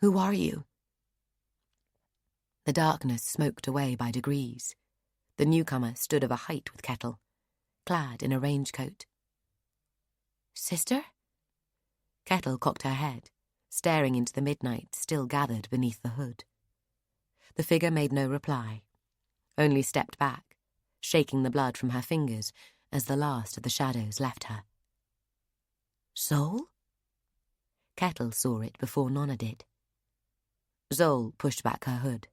Who are you?" The darkness smoked away by degrees. The newcomer stood of a height with Kettle, clad in a range coat. "Sister?" Kettle cocked her head, staring into the midnight still gathered beneath the hood. The figure made no reply, only stepped back, shaking the blood from her fingers as the last of the shadows left her. "Soul?" Kettle saw it before Nona did. Zol pushed back her hood.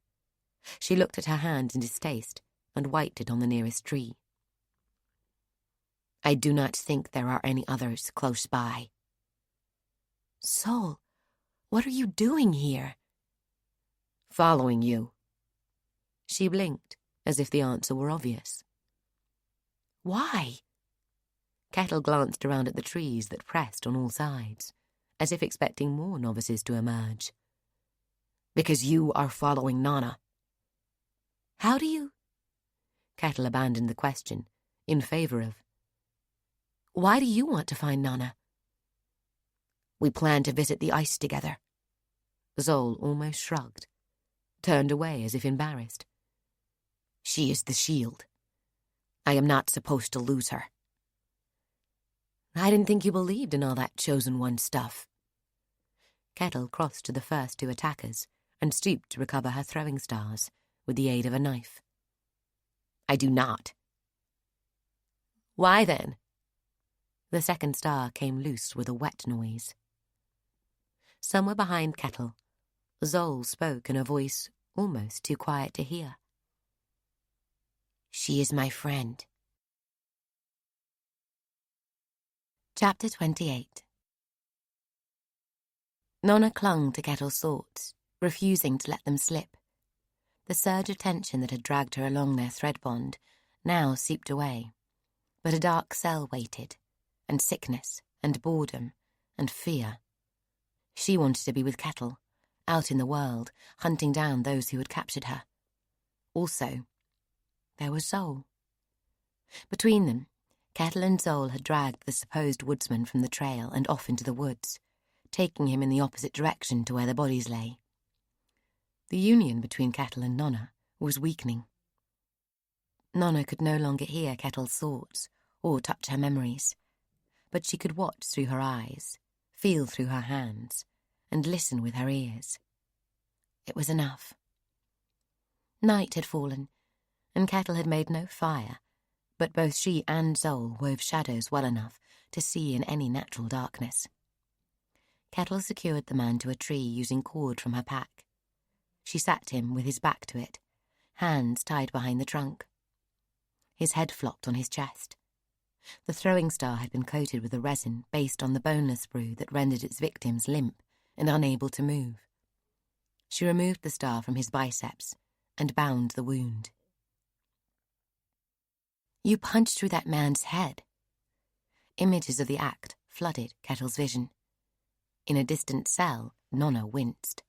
She looked at her hand in distaste and wiped it on the nearest tree. "I do not think there are any others close by." "Soul, what are you doing here?" "Following you." She blinked, as if the answer were obvious. "Why?" Kettle glanced around at the trees that pressed on all sides, as if expecting more novices to emerge. "Because you are following Nona." "How do you—" Kettle abandoned the question in favor of, "Why do you want to find Nona?" "We plan to visit the ice together." Zol almost shrugged, turned away as if embarrassed. "She is the shield. I am not supposed to lose her." "I didn't think you believed in all that chosen one stuff." Kettle crossed to the first two attackers and stooped to recover her throwing stars with the aid of a knife. "I do not." "Why then?" The second star came loose with a wet noise. Somewhere behind Kettle, Zol spoke in a voice almost too quiet to hear. "She is my friend." Chapter 28. Nona clung to Kettle's thoughts, refusing to let them slip. The surge of tension that had dragged her along their thread bond now seeped away, but a dark cell waited, and sickness, and boredom, and fear. She wanted to be with Kettle, out in the world, hunting down those who had captured her. Also, there was Zol. Between them, Kettle and Zol had dragged the supposed woodsman from the trail and off into the woods, taking him in the opposite direction to where the bodies lay. The union between Kettle and Nona was weakening. Nona could no longer hear Kettle's thoughts or touch her memories, but she could watch through her eyes, feel through her hands, and listen with her ears. It was enough. Night had fallen, and Kettle had made no fire, but both she and Zol wove shadows well enough to see in any natural darkness. Kettle secured the man to a tree using cord from her pack. She sat him with his back to it, hands tied behind the trunk. His head flopped on his chest. The throwing star had been coated with a resin based on the boneless brew that rendered its victims limp and unable to move. She removed the star from his biceps and bound the wound. "You punched through that man's head." Images of the act flooded Kettle's vision. In a distant cell, Nona winced.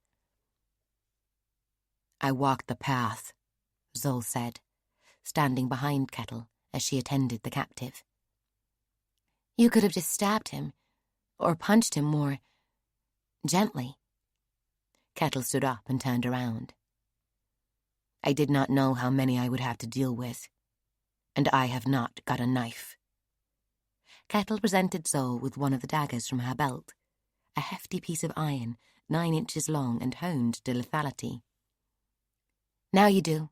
"I walked the path," Zol said, standing behind Kettle as she attended the captive. "You could have just stabbed him, or punched him more gently." Kettle stood up and turned around. "I did not know how many I would have to deal with, and I have not got a knife." Kettle presented Zol with one of the daggers from her belt, a hefty piece of iron 9 inches long and honed to lethality. "Now you do."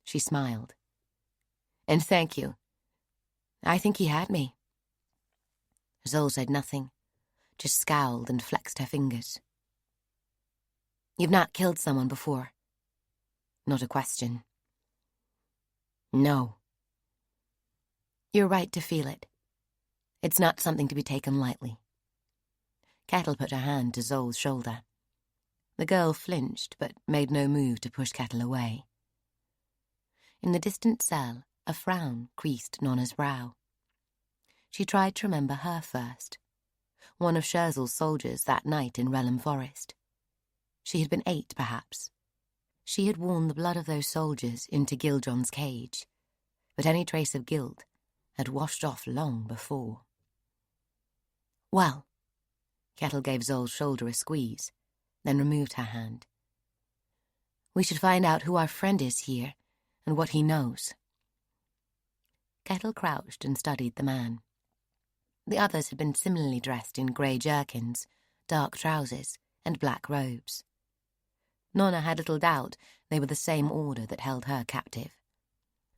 She smiled. "And thank you. I think he had me." Zol said nothing, just scowled and flexed her fingers. "You've not killed someone before?" "Not a question." "No." "You're right to feel it. It's not something to be taken lightly." Kettle put her hand to Zol's shoulder. The girl flinched, but made no move to push Kettle away. In the distant cell, a frown creased Nona's brow. She tried to remember her first, one of Scherzel's soldiers that night in Relham Forest. She had been 8, perhaps. She had worn the blood of those soldiers into Giljon's cage, but any trace of guilt had washed off long before. "Well," Kettle gave Zol's shoulder a squeeze, then removed her hand. "We should find out who our friend is here and what he knows." Kettle crouched and studied the man. The others had been similarly dressed in grey jerkins, dark trousers, and black robes. Nona had little doubt they were the same order that held her captive.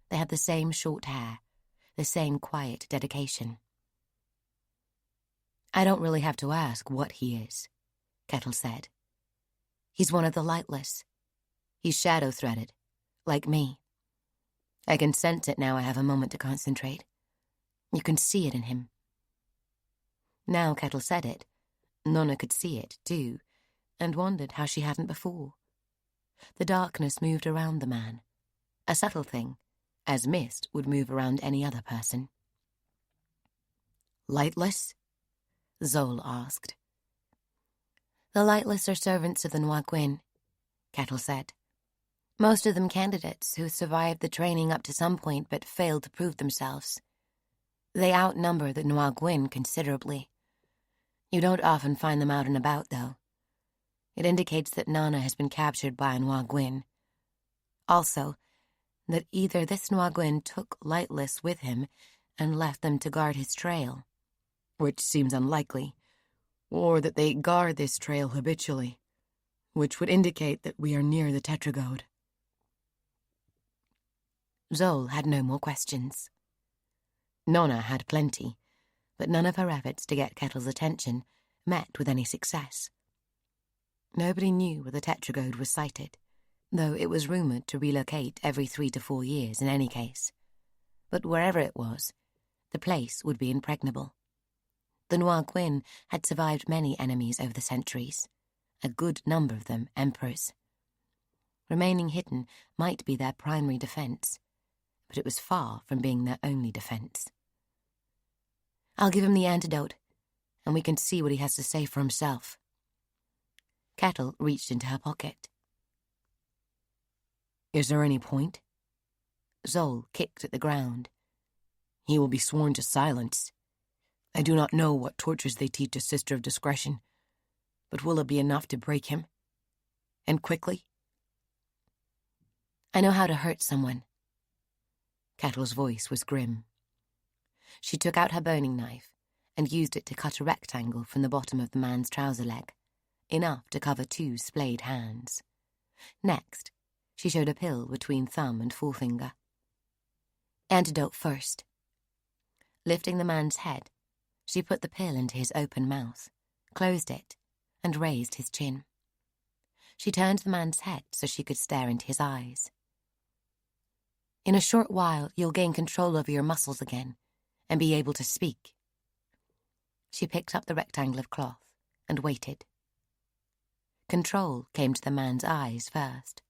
They had the same short hair, the same quiet dedication. "I don't really have to ask what he is," Kettle said. "He's one of the lightless. He's shadow-threaded, like me. I can sense it now I have a moment to concentrate. You can see it in him." Now Kettle said it, Nona could see it, too, and wondered how she hadn't before. The darkness moved around the man, a subtle thing, as mist would move around any other person. "Lightless?" Zol asked. "The lightless are servants of the Nwagwyn," Kettle said. "Most of them candidates who survived the training up to some point but failed to prove themselves. They outnumber the Nwagwyn considerably. You don't often find them out and about, though. It indicates that Nona has been captured by a Nwagwyn. Also, that either this Nwagwyn took lightless with him and left them to guard his trail, which seems unlikely, or that they guard this trail habitually, which would indicate that we are near the Tetragode." Zol had no more questions. Nona had plenty, but none of her efforts to get Kettle's attention met with any success. Nobody knew where the Tetragode was sighted, though it was rumoured to relocate every 3 to 4 years in any case. But wherever it was, the place would be impregnable. The Nwagwyn had survived many enemies over the centuries, a good number of them emperors. Remaining hidden might be their primary defence, but it was far from being their only defence. "I'll give him the antidote, and we can see what he has to say for himself." Kettle reached into her pocket. "Is there any point?" Zol kicked at the ground. "He will be sworn to silence. I do not know what tortures they teach a Sister of Discretion, but will it be enough to break him? And quickly?" "I know how to hurt someone." Kettle's voice was grim. She took out her boning knife and used it to cut a rectangle from the bottom of the man's trouser leg, enough to cover 2 splayed hands. Next, she showed a pill between thumb and forefinger. "Antidote first." Lifting the man's head, she put the pill into his open mouth, closed it, and raised his chin. She turned the man's head so she could stare into his eyes. "In a short while, you'll gain control over your muscles again and be able to speak." She picked up the rectangle of cloth and waited. Control came to the man's eyes first.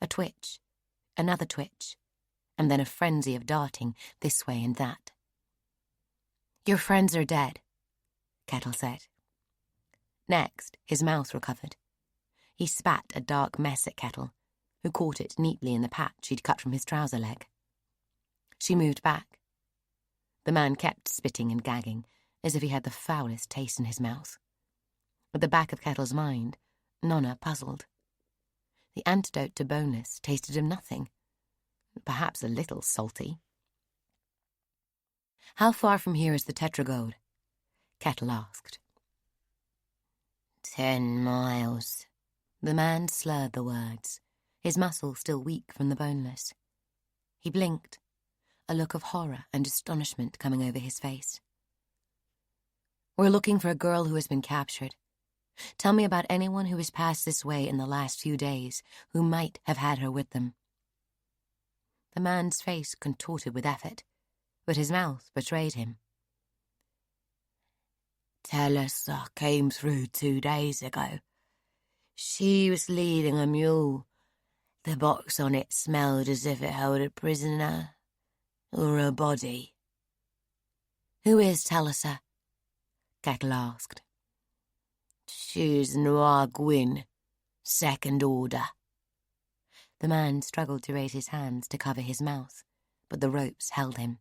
A twitch, another twitch, and then a frenzy of darting this way and that. "Your friends are dead," Kettle said. Next, his mouth recovered. He spat a dark mess at Kettle, who caught it neatly in the patch he'd cut from his trouser leg. She moved back. The man kept spitting and gagging, as if he had the foulest taste in his mouth. At the back of Kettle's mind, Nona puzzled. The antidote to boneless tasted of nothing, perhaps a little salty. "How far from here is the Tetragode?" Kettle asked. 10 miles. The man slurred the words, his muscle still weak from the boneless. He blinked, a look of horror and astonishment coming over his face. "We're looking for a girl who has been captured. Tell me about anyone who has passed this way in the last few days, who might have had her with them." The man's face contorted with effort, but his mouth betrayed him. "Talisa came through 2 days ago. She was leading a mule. The box on it smelled as if it held a prisoner or a body." "Who is Talisa?" Kettle asked. "She's Nwagwyn, second order." The man struggled to raise his hands to cover his mouth, but the ropes held him.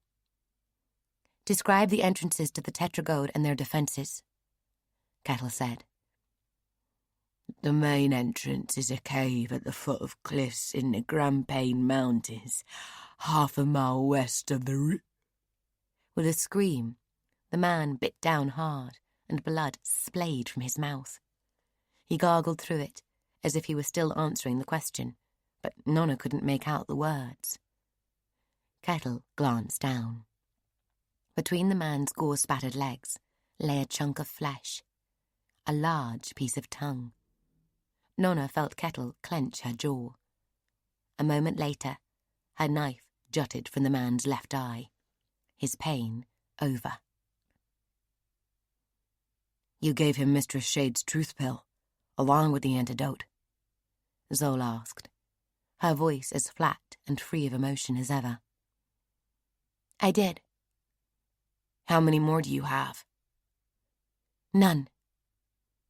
"Describe the entrances to the Tetragode and their defences," Kettle said. The main entrance is a cave at the foot of cliffs in the Grampian Mountains, half a mile west of the With a scream, the man bit down hard, and blood splayed from his mouth. He gargled through it, as if he were still answering the question, but Nona couldn't make out the words. Kettle glanced down. Between the man's gore-spattered legs lay a chunk of flesh, a large piece of tongue. Nona felt Kettle clench her jaw. A moment later, her knife jutted from the man's left eye. His pain over. You gave him Mistress Shade's truth pill, along with the antidote? Zol asked, her voice as flat and free of emotion as ever. I did. How many more do you have? None.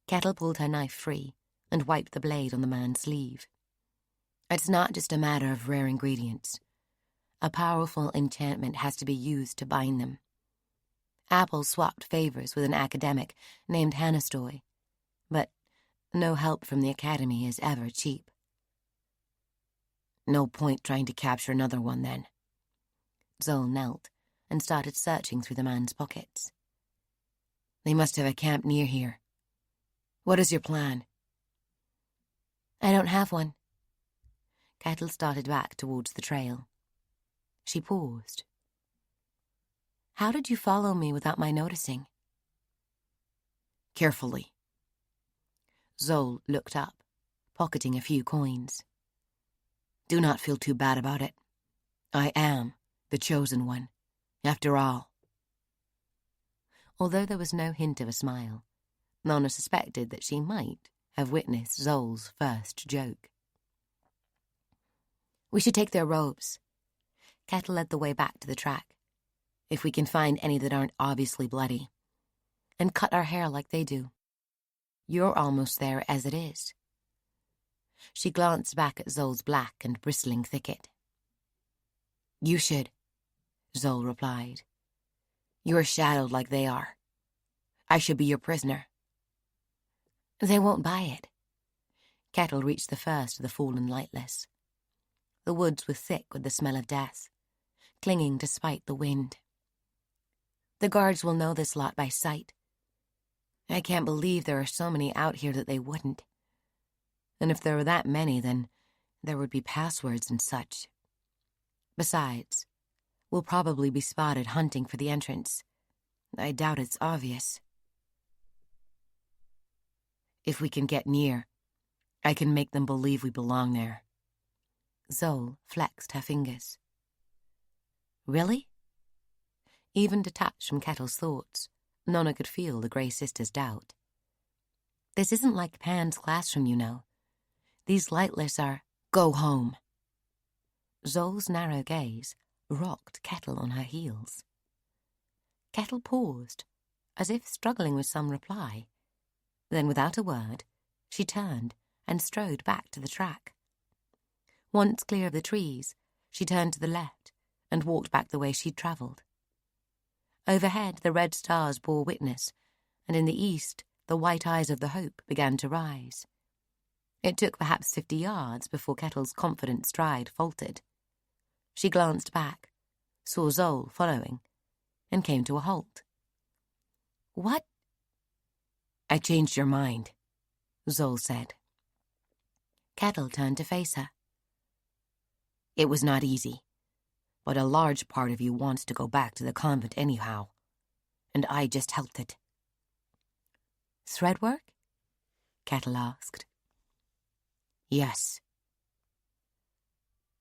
Kettle pulled her knife free and wiped the blade on the man's sleeve. It's not just a matter of rare ingredients. A powerful enchantment has to be used to bind them. Apple swapped favors with an academic named Hannistoy, but no help from the academy is ever cheap. No point trying to capture another one, then. Zol knelt and started searching through the man's pockets. They must have a camp near here. What is your plan? I don't have one. Kettle started back towards the trail. She paused. How did you follow me without my noticing? Carefully. Zol looked up, pocketing a few coins. Do not feel too bad about it. I am the chosen one, after all. Although there was no hint of a smile, Nona suspected that she might have witnessed Zol's first joke. We should take their robes. Kettle led the way back to the track, if we can find any that aren't obviously bloody, and cut our hair like they do. You're almost there as it is. She glanced back at Zol's black and bristling thicket. You should, Zol replied. You're shadowed like they are. I should be your prisoner. They won't buy it. Kettle reached the first of the fallen lightless. The woods were thick with the smell of death, clinging despite the wind. The guards will know this lot by sight. I can't believe there are so many out here that they wouldn't. And if there were that many, then there would be passwords and such. Besides, we'll probably be spotted hunting for the entrance. I doubt it's obvious. If we can get near, I can make them believe we belong there. Zol flexed her fingers. Really? Even detached from Kettle's thoughts, Nona could feel the Grey sister's doubt. This isn't like Pan's classroom, you know. These lightless are... Go home. Zol's narrow gaze rocked Kettle on her heels. Kettle paused, as if struggling with some reply. Then, without a word, she turned and strode back to the track. Once clear of the trees, she turned to the left and walked back the way she'd travelled. Overhead, the red stars bore witness, and in the east, the white eyes of the hope began to rise. It took perhaps 50 yards before Kettle's confident stride faltered. She glanced back, saw Zol following, and came to a halt. What? I changed your mind, Zol said. Kettle turned to face her. It was not easy, but a large part of you wants to go back to the convent anyhow, and I just helped it. Thread work? Kettle asked. Yes.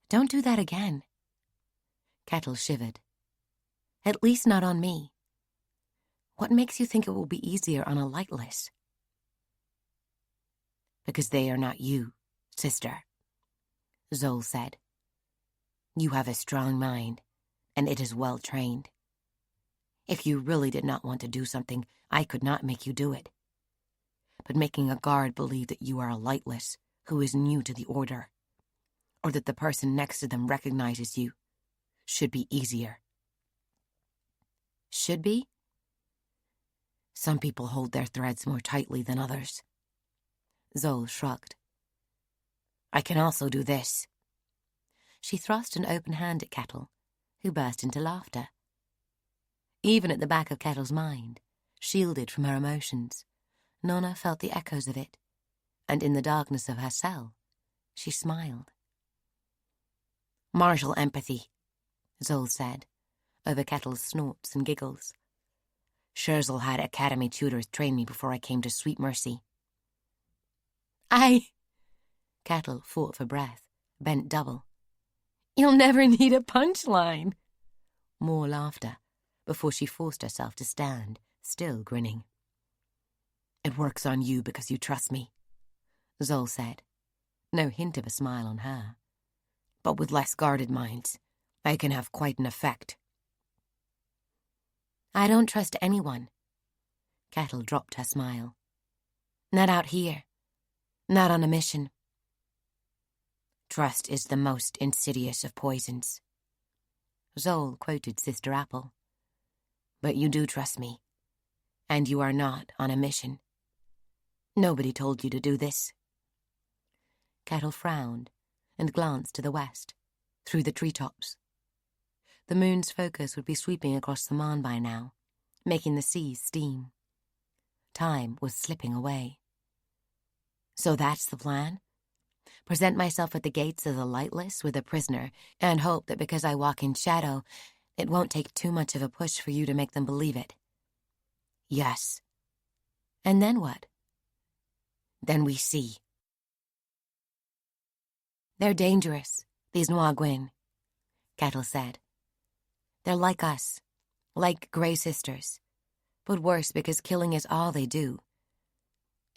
Don't do that again. Kettle shivered. At least not on me. What makes you think it will be easier on a lightless? Because they are not you, sister, Zol said. You have a strong mind, and it is well trained. If you really did not want to do something, I could not make you do it. But making a guard believe that you are a lightless who is new to the order, or that the person next to them recognizes you, should be easier. Should be? Some people hold their threads more tightly than others. Zol shrugged. I can also do this. She thrust an open hand at Kettle, who burst into laughter. Even at the back of Kettle's mind, shielded from her emotions, Nona felt the echoes of it, and in the darkness of her cell, she smiled. Martial empathy, Zol said, over Kettle's snorts and giggles. Scherzel had academy tutors train me before I came to Sweet Mercy. Kettle fought for breath, bent double. You'll never need a punchline. More laughter, before she forced herself to stand, still grinning. It works on you because you trust me, Zol said, no hint of a smile on her. But with less guarded minds, I can have quite an effect. I don't trust anyone. Kettle dropped her smile. Not out here. Not on a mission. Trust is the most insidious of poisons. Zol quoted Sister Apple. But you do trust me, and you are not on a mission. Nobody told you to do this. Kettle frowned and glanced to the west, through the treetops. The moon's focus would be sweeping across the Marne by now, making the sea steam. Time was slipping away. So that's the plan? Present myself at the gates of the lightless with a prisoner, and hope that because I walk in shadow, it won't take too much of a push for you to make them believe it. Yes. And then what? Then we see. They're dangerous, these Nwagwin, Kettle said. They're like us, like Grey Sisters, but worse because killing is all they do.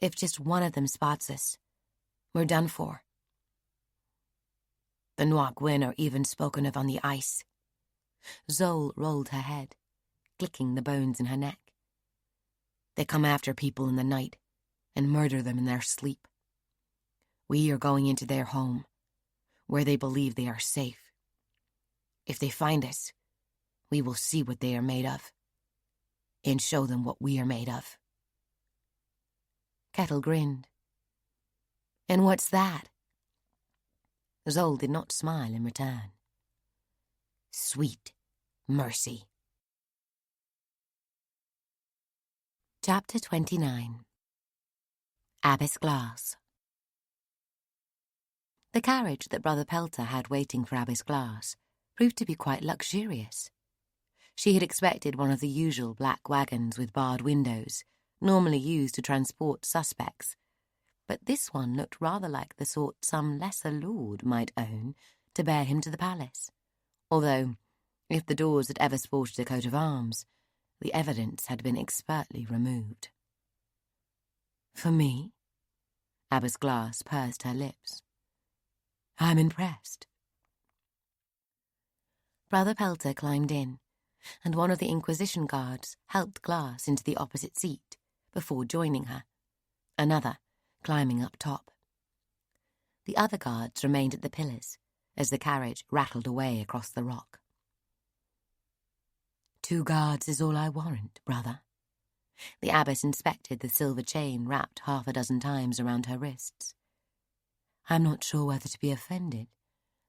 If just one of them spots us, we're done for. The Nwagwin are even spoken of on the ice. Zol rolled her head, clicking the bones in her neck. They come after people in the night and murder them in their sleep. We are going into their home, where they believe they are safe. If they find us, we will see what they are made of, and show them what we are made of. Kettle grinned. And what's that? Zol did not smile in return. Sweet Mercy. Chapter 29. Abbess Glass. The carriage that Brother Pelter had waiting for Abbess Glass proved to be quite luxurious. She had expected one of the usual black wagons with barred windows, normally used to transport suspects, but this one looked rather like the sort some lesser lord might own to bear him to the palace, although, if the doors had ever sported a coat of arms, the evidence had been expertly removed. For me? Abbess Glass pursed her lips. I'm impressed. Brother Pelter climbed in, and one of the Inquisition guards helped Glass into the opposite seat before joining her, another climbing up top. The other guards remained at the pillars as the carriage rattled away across the rock. 2 guards is all I warrant, brother. The abbess inspected the silver chain wrapped 6 times around her wrists. I'm not sure whether to be offended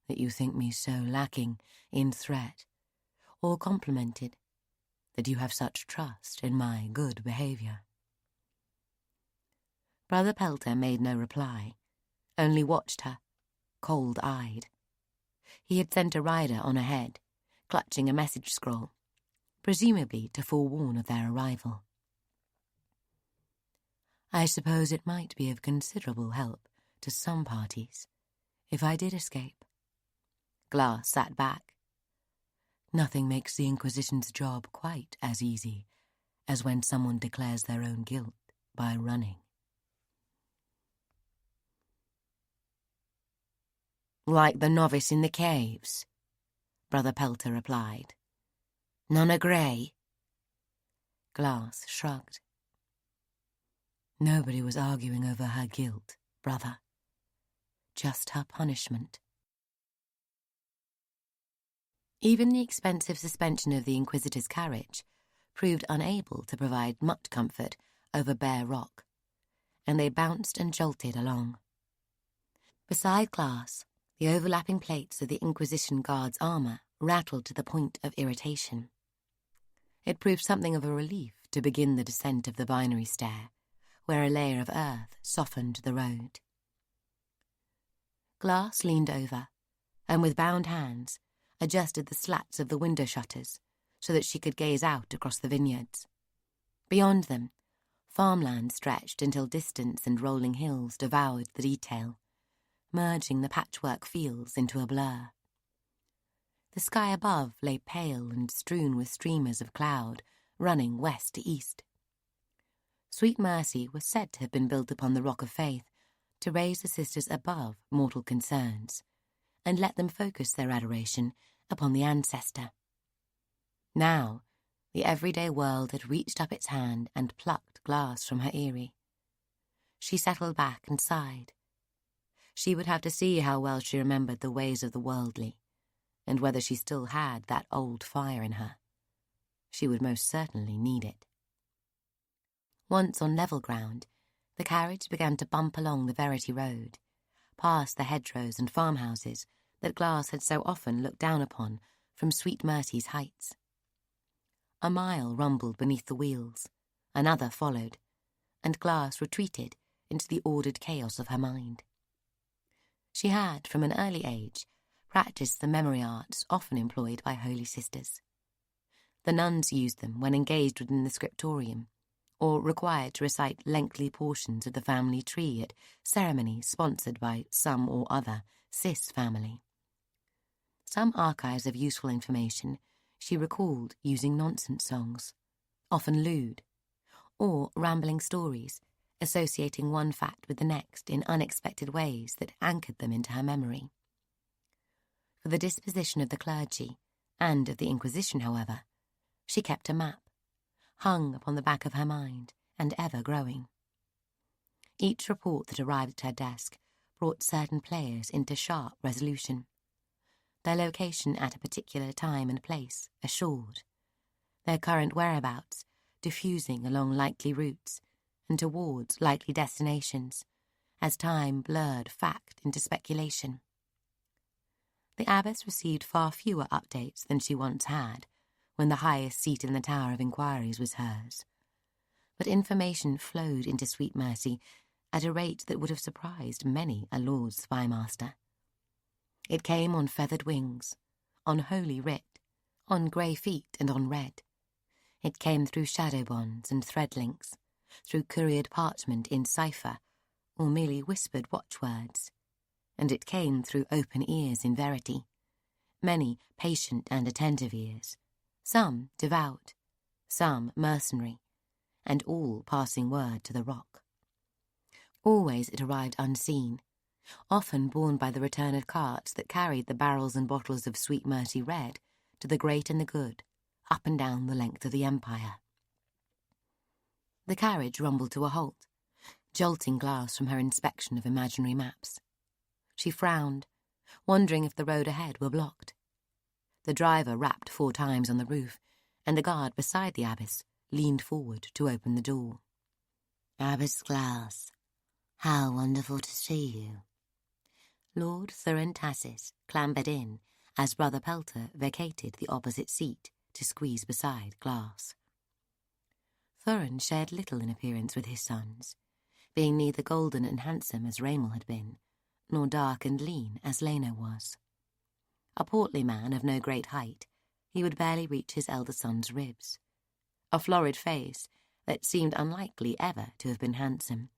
that you think me so lacking in threat, or complimented that you have such trust in my good behaviour. Brother Pelter made no reply, only watched her, cold-eyed. He had sent a rider on ahead, clutching a message scroll, presumably to forewarn of their arrival. I suppose it might be of considerable help to some parties if I did escape. Glass sat back. Nothing makes the Inquisition's job quite as easy as when someone declares their own guilt by running. Like the novice in the caves, Brother Pelter replied. Nona Grey? Glass shrugged. Nobody was arguing over her guilt, brother. Just her punishment. Even the expensive suspension of the Inquisitor's carriage proved unable to provide much comfort over bare rock, and they bounced and jolted along. Beside Glass, the overlapping plates of the Inquisition guard's armour rattled to the point of irritation. It proved something of a relief to begin the descent of the binary stair, where a layer of earth softened the road. Glass leaned over, and with bound hands adjusted the slats of the window shutters so that she could gaze out across the vineyards. Beyond them, farmland stretched until distance and rolling hills devoured the detail, merging the patchwork fields into a blur. The sky above lay pale and strewn with streamers of cloud running west to east. Sweet Mercy was said to have been built upon the rock of faith to raise the sisters above mortal concerns and let them focus their adoration upon the ancestor. Now, the everyday world had reached up its hand and plucked Glass from her eyrie. She settled back and sighed. She would have to see how well she remembered the ways of the worldly, and whether she still had that old fire in her. She would most certainly need it. Once on level ground, the carriage began to bump along the Verity Road, past the hedgerows and farmhouses that Glass had so often looked down upon from Sweet Mercy's heights. A mile rumbled beneath the wheels, another followed, and Glass retreated into the ordered chaos of her mind. She had, from an early age, practiced the memory arts often employed by holy sisters. The nuns used them when engaged within the scriptorium, or required to recite lengthy portions of the family tree at ceremonies sponsored by some or other cis family. Some archives of useful information she recalled using nonsense songs, often lewd, or rambling stories associating one fact with the next in unexpected ways that anchored them into her memory. For the disposition of the clergy and of the Inquisition, however, she kept a map, hung upon the back of her mind and ever growing. Each report that arrived at her desk brought certain players into sharp resolution, their location at a particular time and place assured, their current whereabouts diffusing along likely routes and towards likely destinations as time blurred fact into speculation. The abbess received far fewer updates than she once had when the highest seat in the Tower of Inquiries was hers, but information flowed into Sweet Mercy at a rate that would have surprised many a Lord Spymaster. It came on feathered wings, on holy writ, on grey feet and on red. It came through shadow bonds and thread links, through couriered parchment in cipher, or merely whispered watchwords, and it came through open ears in verity, many patient and attentive ears, some devout, some mercenary, and all passing word to the rock. Always it arrived unseen, often borne by the return of carts that carried the barrels and bottles of Sweet Mercy red to the great and the good, up and down the length of the empire. The carriage rumbled to a halt, jolting Glass from her inspection of imaginary maps. She frowned, wondering if the road ahead were blocked. The driver rapped 4 times on the roof, and the guard beside the abbess leaned forward to open the door. "Abbess Glass, how wonderful to see you." Lord Thurin Tassis clambered in as Brother Pelter vacated the opposite seat to squeeze beside Glass. Thurin shared little in appearance with his sons, being neither golden and handsome as Raymel had been, nor dark and lean as Leno was. A portly man of no great height, he would barely reach his elder son's ribs. A florid face, that seemed unlikely ever to have been handsome,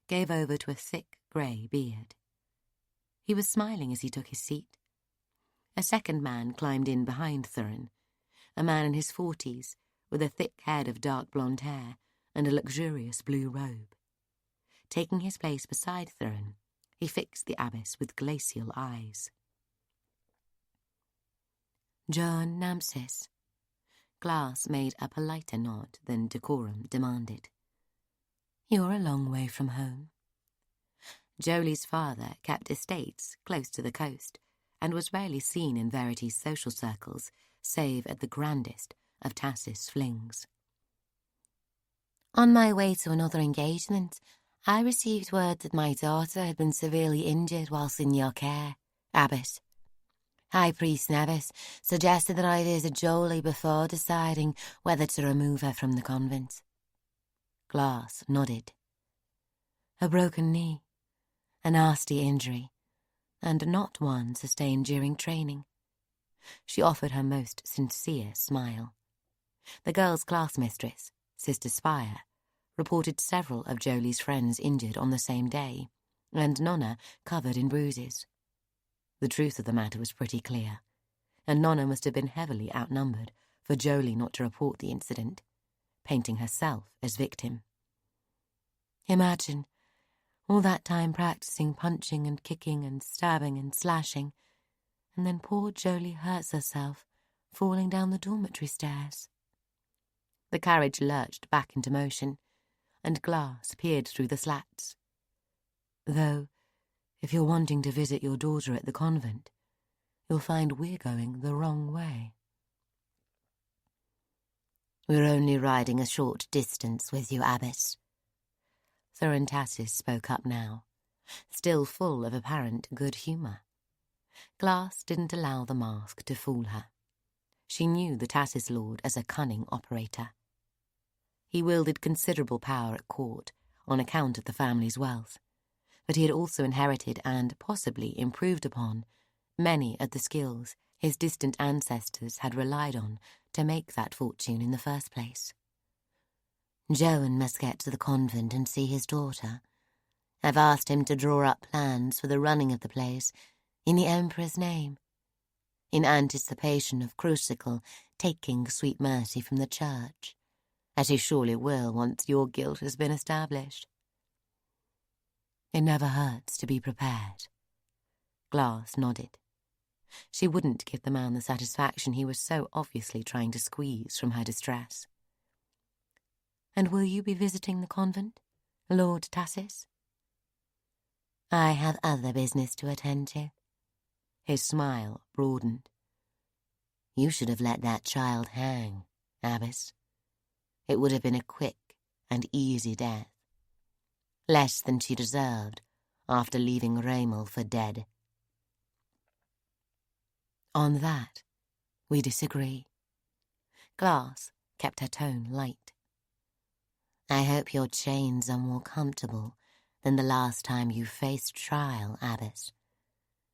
gave over to a thick grey beard. He was smiling as he took his seat. A second man climbed in behind Thurin, a man in his 40s, with a thick head of dark blonde hair and a luxurious blue robe. Taking his place beside Thurin, he fixed the abbess with glacial eyes. "John Namsis." Glass made a politer nod than decorum demanded. "You're a long way from home." Jolie's father kept estates close to the coast and was rarely seen in Verity's social circles, save at the grandest of Tassis flings. "On my way to another engagement, I received word that my daughter had been severely injured whilst in your care, Abbess. High Priest Nevis suggested that I visit Jolie before deciding whether to remove her from the convent. Glass nodded. A broken knee, a nasty injury, and not one sustained during training. She offered her most sincere smile. The girl's class mistress, Sister Spire, reported several of Jolie's friends injured on the same day, and Nona covered in bruises. The truth of the matter was pretty clear, and Nona must have been heavily outnumbered for Jolie not to report the incident, painting herself as victim. Imagine all that time practicing punching and kicking and stabbing and slashing, and then poor Jolie hurts herself falling down the dormitory stairs. The carriage lurched back into motion, and Glass peered through the slats. Though, if you're wanting to visit your daughter at the convent, you'll find we're going the wrong way. We're only riding a short distance with you, Abbess. Thurin Tassis spoke up now, still full of apparent good humour. Glass didn't allow the mask to fool her. She knew the Tassis lord as a cunning operator. He wielded considerable power at court on account of the family's wealth, but he had also inherited and possibly improved upon many of the skills his distant ancestors had relied on to make that fortune in the first place. Joan must get to the convent and see his daughter. I've asked him to draw up plans for the running of the place in the Emperor's name, in anticipation of Crucicle taking sweet mercy from the church, as he surely will once your guilt has been established. It never hurts to be prepared. Glass nodded. She wouldn't give the man the satisfaction he was so obviously trying to squeeze from her distress. And will you be visiting the convent, Lord Tassis? I have other business to attend to. His smile broadened. You should have let that child hang, Abbess. It would have been a quick and easy death. Less than she deserved after leaving Raymel for dead. On that, we disagree. Glass kept her tone light. I hope your chains are more comfortable than the last time you faced trial, Abbess.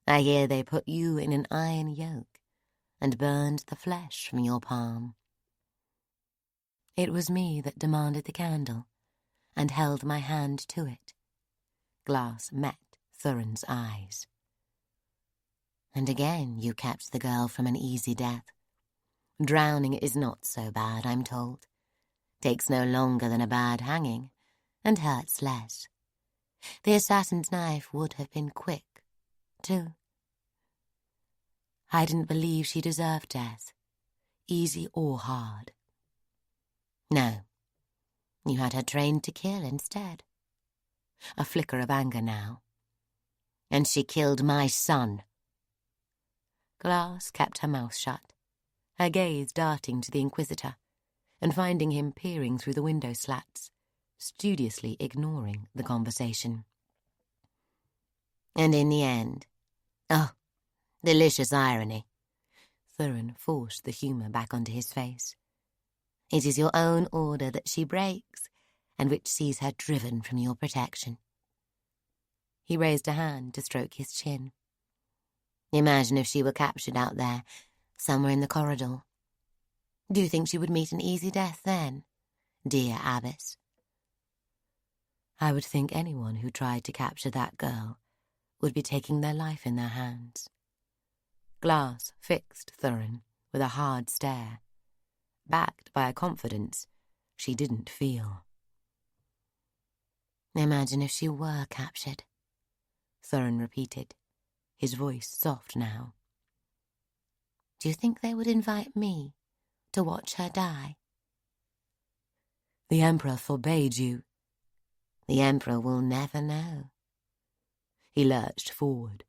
I hear they put you in an iron yoke and burned the flesh from your palm. It was me that demanded the candle and held my hand to it. Glass met Thurin's eyes. And again you kept the girl from an easy death. Drowning is not so bad, I'm told. Takes no longer than a bad hanging, and hurts less. The assassin's knife would have been quick, too. I didn't believe she deserved death, easy or hard. No, you had her trained to kill instead. A flicker of anger now. And she killed my son. Glass kept her mouth shut, her gaze darting to the Inquisitor, and finding him peering through the window slats, studiously ignoring the conversation. And in the end, oh, delicious irony, Thurin forced the humour back onto his face. It is your own order that she breaks, and which sees her driven from your protection. He raised a hand to stroke his chin. Imagine if she were captured out there, somewhere in the corridor. Do you think she would meet an easy death then, dear Abbess? I would think anyone who tried to capture that girl would be taking their life in their hands. Glass fixed Thurin with a hard stare, backed by a confidence she didn't feel. Imagine if she were captured, Thurin repeated, his voice soft now. Do you think they would invite me to watch her die? The Emperor forbade you. The Emperor will never know. He lurched forward,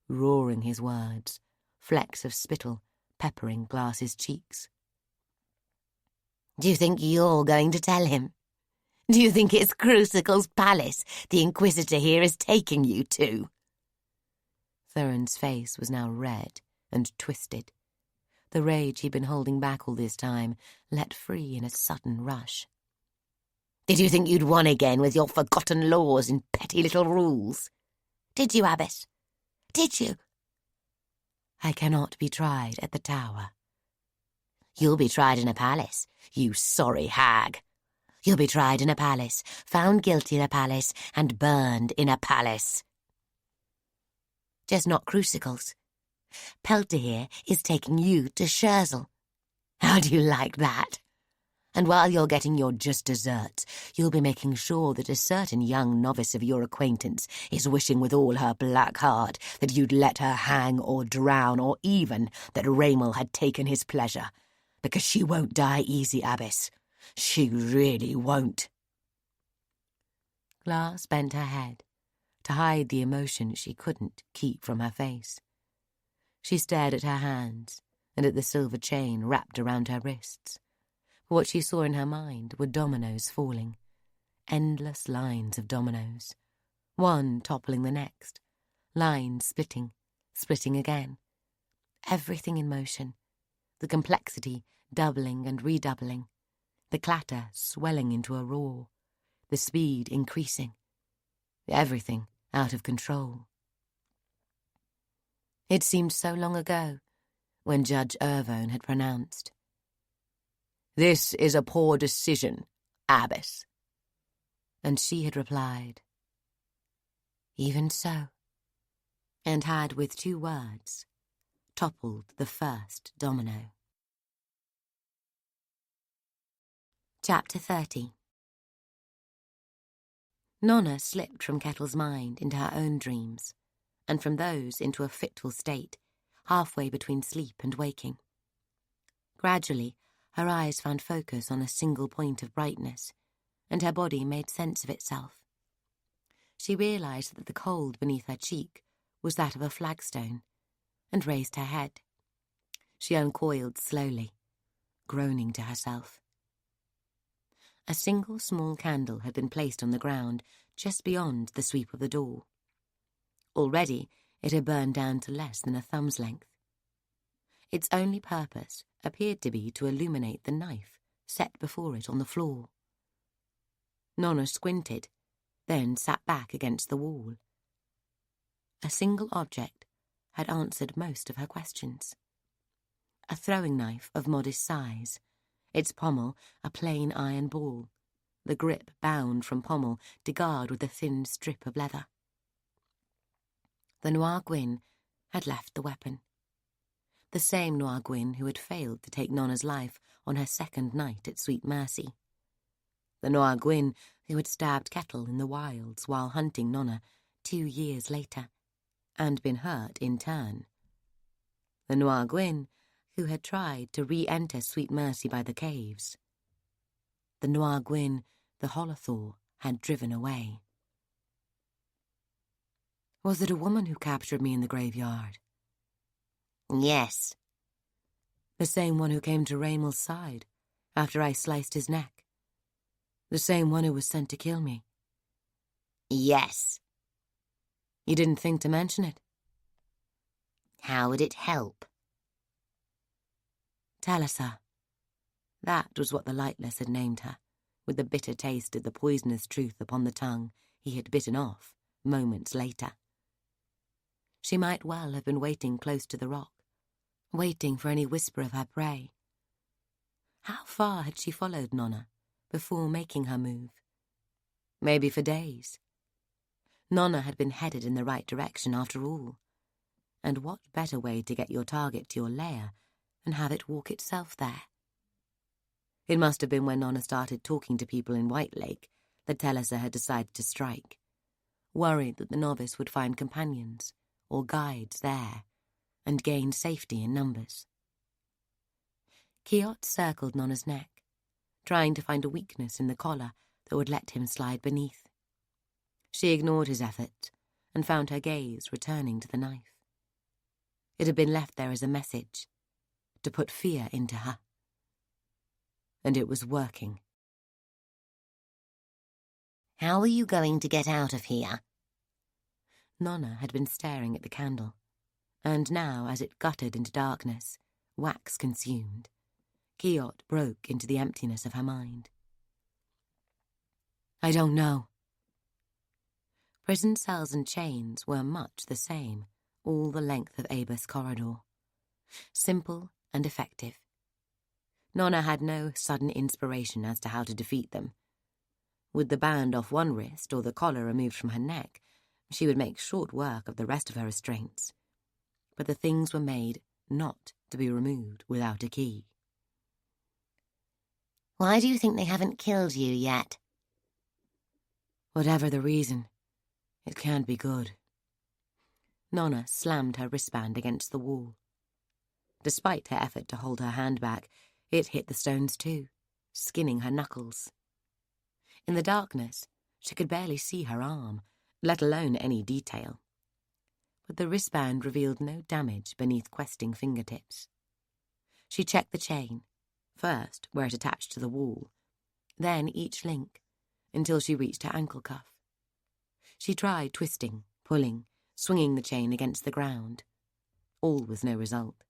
roaring his words, flecks of spittle peppering Glass's cheeks. Do you think you're going to tell him? Do you think it's Crucicle's palace the Inquisitor here is taking you to?" Thurin's face was now red and twisted. The rage he'd been holding back all this time let free in a sudden rush. "Did you think you'd won again with your forgotten laws and petty little rules? Did you, Abbess? Did you?" "I cannot be tried at the Tower." "You'll be tried in a palace, you sorry hag. You'll be tried in a palace, found guilty in a palace, and burned in a palace. Just not Crucicle's. Pelter here is taking you to Scherzel. How do you like that? And while you're getting your just desserts, you'll be making sure that a certain young novice of your acquaintance is wishing with all her black heart that you'd let her hang or drown, or even that Raymel had taken his pleasure. Because she won't die easy, Abbess. She really won't." Klaas bent her head to hide the emotion she couldn't keep from her face. She stared at her hands and at the silver chain wrapped around her wrists. What she saw in her mind were dominoes falling, endless lines of dominoes, one toppling the next, lines splitting, splitting again. Everything in motion, the complexity doubling and redoubling, the clatter swelling into a roar, the speed increasing, everything out of control. It seemed so long ago when Judge Ervone had pronounced, "This is a poor decision, Abbess." And she had replied, "Even so," and had with 2 words toppled the first domino. Chapter 30. Nona slipped from Kettle's mind into her own dreams, and from those into a fitful state, halfway between sleep and waking. Gradually, her eyes found focus on a single point of brightness, and her body made sense of itself. She realized that the cold beneath her cheek was that of a flagstone, and raised her head. She uncoiled slowly, groaning to herself. A single small candle had been placed on the ground just beyond the sweep of the door. Already it had burned down to less than a thumb's length. Its only purpose appeared to be to illuminate the knife set before it on the floor. Nona squinted, then sat back against the wall. A single object had answered most of her questions. A throwing knife of modest size, its pommel a plain iron ball, the grip bound from pommel to guard with a thin strip of leather. The Noir Gwyn had left the weapon. The same Noir Gwyn who had failed to take Nona's life on her second night at Sweet Mercy. The Noir Gwyn who had stabbed Kettle in the wilds while hunting Nona 2 years later, and been hurt in turn. The Noir Gwyn who had tried to re-enter Sweet Mercy by the caves. The Noir Gwyn the Holothor had driven away. Was it a woman who captured me in the graveyard? Yes. The same one who came to Raymel's side after I sliced his neck? The same one who was sent to kill me? Yes. You didn't think to mention it? How would it help? Talisa. That was what the Lightless had named her, with the bitter taste of the poisonous truth upon the tongue he had bitten off moments later. She might well have been waiting close to the rock, waiting for any whisper of her prey. How far had she followed Nona before making her move? Maybe for days. Nona had been headed in the right direction after all. And what better way to get your target to your lair and have it walk itself there? It must have been when Nona started talking to people in White Lake that Talisa had decided to strike, worried that the novice would find companions or guides there and gain safety in numbers. Kiot circled Nona's neck, trying to find a weakness in the collar that would let him slide beneath. She ignored his effort and found her gaze returning to the knife. It had been left there as a message, to put fear into her. And it was working. How are you going to get out of here? Nona had been staring at the candle, and now, as it guttered into darkness, wax consumed, Kiot broke into the emptiness of her mind. I don't know. Prison cells and chains were much the same all the length of Abus corridor. Simple and effective. Nona had no sudden inspiration as to how to defeat them. With the band off one wrist or the collar removed from her neck, she would make short work of the rest of her restraints. But the things were made not to be removed without a key. Why do you think they haven't killed you yet? Whatever the reason, it can't be good. Nona slammed her wristband against the wall. Despite her effort to hold her hand back, it hit the stones too, skinning her knuckles. In the darkness, she could barely see her arm, let alone any detail. But the wristband revealed no damage beneath questing fingertips. She checked the chain, first where it attached to the wall, then each link, until she reached her ankle cuff. She tried twisting, pulling, swinging the chain against the ground. All with no result.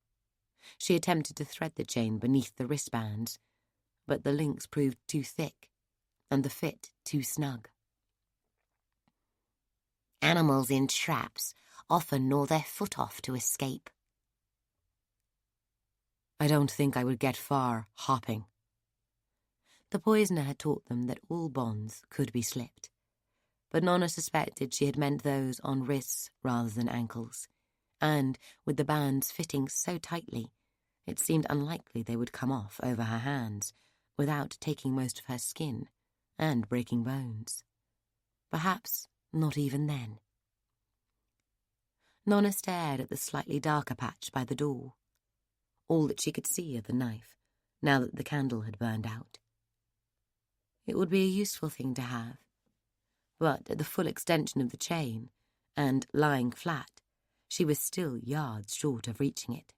She attempted to thread the chain beneath the wristbands, but the links proved too thick, and the fit too snug. Animals in traps often gnaw their foot off to escape. I don't think I would get far hopping. The poisoner had taught them that all bonds could be slipped, but Nona suspected she had meant those on wrists rather than ankles, and, with the bands fitting so tightly, it seemed unlikely they would come off over her hands without taking most of her skin and breaking bones. Perhaps not even then. Nona stared at the slightly darker patch by the door, all that she could see of the knife, now that the candle had burned out. It would be a useful thing to have, but at the full extension of the chain, and lying flat, she was still yards short of reaching it.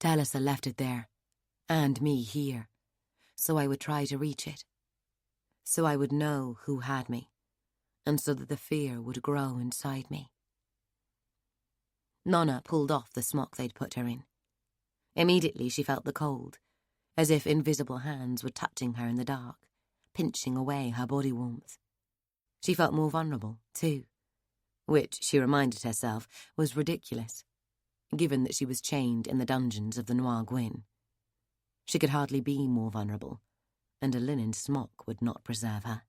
Talisa left it there, and me here, so I would try to reach it, so I would know who had me, and so that the fear would grow inside me. Nona pulled off the smock they'd put her in. Immediately she felt the cold, as if invisible hands were touching her in the dark, pinching away her body warmth. She felt more vulnerable, too, which, she reminded herself, was ridiculous, given that she was chained in the dungeons of the Noir Gwyn. She could hardly be more vulnerable, and a linen smock would not preserve her.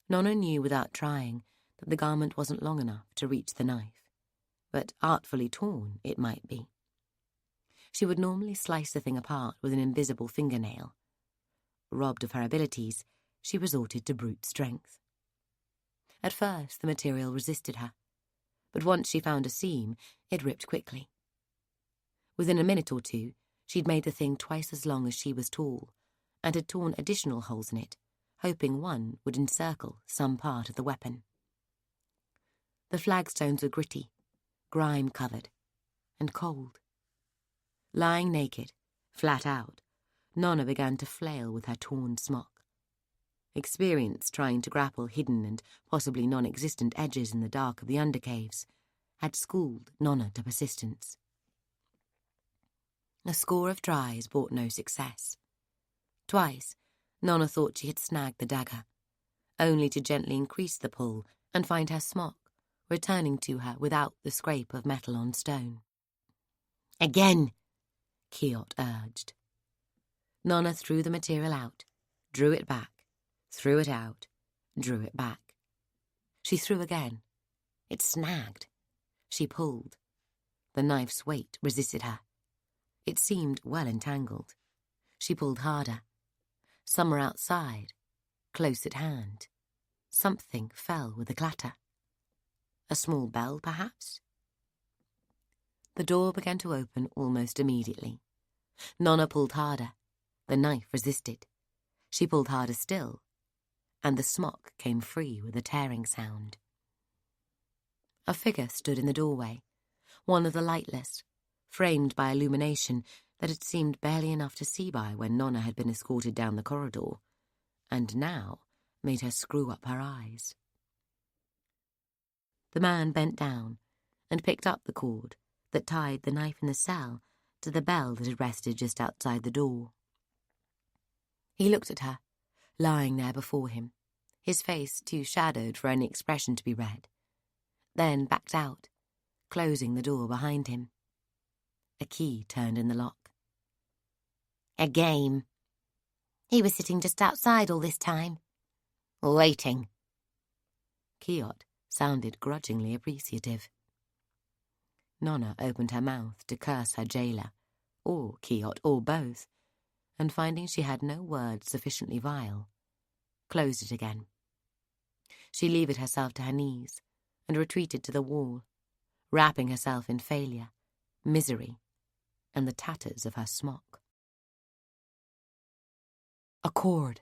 Nona knew without trying that the garment wasn't long enough to reach the knife, but artfully torn it might be. She would normally slice the thing apart with an invisible fingernail. Robbed of her abilities, she resorted to brute strength. At first, the material resisted her, but once she found a seam, it ripped quickly. Within a minute or two, she'd made the thing twice as long as she was tall, and had torn additional holes in it, hoping one would encircle some part of the weapon. The flagstones were gritty, grime-covered, and cold. Lying naked, flat out, Nona began to flail with her torn smock. Experience trying to grapple hidden and possibly non-existent edges in the dark of the undercaves had schooled Nona to persistence. A score of tries brought no success. Twice, Nona thought she had snagged the dagger, only to gently increase the pull and find her smock returning to her without the scrape of metal on stone. Again, Kiot urged. Nona threw the material out, drew it back, threw it out, drew it back. She threw again. It snagged. She pulled. The knife's weight resisted her. It seemed well entangled. She pulled harder. Somewhere outside, close at hand, something fell with a clatter. A small bell, perhaps? The door began to open almost immediately. Nona pulled harder. The knife resisted. She pulled harder still, and the smock came free with a tearing sound. A figure stood in the doorway, one of the lightless, framed by illumination that had seemed barely enough to see by when Nona had been escorted down the corridor, and now made her screw up her eyes. The man bent down and picked up the cord that tied the knife in the cell to the bell that had rested just outside the door. He looked at her, lying there before him, his face too shadowed for any expression to be read, then backed out, closing the door behind him. A key turned in the lock. A game. He was sitting just outside all this time. Waiting. Kiot sounded grudgingly appreciative. Nona opened her mouth to curse her jailer, or Kiot, or both, and finding she had no words sufficiently vile, closed it again. She levered herself to her knees and retreated to the wall, wrapping herself in failure, misery, and the tatters of her smock. A cord.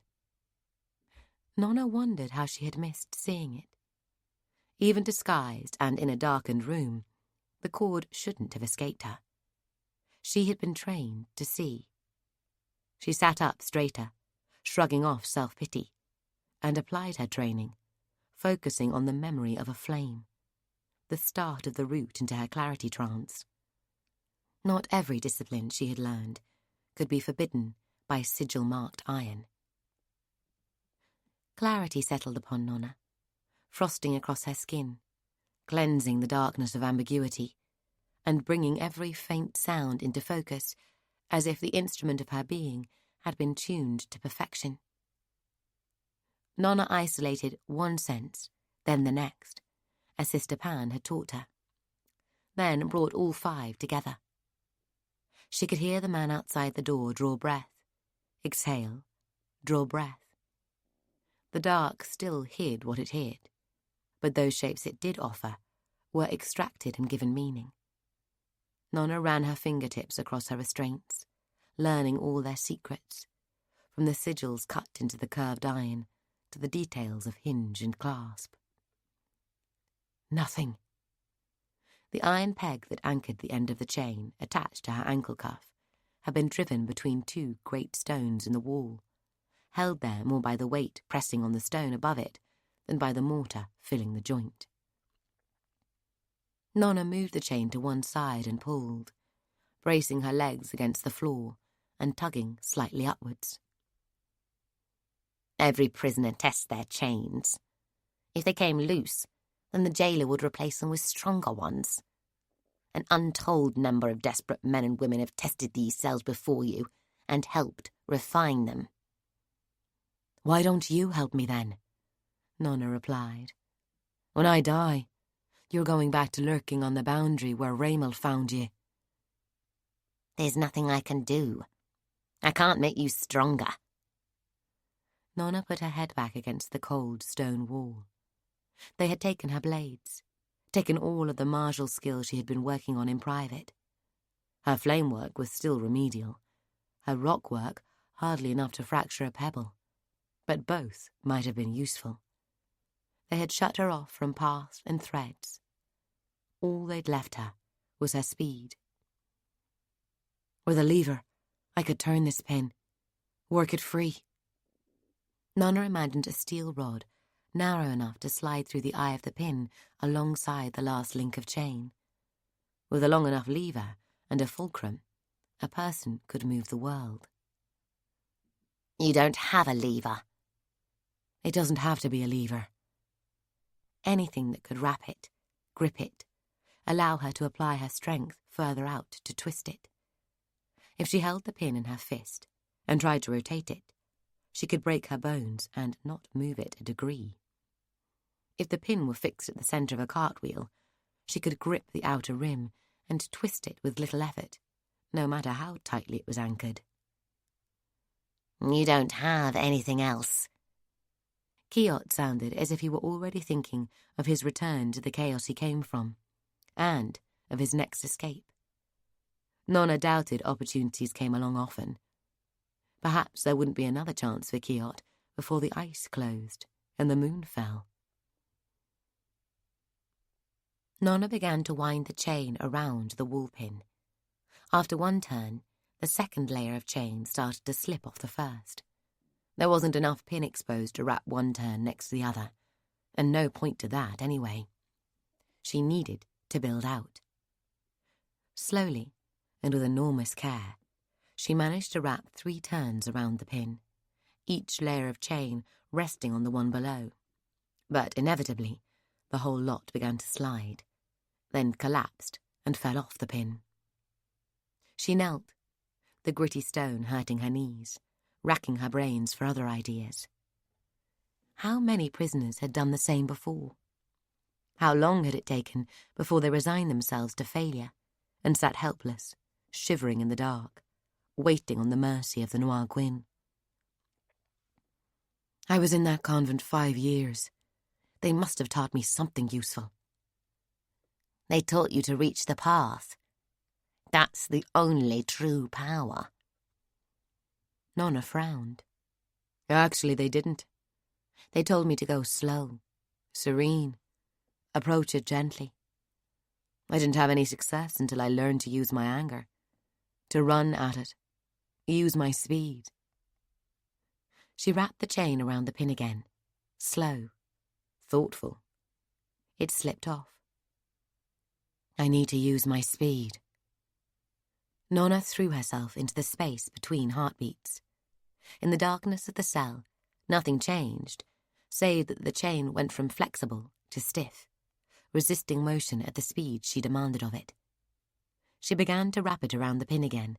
Nona wondered how she had missed seeing it. Even disguised and in a darkened room, the cord shouldn't have escaped her. She had been trained to see. She sat up straighter, shrugging off self-pity, and applied her training, focusing on the memory of a flame, the start of the route into her clarity trance. Not every discipline she had learned could be forbidden by sigil-marked iron. Clarity settled upon Nona, frosting across her skin, cleansing the darkness of ambiguity, and bringing every faint sound into focus as if the instrument of her being had been tuned to perfection. Nona isolated one sense, then the next, as Sister Pan had taught her, then brought all five together. She could hear the man outside the door draw breath, exhale, draw breath. The dark still hid what it hid, but those shapes it did offer were extracted and given meaning. Nona ran her fingertips across her restraints, learning all their secrets, from the sigils cut into the curved iron to the details of hinge and clasp. Nothing. The iron peg that anchored the end of the chain, attached to her ankle cuff, had been driven between two great stones in the wall, held there more by the weight pressing on the stone above it than by the mortar filling the joint. Nona moved the chain to one side and pulled, bracing her legs against the floor and tugging slightly upwards. Every prisoner tests their chains. If they came loose, then the jailer would replace them with stronger ones. An untold number of desperate men and women have tested these cells before you and helped refine them. Why don't you help me then? Nona replied. When I die, you're going back to lurking on the boundary where Raymel found you. There's nothing I can do. I can't make you stronger. Nona put her head back against the cold stone wall. They had taken her blades, taken all of the martial skills she had been working on in private. Her flame work was still remedial, her rock work hardly enough to fracture a pebble, but both might have been useful. They had shut her off from paths and threads. All they'd left her was her speed. With a lever, I could turn this pin, work it free. Nona imagined a steel rod narrow enough to slide through the eye of the pin alongside the last link of chain. With a long enough lever and a fulcrum, a person could move the world. You don't have a lever. It doesn't have to be a lever. Anything that could wrap it, grip it, allow her to apply her strength further out to twist it. If she held the pin in her fist and tried to rotate it, she could break her bones and not move it a degree. If the pin were fixed at the centre of a cartwheel, she could grip the outer rim and twist it with little effort, no matter how tightly it was anchored. You don't have anything else. Kiot sounded as if he were already thinking of his return to the chaos he came from, and of his next escape. Nona doubted opportunities came along often. Perhaps there wouldn't be another chance for Kiot before the ice closed and the moon fell. Nona began to wind the chain around the wool pin. After one turn, the second layer of chain started to slip off the first. There wasn't enough pin exposed to wrap one turn next to the other, and no point to that anyway. She needed to build out. Slowly, and with enormous care, she managed to wrap 3 turns around the pin, each layer of chain resting on the one below. But inevitably, the whole lot began to slide, then collapsed and fell off the pin. She knelt, the gritty stone hurting her knees, racking her brains for other ideas. How many prisoners had done the same before? How long had it taken before they resigned themselves to failure and sat helpless, shivering in the dark, waiting on the mercy of the Noir Gwyn? I was in that convent 5 years. They must have taught me something useful. They taught you to reach the path. That's the only true power. Nona frowned. Actually, they didn't. They told me to go slow, serene, approach it gently. I didn't have any success until I learned to use my anger, to run at it, use my speed. She wrapped the chain around the pin again, slow, thoughtful. It slipped off. I need to use my speed. Nona threw herself into the space between heartbeats. In the darkness of the cell, nothing changed, save that the chain went from flexible to stiff, resisting motion at the speed she demanded of it. She began to wrap it around the pin again,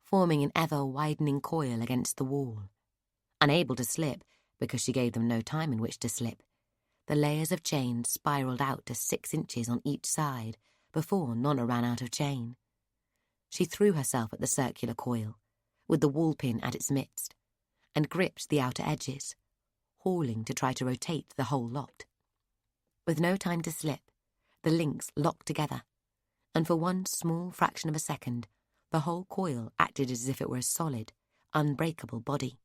forming an ever-widening coil against the wall. Unable to slip, because she gave them no time in which to slip, the layers of chain spiraled out to 6 inches on each side before Nona ran out of chain. She threw herself at the circular coil, with the wall pin at its midst, and gripped the outer edges, hauling to try to rotate the whole lot. With no time to slip, the links locked together, and for one small fraction of a second, the whole coil acted as if it were a solid, unbreakable body.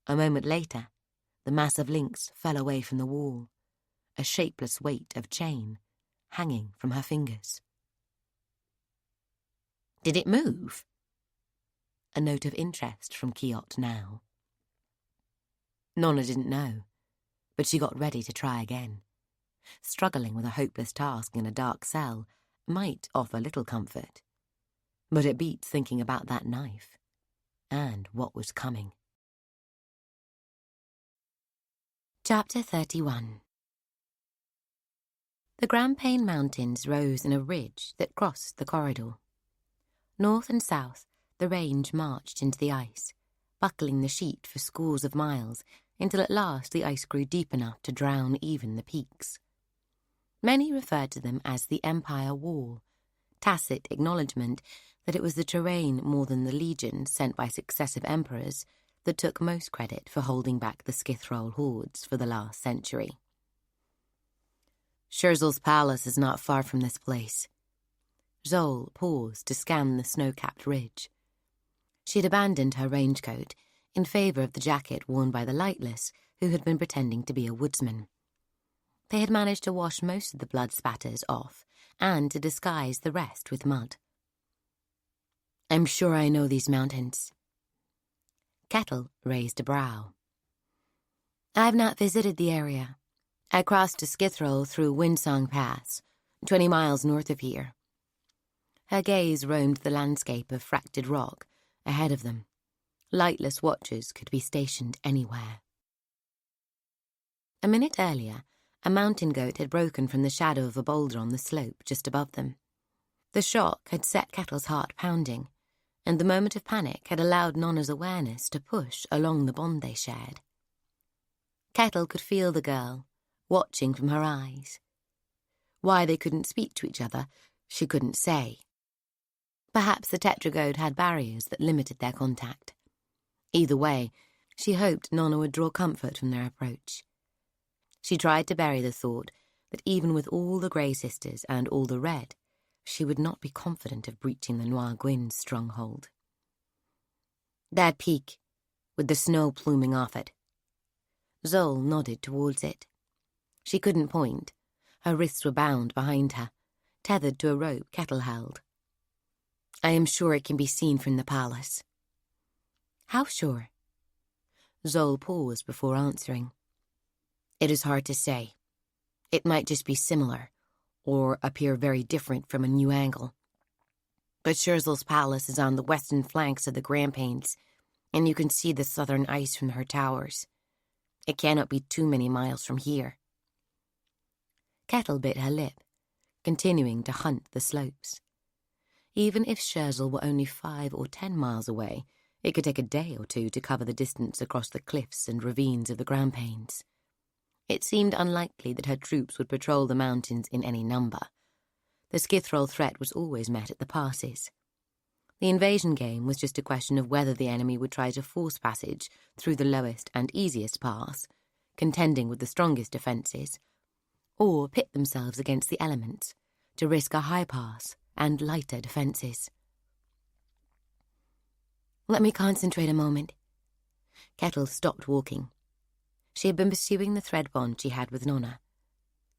A moment later, the mass of links fell away from the wall, a shapeless weight of chain hanging from her fingers. Did it move? A note of interest from Kiot now. Nona didn't know, but she got ready to try again. Struggling with a hopeless task in a dark cell might offer little comfort, but it beats thinking about that knife and what was coming. Chapter 31. The Grampian Mountains rose in a ridge that crossed the corridor. North and south, the range marched into the ice, buckling the sheet for scores of miles, until at last the ice grew deep enough to drown even the peaks. Many referred to them as the Empire Wall, tacit acknowledgement that it was the terrain more than the legions sent by successive emperors that took most credit for holding back the Skithroll hordes for the last century. Scherzel's palace is not far from this place. Zol paused to scan the snow-capped ridge. She had abandoned her rangecoat in favour of the jacket worn by the Lightless, who had been pretending to be a woodsman. They had managed to wash most of the blood spatters off and to disguise the rest with mud. I'm sure I know these mountains. Kettle raised a brow. I've not visited the area. I crossed to Skithroll through Windsong Pass, 20 miles north of here. Her gaze roamed the landscape of fractured rock ahead of them. Lightless watchers could be stationed anywhere. A minute earlier, a mountain goat had broken from the shadow of a boulder on the slope just above them. The shock had set Kettle's heart pounding, and the moment of panic had allowed Nona's awareness to push along the bond they shared. Kettle could feel the girl, watching from her eyes. Why they couldn't speak to each other, she couldn't say. Perhaps the tetragoad had barriers that limited their contact. Either way, she hoped Nona would draw comfort from their approach. She tried to bury the thought that even with all the Grey sisters and all the Red, she would not be confident of breaching the Noir Gwyn's stronghold. That peak, with the snow pluming off it. Zol nodded towards it. She couldn't point. Her wrists were bound behind her, tethered to a rope Kettle held. I am sure it can be seen from the palace. How sure? Zol paused before answering. "It is hard to say. It might just be similar, or appear very different from a new angle. But Scherzel's palace is on the western flanks of the Grampians, and you can see the southern ice from her towers. It cannot be too many miles from here." Kettle bit her lip, continuing to hunt the slopes. Even if Scherzel were only 5 or 10 miles away, it could take a day or two to cover the distance across the cliffs and ravines of the Grampians. It seemed unlikely that her troops would patrol the mountains in any number. The Skithrol threat was always met at the passes. The invasion game was just a question of whether the enemy would try to force passage through the lowest and easiest pass, contending with the strongest defences, or pit themselves against the elements to risk a high pass and lighter defences. "Let me concentrate a moment." Kettle stopped walking. She had been pursuing the thread bond she had with Nona.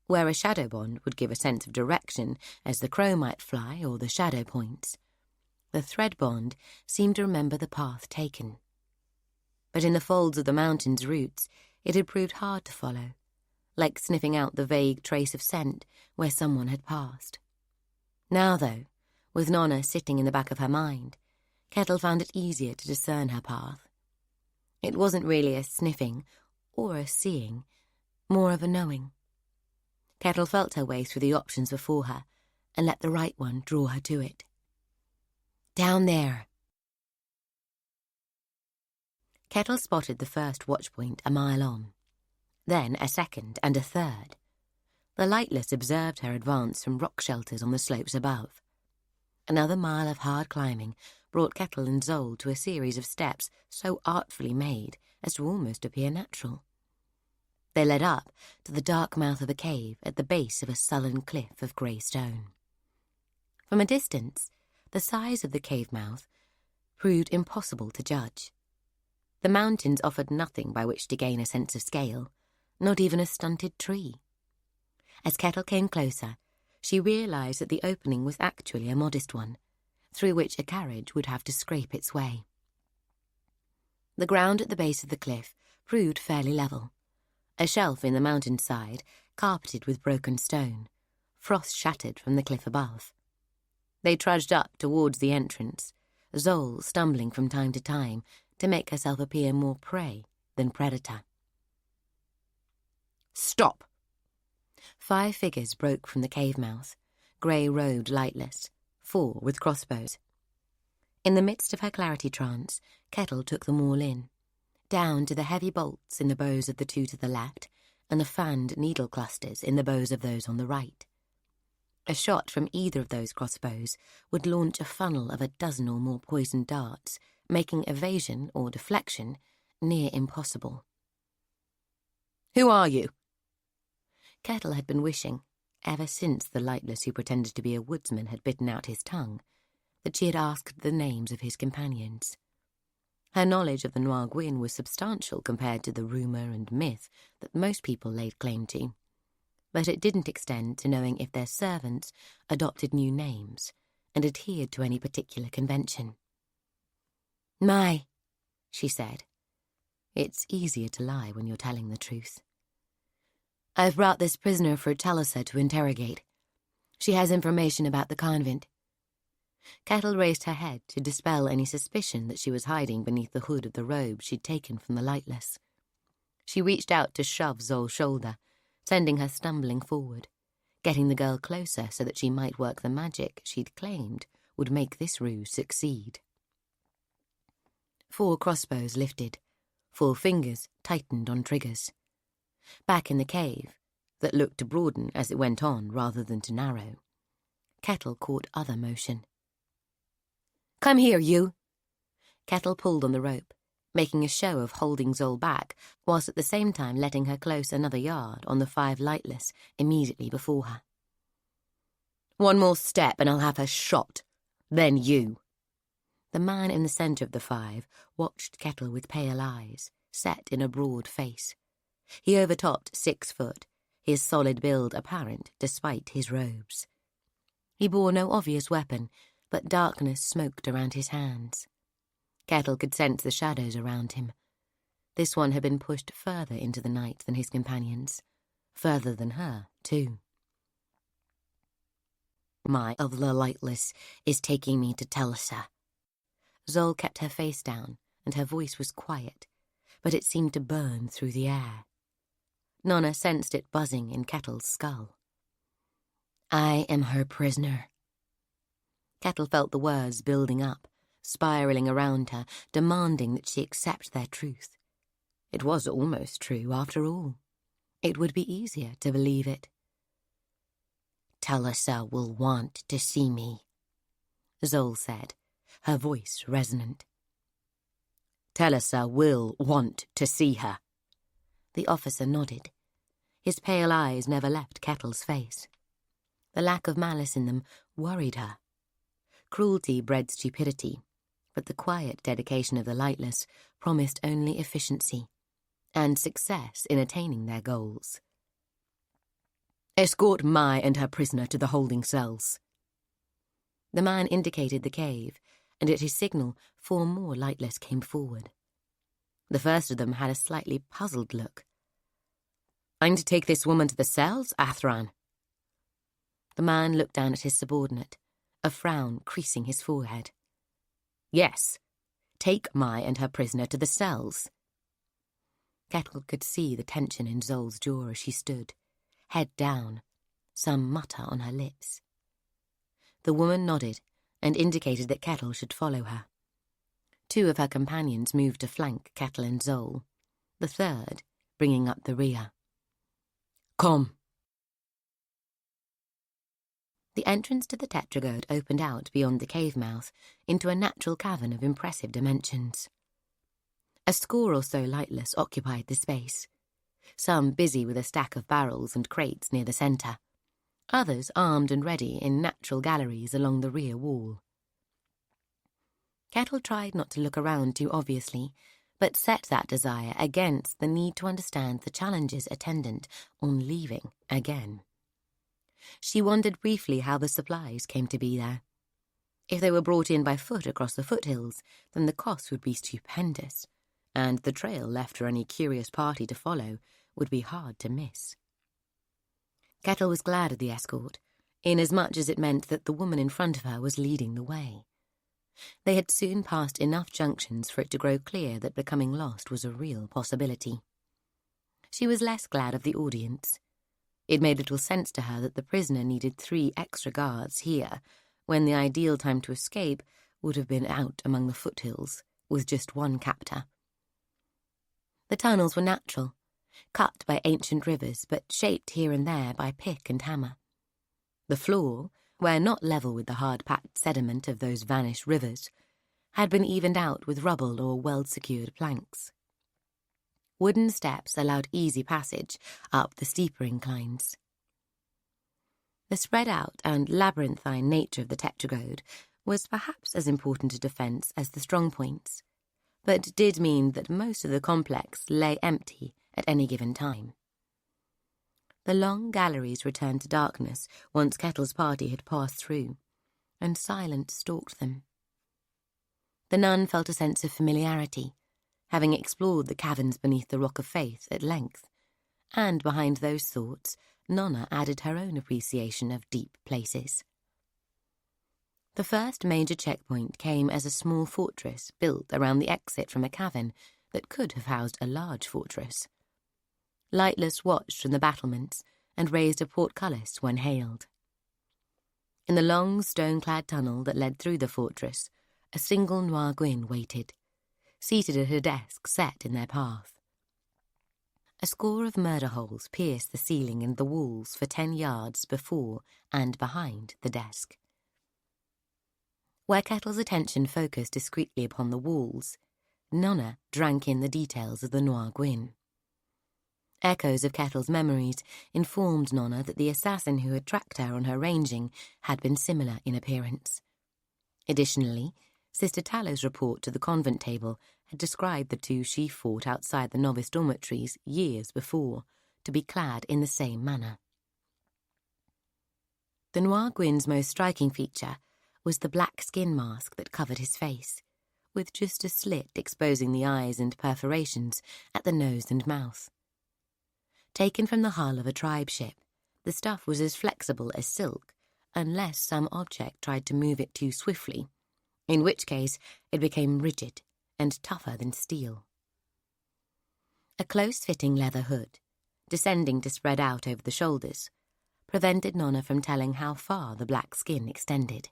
Where a shadow bond would give a sense of direction, as the crow might fly or the shadow points, the thread bond seemed to remember the path taken. But in the folds of the mountain's roots, it had proved hard to follow, like sniffing out the vague trace of scent where someone had passed. Now, though, with Nona sitting in the back of her mind, Kettle found it easier to discern her path. It wasn't really a sniffing or a seeing, more of a knowing. Kettle felt her way through the options before her and let the right one draw her to it. "Down there." Kettle spotted the first watchpoint a mile on, then a second and a third. The lightless observed her advance from rock shelters on the slopes above. Another mile of hard climbing brought Kettle and Zol to a series of steps so artfully made as to almost appear natural. They led up to the dark mouth of a cave at the base of a sullen cliff of grey stone. From a distance, the size of the cave mouth proved impossible to judge. The mountains offered nothing by which to gain a sense of scale, not even a stunted tree. As Kettle came closer, she realised that the opening was actually a modest one, through which a carriage would have to scrape its way. The ground at the base of the cliff proved fairly level. A shelf in the mountainside, carpeted with broken stone, frost shattered from the cliff above. They trudged up towards the entrance, Zol stumbling from time to time to make herself appear more prey than predator. "Stop!" 5 figures broke from the cave mouth, grey-robed lightless, 4 with crossbows. In the midst of her clarity trance, Kettle took them all in, down to the heavy bolts in the bows of the 2 to the left and the fanned needle clusters in the bows of those on the right. A shot from either of those crossbows would launch a funnel of a dozen or more poisoned darts, making evasion or deflection near impossible. "Who are you?" Kettle had been wishing, ever since the lightless who pretended to be a woodsman had bitten out his tongue, that she had asked the names of his companions. Her knowledge of the Noir Gwyn was substantial compared to the rumour and myth that most people laid claim to, but it didn't extend to knowing if their servants adopted new names and adhered to any particular convention. "My," she said. It's easier to lie when you're telling the truth. "I've brought this prisoner for Talisa to interrogate. She has information about the convent." Kettle raised her head to dispel any suspicion that she was hiding beneath the hood of the robe she'd taken from the lightless. She reached out to shove Zol's shoulder, sending her stumbling forward, getting the girl closer so that she might work the magic she'd claimed would make this ruse succeed. 4 crossbows lifted, 4 fingers tightened on triggers. Back in the cave, that looked to broaden as it went on rather than to narrow, Kettle caught other motion. "Come here, you!" Kettle pulled on the rope, making a show of holding Zol back, whilst at the same time letting her close another yard on the 5 lightless immediately before her. "One more step and I'll have her shot. Then you." The man in the centre of the 5 watched Kettle with pale eyes, set in a broad face. He overtopped 6 foot, his solid build apparent despite his robes. He bore no obvious weapon, but darkness smoked around his hands. Kettle could sense the shadows around him. This one had been pushed further into the night than his companions, further than her, too. My of the lightless is taking me to Telsa. Zol kept her face down, and her voice was quiet, but it seemed to burn through the air. Nona sensed it buzzing in Kettle's skull. I am her prisoner. Kettle felt the words building up, spiraling around her, demanding that she accept their truth. It was almost true, after all. It would be easier to believe it. Telsa will want to see me, Zol said, her voice resonant. Telsa will want to see her. The officer nodded. His pale eyes never left Kettle's face. The lack of malice in them worried her. Cruelty bred stupidity, but the quiet dedication of the lightless promised only efficiency and success in attaining their goals. Escort Mai and her prisoner to the holding cells. The man indicated the cave, and at his signal 4 more lightless came forward. The first of them had a slightly puzzled look. I'm to take this woman to the cells, Athran? The man looked down at his subordinate, a frown creasing his forehead. Yes, take Mai and her prisoner to the cells. Kettle could see the tension in Zol's jaw as she stood, head down, some mutter on her lips. The woman nodded and indicated that Kettle should follow her. 2 of her companions moved to flank Kettle and Zol, the third bringing up the rear. Come. The entrance to the tetragode opened out beyond the cave mouth into a natural cavern of impressive dimensions. A score or so lightless occupied the space, some busy with a stack of barrels and crates near the centre, others armed and ready in natural galleries along the rear wall. Kettle tried not to look around too obviously, but set that desire against the need to understand the challenges attendant on leaving again. She wondered briefly how the supplies came to be there. If they were brought in by foot across the foothills, then the cost would be stupendous, and the trail left for any curious party to follow would be hard to miss. Kettle was glad of the escort, inasmuch as it meant that the woman in front of her was leading the way. They had soon passed enough junctions for it to grow clear that becoming lost was a real possibility. She was less glad of the audience. It made little sense to her that the prisoner needed 3 extra guards here, when the ideal time to escape would have been out among the foothills, with just 1 captor. The tunnels were natural, cut by ancient rivers, but shaped here and there by pick and hammer. The floor, where not level with the hard-packed sediment of those vanished rivers, had been evened out with rubble or well-secured planks. Wooden steps allowed easy passage up the steeper inclines. The spread-out and labyrinthine nature of the tetragode was perhaps as important a defence as the strong points, but did mean that most of the complex lay empty at any given time. The long galleries returned to darkness once Kettle's party had passed through, and silence stalked them. The nun felt a sense of familiarity, having explored the caverns beneath the Rock of Faith at length, and behind those thoughts, Nona added her own appreciation of deep places. The first major checkpoint came as a small fortress built around the exit from a cavern that could have housed a large fortress. Lightless watched from the battlements and raised a portcullis when hailed. In the long stone-clad tunnel that led through the fortress, a single Noir Gwyn waited, seated at a desk set in their path. A score of murder holes pierced the ceiling and the walls for 10 yards before and behind the desk. Where Kettle's attention focused discreetly upon the walls, Nona drank in the details of the Noir Gwyn. Echoes of Kettle's memories informed Nona that the assassin who had tracked her on her ranging had been similar in appearance. Additionally, Sister Tallow's report to the convent table had described the 2 she fought outside the novice dormitories years before to be clad in the same manner. The Noir Gwyn's most striking feature was the black skin mask that covered his face, with just a slit exposing the eyes and perforations at the nose and mouth. Taken from the hull of a tribe ship, the stuff was as flexible as silk, unless some object tried to move it too swiftly, in which case it became rigid and tougher than steel. A close-fitting leather hood, descending to spread out over the shoulders, prevented Nona from telling how far the black skin extended.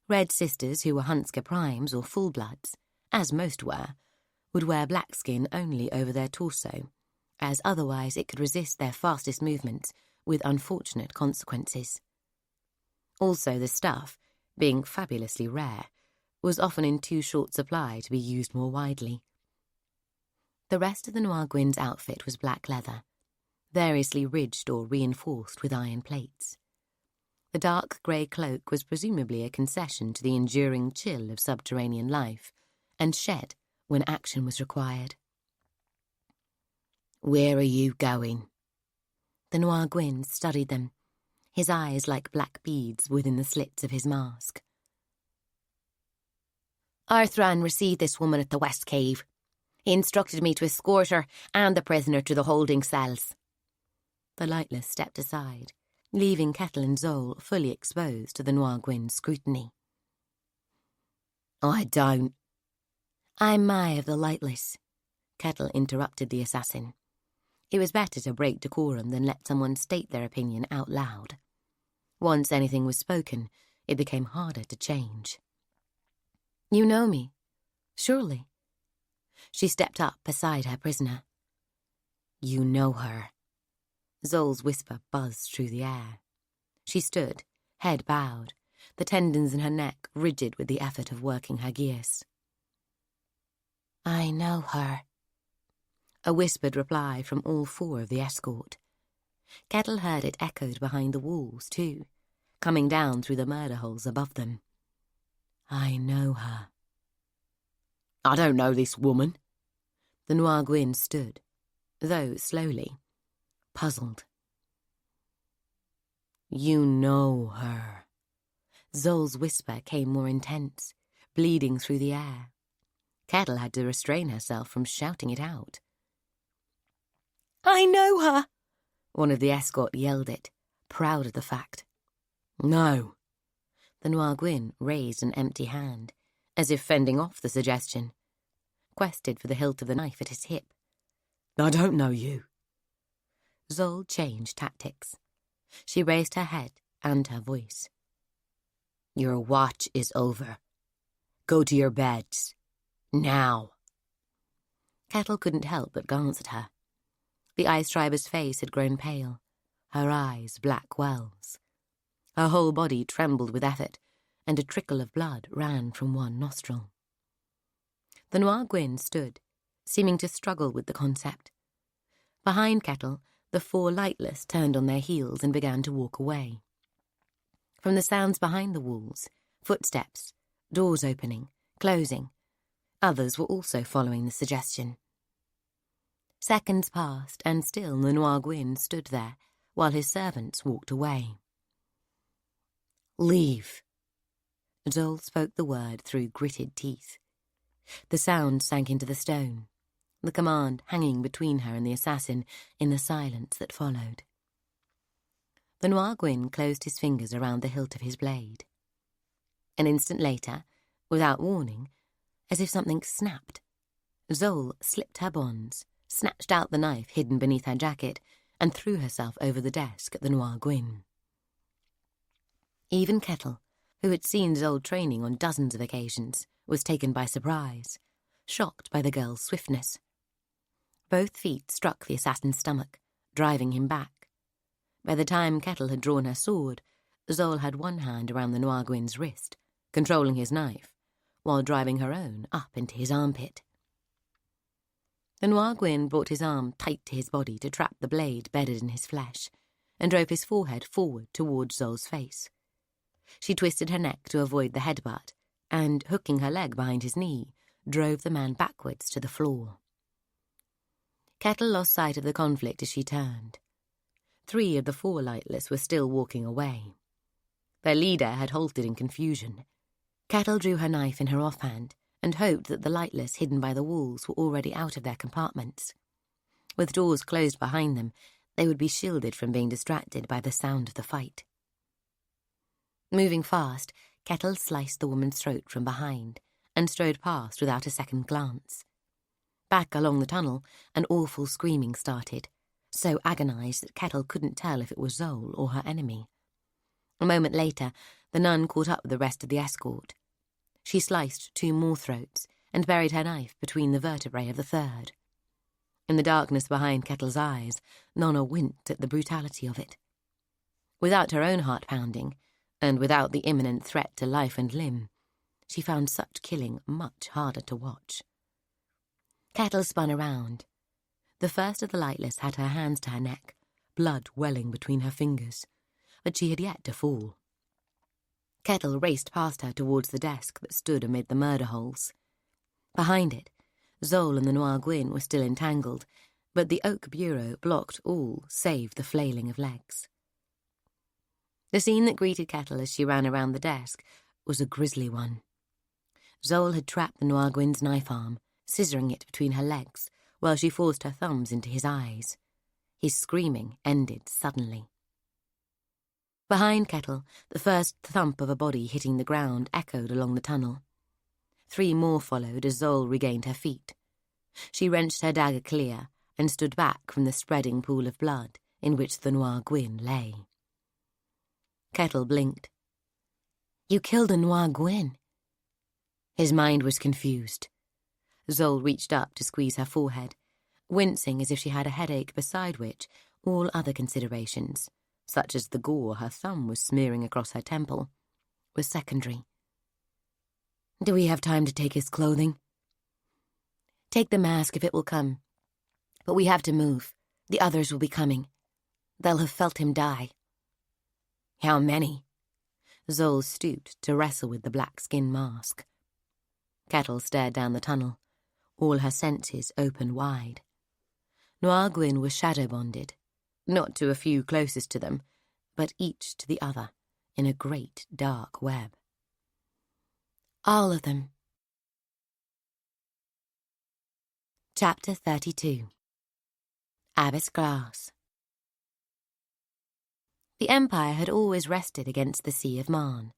Red sisters who were Hunsker primes or full-bloods, as most were, would wear black skin only over their torso, as otherwise it could resist their fastest movements with unfortunate consequences. Also the stuff, being fabulously rare, was often in too short supply to be used more widely. The rest of the Noir Gwyn's outfit was black leather, variously ridged or reinforced with iron plates. The dark grey cloak was presumably a concession to the enduring chill of subterranean life, and shed when action was required. "Where are you going?" The Noir Gwyn studied them, his eyes like black beads within the slits of his mask. "Arthran received this woman at the West Cave. He instructed me to escort her and the prisoner to the holding cells." The lightless stepped aside, leaving Kettle and Zol fully exposed to the Noir Gwyn's scrutiny. "I don't." "I'm Mai of the Lightless," Kettle interrupted the assassin. It was better to break decorum than let someone state their opinion out loud. Once anything was spoken, it became harder to change. "You know me, surely?" She stepped up beside her prisoner. "You know her." Zol's whisper buzzed through the air. She stood, head bowed, the tendons in her neck rigid with the effort of working her gears. "I know her," a whispered reply from all four of the escort. Kettle heard it echoed behind the walls, too, coming down through the murder holes above them. "I know her." "I don't know this woman." The Noir Gwyn stood, though slowly, puzzled. "You know her." Zol's whisper came more intense, bleeding through the air. Kettle had to restrain herself from shouting it out. "I know her!" one of the escort yelled it, proud of the fact. "No." The Noir Gwyn raised an empty hand, as if fending off the suggestion, quested for the hilt of the knife at his hip. "I don't know you." Zol changed tactics. She raised her head and her voice. "Your watch is over. Go to your beds. Now." Kettle couldn't help but glance at her. The ice triber's face had grown pale, her eyes black wells. Her whole body trembled with effort, and a trickle of blood ran from one nostril. The Noir Gwyn stood, seeming to struggle with the concept. Behind Kettle, the four lightless turned on their heels and began to walk away. From the sounds behind the walls, footsteps, doors opening, closing, others were also following the suggestion. Seconds passed, and still the Noir Gwyn stood there, while his servants walked away. "Leave." Zol spoke the word through gritted teeth. The sound sank into the stone, the command hanging between her and the assassin in the silence that followed. The Noir Gwyn closed his fingers around the hilt of his blade. An instant later, without warning, as if something snapped, Zol slipped her bonds, snatched out the knife hidden beneath her jacket, and threw herself over the desk at the Noir Gwyn. Even Kettle, who had seen Zol training on dozens of occasions, was taken by surprise, shocked by the girl's swiftness. Both feet struck the assassin's stomach, driving him back. By the time Kettle had drawn her sword, Zol had one hand around the Noir Gwyn's wrist, controlling his knife, while driving her own up into his armpit. The Noir Gwyn brought his arm tight to his body to trap the blade bedded in his flesh, and drove his forehead forward towards Zol's face. She twisted her neck to avoid the headbutt, and, hooking her leg behind his knee, drove the man backwards to the floor. Kettle lost sight of the conflict as she turned. 3 of the 4 lightless were still walking away. Their leader had halted in confusion. Kettle drew her knife in her offhand and hoped that the lightless hidden by the walls were already out of their compartments. With doors closed behind them, they would be shielded from being distracted by the sound of the fight. Moving fast, Kettle sliced the woman's throat from behind and strode past without a second glance. Back along the tunnel, an awful screaming started, so agonized that Kettle couldn't tell if it was Zol or her enemy. A moment later, the nun caught up with the rest of the escort. She sliced 2 more throats and buried her knife between the vertebrae of the third. In the darkness behind Kettle's eyes, Nona winced at the brutality of it. Without her own heart pounding, and without the imminent threat to life and limb, she found such killing much harder to watch. Kettle spun around. The first of the lightless had her hands to her neck, blood welling between her fingers, but she had yet to fall. Kettle raced past her towards the desk that stood amid the murder holes. Behind it, Zol and the Noir Gwyn were still entangled, but the oak bureau blocked all save the flailing of legs. The scene that greeted Kettle as she ran around the desk was a grisly one. Zol had trapped the Noir Gwyn's knife arm, scissoring it between her legs, while she forced her thumbs into his eyes. His screaming ended suddenly. Behind Kettle, the first thump of a body hitting the ground echoed along the tunnel. 3 more followed as Zol regained her feet. She wrenched her dagger clear and stood back from the spreading pool of blood in which the Noir Gwyn lay. Kettle blinked. "You killed a Noir Gwyn." His mind was confused. Zol reached up to squeeze her forehead, wincing as if she had a headache beside which all other considerations, such as the gore her thumb was smearing across her temple, was secondary. "Do we have time to take his clothing?" "Take the mask if it will come. But we have to move. The others will be coming. They'll have felt him die." "How many?" Zol stooped to wrestle with the black-skin mask. Kettle stared down the tunnel, all her senses open wide. Noir Gwyn was shadow-bonded, not to a few closest to them, but each to the other, in a great dark web. "All of them." Chapter 32. Abbess Glass. The Empire had always rested against the Sea of Marne.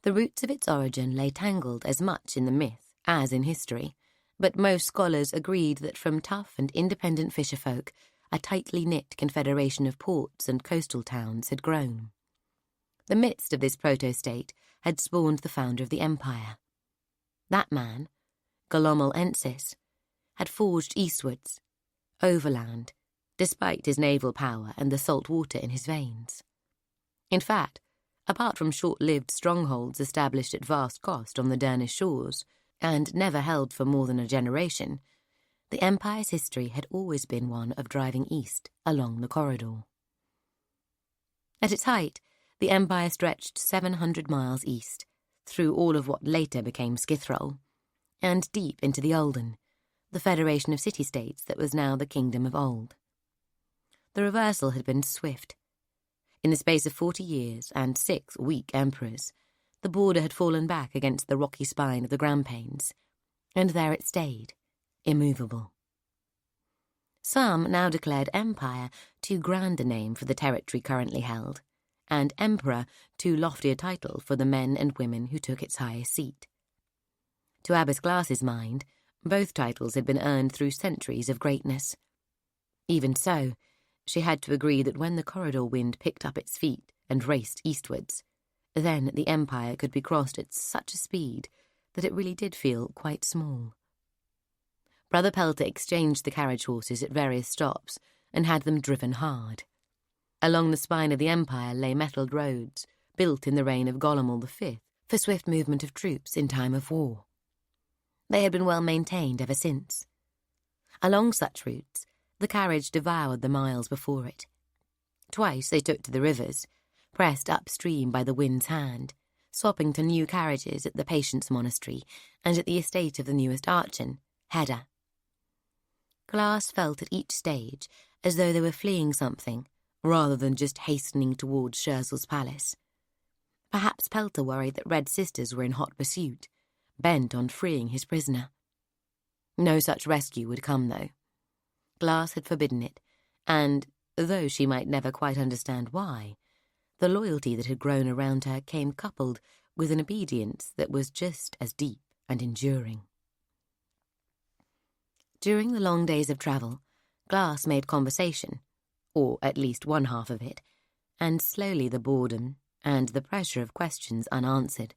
The roots of its origin lay tangled as much in the myth as in history, but most scholars agreed that from tough and independent fisherfolk, a tightly knit confederation of ports and coastal towns had grown. The midst of this proto-state had spawned the founder of the Empire. That man, Galomel Ensis, had forged eastwards, overland, despite his naval power and the salt water in his veins. In fact, apart from short-lived strongholds established at vast cost on the Danish shores, and never held for more than a generation, the Empire's history had always been one of driving east along the corridor. At its height, the Empire stretched 700 miles east, through all of what later became Skithrol, and deep into the Olden, the federation of city-states that was now the Kingdom of Old. The reversal had been swift. In the space of 40 years and 6 weak emperors, the border had fallen back against the rocky spine of the Grampians, and there it stayed, immovable. Some now declared Empire too grand a name for the territory currently held, and Emperor too lofty a title for the men and women who took its highest seat. To Abbess Glass's mind, both titles had been earned through centuries of greatness. Even so, she had to agree that when the corridor wind picked up its feet and raced eastwards, then the Empire could be crossed at such a speed that it really did feel quite small. Brother Pelter exchanged the carriage horses at various stops and had them driven hard. Along the spine of the Empire lay metalled roads, built in the reign of Golemel V for swift movement of troops in time of war. They had been well maintained ever since. Along such routes, the carriage devoured the miles before it. Twice they took to the rivers, pressed upstream by the wind's hand, swapping to new carriages at the Patience Monastery and at the estate of the newest archon, Hedda. Glass felt at each stage as though they were fleeing something, rather than just hastening towards Scherzel's palace. Perhaps Pelter worried that Red Sisters were in hot pursuit, bent on freeing his prisoner. No such rescue would come, though. Glass had forbidden it, and, though she might never quite understand why, the loyalty that had grown around her came coupled with an obedience that was just as deep and enduring. During the long days of travel, Glass made conversation, or at least one half of it, and slowly the boredom and the pressure of questions unanswered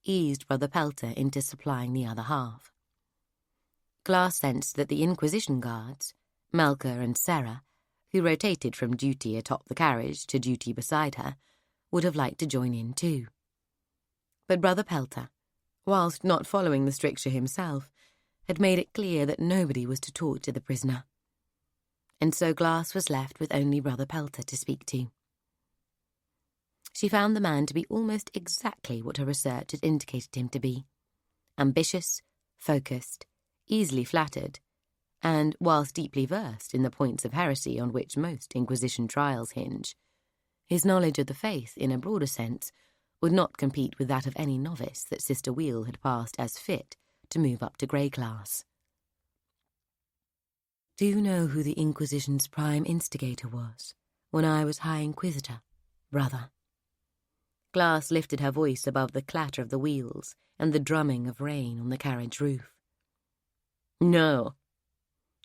eased Brother Pelter into supplying the other half. Glass sensed that the Inquisition guards, Melker and Sarah, who rotated from duty atop the carriage to duty beside her, would have liked to join in too. But Brother Pelter, whilst not following the stricture himself, had made it clear that nobody was to talk to the prisoner. And so Glass was left with only Brother Pelter to speak to. She found the man to be almost exactly what her research had indicated him to be: ambitious, focused, easily flattered, and, whilst deeply versed in the points of heresy on which most Inquisition trials hinge, his knowledge of the faith, in a broader sense, would not compete with that of any novice that Sister Wheel had passed as fit to move up to Grey class. "Do you know who the Inquisition's prime instigator was when I was High Inquisitor, brother?" Glass lifted her voice above the clatter of the wheels and the drumming of rain on the carriage roof. "No."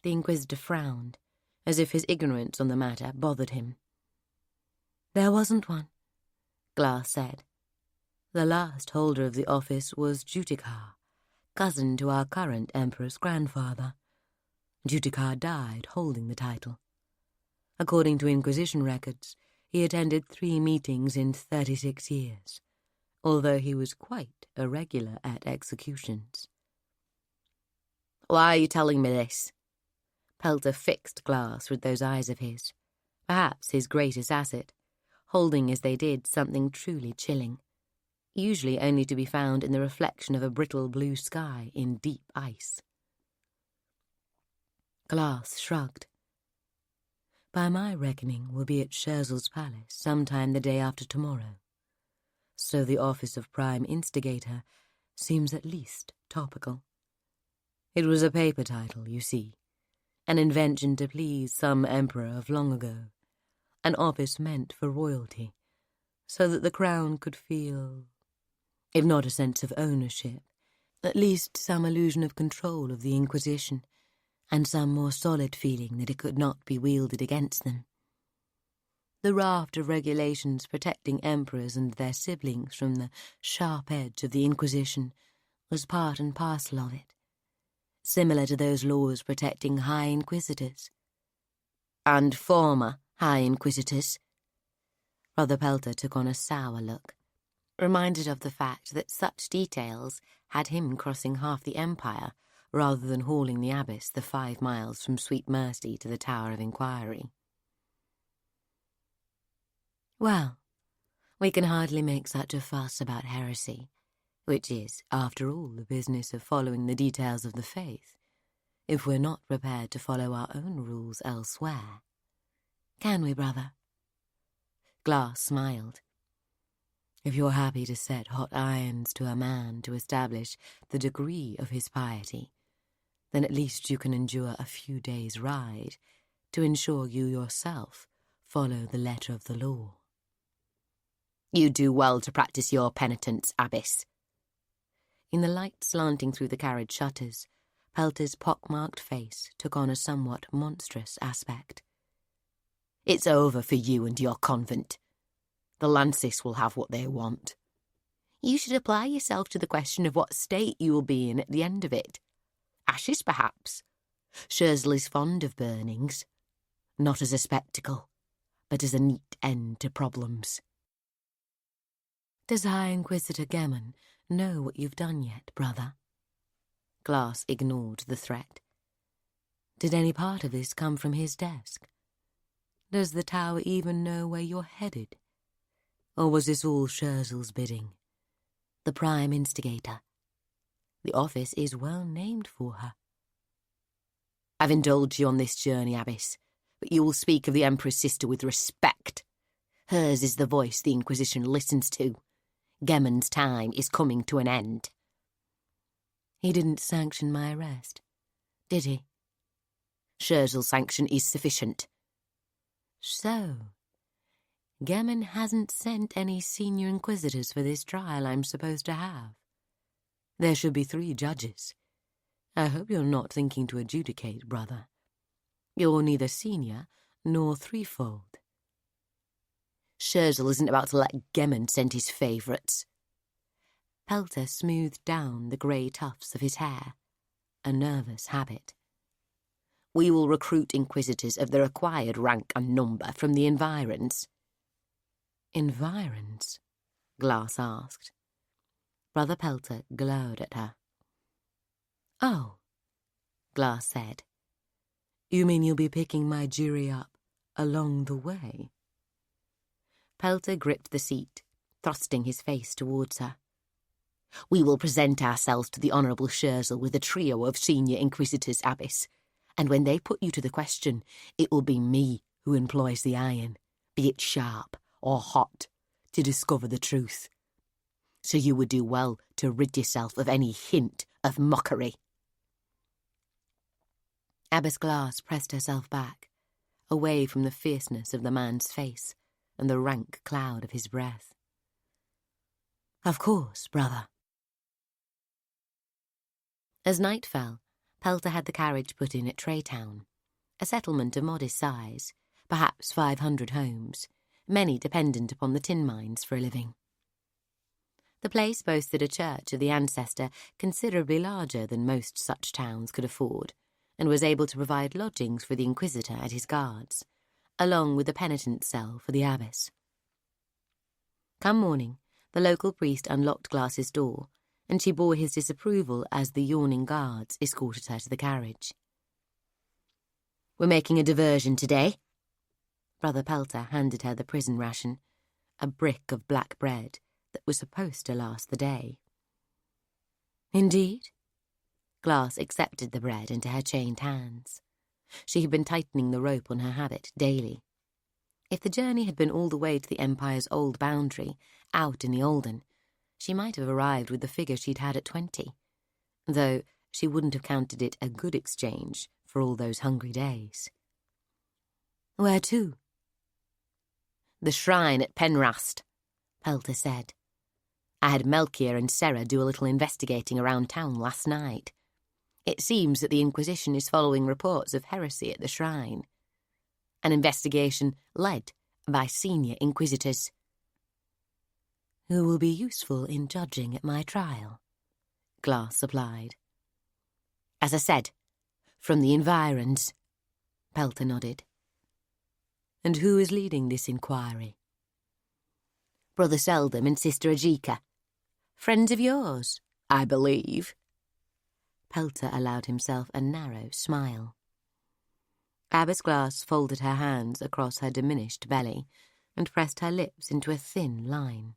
The Inquisitor frowned, as if his ignorance on the matter bothered him. "There wasn't one," Glass said. "The last holder of the office was Judicar, cousin to our current Emperor's grandfather. Judicar died holding the title. According to Inquisition records, he attended 3 meetings in 36 years, although he was quite irregular at executions." "Why are you telling me this?" Pelter fixed Glass with those eyes of his, perhaps his greatest asset, holding as they did something truly chilling, usually only to be found in the reflection of a brittle blue sky in deep ice. Glass shrugged. "By my reckoning, we'll be at Scherzel's palace sometime the day after tomorrow, so the office of Prime Instigator seems at least topical. It was a paper title, you see, an invention to please some emperor of long ago, an office meant for royalty, so that the crown could feel, if not a sense of ownership, at least some illusion of control of the Inquisition, and some more solid feeling that it could not be wielded against them. The raft of regulations protecting emperors and their siblings from the sharp edge of the Inquisition was part and parcel of it, similar to those laws protecting High Inquisitors. And former High Inquisitors. Brother Pelter took on a sour look, reminded of the fact that such details had him crossing half the Empire rather than hauling the abbess the 5 miles from Sweet Mercy to the Tower of Inquiry. "Well, we can hardly make such a fuss about heresy, which is, after all, the business of following the details of the faith, if we're not prepared to follow our own rules elsewhere. Can we, brother?" Glass smiled. "If you're happy to set hot irons to a man to establish the degree of his piety, then at least you can endure a few days' ride to ensure you yourself follow the letter of the law." "You do well to practice your penitence, Abbess." In the light slanting through the carriage shutters, Pelter's pock-marked face took on a somewhat monstrous aspect. "It's over for you and your convent. The Lances will have what they want. You should apply yourself to the question of what state you will be in at the end of it. Ashes, perhaps. Scherzel is fond of burnings, not as a spectacle, but as a neat end to problems." "Does High Inquisitor Gemon know what you've done yet, brother?" Glass ignored the threat. "Did any part of this come from his desk? Does the tower even know where you're headed? Or was this all Scherzel's bidding? The Prime Instigator. The office is well named for her." "I've indulged you on this journey, Abbess, but you will speak of the Emperor's sister with respect. Hers is the voice the Inquisition listens to. Gemmen's time is coming to an end." "He didn't sanction my arrest, did he?" "Scherzel's sanction is sufficient." "So, Gemmen hasn't sent any senior inquisitors for this trial I'm supposed to have. There should be 3 judges. I hope you're not thinking to adjudicate, brother. You're neither senior nor threefold." "Scherzel isn't about to let Gemmen send his favourites." Pelter smoothed down the grey tufts of his hair, a nervous habit. "We will recruit inquisitors of the required rank and number from the environs." "Environs?" Glass asked. Brother Pelter glowered at her. "Oh," Glass said. "You mean you'll be picking my jury up along the way?" Pelter gripped the seat, thrusting his face towards her. "We will present ourselves to the Honourable Scherzel with a trio of senior inquisitors, Abbess, and when they put you to the question, it will be me who employs the iron, be it sharp or hot, to discover the truth. So you would do well to rid yourself of any hint of mockery." Abbess Glass pressed herself back, away from the fierceness of the man's face and the rank cloud of his breath. "Of course, brother." As night fell, Pelter had the carriage put in at Traytown, a settlement of modest size, perhaps 500 homes, many dependent upon the tin mines for a living. The place boasted a church of the ancestor considerably larger than most such towns could afford, and was able to provide lodgings for the inquisitor and his guards, along with a penitent cell for the abbess. Come morning, the local priest unlocked Glass's door, and she bore his disapproval as the yawning guards escorted her to the carriage. "We're making a diversion today." Brother Pelter handed her the prison ration, a brick of black bread that was supposed to last the day. "Indeed?" Glass accepted the bread into her chained hands. She had been tightening the rope on her habit daily. If the journey had been all the way to the Empire's old boundary, out in the Olden, she might have arrived with the figure she'd had at 20, though she wouldn't have counted it a good exchange for all those hungry days. "Where to?" "The shrine at Penrast," Pelter said. "I had Melchior and Sarah do a little investigating around town last night. It seems that the Inquisition is following reports of heresy at the shrine. An investigation led by senior inquisitors." "Who will be useful in judging at my trial," Glass supplied. "As I said, from the environs," Pelter nodded. "And who is leading this inquiry?" "Brother Seldom and Sister Ajika. Friends of yours, I believe." Pelter allowed himself a narrow smile. Abbess Glass folded her hands across her diminished belly and pressed her lips into a thin line.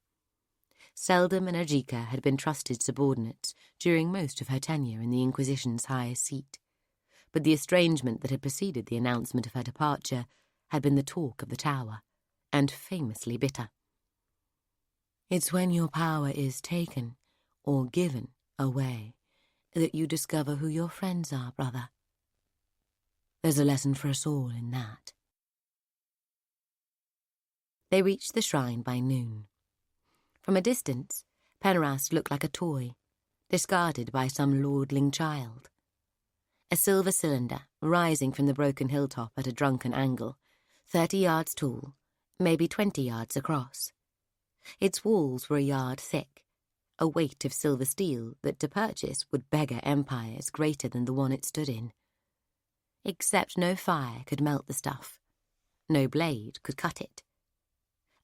Seldom and Ajika had been trusted subordinates during most of her tenure in the Inquisition's highest seat, but the estrangement that had preceded the announcement of her departure had been the talk of the tower, and famously bitter. "It's when your power is taken, or given, away, that you discover who your friends are, brother. There's a lesson for us all in that." They reached the shrine by noon. From a distance, Penrast looked like a toy, discarded by some lordling child. A silver cylinder, rising from the broken hilltop at a drunken angle, 30 yards tall, maybe 20 yards across. Its walls were a yard thick, a weight of silver steel that to purchase would beggar empires greater than the one it stood in. Except no fire could melt the stuff. No blade could cut it.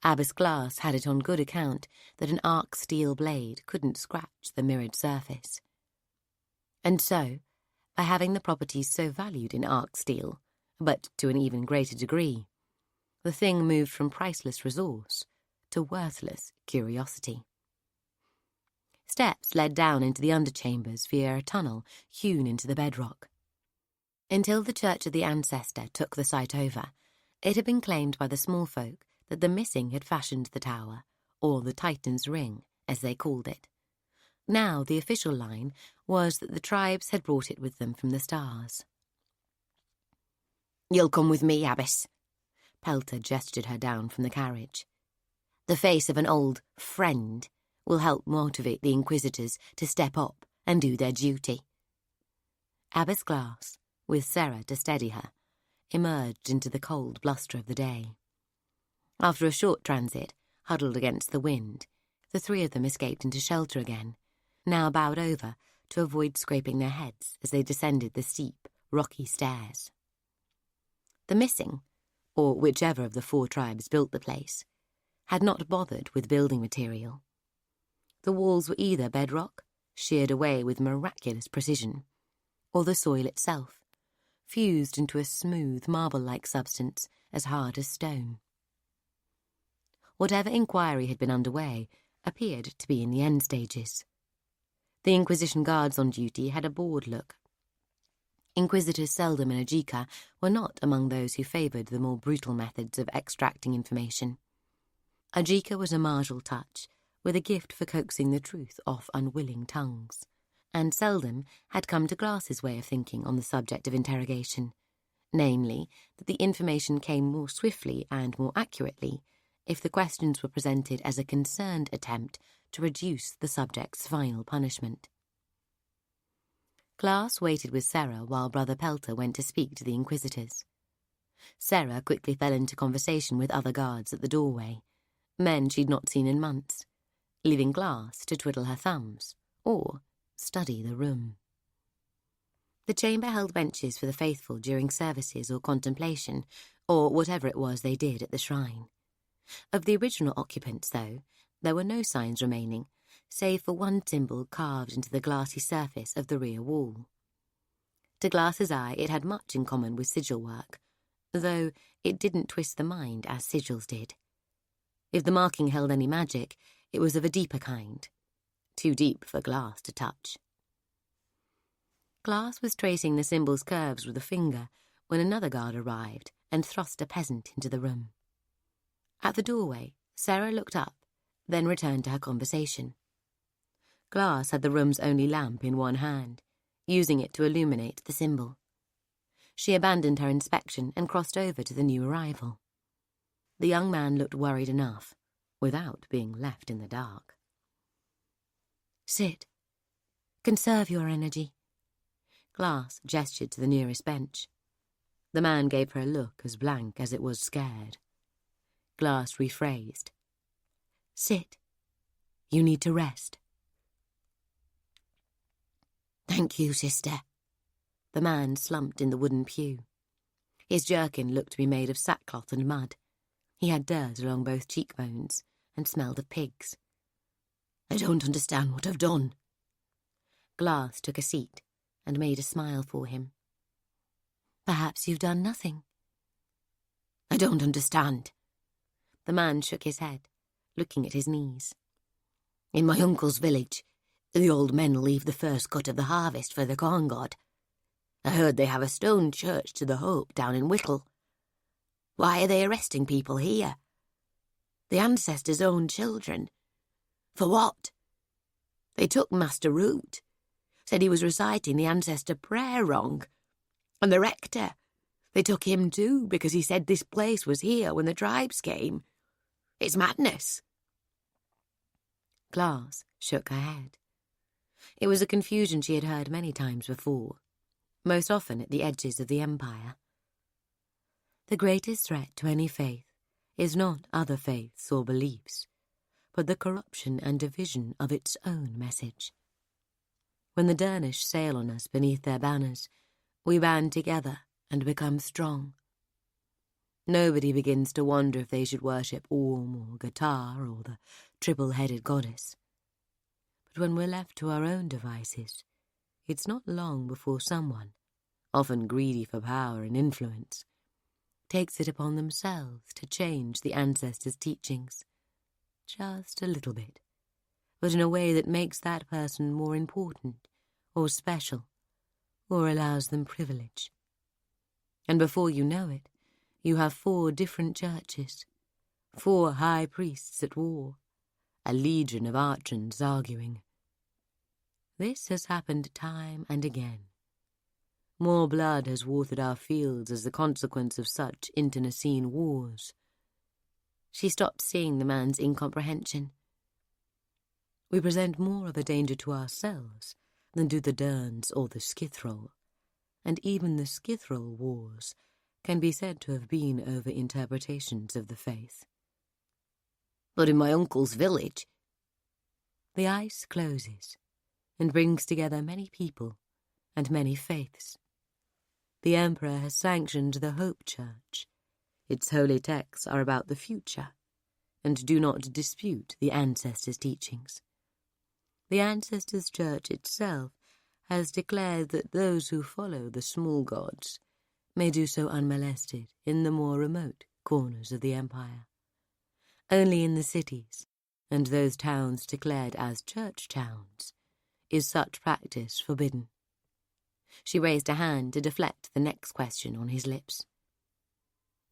Abbess Glass had it on good account that an arc steel blade couldn't scratch the mirrored surface. And so, by having the properties so valued in arc steel, but to an even greater degree, the thing moved from priceless resource to worthless curiosity. Steps led down into the underchambers via a tunnel hewn into the bedrock. Until the Church of the Ancestor took the site over, it had been claimed by the small folk that the missing had fashioned the tower, or the Titan's ring, as they called it. Now the official line was that the tribes had brought it with them from the stars. "You'll come with me, Abbess." Pelter gestured her down from the carriage. "The face of an old friend will help motivate the Inquisitors to step up and do their duty." Abbess Glass, with Sarah to steady her, emerged into the cold bluster of the day. After a short transit, huddled against the wind, the three of them escaped into shelter again, now bowed over to avoid scraping their heads as they descended the steep, rocky stairs. The missing, or whichever of the 4 tribes built the place, had not bothered with building material. The walls were either bedrock, sheared away with miraculous precision, or the soil itself, fused into a smooth, marble-like substance as hard as stone. Whatever inquiry had been underway appeared to be in the end stages. The Inquisition guards on duty had a bored look. Inquisitors Seldom and Ajika were not among those who favoured the more brutal methods of extracting information. Ajika was a martial touch, with a gift for coaxing the truth off unwilling tongues, and Seldom had come to Glass's way of thinking on the subject of interrogation, namely, that the information came more swiftly and more accurately if the questions were presented as a concerned attempt to reduce the subject's final punishment. Glass waited with Sarah while Brother Pelter went to speak to the Inquisitors. Sarah quickly fell into conversation with other guards at the doorway, men she'd not seen in months, leaving Glass to twiddle her thumbs or study the room. The chamber held benches for the faithful during services or contemplation, or whatever it was they did at the shrine. Of the original occupants, though, there were no signs remaining, save for one symbol carved into the glassy surface of the rear wall. To Glass's eye it had much in common with sigil work, though it didn't twist the mind as sigils did. If the marking held any magic, it was of a deeper kind, too deep for Glass to touch. Glass was tracing the symbol's curves with a finger when another guard arrived and thrust a peasant into the room. At the doorway, Sarah looked up, then returned to her conversation. Glass had the room's only lamp in one hand, using it to illuminate the symbol. She abandoned her inspection and crossed over to the new arrival. The young man looked worried enough, without being left in the dark. "Sit. Conserve your energy." Glass gestured to the nearest bench. The man gave her a look as blank as it was scared. Glass rephrased. "Sit. You need to rest." "Thank you, sister." The man slumped in the wooden pew. His jerkin looked to be made of sackcloth and mud. He had dirt along both cheekbones and smelled of pigs. "I don't understand what I've done." Glass took a seat and made a smile for him. "Perhaps you've done nothing." "I don't understand." The man shook his head, looking at his knees. "In my uncle's village, the old men leave the first cut of the harvest for the corn god. I heard they have a stone church to the Hope down in Whittle. Why are they arresting people here? The ancestors' own children. For what? They took Master Root, said he was reciting the ancestor prayer wrong. And the rector, they took him too because he said this place was here when the tribes came. It's madness." Glass shook her head. It was a confusion she had heard many times before, most often at the edges of the Empire. The greatest threat to any faith is not other faiths or beliefs, but the corruption and division of its own message. When the Dernish sail on us beneath their banners, we band together and become strong. Nobody begins to wonder if they should worship Orm or Gatar or the triple-headed goddess. But when we're left to our own devices, it's not long before someone, often greedy for power and influence, takes it upon themselves to change the ancestors' teachings. Just a little bit, but in a way that makes that person more important or special, or allows them privilege. And before you know it, you have 4 different churches, 4 high priests at war, a legion of archons arguing. This has happened time and again. More blood has watered our fields as the consequence of such internecine wars. She stopped seeing the man's incomprehension. We present more of a danger to ourselves than do the Derns or the Skithrol, and even the Skithrol wars can be said to have been over interpretations of the faith. But in my uncle's village, the ice closes and brings together many people and many faiths. The Emperor has sanctioned the Hope Church. Its holy texts are about the future and do not dispute the ancestors' teachings. The ancestors' church itself has declared that those who follow the small gods may do so unmolested in the more remote corners of the empire. Only in the cities, and those towns declared as church towns, is such practice forbidden. She raised a hand to deflect the next question on his lips.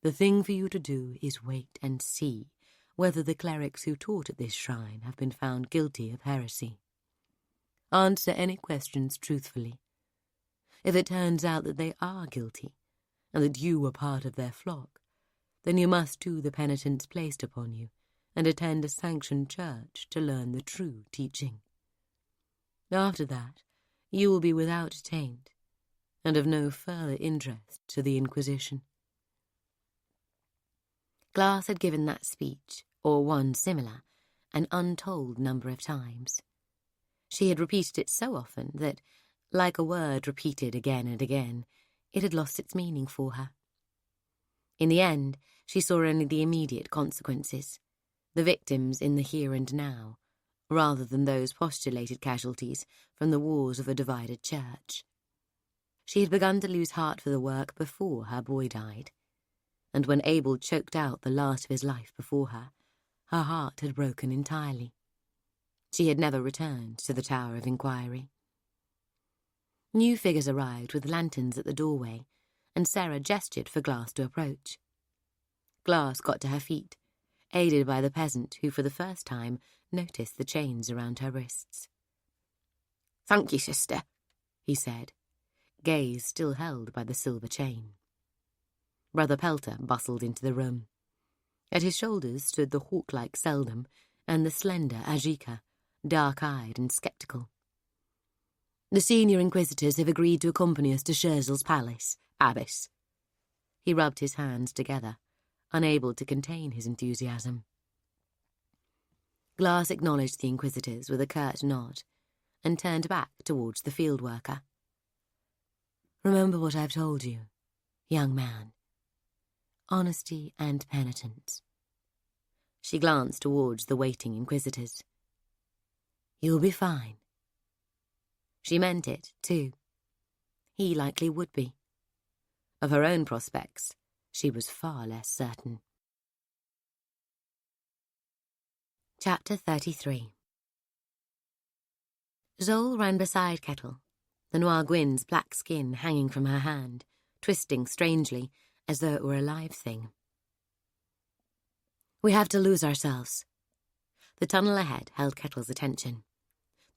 The thing for you to do is wait and see whether the clerics who taught at this shrine have been found guilty of heresy. Answer any questions truthfully. If it turns out that they are guilty, and that you were part of their flock, then you must do the penitence placed upon you and attend a sanctioned church to learn the true teaching. After that, you will be without taint, and of no further interest to the Inquisition. Glass had given that speech, or one similar, an untold number of times. She had repeated it so often that, like a word repeated again and again, it had lost its meaning for her. In the end, she saw only the immediate consequences, the victims in the here and now, rather than those postulated casualties from the wars of a divided church. She had begun to lose heart for the work before her boy died, and when Abel choked out the last of his life before her, her heart had broken entirely. She had never returned to the Tower of Inquiry. New figures arrived with lanterns at the doorway, and Sarah gestured for Glass to approach. Glass got to her feet, aided by the peasant who for the first time noticed the chains around her wrists. "Thank you, sister," he said, gaze still held by the silver chain. Brother Pelter bustled into the room. At his shoulders stood the hawk-like Seldom and the slender Ajika, dark-eyed and sceptical. "The senior inquisitors have agreed to accompany us to Scherzel's palace, Abbess." He rubbed his hands together, unable to contain his enthusiasm. Glass acknowledged the inquisitors with a curt nod and turned back towards the field worker. "Remember what I've told you, young man. Honesty and penitence." She glanced towards the waiting inquisitors. "You'll be fine." She meant it, too. He likely would be. Of her own prospects, she was far less certain. Chapter 33. Zol ran beside Kettle, the Noir Gwyn's black skin hanging from her hand, twisting strangely, as though it were a live thing. "We have to lose ourselves." The tunnel ahead held Kettle's attention.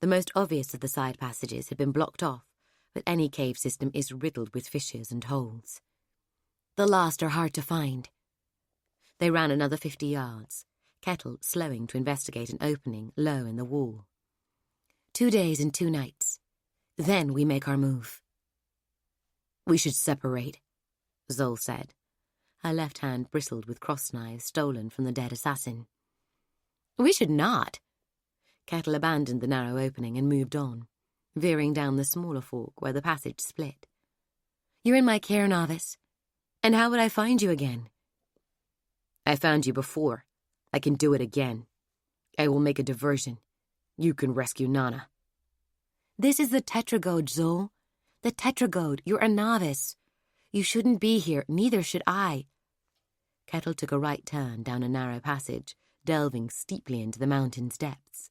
The most obvious of the side passages had been blocked off, but any cave system is riddled with fissures and holes. "The last are hard to find." They ran another 50 yards, Kettle slowing to investigate an opening low in the wall. 2 days and 2 nights. Then we make our move." "We should separate," Zol said. Her left hand bristled with cross knives stolen from the dead assassin. "We should not." Kettle abandoned the narrow opening and moved on, veering down the smaller fork where the passage split. "You're in my care, novice. And how would I find you again?" "I found you before. I can do it again. I will make a diversion. You can rescue Nona." "This is the Tetragode, Zol. The Tetragode. You're a novice. You shouldn't be here, neither should I." Kettle took a right turn down a narrow passage, delving steeply into the mountain's depths.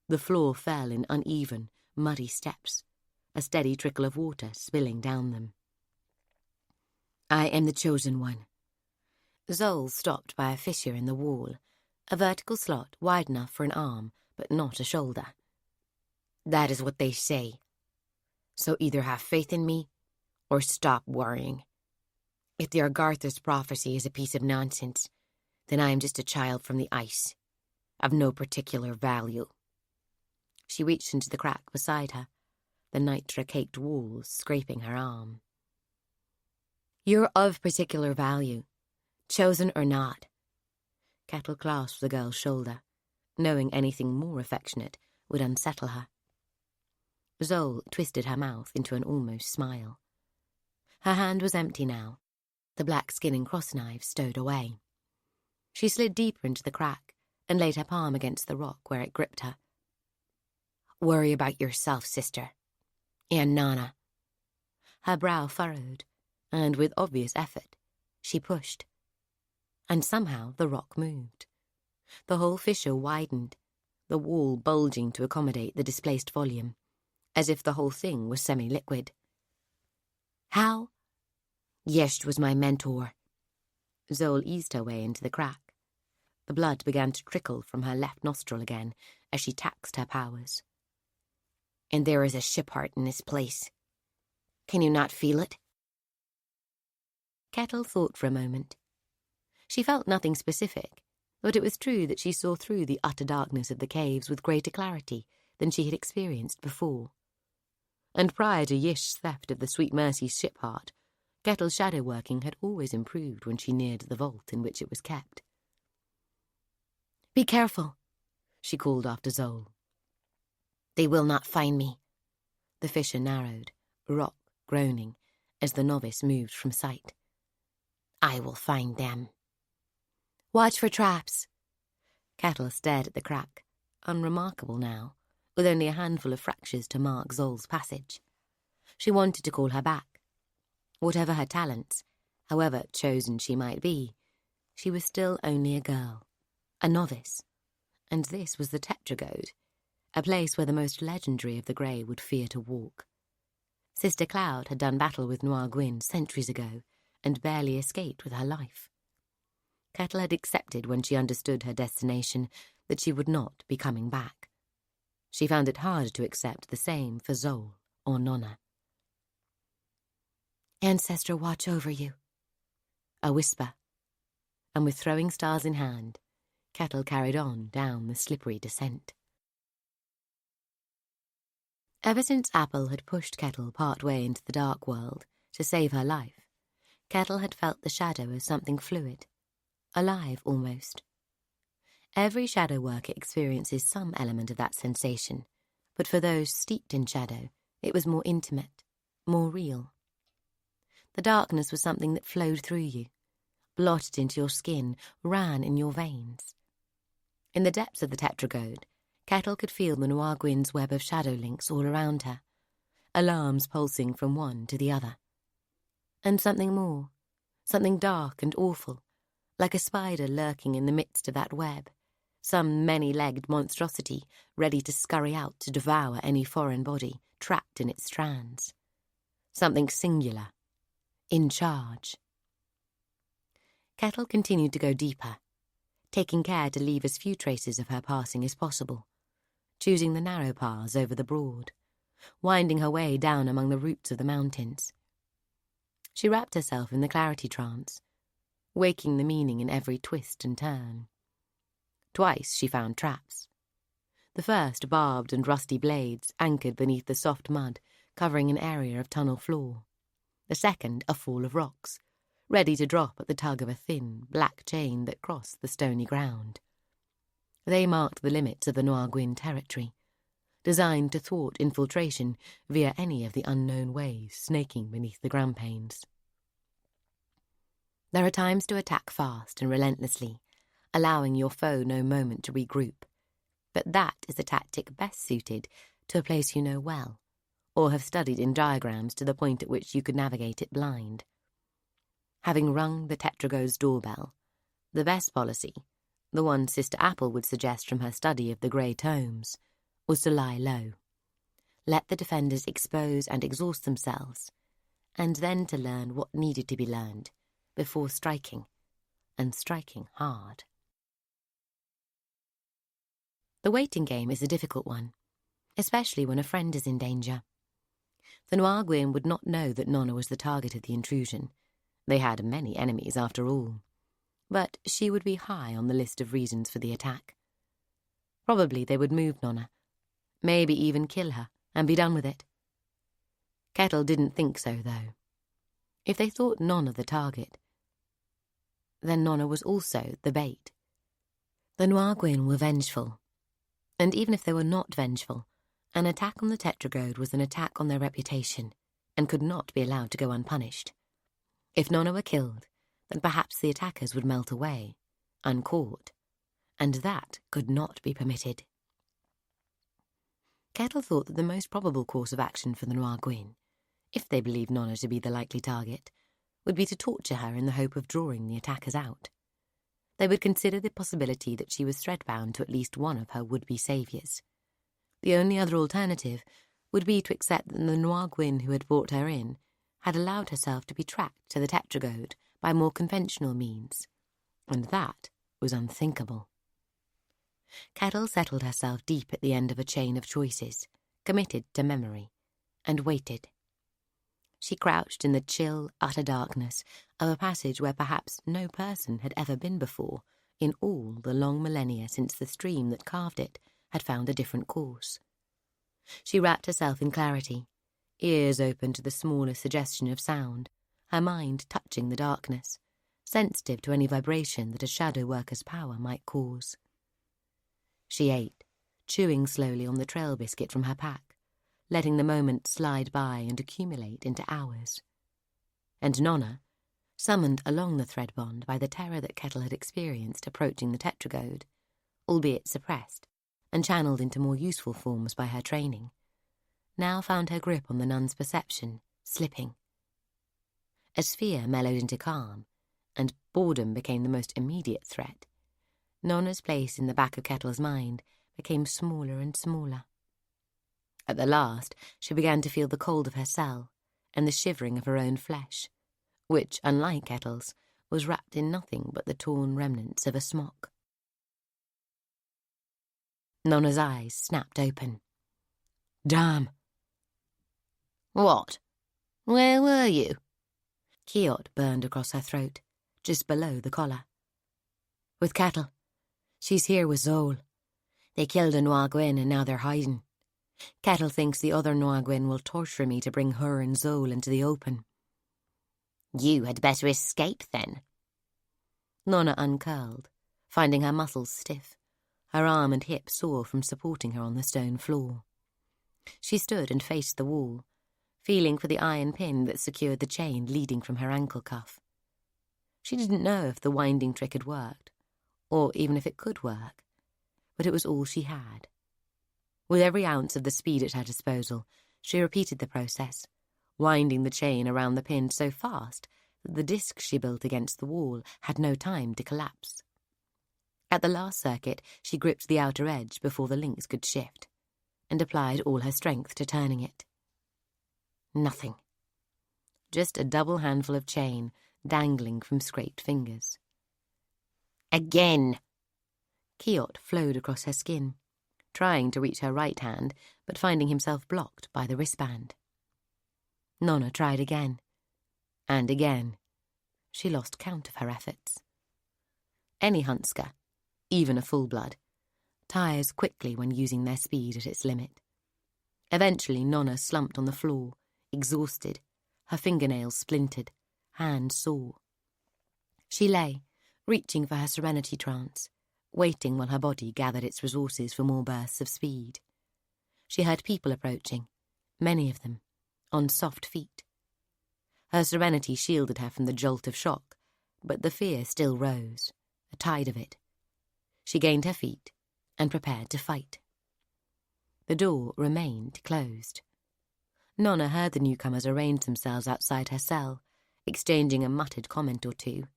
The floor fell in uneven, muddy steps, a steady trickle of water spilling down them. "I am the chosen one." Zol stopped by a fissure in the wall, a vertical slot wide enough for an arm, but not a shoulder. "That is what they say. So either have faith in me, or stop worrying. If the Argartha's prophecy is a piece of nonsense, then I am just a child from the ice, of no particular value." She reached into the crack beside her, the nitra-caked walls scraping her arm. "You're of particular value, chosen or not." Kettle clasped the girl's shoulder, knowing anything more affectionate would unsettle her. Zol twisted her mouth into an almost smile. Her hand was empty now, the black skin and cross knives stowed away. She slid deeper into the crack and laid her palm against the rock where it gripped her. "Worry about yourself, sister. And Nona." Her brow furrowed, and with obvious effort, she pushed. And somehow the rock moved. The whole fissure widened, the wall bulging to accommodate the displaced volume, as if the whole thing was semi-liquid. "How?" "Yesh was my mentor." Zol eased her way into the crack. The blood began to trickle from her left nostril again as she taxed her powers. "And there is a ship heart in this place. Can you not feel it?" Kettle thought for a moment. She felt nothing specific, but it was true that she saw through the utter darkness of the caves with greater clarity than she had experienced before. And prior to Yish's theft of the Sweet Mercy's ship heart, Kettle's shadow working had always improved when she neared the vault in which it was kept. "Be careful," she called after Zol. "They will not find me." The fissure narrowed, rock groaning, as the novice moved from sight. "I will find them." "Watch for traps." Kettle stared at the crack, unremarkable now, with only a handful of fractures to mark Zol's passage. She wanted to call her back. Whatever her talents, however chosen she might be, she was still only a girl, a novice, and this was the Tetragode, a place where the most legendary of the Grey would fear to walk. Sister Cloud had done battle with Noir Gwyn centuries ago and barely escaped with her life. Kettle had accepted when she understood her destination that she would not be coming back. She found it harder to accept the same for Zol or Nona. "Ancestor watch over you." A whisper, and with throwing stars in hand, Kettle carried on down the slippery descent. Ever since Apple had pushed Kettle part way into the dark world to save her life, Kettle had felt the shadow as something fluid, alive almost. Every shadow worker experiences some element of that sensation, but for those steeped in shadow, it was more intimate, more real. The darkness was something that flowed through you, blotted into your skin, ran in your veins. In the depths of the Tetragode, Kettle could feel the Noir Gwyn's web of shadow links all around her, alarms pulsing from one to the other. And something more, something dark and awful, like a spider lurking in the midst of that web, some many-legged monstrosity ready to scurry out to devour any foreign body trapped in its strands. Something singular, in charge. Kettle continued to go deeper, taking care to leave as few traces of her passing as possible, choosing the narrow paths over the broad, winding her way down among the roots of the mountains. She wrapped herself in the clarity trance, waking the meaning in every twist and turn. Twice she found traps. The first barbed and rusty blades anchored beneath the soft mud, covering an area of tunnel floor. The second a fall of rocks, ready to drop at the tug of a thin, black chain that crossed the stony ground. They marked the limits of the Noir Gwyn territory, designed to thwart infiltration via any of the unknown ways snaking beneath the grampanes. There are times to attack fast and relentlessly, allowing your foe no moment to regroup, but that is a tactic best suited to a place you know well, or have studied in diagrams to the point at which you could navigate it blind. Having rung the Tetragode's doorbell, the best policy, the one Sister Apple would suggest from her study of the Grey tomes, was to lie low. Let the defenders expose and exhaust themselves, and then to learn what needed to be learned before striking, and striking hard. The waiting game is a difficult one, especially when a friend is in danger. The Noir Gwyn would not know that Nona was the target of the intrusion. They had many enemies, after all. But she would be high on the list of reasons for the attack. Probably they would move Nona, maybe even kill her, and be done with it. Kettle didn't think so, though. If they thought Nona the target, then Nona was also the bait. The Noir Gwyn were vengeful, and even if they were not vengeful, an attack on the Tetragode was an attack on their reputation, and could not be allowed to go unpunished. If Nona were killed, then perhaps the attackers would melt away, uncaught, and that could not be permitted. Kettle thought that the most probable course of action for the Noir Gwyn, if they believed Nona to be the likely target, would be to torture her in the hope of drawing the attackers out. They would consider the possibility that she was thread-bound to at least one of her would-be saviours. The only other alternative would be to accept that the Noir Gwyn who had brought her in had allowed herself to be tracked to the Tetragode by more conventional means, and that was unthinkable. Kettle settled herself deep at the end of a chain of choices, committed to memory, and waited. She crouched in the chill, utter darkness of a passage where perhaps no person had ever been before in all the long millennia since the stream that carved it had found a different course. She wrapped herself in clarity, ears open to the smallest suggestion of sound, her mind touching the darkness, sensitive to any vibration that a shadow worker's power might cause. She ate, chewing slowly on the trail biscuit from her pack, letting the moment slide by and accumulate into hours. And Nona, summoned along the thread bond by the terror that Kettle had experienced approaching the Tetragode, albeit suppressed and channeled into more useful forms by her training, now found her grip on the nun's perception slipping. As fear mellowed into calm, and boredom became the most immediate threat, Nona's place in the back of Kettle's mind became smaller and smaller. At the last, she began to feel the cold of her cell and the shivering of her own flesh, which, unlike Kettle's, was wrapped in nothing but the torn remnants of a smock. Nona's eyes snapped open. "Damn!" "What? Where were you?" Kiot burned across her throat, just below the collar. "With Kettle. She's here with Zol. They killed a Noir Gwyn and now they're hiding. Kettle thinks the other Noir Gwyn will torture me to bring her and Zol into the open." "You had better escape, then." Nona uncurled, finding her muscles stiff, her arm and hip sore from supporting her on the stone floor. She stood and faced the wall, feeling for the iron pin that secured the chain leading from her ankle cuff. She didn't know if the winding trick had worked, or even if it could work, but it was all she had. With every ounce of the speed at her disposal, she repeated the process, winding the chain around the pin so fast that the disc she built against the wall had no time to collapse. At the last circuit, she gripped the outer edge before the links could shift, and applied all her strength to turning it. Nothing. Just a double handful of chain dangling from scraped fingers. "Again!" Kiot flowed across her skin, trying to reach her right hand, but finding himself blocked by the wristband. Nona tried again, and again. She lost count of her efforts. Any Hunska, even a full-blood, tires quickly when using their speed at its limit. Eventually Nona slumped on the floor, exhausted, her fingernails splintered, hand sore. She lay, reaching for her serenity trance, waiting while her body gathered its resources for more bursts of speed. She heard people approaching, many of them, on soft feet. Her serenity shielded her from the jolt of shock, but the fear still rose, a tide of it. She gained her feet and prepared to fight. The door remained closed. Nona heard the newcomers arrange themselves outside her cell, exchanging a muttered comment or two.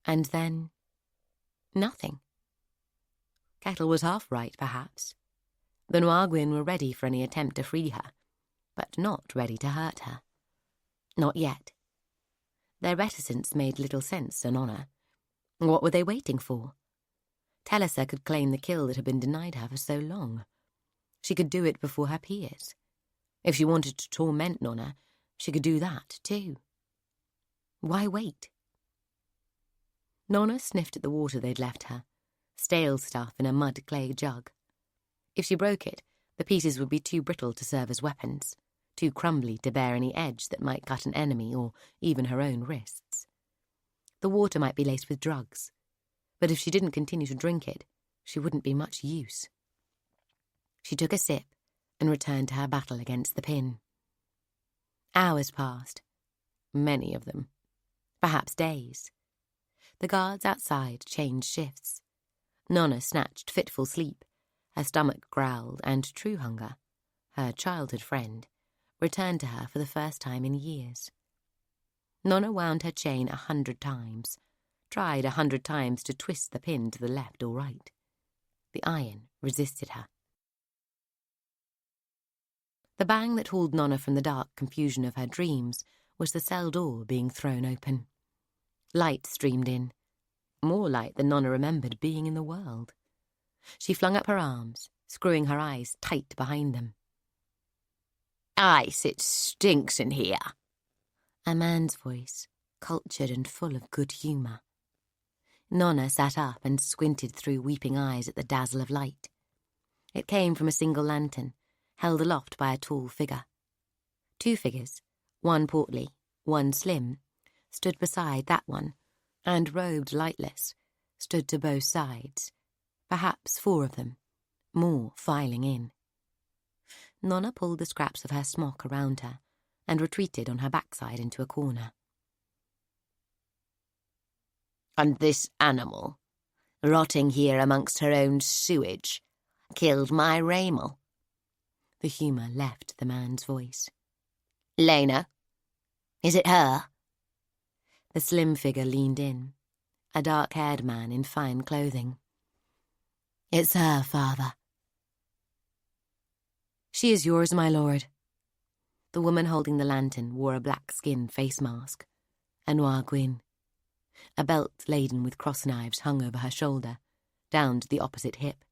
And then, nothing. Kettle was half right, perhaps. The Noir Gwyn were ready for any attempt to free her, but not ready to hurt her. Not yet. Their reticence made little sense to Nona. What were they waiting for? Telesa could claim the kill that had been denied her for so long. She could do it before her peers. If she wanted to torment Nona, she could do that too. Why wait? Nona sniffed at the water they'd left her, stale stuff in a mud-clay jug. If she broke it, the pieces would be too brittle to serve as weapons, too crumbly to bear any edge that might cut an enemy or even her own wrists. The water might be laced with drugs, but if she didn't continue to drink it, she wouldn't be much use. She took a sip and returned to her battle against the pin. Hours passed, many of them, perhaps days. The guards outside changed shifts. Nona snatched fitful sleep. Her stomach growled, and true hunger, her childhood friend, returned to her for the first time in years. Nona wound her chain 100 times, tried 100 times to twist the pin to the left or right. The iron resisted her. The bang that hauled Nona from the dark confusion of her dreams was the cell door being thrown open. Light streamed in, more light than Nona remembered being in the world. She flung up her arms, screwing her eyes tight behind them. "Ice, it stinks in here," A man's voice, cultured and full of good humour. Nona sat up and squinted through weeping eyes at the dazzle of light. It came from a single lantern, held aloft by a tall figure. 2 figures, one portly, one slim, stood beside that one, and robed lightless, stood to both sides, perhaps 4 of them, more filing in. Nona pulled the scraps of her smock around her and retreated on her backside into a corner. "And this animal, rotting here amongst her own sewage, killed my Raymel." The humour left the man's voice. "Lena, is it her?" The slim figure leaned in, a dark-haired man in fine clothing. "It's her, father." "She is yours, my lord." The woman holding the lantern wore a black-skin face mask, a noir gwyn. A belt laden with cross-knives hung over her shoulder, down to the opposite hip.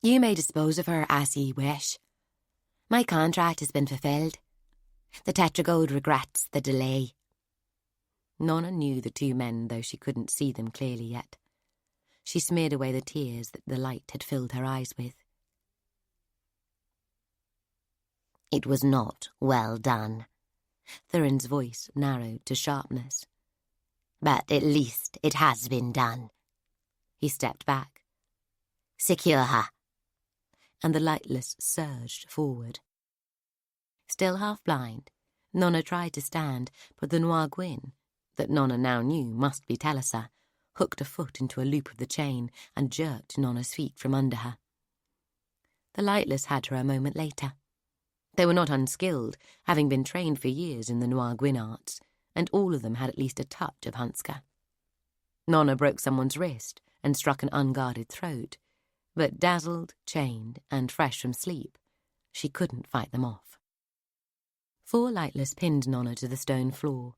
"You may dispose of her as ye wish. My contract has been fulfilled. The Tetragold regrets the delay." Nona knew the 2 men, though she couldn't see them clearly yet. She smeared away the tears that the light had filled her eyes with. "It was not well done." Thurin's voice narrowed to sharpness. "But at least it has been done." He stepped back. "Secure her." And the lightless surged forward. Still half blind, Nona tried to stand, but the noir gwyn, that Nona now knew must be Telesa, hooked a foot into a loop of the chain and jerked Nona's feet from under her. The lightless had her a moment later. They were not unskilled, having been trained for years in the noir gwyn arts, and all of them had at least a touch of Hunska. Nona broke someone's wrist and struck an unguarded throat, but dazzled, chained, and fresh from sleep, she couldn't fight them off. 4 lightless pinned Nona to the stone floor.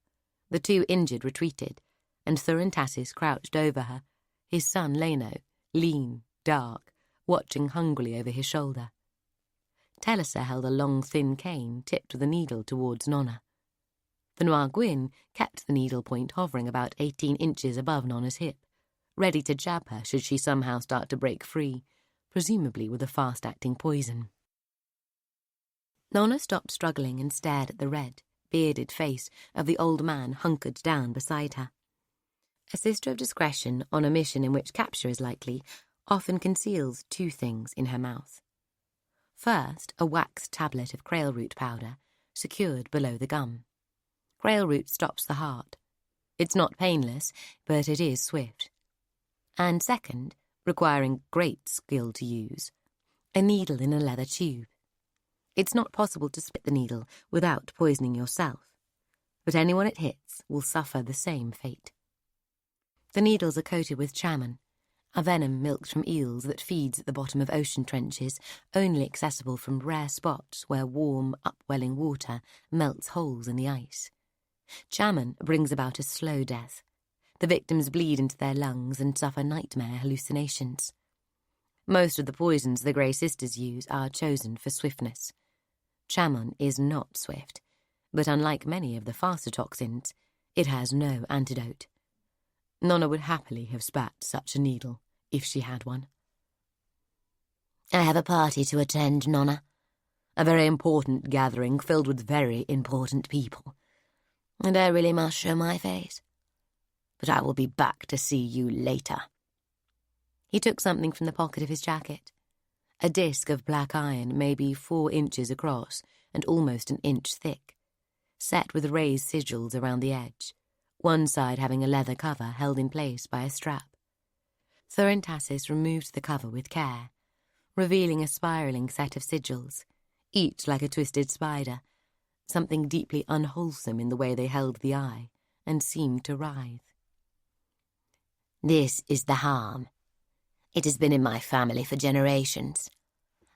The 2 injured retreated, and Thurin Tassis crouched over her, his son Leno, lean, dark, watching hungrily over his shoulder. Telesa held a long, thin cane tipped with a needle towards Nona. The noir gwyn kept the needle point hovering about 18 inches above Nona's hip, ready to jab her should she somehow start to break free, presumably with a fast-acting poison. Nona stopped struggling and stared at the red, bearded face of the old man hunkered down beside her. A sister of discretion on a mission in which capture is likely often conceals 2 things in her mouth. First, a waxed tablet of krail root powder, secured below the gum. Krail root stops the heart. It's not painless, but it is swift. And second, requiring great skill to use, a needle in a leather tube. It's not possible to split the needle without poisoning yourself, but anyone it hits will suffer the same fate. The needles are coated with chaman, a venom milked from eels that feeds at the bottom of ocean trenches, only accessible from rare spots where warm, upwelling water melts holes in the ice. Chaman brings about a slow death, The victims bleed into their lungs and suffer nightmare hallucinations. Most of the poisons the Grey sisters use are chosen for swiftness. Chamon is not swift, but unlike many of the faster toxins, it has no antidote. Nona would happily have spat such a needle if she had one. I have a party to attend, Nona. A very important gathering filled with very important people. And I really must show my face. But I will be back to see you later. He took something from the pocket of his jacket. A disc of black iron, maybe 4 inches across and almost an inch thick, set with raised sigils around the edge, one side having a leather cover held in place by a strap. Thurintassus removed the cover with care, revealing a spiralling set of sigils, each like a twisted spider, something deeply unwholesome in the way they held the eye and seemed to writhe. This is the harm. It has been in my family for generations.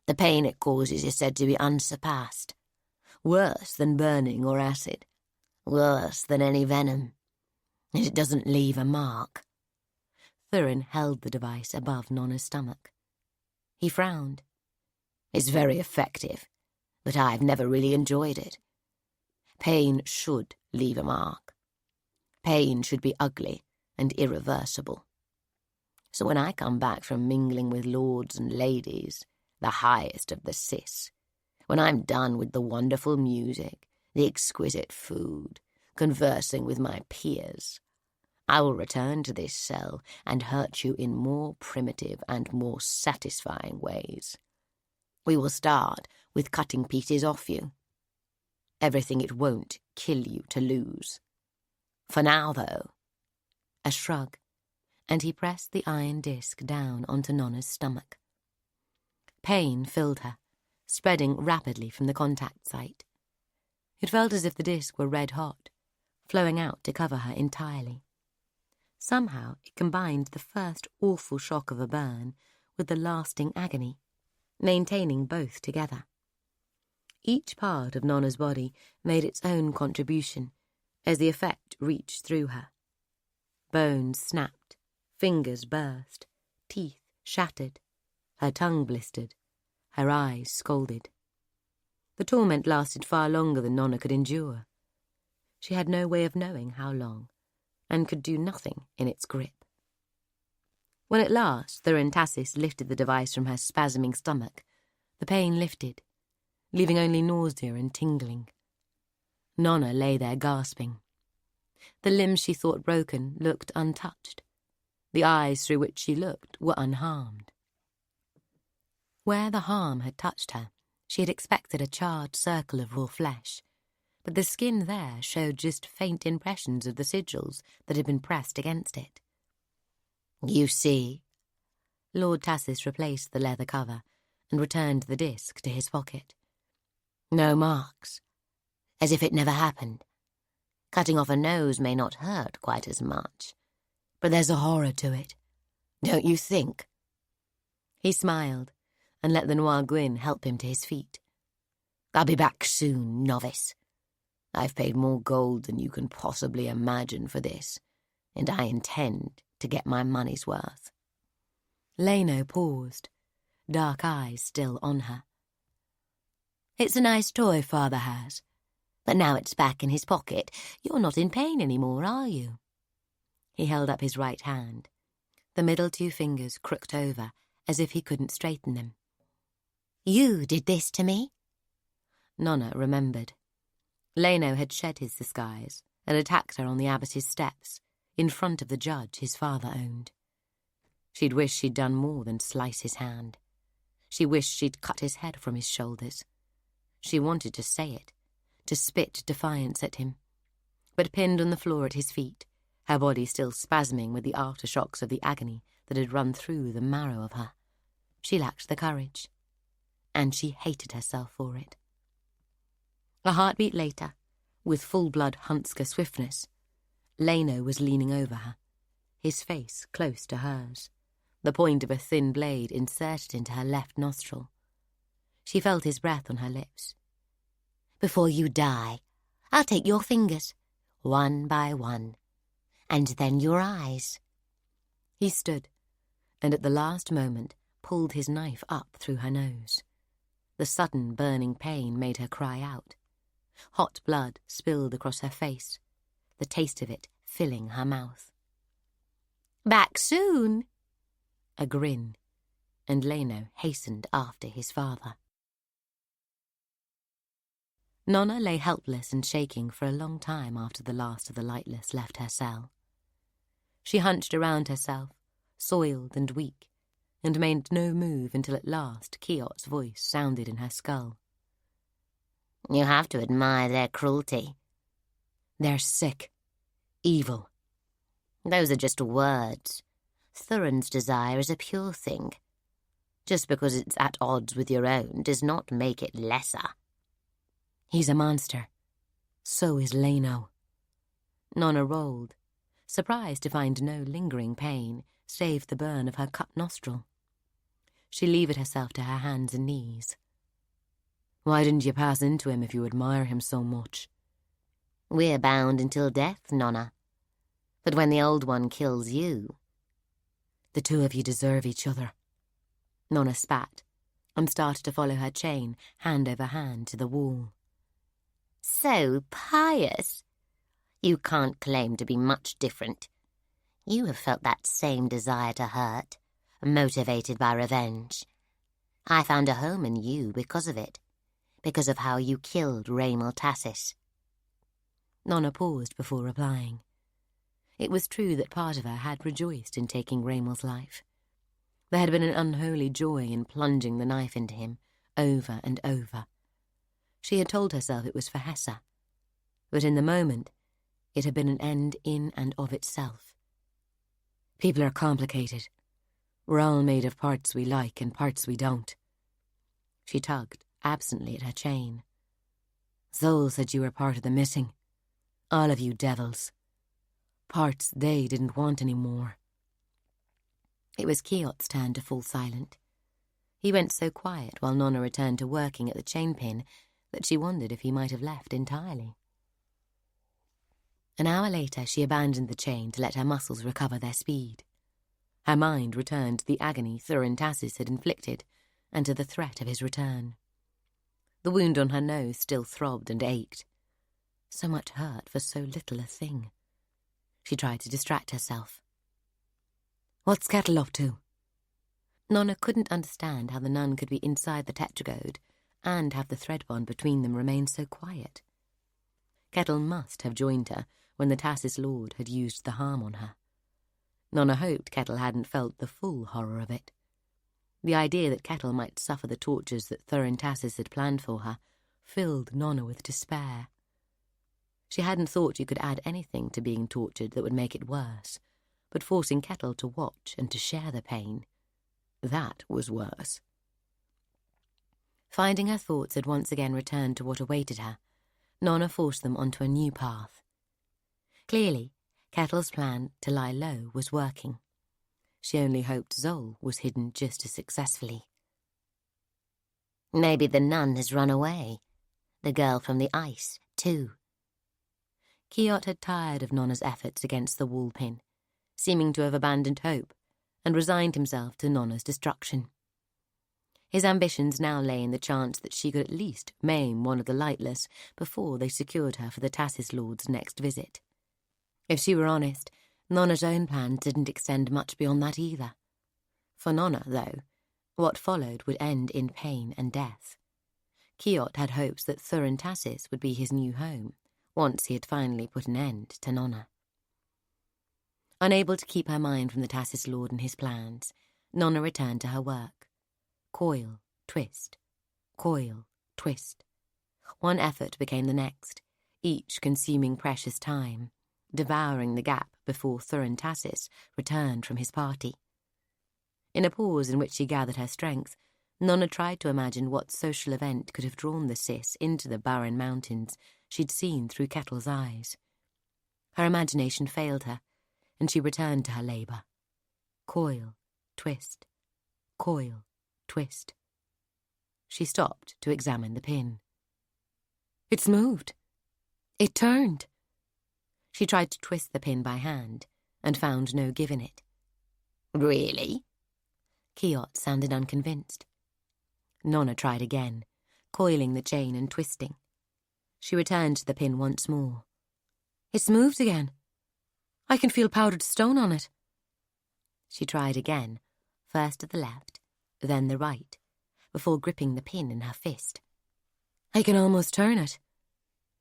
The pain it causes is said to be unsurpassed. Worse than burning or acid. Worse than any venom. And it doesn't leave a mark. Thurin held the device above Nona's stomach. He frowned. It's very effective, but I've never really enjoyed it. Pain should leave a mark. Pain should be ugly and irreversible. So when I come back from mingling with lords and ladies, the highest of the cis, when I'm done with the wonderful music, the exquisite food, conversing with my peers, I will return to this cell and hurt you in more primitive and more satisfying ways. We will start with cutting pieces off you. Everything it won't kill you to lose. For now, though, a shrug, and he pressed the iron disc down onto Nona's stomach. Pain filled her, spreading rapidly from the contact site. It felt as if the disc were red-hot, flowing out to cover her entirely. Somehow it combined the first awful shock of a burn with the lasting agony, maintaining both together. Each part of Nona's body made its own contribution as the effect reached through her. Bones snapped, fingers burst, teeth shattered, her tongue blistered, her eyes scalded. The torment lasted far longer than Nona could endure. She had no way of knowing how long, and could do nothing in its grip. When at last Thurintassus lifted the device from her spasming stomach, the pain lifted, leaving only nausea and tingling. Nona lay there gasping. The limbs she thought broken looked untouched. The eyes through which she looked were unharmed. Where the harm had touched her, she had expected a charred circle of raw flesh, but the skin there showed just faint impressions of the sigils that had been pressed against it. You see, Lord Tassis replaced the leather cover and returned the disc to his pocket. No marks, as if it never happened. Cutting off a nose may not hurt quite as much, but there's a horror to it, don't you think? He smiled and let the Noir Gwyn help him to his feet. I'll be back soon, novice. I've paid more gold than you can possibly imagine for this, and I intend to get my money's worth. Leno paused, dark eyes still on her. It's a nice toy Father has, but now it's back in his pocket. You're not in pain anymore, are you? He held up his right hand. The middle 2 fingers crooked over, as if he couldn't straighten them. You did this to me? Nona remembered. Leno had shed his disguise and attacked her on the abbess's steps, in front of the judge his father owned. She'd wished she'd done more than slice his hand. She wished she'd cut his head from his shoulders. She wanted to say it, to spit defiance at him. But pinned on the floor at his feet, her body still spasming with the aftershocks of the agony that had run through the marrow of her, she lacked the courage. And she hated herself for it. A heartbeat later, with full-blood Hunsker swiftness, Leno was leaning over her, his face close to hers, the point of a thin blade inserted into her left nostril. She felt his breath on her lips. Before you die, I'll take your fingers, one by one, and then your eyes." He stood, and at the last moment pulled his knife up through her nose. The sudden burning pain made her cry out. Hot blood spilled across her face, the taste of it filling her mouth. "Back soon?" A grin, and Leno hastened after his father. Nona lay helpless and shaking for a long time after the last of the lightless left her cell. She hunched around herself, soiled and weak, and made no move until at last Kiot's voice sounded in her skull. "You have to admire their cruelty." "They're sick. Evil." "Those are just words. Thurin's desire is a pure thing. Just because it's at odds with your own does not make it lesser." "He's a monster. So is Leno." Nona rolled, surprised to find no lingering pain save the burn of her cut nostril. She levered herself to her hands and knees. "Why didn't you pass into him if you admire him so much?" "We're bound until death, Nona. But when the old one kills you..." "The two of you deserve each other." Nona spat and started to follow her chain hand over hand to the wall. "So pious. You can't claim to be much different. You have felt that same desire to hurt, motivated by revenge. I found a home in you because of it, because of how you killed Raymel Tassis." Nona paused before replying. It was true that part of her had rejoiced in taking Raymel's life. There had been an unholy joy in plunging the knife into him, over and over. She had told herself it was for Hessa, but in the moment it had been an end in and of itself. "People are complicated. We're all made of parts we like and parts we don't." She tugged absently at her chain. "Zol said you were part of the missing. All of you devils. Parts they didn't want anymore." It was Kiot's turn to fall silent. He went so quiet while Nona returned to working at the chain-pin that she wondered if he might have left entirely. An hour later she abandoned the chain to let her muscles recover their speed. Her mind returned to the agony Thurin Tassis had inflicted and to the threat of his return. The wound on her nose still throbbed and ached. So much hurt for so little a thing. She tried to distract herself. "What's Kettle up to?" Nona couldn't understand how the nun could be inside the tetragode and have the thread bond between them remain so quiet. Kettle must have joined her when the Tassis Lord had used the harm on her. Nona hoped Kettle hadn't felt the full horror of it. The idea that Kettle might suffer the tortures that Thurin Tassis had planned for her filled Nona with despair. She hadn't thought you could add anything to being tortured that would make it worse, but forcing Kettle to watch and to share the pain, that was worse. Finding her thoughts had once again returned to what awaited her, Nona forced them onto a new path. Clearly, Kettle's plan to lie low was working. She only hoped Zol was hidden just as successfully. "Maybe the nun has run away. The girl from the ice, too." Kiot had tired of Nona's efforts against the wall pin, seeming to have abandoned hope, and resigned himself to Nona's destruction. His ambitions now lay in the chance that she could at least maim one of the lightless before they secured her for the Tassis Lord's next visit. If she were honest, Nona's own plans didn't extend much beyond that either. For Nona, though, what followed would end in pain and death. Kiot had hopes that Thurin Tassis would be his new home, once he had finally put an end to Nona. Unable to keep her mind from the Tassis Lord and his plans, Nona returned to her work. Coil, twist, coil, twist. One effort became the next, each consuming precious time, devouring the gap before Thurin Tassis returned from his party. In a pause in which she gathered her strength, Nona tried to imagine what social event could have drawn the sis into the barren mountains she'd seen through Kettle's eyes. Her imagination failed her, and she returned to her labour. Coil, twist, coil, twist. She stopped to examine the pin. "It's moved. It turned." She tried to twist the pin by hand and found no give in it. Really? Kiot sounded unconvinced. Nona tried again, coiling the chain and twisting. She returned to the pin once more. It's moved again. I can feel powdered stone on it. She tried again, first to the left, then the right, before gripping the pin in her fist. I can almost turn it.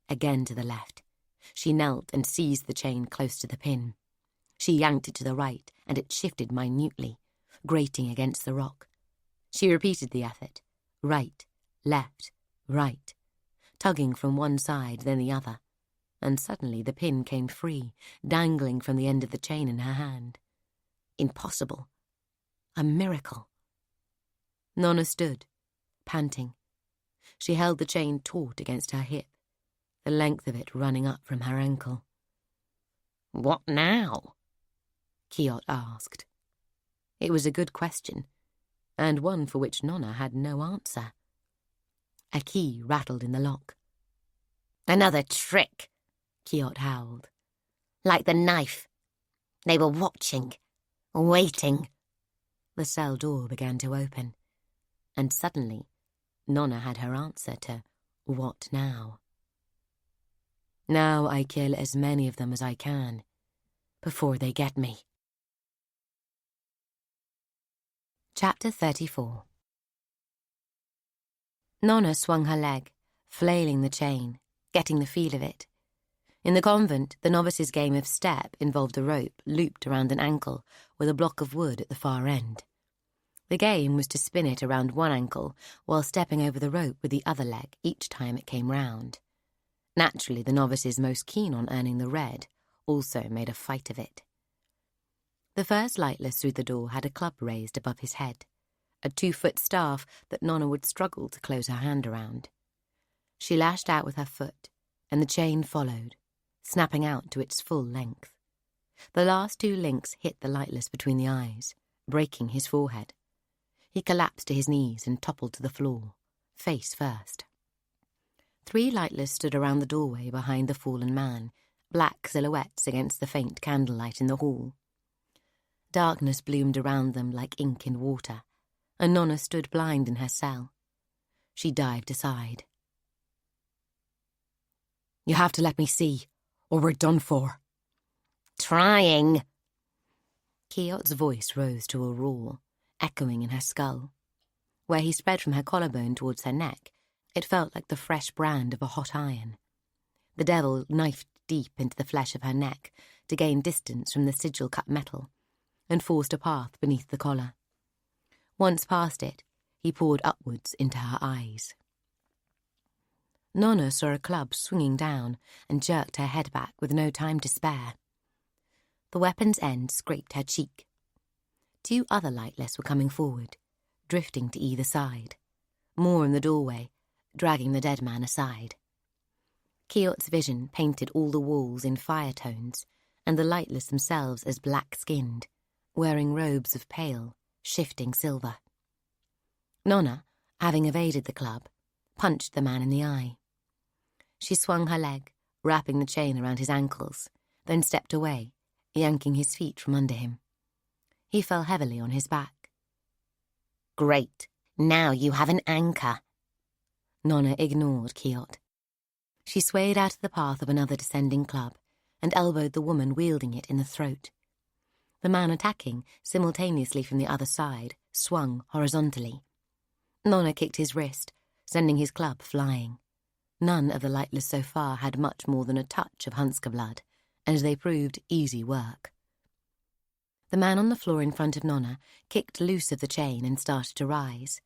Again to the left. She knelt and seized the chain close to the pin. She yanked it to the right, and it shifted minutely, grating against the rock. She repeated the effort, right, left, right, tugging from one side then the other, and suddenly the pin came free, dangling from the end of the chain in her hand. Impossible. A miracle. Nona stood, panting. She held the chain taut against her hip, the length of it running up from her ankle. What now? Kiot asked. It was a good question, and one for which Nona had no answer. A key rattled in the lock. Another trick, Kiot howled. Like the knife. They were watching, waiting. The cell door began to open, and suddenly Nona had her answer to what now. Now I kill as many of them as I can, before they get me. Chapter 34. Nona swung her leg, flailing the chain, getting the feel of it. In the convent, the novice's game of step involved a rope looped around an ankle with a block of wood at the far end. The game was to spin it around one ankle while stepping over the rope with the other leg each time it came round. Naturally, the novices most keen on earning the red also made a fight of it. The first lightless through the door had a club raised above his head, a 2-foot staff that Nona would struggle to close her hand around. She lashed out with her foot, and the chain followed, snapping out to its full length. The last 2 links hit the lightless between the eyes, breaking his forehead. He collapsed to his knees and toppled to the floor, face first. 3 lightless stood around the doorway behind the fallen man, black silhouettes against the faint candlelight in the hall. Darkness bloomed around them like ink in water, and Nona stood blind in her cell. She dived aside. You have to let me see, or we're done for. Trying. Kiot's voice rose to a roar, echoing in her skull. Where he spread from her collarbone towards her neck, it felt like the fresh brand of a hot iron. The devil knifed deep into the flesh of her neck to gain distance from the sigil-cut metal, and forced a path beneath the collar. Once past it, he poured upwards into her eyes. Nona saw a club swinging down and jerked her head back with no time to spare. The weapon's end scraped her cheek. 2 other lightless were coming forward, drifting to either side, more in the doorway, dragging the dead man aside. Kiot's vision painted all the walls in fire tones, and the lightless themselves as black-skinned, wearing robes of pale, shifting silver. Nona, having evaded the club, punched the man in the eye. She swung her leg, wrapping the chain around his ankles, then stepped away, yanking his feet from under him. He fell heavily on his back. Great. Now you have an anchor. Nona ignored Kiot. She swayed out of the path of another descending club and elbowed the woman wielding it in the throat. The man attacking, simultaneously from the other side, swung horizontally. Nona kicked his wrist, sending his club flying. None of the lightless so far had much more than a touch of Hunska blood, and they proved easy work. The man on the floor in front of Nona kicked loose of the chain and started to rise.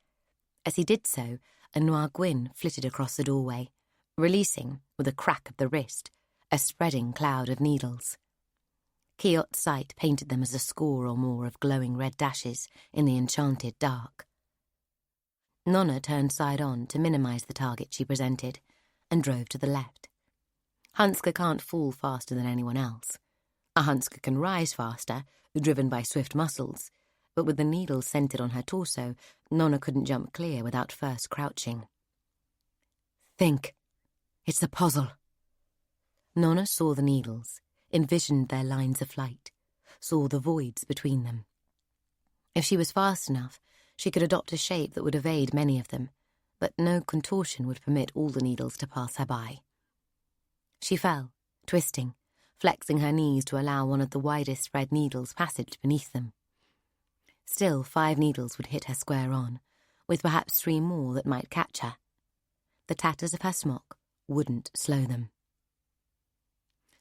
As he did so, a noir gwyn flitted across the doorway, releasing, with a crack of the wrist, a spreading cloud of needles. Kiot's sight painted them as a score or more of glowing red dashes in the enchanted dark. Nona turned side on to minimize the target she presented and drove to the left. Hunska can't fall faster than anyone else. A Hunska can rise faster, driven by swift muscles, but with the needles centered on her torso, Nona couldn't jump clear without first crouching. Think. It's the puzzle. Nona saw the needles, envisioned their lines of flight, saw the voids between them. If she was fast enough, she could adopt a shape that would evade many of them, but no contortion would permit all the needles to pass her by. She fell, twisting, flexing her knees to allow one of the widest spread needles passage beneath them. Still 5 needles would hit her square on, with perhaps 3 more that might catch her. The tatters of her smock wouldn't slow them.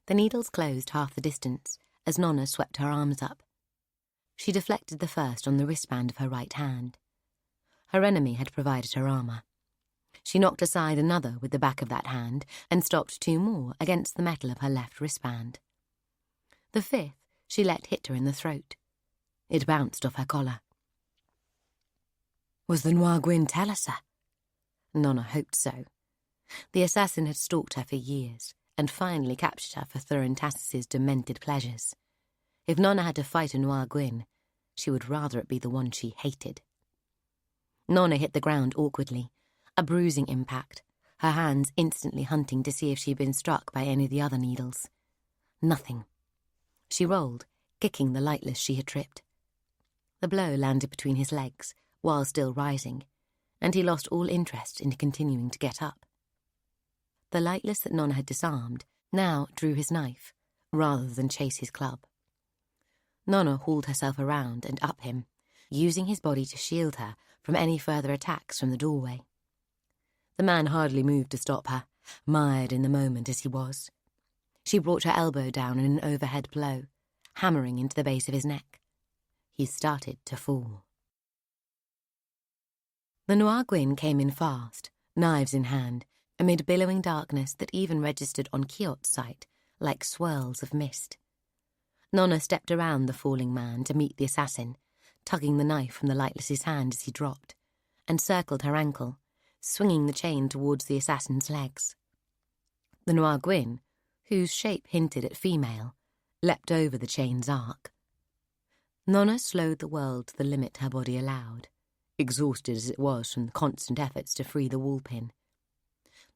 The needles closed half the distance as Nona swept her arms up. She deflected the first on the wristband of her right hand. Her enemy had provided her armour. She knocked aside another with the back of that hand and stopped 2 more against the metal of her left wristband. The 5th she let hit her in the throat. It bounced off her collar. Was the Noir Gwyn Taliesin? Nona hoped so. The assassin had stalked her for years and finally captured her for Thurin Tassis's demented pleasures. If Nona had to fight a Noir Gwyn, she would rather it be the one she hated. Nona hit the ground awkwardly, a bruising impact, her hands instantly hunting to see if she'd been struck by any of the other needles. Nothing. She rolled, kicking the lightless she had tripped. The blow landed between his legs, while still rising, and he lost all interest in continuing to get up. The lightless that Nona had disarmed now drew his knife, rather than chase his club. Nona hauled herself around and up him, using his body to shield her from any further attacks from the doorway. The man hardly moved to stop her, mired in the moment as he was. She brought her elbow down in an overhead blow, hammering into the base of his neck. He started to fall. The Noir Gwyn came in fast, knives in hand, amid billowing darkness that even registered on Kiot's sight like swirls of mist. Nona stepped around the falling man to meet the assassin, tugging the knife from the lightless's hand as he dropped, and circled her ankle, swinging the chain towards the assassin's legs. The Noir Gwyn, whose shape hinted at female, leapt over the chain's arc. Nona slowed the world to the limit her body allowed, exhausted as it was from the constant efforts to free the wool pin.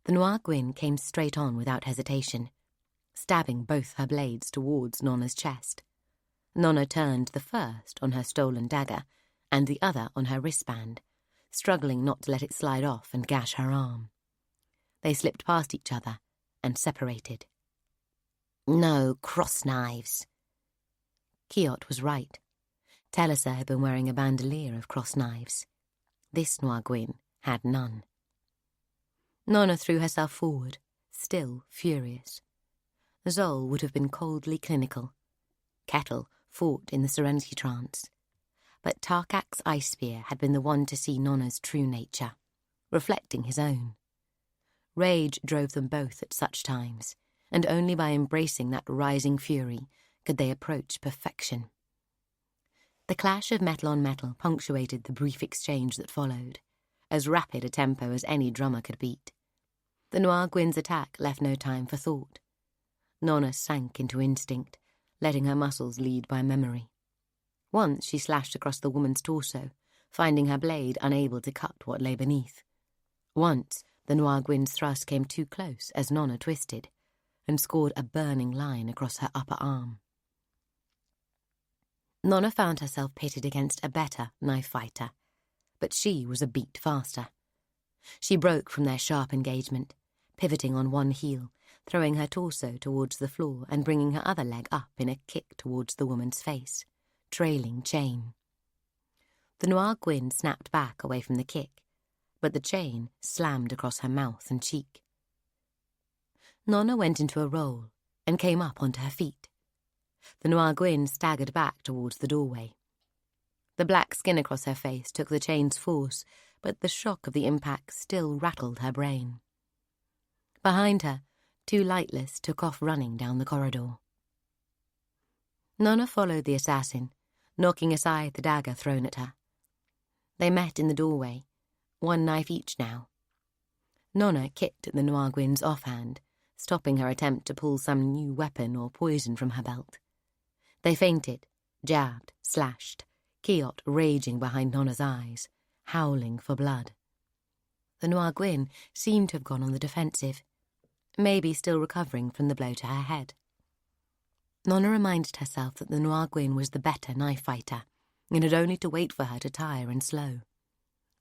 The Noir Gwyn came straight on without hesitation, stabbing both her blades towards Nona's chest. Nona turned the first on her stolen dagger and the other on her wristband, struggling not to let it slide off and gash her arm. They slipped past each other and separated. No cross knives. Kiot was right. Taliesin had been wearing a bandolier of cross knives. This Noir Gwyn had none. Nona threw herself forward, still furious. Zol would have been coldly clinical. Kettle fought in the serenity trance. But Tarkak's ice spear had been the one to see Nona's true nature, reflecting his own. Rage drove them both at such times, and only by embracing that rising fury could they approach perfection. The clash of metal on metal punctuated the brief exchange that followed, as rapid a tempo as any drummer could beat. The Noir Gwyn's attack left no time for thought. Nona sank into instinct, letting her muscles lead by memory. Once she slashed across the woman's torso, finding her blade unable to cut what lay beneath. Once the Noir Gwyn's thrust came too close as Nona twisted, and scored a burning line across her upper arm. Nona found herself pitted against a better knife fighter, but she was a beat faster. She broke from their sharp engagement, pivoting on one heel, throwing her torso towards the floor and bringing her other leg up in a kick towards the woman's face, trailing chain. The Noir Gwyn snapped back away from the kick, but the chain slammed across her mouth and cheek. Nona went into a roll and came up onto her feet. The Noir Gwyn staggered back towards the doorway. The black skin across her face took the chain's force, but the shock of the impact still rattled her brain. Behind her, 2 lightless took off running down the corridor. Nona followed the assassin, knocking aside the dagger thrown at her. They met in the doorway, 1 knife each now. Nona kicked at the Noir Gwyn's offhand, stopping her attempt to pull some new weapon or poison from her belt. They feinted, jabbed, slashed, Kiot raging behind Nona's eyes, howling for blood. The Noir Gwyn seemed to have gone on the defensive, maybe still recovering from the blow to her head. Nona reminded herself that the Noir Gwyn was the better knife fighter, and had only to wait for her to tire and slow.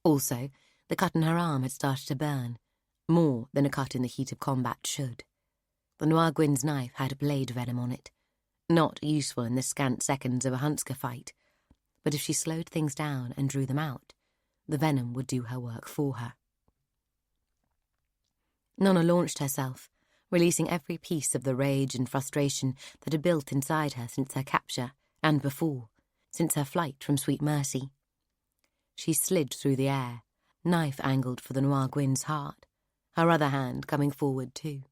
Also, the cut in her arm had started to burn, more than a cut in the heat of combat should. The Noir Gwyn's knife had blade venom on it, not useful in the scant seconds of a Hunsker fight, but if she slowed things down and drew them out, the venom would do her work for her. Nona launched herself, releasing every piece of the rage and frustration that had built inside her since her capture, and before, since her flight from Sweet Mercy. She slid through the air, knife angled for the Noir Gwyn's heart, her other hand coming forward too.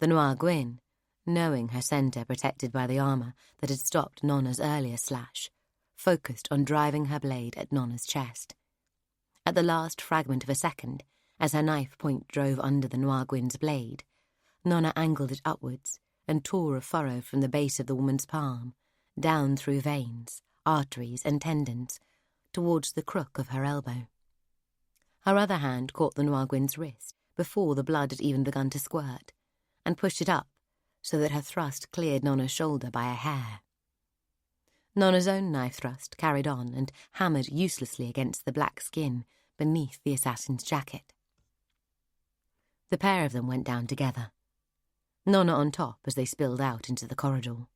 The Noir Gwyn, knowing her centre protected by the armour that had stopped Nona's earlier slash, focused on driving her blade at Nona's chest. At the last fragment of a second, as her knife point drove under the Noir Gwyn's blade, Nona angled it upwards and tore a furrow from the base of the woman's palm, down through veins, arteries and tendons, towards the crook of her elbow. Her other hand caught the Noir Gwyn's wrist before the blood had even begun to squirt, and pushed it up so that her thrust cleared Nona's shoulder by a hair. Nona's own knife thrust carried on and hammered uselessly against the black skin beneath the assassin's jacket. The pair of them went down together, Nona on top as they spilled out into the corridor.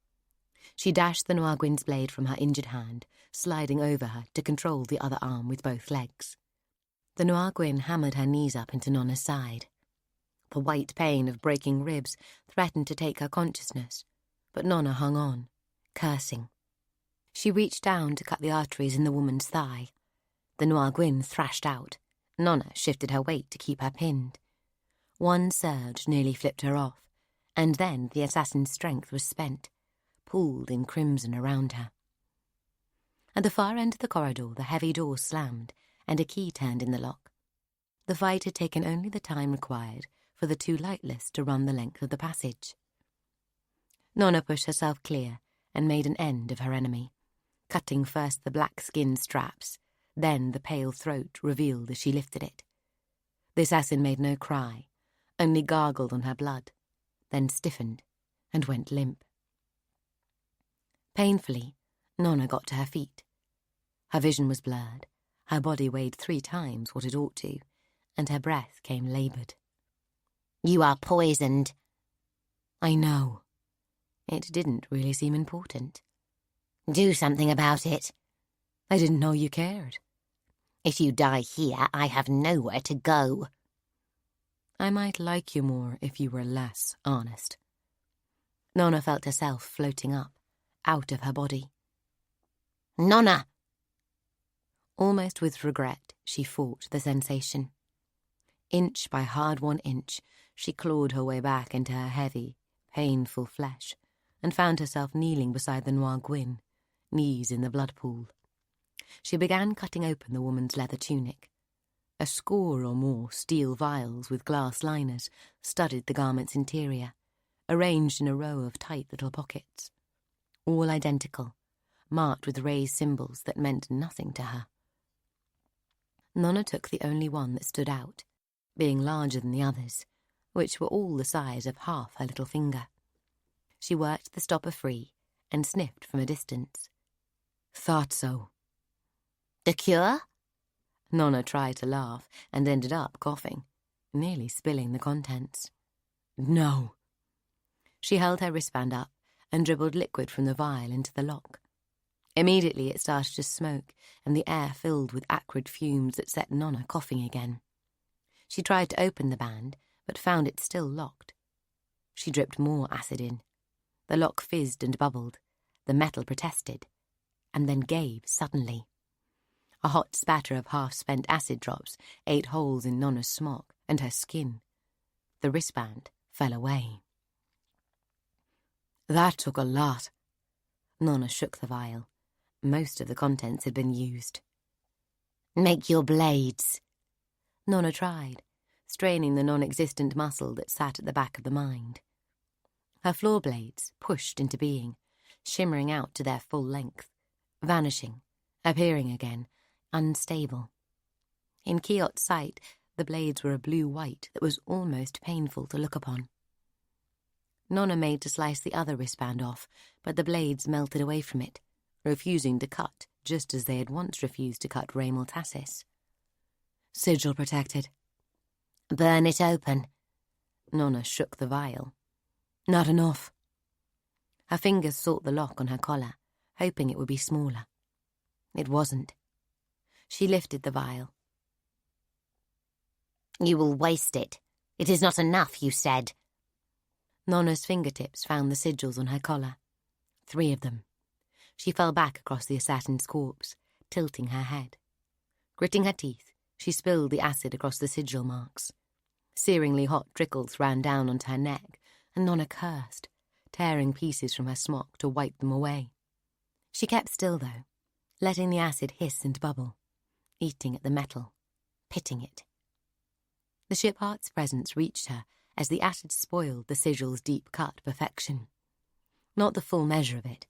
She dashed the Noir Gwyn's blade from her injured hand, sliding over her to control the other arm with both legs. The Noir Gwyn hammered her knees up into Nona's side. The white pain of breaking ribs threatened to take her consciousness, but Nona hung on, cursing. She reached down to cut the arteries in the woman's thigh. The Noir Gwyn thrashed out. Nona shifted her weight to keep her pinned. One surge nearly flipped her off, and then the assassin's strength was spent, pooled in crimson around her. At the far end of the corridor, the heavy door slammed, and a key turned in the lock. The fight had taken only the time required for the two lightless to run the length of the passage. Nona pushed herself clear and made an end of her enemy, cutting first the black skin straps, then the pale throat revealed as she lifted it. The assassin made no cry, only gargled on her blood, then stiffened and went limp. Painfully, Nona got to her feet. Her vision was blurred, her body weighed 3 times what it ought to, and her breath came laboured. "You are poisoned." "I know." It didn't really seem important. "Do something about it." "I didn't know you cared." "If you die here, I have nowhere to go." "I might like you more if you were less honest." Nona felt herself floating up, out of her body. "Nona!" Almost with regret, she fought the sensation. Inch by hard-won inch, she clawed her way back into her heavy, painful flesh, and found herself kneeling beside the Noir Gwyn, knees in the blood pool. She began cutting open the woman's leather tunic. A score or more steel vials with glass liners studded the garment's interior, arranged in a row of tight little pockets. All identical, marked with raised symbols that meant nothing to her. Nona took the only one that stood out, being larger than the others, which were all the size of half her little finger. She worked the stopper free and sniffed from a distance. "Thought so." "The cure?" Nona tried to laugh and ended up coughing, nearly spilling the contents. "No." She held her wristband up and dribbled liquid from the vial into the lock. Immediately it started to smoke, and the air filled with acrid fumes that set Nona coughing again. She tried to open the band, but found it still locked. She dripped more acid in. The lock fizzed and bubbled. The metal protested, and then gave suddenly. A hot spatter of half-spent acid drops ate holes in Nona's smock and her skin. The wristband fell away. "That took a lot." Nona shook the vial. Most of the contents had been used. "Make your blades." Nona tried, straining the non-existent muscle that sat at the back of the mind. Her floor blades pushed into being, shimmering out to their full length, vanishing, appearing again, unstable. In Kiot's sight, the blades were a blue-white that was almost painful to look upon. Nona made to slice the other wristband off, but the blades melted away from it, refusing to cut just as they had once refused to cut Ray Maltassis. Sigil protected. Burn it open. Nona shook the vial. Not enough. Her fingers sought the lock on her collar, hoping it would be smaller. It wasn't. She lifted the vial. You will waste it. It is not enough, you said. Nona's fingertips found the sigils on her collar. 3 of them. She fell back across the assassin's corpse, tilting her head. Gritting her teeth, she spilled the acid across the sigil marks. Searingly hot trickles ran down onto her neck, and Nona cursed, tearing pieces from her smock to wipe them away. She kept still, though, letting the acid hiss and bubble, eating at the metal, pitting it. The ship heart's presence reached her as the acid spoiled the sigil's deep-cut perfection. Not the full measure of it,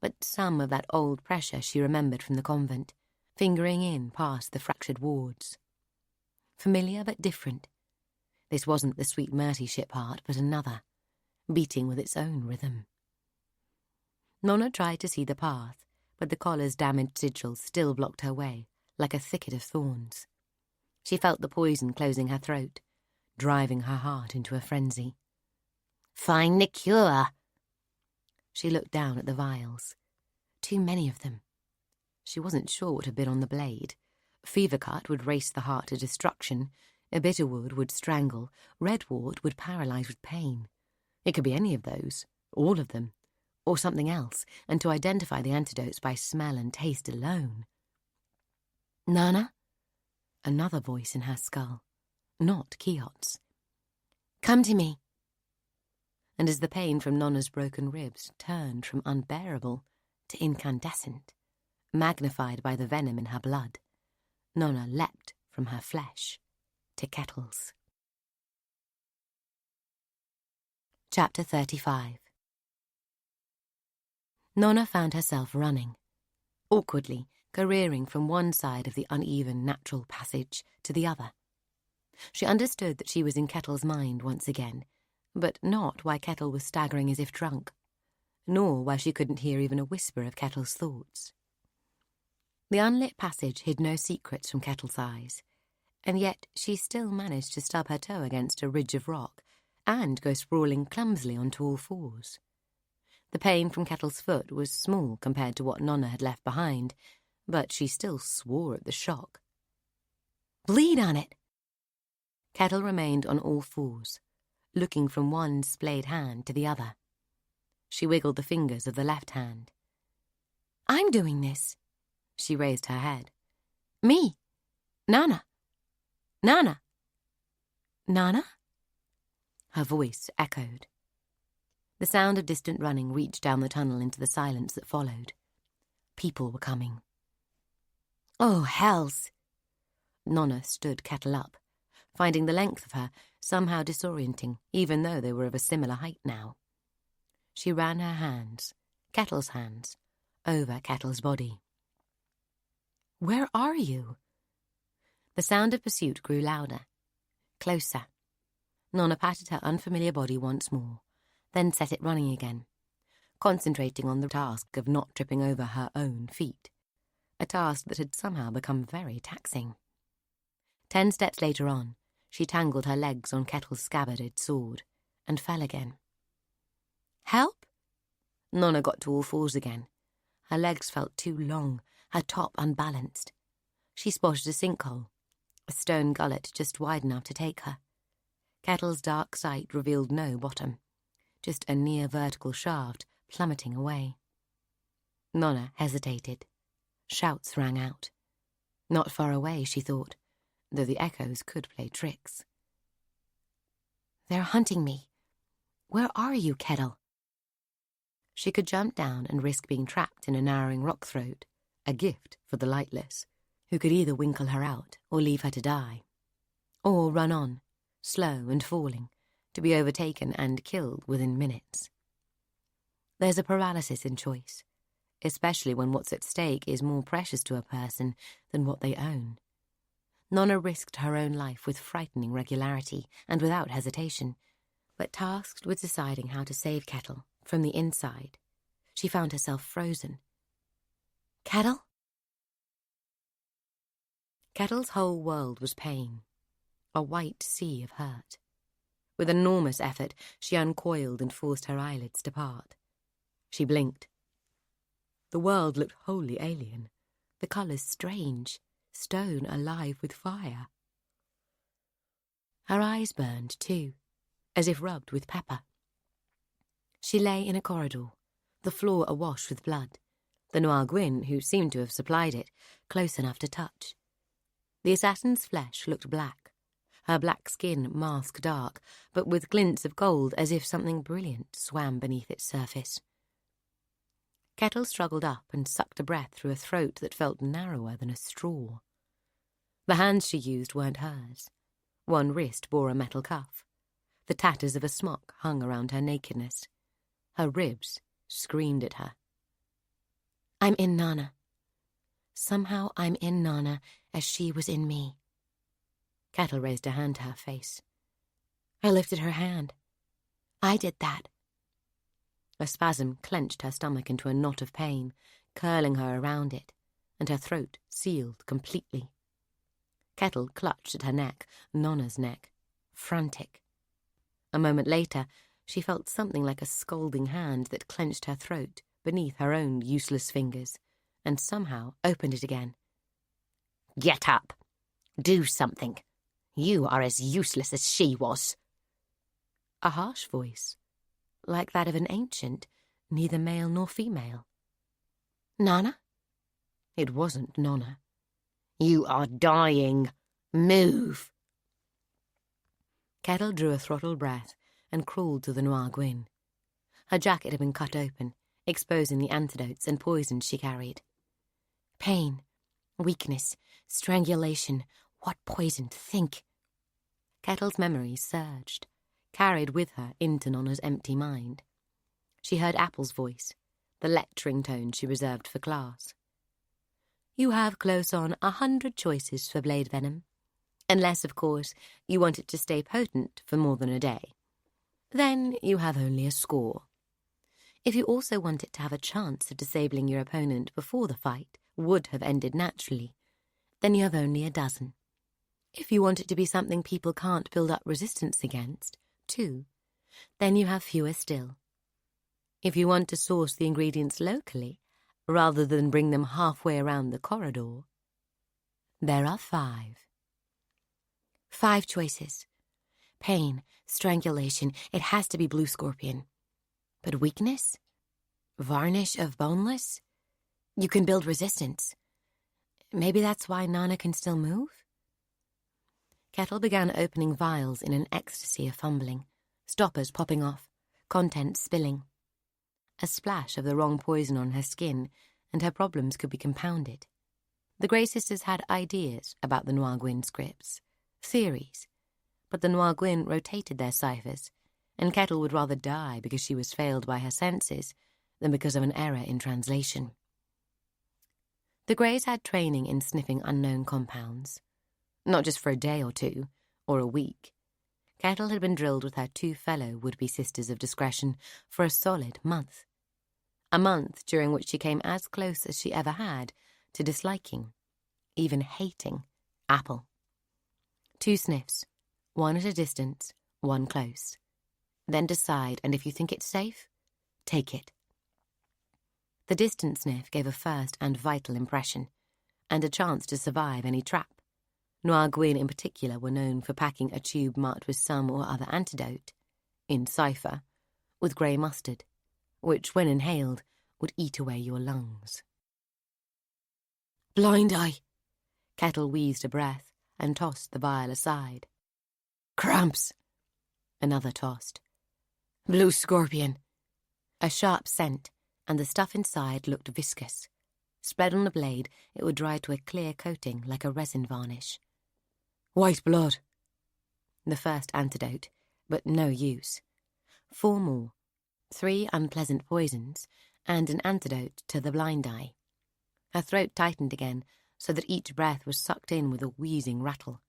but some of that old pressure she remembered from the convent, fingering in past the fractured wards. Familiar but different. This wasn't the sweet Murty ship heart, but another, beating with its own rhythm. Nona tried to see the path, but the collar's damaged sigils still blocked her way, like a thicket of thorns. She felt the poison closing her throat, driving her heart into a frenzy. Find the cure. She looked down at the vials. Too many of them. She wasn't sure what had been on the blade. Fever cut would race the heart to destruction. A bitterwood would strangle. Redwort would paralyze with pain. It could be any of those, all of them, or something else, and to identify the antidotes by smell and taste alone. Nana? Another voice in her skull, not Quixote's. Come to me. And as the pain from Nona's broken ribs turned from unbearable to incandescent, magnified by the venom in her blood, Nona leapt from her flesh to kettles. Chapter 35. Nona found herself running, awkwardly careering from one side of the uneven natural passage to the other. She understood that she was in Kettle's mind once again, but not why Kettle was staggering as if drunk, nor why she couldn't hear even a whisper of Kettle's thoughts. The unlit passage hid no secrets from Kettle's eyes, and yet she still managed to stub her toe against a ridge of rock and go sprawling clumsily onto all fours. The pain from Kettle's foot was small compared to what Nona had left behind, but she still swore at the shock. Bleed on it! Kettle remained on all fours, looking from one splayed hand to the other. She wiggled the fingers of the left hand. I'm doing this. She raised her head. Me. Nana. Nana. Nana? Her voice echoed. The sound of distant running reached down the tunnel into the silence that followed. People were coming. Oh, hells! Nona stood Kettle up, finding the length of her somehow disorienting, even though they were of a similar height now. She ran her hands, Kettle's hands, over Kettle's body. Where are you? The sound of pursuit grew louder, closer. Nona patted her unfamiliar body once more, then set it running again, concentrating on the task of not tripping over her own feet, a task that had somehow become very taxing. 10 steps later on, she tangled her legs on Kettle's scabbarded sword and fell again. Help? Nona got to all fours again. Her legs felt too long, her top unbalanced. She spotted a sinkhole, a stone gullet just wide enough to take her. Kettle's dark sight revealed no bottom, just a near-vertical shaft plummeting away. Nona hesitated. Shouts rang out. Not far away, she thought, though the echoes could play tricks. They're hunting me. Where are you, Kettle? She could jump down and risk being trapped in a narrowing rock throat, a gift for the lightless, who could either winkle her out or leave her to die, or run on, slow and falling, to be overtaken and killed within minutes. There's a paralysis in choice, especially when what's at stake is more precious to a person than what they own. Nona risked her own life with frightening regularity and without hesitation, But tasked with deciding how to save Kettle from the inside, she found herself frozen. "Kettle?" Kettle's whole world was pain, a white sea of hurt. With enormous effort, she uncoiled and forced her eyelids to part. She blinked. The world looked wholly alien, the colours strange, stone alive with fire. Her eyes burned, too, as if rubbed with pepper. She lay in a corridor, the floor awash with blood, the Noir Gwyn, who seemed to have supplied it, close enough to touch. The assassin's flesh looked black, her black skin mask dark, but with glints of gold as if something brilliant swam beneath its surface. Kettle struggled up and sucked a breath through a throat that felt narrower than a straw. The hands she used weren't hers. One wrist bore a metal cuff. The tatters of a smock hung around her nakedness. Her ribs screamed at her. "I'm in Nona. Somehow I'm in Nona as she was in me." Kettle raised a hand to her face. I lifted her hand. "I did that." A spasm clenched her stomach into a knot of pain, curling her around it, and her throat sealed completely. Kettle clutched at her neck, Nona's neck, frantic. A moment later, she felt something like a scalding hand that clenched her throat beneath her own useless fingers, and somehow opened it again. "Get up! Do something! You are as useless as she was!" A harsh voice, like that of an ancient, neither male nor female. "Nona?" It wasn't Nona. "You are dying! Move!" Kettle drew a throttled breath and crawled to the Noir Gwyn. Her jacket had been cut open, exposing the antidotes and poisons she carried. Pain, weakness, strangulation, what poison, think. Kettle's memories surged, carried with her into Nona's empty mind. She heard Apple's voice, the lecturing tone she reserved for class. "You have close on 100 choices for blade venom, unless, of course, you want it to stay potent for more than a day. Then you have only a score. If you also want it to have a chance of disabling your opponent before the fight would have ended naturally, then you have only a dozen. If you want it to be something people can't build up resistance against, 2, then you have fewer still. If you want to source the ingredients locally, rather than bring them halfway around the corridor, there are 5. 5 choices. Pain, strangulation, it has to be blue scorpion. But weakness? Varnish of boneless? You can build resistance. Maybe that's why Nona can still move?" Kettle began opening vials in an ecstasy of fumbling, stoppers popping off, contents spilling. A splash of the wrong poison on her skin, and her problems could be compounded. The Grey sisters had ideas about the Noir Gwyn scripts, theories, but the Noir Gwyn rotated their ciphers, and Kettle would rather die because she was failed by her senses than because of an error in translation. The Greys had training in sniffing unknown compounds, not just for a day or 2, or a week. Kettle had been drilled with her 2 fellow would-be sisters of discretion for a solid month. A month during which she came as close as she ever had to disliking, even hating, Apple. 2 sniffs, one at a distance, one close. Then decide, and if you think it's safe, take it. The distant sniff gave a first and vital impression, and a chance to survive any trap. Noir Gwyn in particular were known for packing a tube marked with some or other antidote, in cipher, with grey mustard, which, when inhaled, would eat away your lungs. "Blind eye!" Kettle wheezed a breath and tossed the vial aside. "Cramps!" Another tossed. "Blue scorpion!" A sharp scent, and the stuff inside looked viscous. Spread on the blade, it would dry to a clear coating like a resin varnish. "White blood!" The first antidote, but no use. 4 more, 3 unpleasant poisons, and an antidote to the blind eye. Her throat tightened again, so that each breath was sucked in with a wheezing rattle.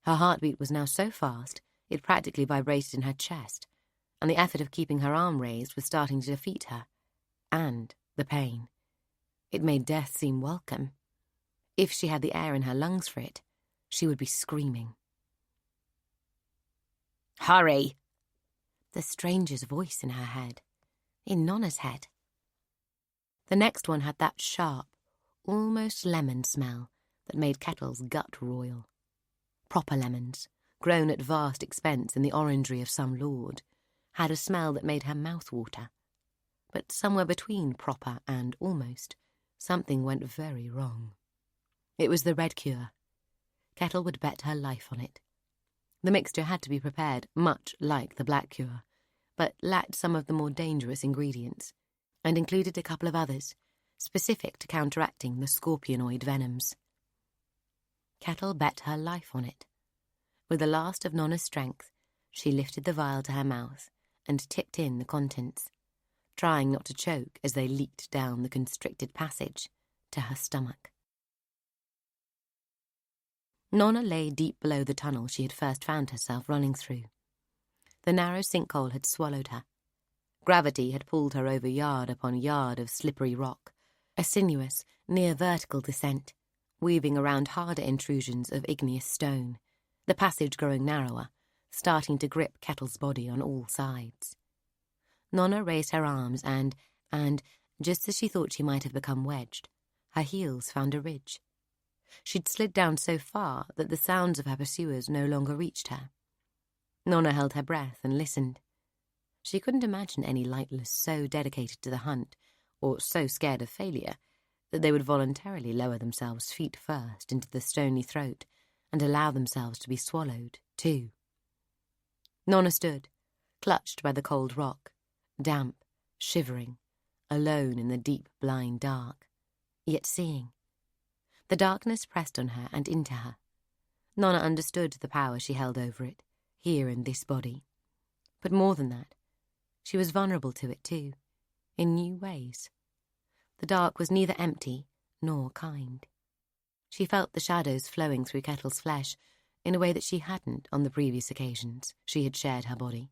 Her heartbeat was now so fast, it practically vibrated in her chest, and the effort of keeping her arm raised was starting to defeat her. And the pain. It made death seem welcome. If she had the air in her lungs for it, she would be screaming. "Hurry!" The stranger's voice in her head. In Nona's head. The next one had that sharp, almost lemon smell that made Kettle's gut roil. Proper lemons, grown at vast expense in the orangery of some lord, had a smell that made her mouth water. But somewhere between proper and almost, something went very wrong. It was the red cure. Kettle would bet her life on it. The mixture had to be prepared much like the black cure, but lacked some of the more dangerous ingredients, and included a couple of others, specific to counteracting the scorpionoid venoms. Kettle bet her life on it. With the last of Nona's strength, she lifted the vial to her mouth and tipped in the contents, trying not to choke as they leaked down the constricted passage to her stomach. Nona lay deep below the tunnel she had first found herself running through. The narrow sinkhole had swallowed her. Gravity had pulled her over yard upon yard of slippery rock, a sinuous, near-vertical descent, weaving around harder intrusions of igneous stone, the passage growing narrower, starting to grip Kettle's body on all sides. Nona raised her arms and, just as she thought she might have become wedged, her heels found a ridge. She'd slid down so far that the sounds of her pursuers no longer reached her. Nona held her breath and listened. She couldn't imagine any lightless so dedicated to the hunt, or so scared of failure, that they would voluntarily lower themselves feet first into the stony throat and allow themselves to be swallowed, too. Nona stood, clutched by the cold rock, damp, shivering, alone in the deep, blind dark, yet seeing. The darkness pressed on her and into her. Nona understood the power she held over it, here in this body. But more than that, she was vulnerable to it too, in new ways. The dark was neither empty nor kind. She felt the shadows flowing through Kettle's flesh in a way that she hadn't on the previous occasions she had shared her body.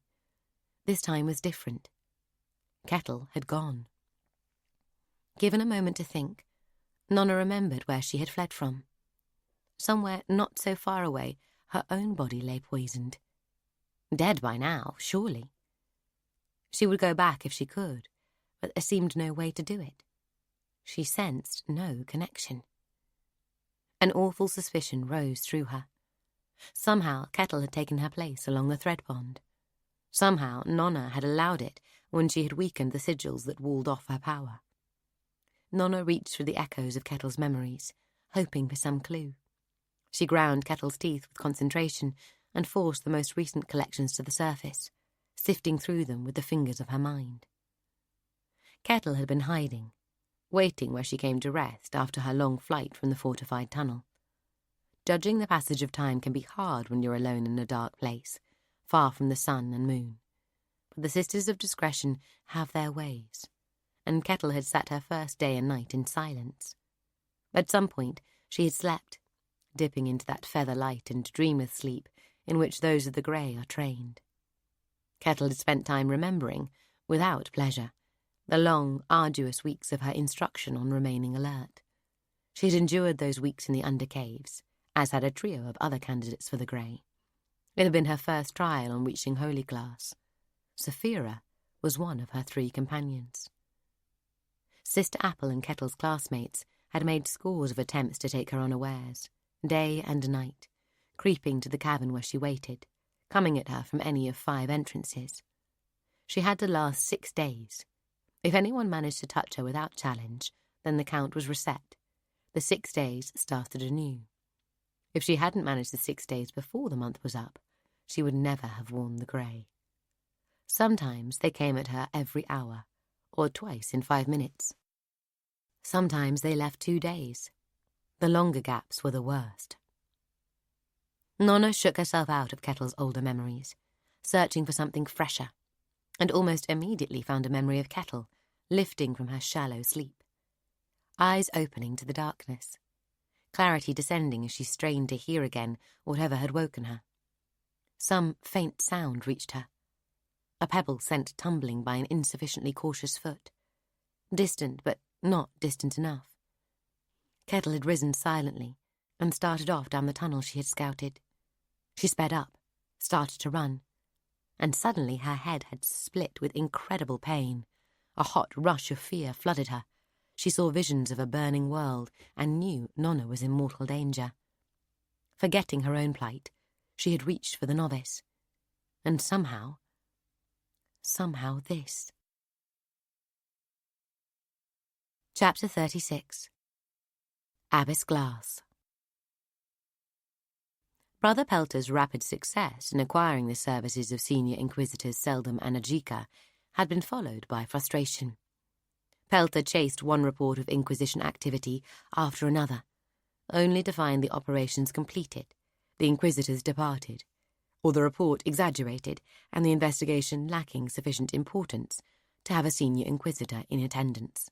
This time was different. Kettle had gone. Given a moment to think, Nona remembered where she had fled from. Somewhere not so far away, her own body lay poisoned. Dead by now, surely. She would go back if she could, but there seemed no way to do it. She sensed no connection. An awful suspicion rose through her. Somehow Kettle had taken her place along the thread pond. Somehow Nona had allowed it when she had weakened the sigils that walled off her power. Nona reached through the echoes of Kettle's memories, hoping for some clue. She ground Kettle's teeth with concentration and forced the most recent collections to the surface, sifting through them with the fingers of her mind. Kettle had been hiding, waiting where she came to rest after her long flight from the fortified tunnel. Judging the passage of time can be hard when you're alone in a dark place, far from the sun and moon. But the Sisters of Discretion have their ways, and Kettle had sat her first day and night in silence. At some point she had slept, dipping into that feather light and dreamless sleep in which those of the grey are trained. Kettle had spent time remembering, without pleasure, the long, arduous weeks of her instruction on remaining alert. She had endured those weeks in the undercaves, as had a trio of other candidates for the grey. It had been her first trial on reaching Holy Class. Sapphira was one of her 3 companions. Sister Apple and Kettle's classmates had made scores of attempts to take her unawares, day and night, creeping to the cabin where she waited, coming at her from any of 5 entrances. She had to last 6 days. If anyone managed to touch her without challenge, then the count was reset. The 6 days started anew. If she hadn't managed the 6 days before the month was up, she would never have worn the grey. Sometimes they came at her every hour, or twice in 5 minutes. Sometimes they left 2 days. The longer gaps were the worst. Nona shook herself out of Kettle's older memories, searching for something fresher, and almost immediately found a memory of Kettle, lifting from her shallow sleep. Eyes opening to the darkness, clarity descending as she strained to hear again whatever had woken her. Some faint sound reached her. a pebble sent tumbling by an insufficiently cautious foot. Distant, but not distant enough. Kettle had risen silently and started off down the tunnel she had scouted. She sped up, started to run, and suddenly her head had split with incredible pain. A hot rush of fear flooded her. She saw visions of a burning world and knew Nona was in mortal danger. Forgetting her own plight, she had reached for the novice. And somehow this. Chapter 36. Abbess Glass. Brother Pelter's rapid success in acquiring the services of Senior Inquisitors Seldom and Ajika had been followed by frustration. Pelter chased one report of Inquisition activity after another, only to find the operations completed, the Inquisitors departed, or the report exaggerated and the investigation lacking sufficient importance to have a Senior Inquisitor in attendance.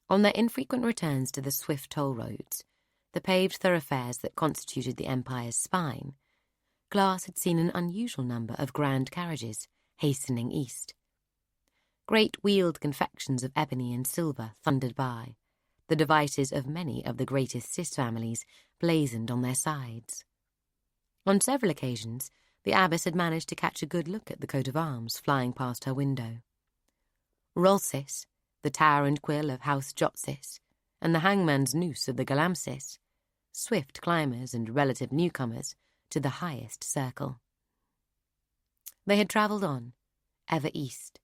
On their infrequent returns to the swift toll roads, the paved thoroughfares that constituted the Empire's spine, Glass had seen an unusual number of grand carriages hastening east. Great wheeled confections of ebony and silver thundered by, the devices of many of the greatest Cis families blazoned on their sides. On several occasions, the abbess had managed to catch a good look at the coat of arms flying past her window. Rolsis, the tower and quill of House Jotsis, and the hangman's noose of the Galamsis, swift climbers and relative newcomers to the highest circle. They had travelled on, ever east.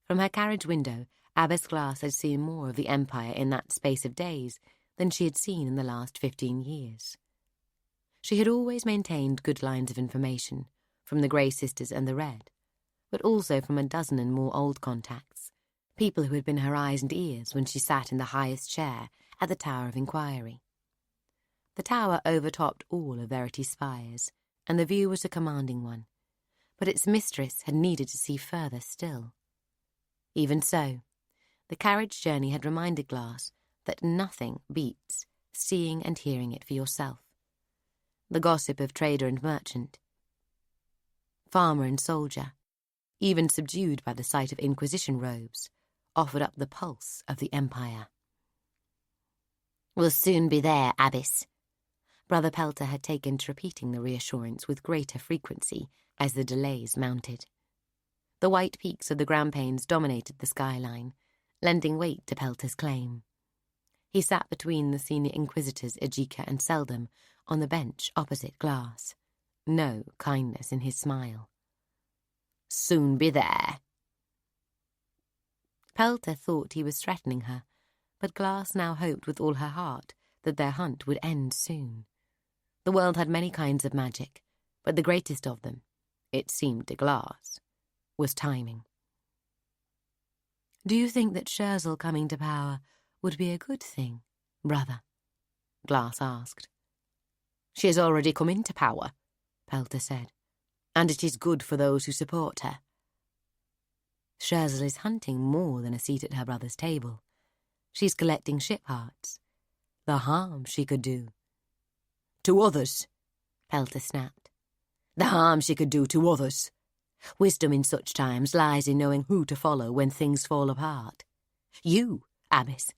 From her carriage window, Abbess Glass had seen more of the Empire in that space of days than she had seen in the last 15 years. She had always maintained good lines of information, from the Grey Sisters and the Red, but also from a dozen and more old contacts, people who had been her eyes and ears when she sat in the highest chair at the Tower of Inquiry. The tower overtopped all of Verity's spires, and the view was a commanding one, but its mistress had needed to see further still. Even so, the carriage journey had reminded Glass that nothing beats seeing and hearing it for yourself. The gossip of trader and merchant, farmer and soldier, even subdued by the sight of Inquisition robes, offered up the pulse of the Empire. "We'll soon be there, Abbess." Brother Pelter had taken to repeating the reassurance with greater frequency as the delays mounted. The white peaks of the Grampians dominated the skyline, lending weight to Pelter's claim. He sat between the Senior Inquisitors Ajika and Seldom on the bench opposite Glass, no kindness in his smile. "Soon be there." Pelter thought he was threatening her, but Glass now hoped with all her heart that their hunt would end soon. The world had many kinds of magic, but the greatest of them, it seemed to Glass, was timing. "Do you think that Scherzel coming to power would be a good thing, brother?" Glass asked. "She has already come into power," Pelter said, "and it is good for those who support her." "Scherzel is hunting more than a seat at her brother's table. She's collecting ship hearts. The harm she could do." "To others," Pelter snapped. "The harm she could do to others. Wisdom in such times lies in knowing who to follow when things fall apart. You, Abbess,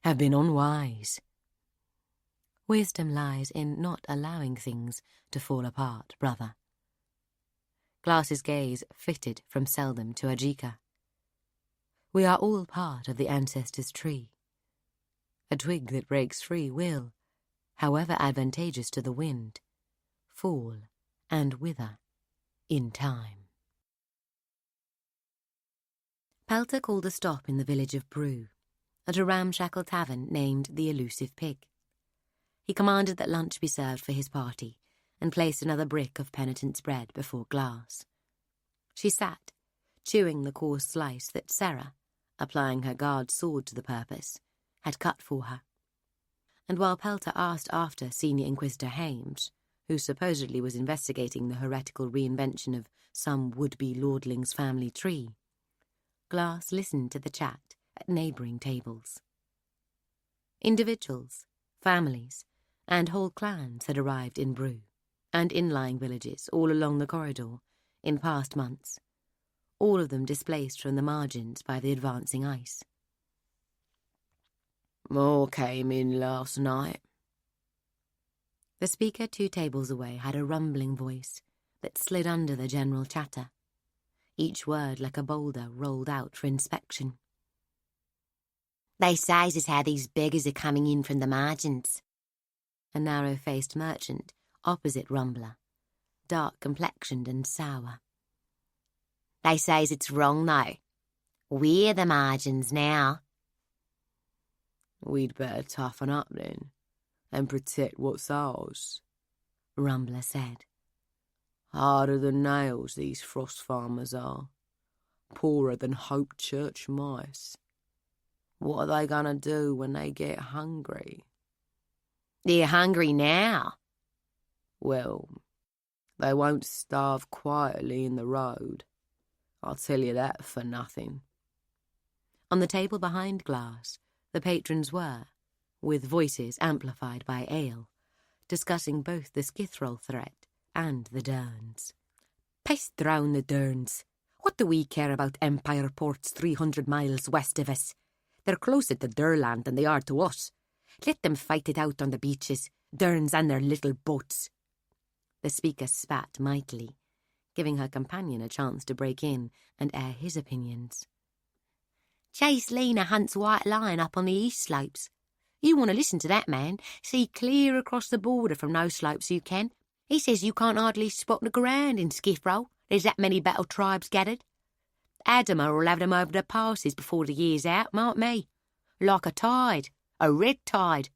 have been unwise." "Wisdom lies in not allowing things to fall apart, brother." Glass's gaze flitted from Seldom to Ajika. "We are all part of the ancestors' tree. A twig that breaks free will, however advantageous to the wind, fall and wither in time." Pelter called a stop in the village of Brew, at a ramshackle tavern named the Elusive Pig. He commanded that lunch be served for his party, and placed another brick of penitent's bread before Glass. She sat, chewing the coarse slice that Sarah, applying her guard sword to the purpose, had cut for her. And while Pelter asked after Senior Inquisitor Hames, who supposedly was investigating the heretical reinvention of some would-be lordling's family tree, Glass listened to the chat at neighbouring tables. Individuals, families, and whole clans had arrived in Brew, and inlying villages all along the corridor, in past months, all of them displaced from the margins by the advancing ice. More came in last night. The speaker 2 tables away had a rumbling voice that slid under the general chatter, each word like a boulder rolled out for inspection. They says as how these beggars are coming in from the margins. A narrow-faced merchant opposite Rumbler, dark-complexioned and sour. They says it's wrong, though. We're the margins now. We'd better toughen up, then, and protect what's ours, Rumbler said. Harder than nails, these frost farmers are. Poorer than Hope Church mice. What are they gonna do when they get hungry? They're hungry now. Well, they won't starve quietly in the road. I'll tell you that for nothing. On the table behind Glass, the patrons were, with voices amplified by ale, discussing both the Skithrol threat and the Derns. Pest drown the Derns. What do we care about Empire ports 300 miles west of us? They're closer to their land than they are to us. Let them fight it out on the beaches, Derns and their little boats. The speaker spat mightily, giving her companion a chance to break in and air his opinions. Chase Lena hunts white lion up on the east slopes. You want to listen to that man? See clear across the border from those slopes you can. He says you can't hardly spot the ground in Skifrow. There's that many battle tribes gathered. Adama will have them over the passes before the year's out, mark me. Like a tide, a red tide.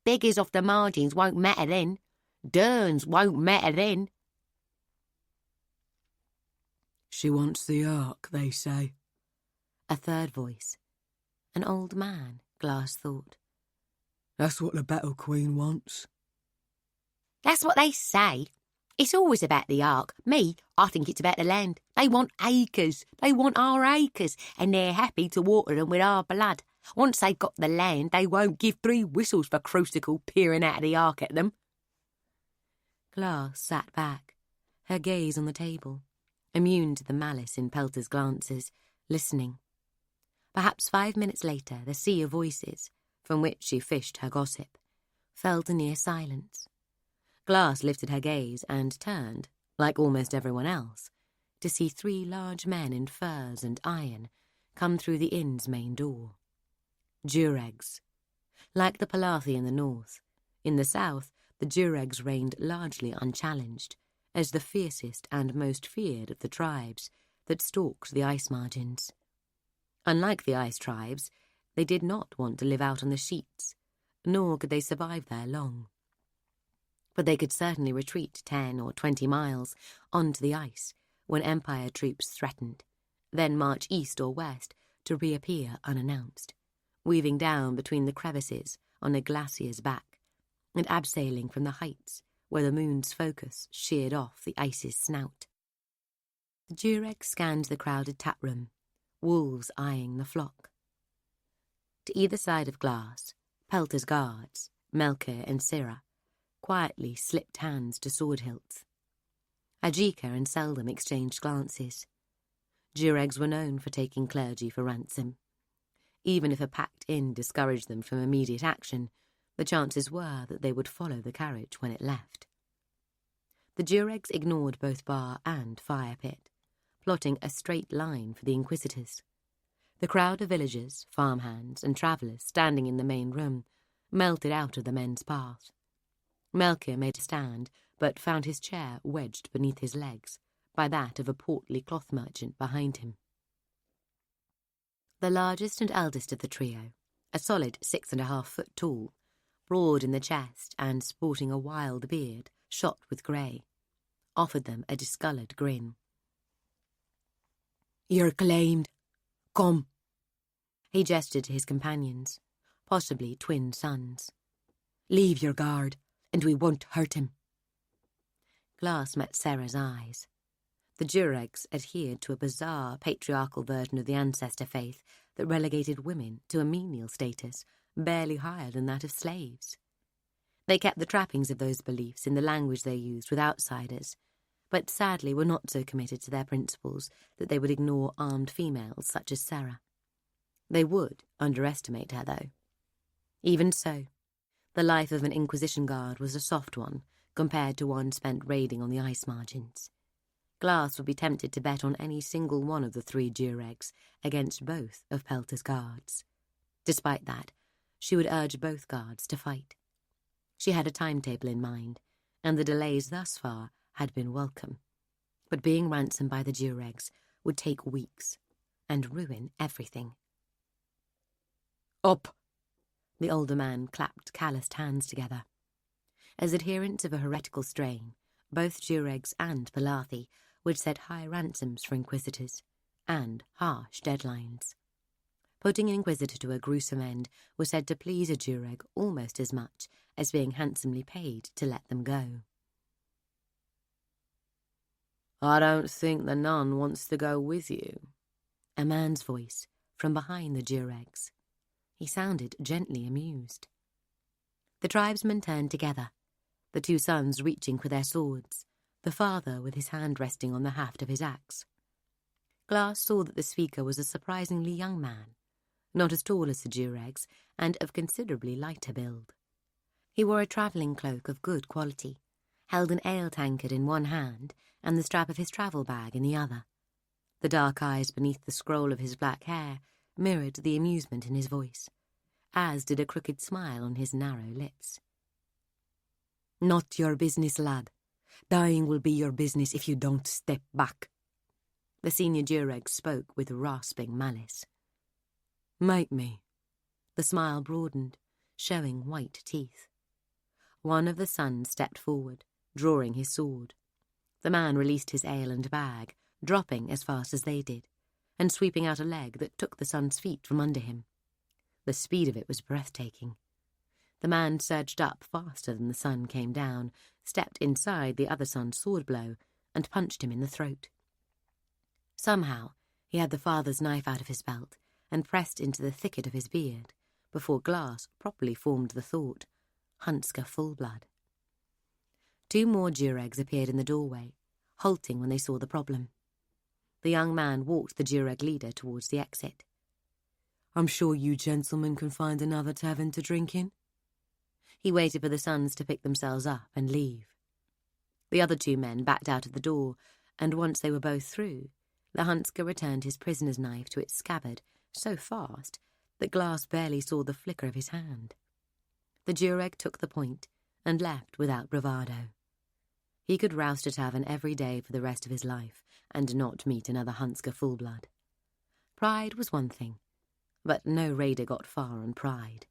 Beggars off the margins won't matter then. Derns won't matter then. She wants the ark, they say. A third voice. An old man, Glass thought. That's what the Battle Queen wants. That's what they say. It's always about the ark. Me, I think it's about the land. They want acres. They want our acres, and they're happy to water them with our blood. Once they've got the land, they won't give 3 whistles for Crucicle peering out of the ark at them. Glass sat back, her gaze on the table, immune to the malice in Pelter's glances, listening. Perhaps 5 minutes later, the sea of voices, from which she fished her gossip, fell to near silence. Glass lifted her gaze and turned, like almost everyone else, to see 3 large men in furs and iron come through the inn's main door. Duregs. Like the Palathi in the north, in the south the Duregs reigned largely unchallenged, as the fiercest and most feared of the tribes that stalked the ice margins. Unlike the ice tribes, they did not want to live out on the sheets, nor could they survive there long. But they could certainly retreat 10 or 20 miles onto the ice when Empire troops threatened, then march east or west to reappear unannounced, weaving down between the crevices on a glacier's back and abseiling from the heights where the moon's focus sheared off the ice's snout. The Durex scanned the crowded taproom, wolves eyeing the flock. To either side of Glass, Pelter's guards, Melker and Syrah, quietly slipped hands to sword hilts. Ajika and Seldom exchanged glances. Duregs were known for taking clergy for ransom. Even if a packed inn discouraged them from immediate action, the chances were that they would follow the carriage when it left. The Duregs ignored both bar and fire pit, plotting a straight line for the inquisitors. The crowd of villagers, farmhands, and travellers standing in the main room melted out of the men's path. Melchior made a stand, but found his chair wedged beneath his legs by that of a portly cloth merchant behind him. The largest and eldest of the trio, a solid 6.5 foot tall, broad in the chest and sporting a wild beard shot with grey, offered them a discoloured grin. "You're claimed. Come." He gestured to his companions, possibly twin sons. "Leave your guard, and we won't hurt him." Glass met Sarah's eyes. The Duregs adhered to a bizarre patriarchal version of the ancestor faith that relegated women to a menial status barely higher than that of slaves. They kept the trappings of those beliefs in the language they used with outsiders, but sadly were not so committed to their principles that they would ignore armed females such as Sarah. They would underestimate her, though. Even so, the life of an Inquisition guard was a soft one compared to one spent raiding on the ice margins. Glass would be tempted to bet on any single one of the 3 Duregs against both of Pelter's guards. Despite that, she would urge both guards to fight. She had a timetable in mind, and the delays thus far had been welcome. But being ransomed by the Duregs would take weeks and ruin everything. Up! The older man clapped calloused hands together. As adherents of a heretical strain, both Duregs and Palathi would set high ransoms for inquisitors and harsh deadlines. Putting an inquisitor to a gruesome end was said to please a Dureg almost as much as being handsomely paid to let them go. I don't think the nun wants to go with you. A man's voice from behind the Duregs. He sounded gently amused. The tribesmen turned together, the 2 sons reaching for their swords, the father with his hand resting on the haft of his axe. Glass saw that the speaker was a surprisingly young man, not as tall as the Duregs, and of considerably lighter build. He wore a travelling cloak of good quality, held an ale tankard in one hand and the strap of his travel bag in the other. The dark eyes beneath the scroll of his black hair mirrored the amusement in his voice, as did a crooked smile on his narrow lips. Not your business, lad. Dying will be your business if you don't step back. The senior Dureg spoke with rasping malice. Make me. The smile broadened, showing white teeth. One of the sons stepped forward, drawing his sword. The man released his ale and bag, dropping as fast as they did, and sweeping out a leg that took the son's feet from under him. The speed of it was breathtaking. The man surged up faster than the son came down, stepped inside the other son's sword blow, and punched him in the throat. Somehow, he had the father's knife out of his belt and pressed into the thicket of his beard, before Glass properly formed the thought, Hunsker full-blood. 2 more Duregs appeared in the doorway, halting when they saw the problem. The young man walked the Dureg leader towards the exit. I'm sure you gentlemen can find another tavern to drink in. He waited for the sons to pick themselves up and leave. The other 2 men backed out of the door, and once they were both through, the Hunsker returned his prisoner's knife to its scabbard so fast that Glass barely saw the flicker of his hand. The Dureg took the point and left without bravado. He could roust a tavern every day for the rest of his life and not meet another Hunsker full-blood. Pride was one thing, but no raider got far on pride.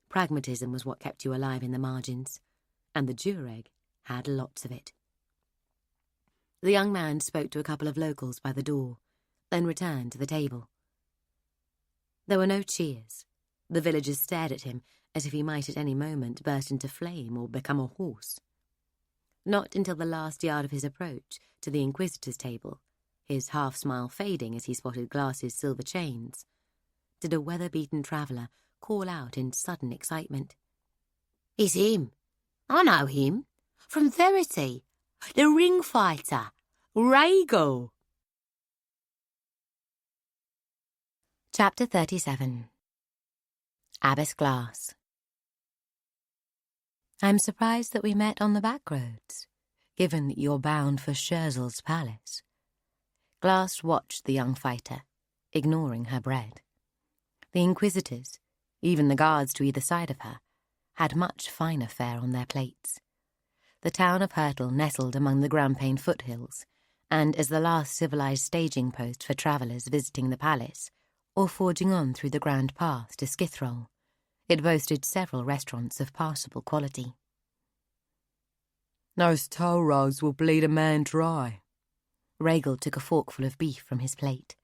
Pragmatism was what kept you alive in the margins, and the Dureg had lots of it. The young man spoke to a couple of locals by the door, then returned to the table. There were no cheers. The villagers stared at him as if he might at any moment burst into flame or become a horse. Not until the last yard of his approach to the Inquisitor's table, his half-smile fading as he spotted Glass's silver chains, did a weather-beaten traveller call out in sudden excitement. It's him. I know him. From Verity. The ring fighter. Rhaegal. Chapter 37. Abbess Glass. I'm surprised that we met on the back roads, given that you're bound for Scherzel's palace. Glass watched the young fighter, ignoring her bread. The inquisitors, even the guards to either side of her, had much finer fare on their plates. The town of Hurtle nestled among the Grampane foothills, and as the last civilized staging post for travellers visiting the palace, or forging on through the Grand Pass to Skithrol, it boasted several restaurants of passable quality. Those toll roads will bleed a man dry. Rhaegal took a forkful of beef from his plate.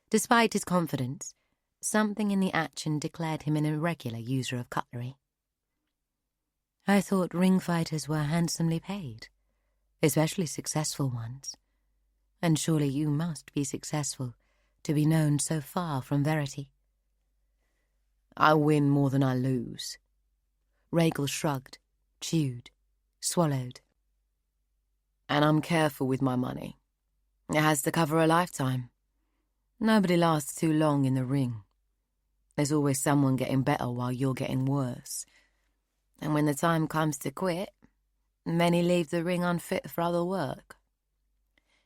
Despite his confidence, something in the action declared him an irregular user of cutlery. I thought ring fighters were handsomely paid, especially successful ones. And surely you must be successful to be known so far from Verity. I win more than I lose. Rhaegal shrugged, chewed, swallowed. And I'm careful with my money. It has to cover a lifetime. Nobody lasts too long in the ring. There's always someone getting better while you're getting worse. And when the time comes to quit, many leave the ring unfit for other work.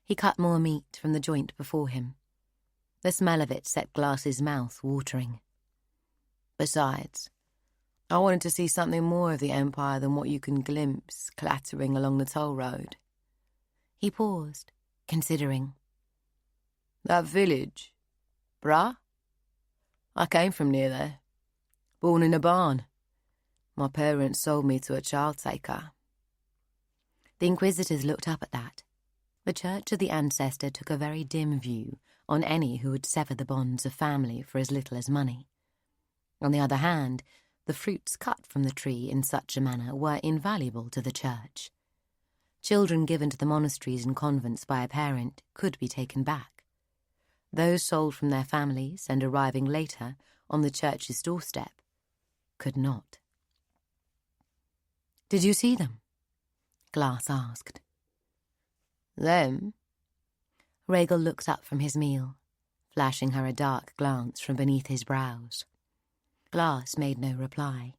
He cut more meat from the joint before him. The smell of it set Glasie's mouth watering. Besides, I wanted to see something more of the Empire than what you can glimpse clattering along the toll road. He paused, considering. That village, bruh? I came from near there. Born in a barn. My parents sold me to a child taker. The Inquisitors looked up at that. The Church of the Ancestor took a very dim view on any who would sever the bonds of family for as little as money. On the other hand, the fruits cut from the tree in such a manner were invaluable to the Church. Children given to the monasteries and convents by a parent could be taken back. Those sold from their families and arriving later on the Church's doorstep could not. "Did you see them?" Glas asked. Them? Rhaegal looked up from his meal, flashing her a dark glance from beneath his brows. Glas made no reply.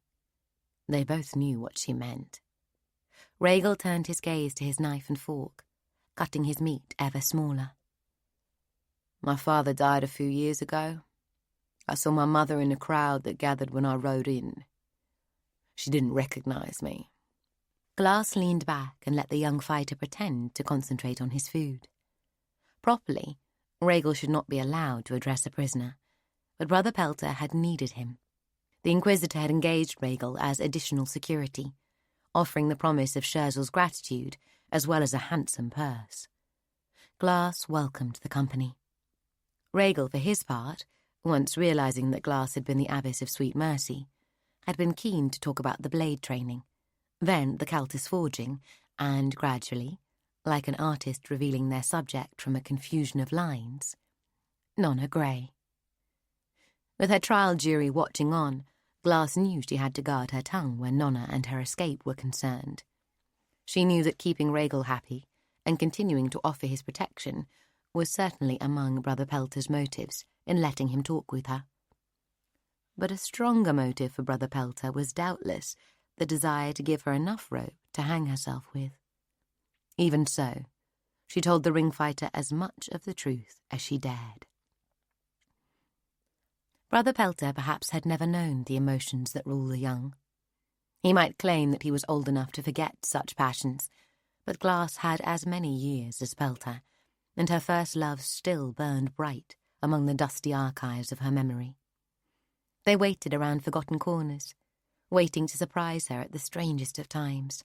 They both knew what she meant. Rhaegal turned his gaze to his knife and fork, cutting his meat ever smaller. My father died a few years ago. I saw my mother in the crowd that gathered when I rode in. She didn't recognize me. Glas leaned back and let the young fighter pretend to concentrate on his food. Properly, Rhaegal should not be allowed to address a prisoner, but Brother Pelter had needed him. The Inquisitor had engaged Rhaegal as additional security, offering the promise of Scherzel's gratitude as well as a handsome purse. Glas welcomed the company. Rhaegal, for his part, once realizing that Glas had been the Abbess of Sweet Mercy, had been keen to talk about the blade training, then the Countess forging, and gradually, like an artist revealing their subject from a confusion of lines, Nona Grey. With her trial jury watching on, Glas knew she had to guard her tongue when Nona and her escape were concerned. She knew that keeping Rhaegal happy and continuing to offer his protection was certainly among Brother Pelter's motives in letting him talk with her. But a stronger motive for Brother Pelter was doubtless the desire to give her enough rope to hang herself with. Even so, she told the ring fighter as much of the truth as she dared. Brother Pelter perhaps had never known the emotions that rule the young. He might claim that he was old enough to forget such passions, but Glas had as many years as Pelter, and her first love still burned bright among the dusty archives of her memory. They waited around forgotten corners, waiting to surprise her at the strangest of times.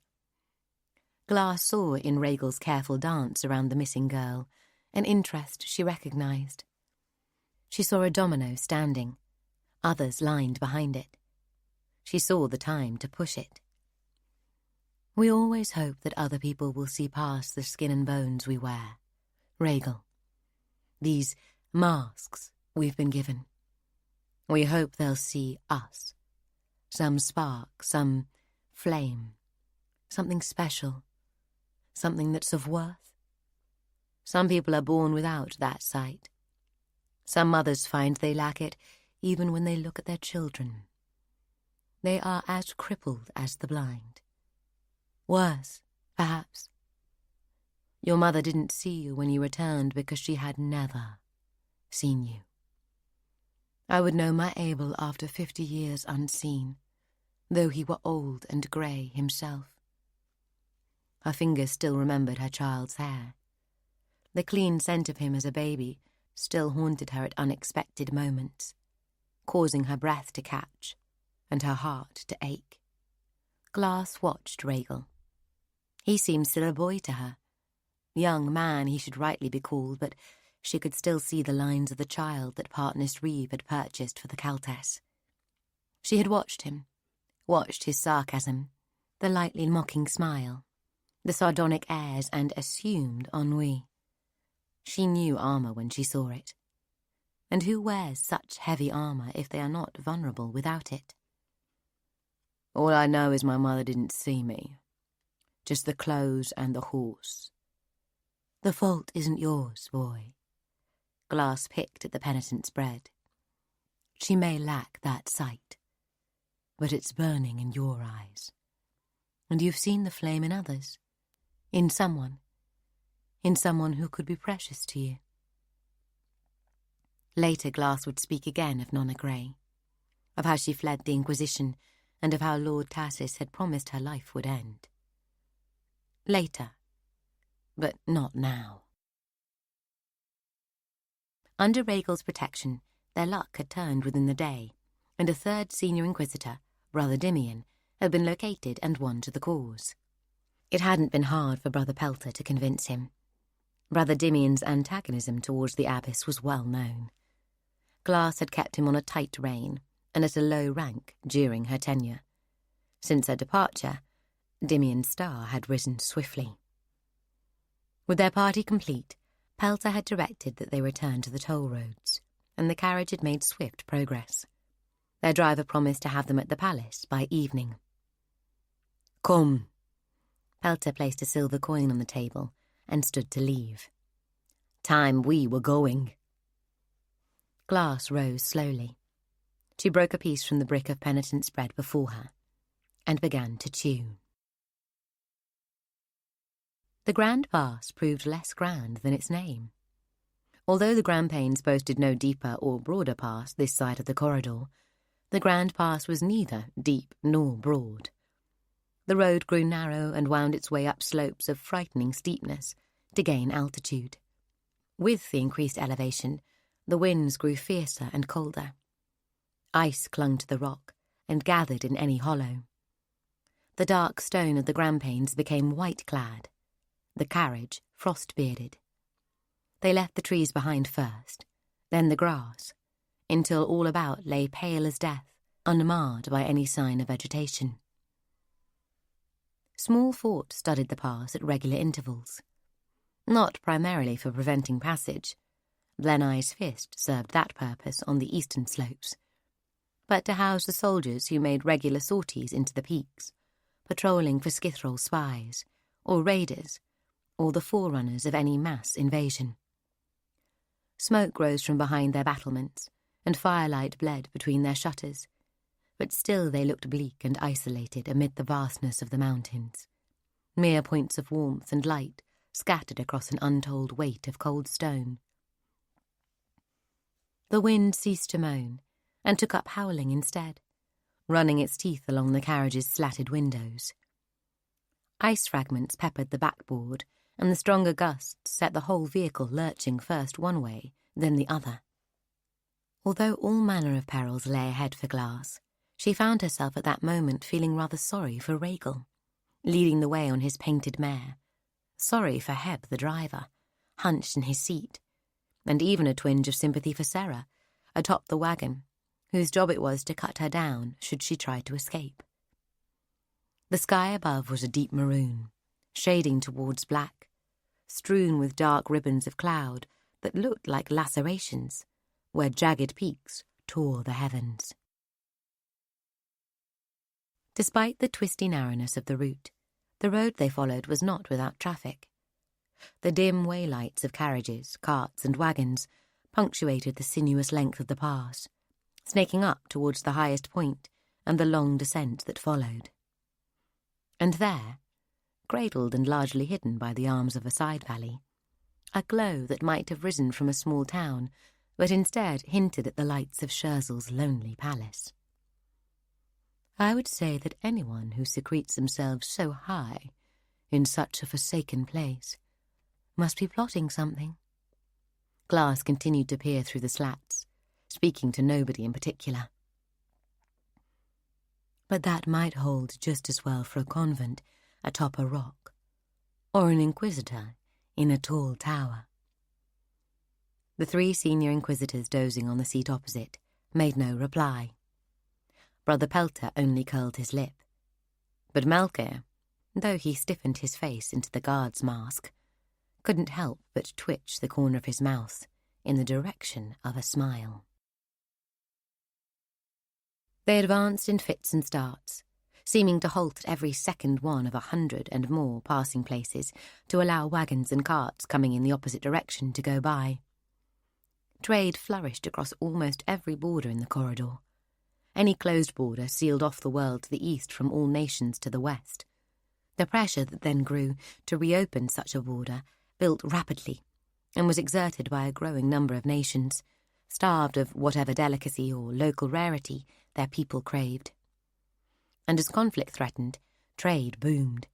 Glas saw in Rhaegal's careful dance around the missing girl an interest she recognized. She saw a domino standing, others lined behind it. She saw the time to push it. We always hope that other people will see past the skin and bones we wear, Rhaegal. These masks we've been given. We hope they'll see us. Some spark, some flame, something special, something that's of worth. Some people are born without that sight. Some mothers find they lack it even when they look at their children. They are as crippled as the blind. Worse, perhaps. Your mother didn't see you when you returned because she had never seen you. I would know my Abel after 50 years unseen, though he were old and grey himself. Her fingers still remembered her child's hair. The clean scent of him as a baby still haunted her at unexpected moments, causing her breath to catch and her heart to ache. Glas watched Rhaegal. He seemed still a boy to her. Young man he should rightly be called, but she could still see the lines of the child that Partness Reeve had purchased for the Countess. She had watched him, watched his sarcasm, the lightly mocking smile, the sardonic airs and assumed ennui. She knew armour when she saw it. And who wears such heavy armour if they are not vulnerable without it? All I know is my mother didn't see me. Just the clothes and the horse, The fault isn't yours, boy. Glass picked at the penitent's bread. She may lack that sight, but it's burning in your eyes. And you've seen the flame in others, in someone who could be precious to you. Later, Glass would speak again of Nona Grey, of how she fled the Inquisition, and of how Lord Tassis had promised her life would end. Later, but not now. Under Rhaegal's protection, their luck had turned within the day, and a third senior inquisitor, Brother Dimian, had been located and won to the cause. It hadn't been hard for Brother Pelter to convince him. Brother Dimian's antagonism towards the abbess was well known. Glass had kept him on a tight rein and at a low rank during her tenure. Since her departure, Dimian's star had risen swiftly. With their party complete, Pelter had directed that they return to the toll roads, and the carriage had made swift progress. Their driver promised to have them at the palace by evening. "Come." Pelter placed a silver coin on the table and stood to leave. "Time we were going." Glass rose slowly. She broke a piece from the brick of penitent's bread before her and began to chew. The Grand Pass proved less grand than its name. Although the Grampians boasted no deeper or broader pass this side of the corridor, the Grand Pass was neither deep nor broad. The road grew narrow and wound its way up slopes of frightening steepness to gain altitude. With the increased elevation, the winds grew fiercer and colder. Ice clung to the rock and gathered in any hollow. The dark stone of the Grampians became white-clad, the carriage frost-bearded. They left the trees behind first, then the grass, until all about lay pale as death, unmarred by any sign of vegetation. Small forts studded the pass at regular intervals. Not primarily for preventing passage. Blenai's Fist served that purpose on the eastern slopes, but to house the soldiers who made regular sorties into the peaks, patrolling for Skithrol spies, or raiders, or the forerunners of any mass invasion. Smoke rose from behind their battlements, and firelight bled between their shutters, but still they looked bleak and isolated amid the vastness of the mountains, mere points of warmth and light scattered across an untold weight of cold stone. The wind ceased to moan, and took up howling instead, running its teeth along the carriage's slatted windows. Ice fragments peppered the backboard, and the stronger gusts set the whole vehicle lurching first one way, then the other. Although all manner of perils lay ahead for Glass, she found herself at that moment feeling rather sorry for Rhaegal, leading the way on his painted mare, sorry for Heb the driver, hunched in his seat, and even a twinge of sympathy for Sarah, atop the wagon, whose job it was to cut her down should she try to escape. The sky above was a deep maroon, shading towards black, strewn with dark ribbons of cloud that looked like lacerations, where jagged peaks tore the heavens. Despite the twisty narrowness of the route, the road they followed was not without traffic. The dim waylights of carriages, carts and wagons punctuated the sinuous length of the pass, snaking up towards the highest point and the long descent that followed. And there, cradled and largely hidden by the arms of a side valley, a glow that might have risen from a small town, but instead hinted at the lights of Scherzel's lonely palace. I would say that anyone who secretes themselves so high, in such a forsaken place, must be plotting something. Glass continued to peer through the slats, speaking to nobody in particular. But that might hold just as well for a convent atop a rock, or an inquisitor in a tall tower. The 3 senior inquisitors dozing on the seat opposite made no reply. Brother Pelter only curled his lip. But Melchior, though he stiffened his face into the guard's mask, couldn't help but twitch the corner of his mouth in the direction of a smile. They advanced in fits and starts, seeming to halt at every second one of 100 and more passing places to allow wagons and carts coming in the opposite direction to go by. Trade flourished across almost every border in the corridor. Any closed border sealed off the world to the east from all nations to the west. The pressure that then grew to reopen such a border built rapidly and was exerted by a growing number of nations, starved of whatever delicacy or local rarity their people craved. And as conflict threatened, trade boomed.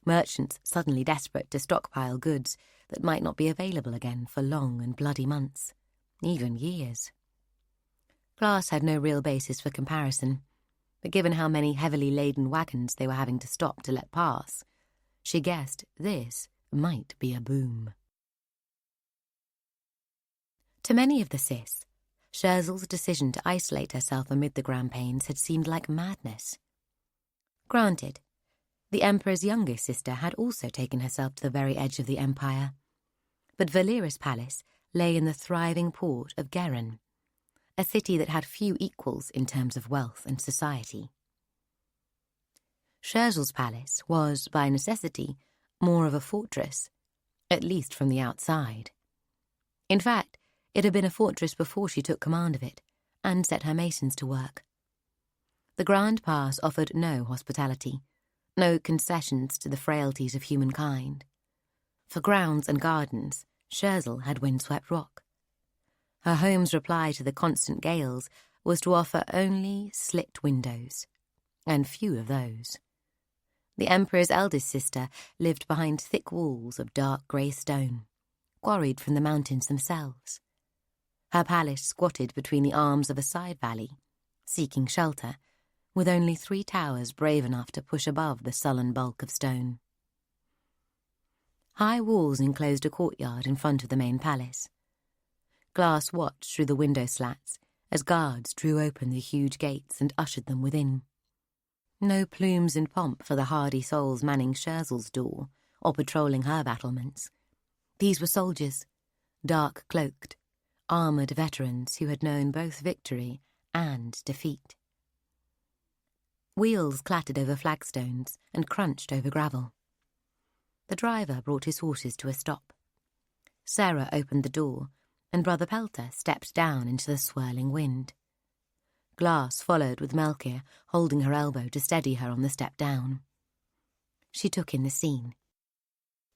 Merchants suddenly desperate to stockpile goods that might not be available again for long and bloody months, even years. Glass had no real basis for comparison, but given how many heavily laden wagons they were having to stop to let pass, she guessed this might be a boom. To many of the cis, Scherzel's decision to isolate herself amid the Grampanes had seemed like madness. Granted, the Emperor's youngest sister had also taken herself to the very edge of the Empire, but Valera's palace lay in the thriving port of Geron, a city that had few equals in terms of wealth and society. Scherzel's palace was, by necessity, more of a fortress, at least from the outside. In fact, it had been a fortress before she took command of it and set her masons to work. The Grand Pass offered no hospitality, no concessions to the frailties of humankind. For grounds and gardens, Scherzel had windswept rock. Her home's reply to the constant gales was to offer only slit windows, and few of those. The Emperor's eldest sister lived behind thick walls of dark grey stone, quarried from the mountains themselves. Her palace squatted between the arms of a side valley, seeking shelter, with only 3 towers brave enough to push above the sullen bulk of stone. High walls enclosed a courtyard in front of the main palace. Glass watched through the window slats as guards drew open the huge gates and ushered them within. No plumes and pomp for the hardy souls manning Scherzel's door or patrolling her battlements. These were soldiers, dark-cloaked, armoured veterans who had known both victory and defeat. Wheels clattered over flagstones and crunched over gravel. The driver brought his horses to a stop. Sarah opened the door, and Brother Pelter stepped down into the swirling wind. Glass followed with Melchior, holding her elbow to steady her on the step down. She took in the scene.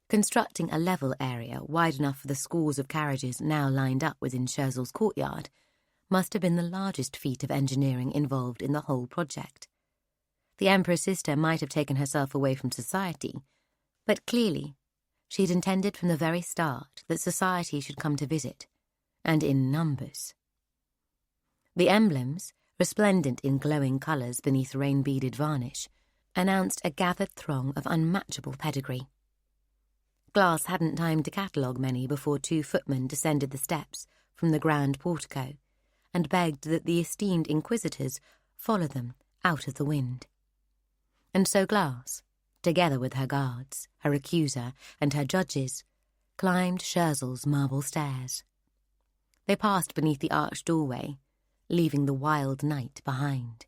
Constructing a level area wide enough for the scores of carriages now lined up within Scherzel's courtyard must have been the largest feat of engineering involved in the whole project. The Emperor's sister might have taken herself away from society, but clearly she'd intended from the very start that society should come to visit, and in numbers. The emblems, resplendent in glowing colours beneath rain-beaded varnish, announced a gathered throng of unmatchable pedigree. Glass hadn't time to catalogue many before 2 footmen descended the steps from the grand portico and begged that the esteemed inquisitors follow them out of the wind. And so Glass, together with her guards, her accuser, and her judges, climbed Scherzel's marble stairs. They passed beneath the arched doorway, leaving the wild night behind.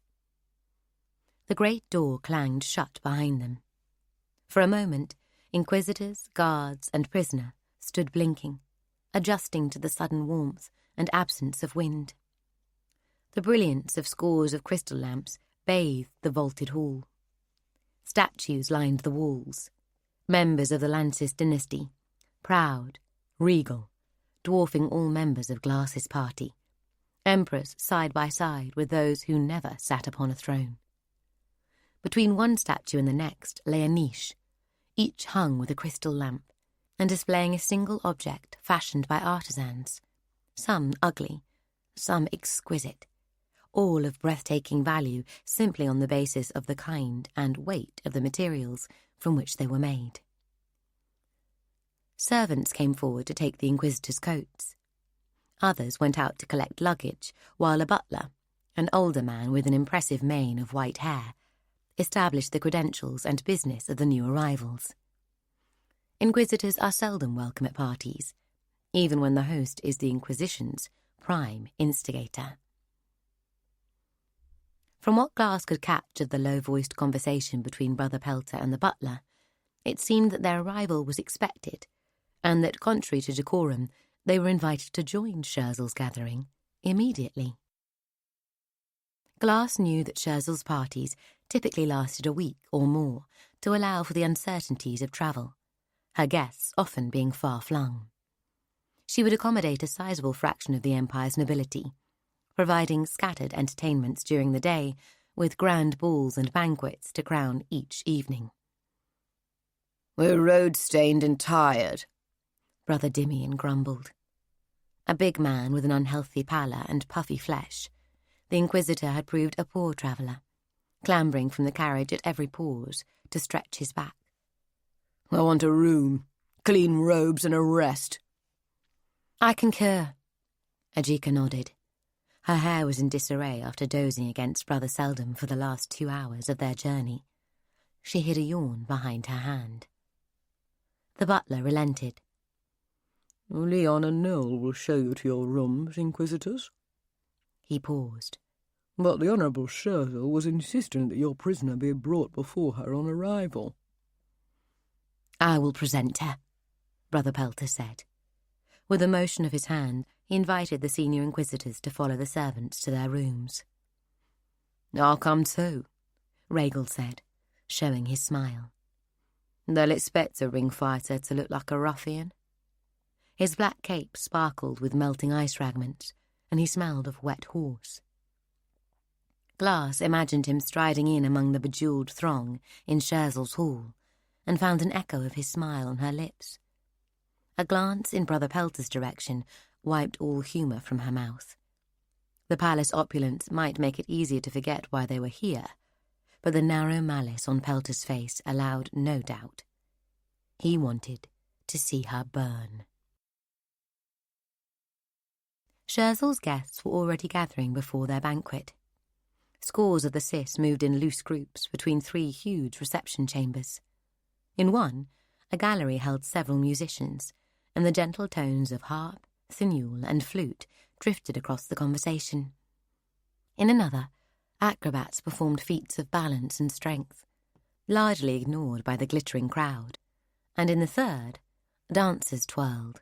The great door clanged shut behind them. For a moment, inquisitors, guards, and prisoner stood blinking, adjusting to the sudden warmth and absence of wind. The brilliance of scores of crystal lamps bathed the vaulted hall. Statues lined the walls, members of the Lancis dynasty, proud, regal, dwarfing all members of Glass's party, emperors side by side with those who never sat upon a throne. Between one statue and the next lay a niche, each hung with a crystal lamp, and displaying a single object fashioned by artisans, some ugly, some exquisite, all of breathtaking value simply on the basis of the kind and weight of the materials from which they were made. Servants came forward to take the inquisitors' coats. Others went out to collect luggage, while a butler, an older man with an impressive mane of white hair, established the credentials and business of the new arrivals. Inquisitors are seldom welcome at parties, even when the host is the Inquisition's prime instigator. From what Glass could catch of the low-voiced conversation between Brother Pelter and the butler, it seemed that their arrival was expected, and that, contrary to decorum, they were invited to join Scherzel's gathering immediately. Glass knew that Scherzel's parties typically lasted a week or more to allow for the uncertainties of travel, her guests often being far-flung. She would accommodate a sizable fraction of the Empire's nobility, providing scattered entertainments during the day with grand balls and banquets to crown each evening. "We're road-stained and tired," Brother Dimian grumbled. A big man with an unhealthy pallor and puffy flesh, the Inquisitor had proved a poor traveller, clambering from the carriage at every pause to stretch his back. "I want a room, clean robes and a rest." "I concur," Ajika nodded. Her hair was in disarray after dozing against Brother Seldom for the last 2 hours of their journey. She hid a yawn behind her hand. The butler relented. "Leon and Noel will show you to your rooms, Inquisitors." He paused. "But the Honourable Scherzel was insisting that your prisoner be brought before her on arrival." "I will present her," Brother Pelter said. With a motion of his hand, he invited the senior Inquisitors to follow the servants to their rooms. "I'll come too," Rhaegal said, showing his smile. "They'll expect a ring fighter to look like a ruffian." His black cape sparkled with melting ice fragments, and he smelled of wet horse. Glass imagined him striding in among the bejewelled throng in Scherzel's hall, and found an echo of his smile on her lips. A glance in Brother Pelter's direction wiped all humour from her mouth. The palace opulence might make it easier to forget why they were here, but the narrow malice on Pelter's face allowed no doubt. He wanted to see her burn. Scherzel's guests were already gathering before their banquet. Scores of the cis moved in loose groups between 3 huge reception chambers. In one, a gallery held several musicians, and the gentle tones of harp, thimule, and flute drifted across the conversation. In another, acrobats performed feats of balance and strength, largely ignored by the glittering crowd, and in the third, dancers twirled,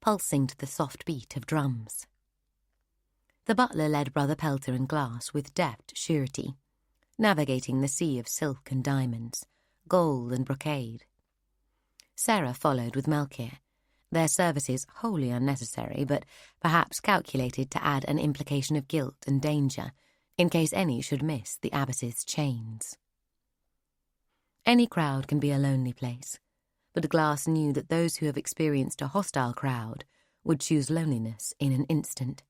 pulsing to the soft beat of drums. The butler led Brother Pelter and Glass with deft surety, navigating the sea of silk and diamonds, gold and brocade. Sarah followed with Melchior, their services wholly unnecessary, but perhaps calculated to add an implication of guilt and danger, in case any should miss the abbess's chains. Any crowd can be a lonely place, but Glass knew that those who have experienced a hostile crowd would choose loneliness in an instant.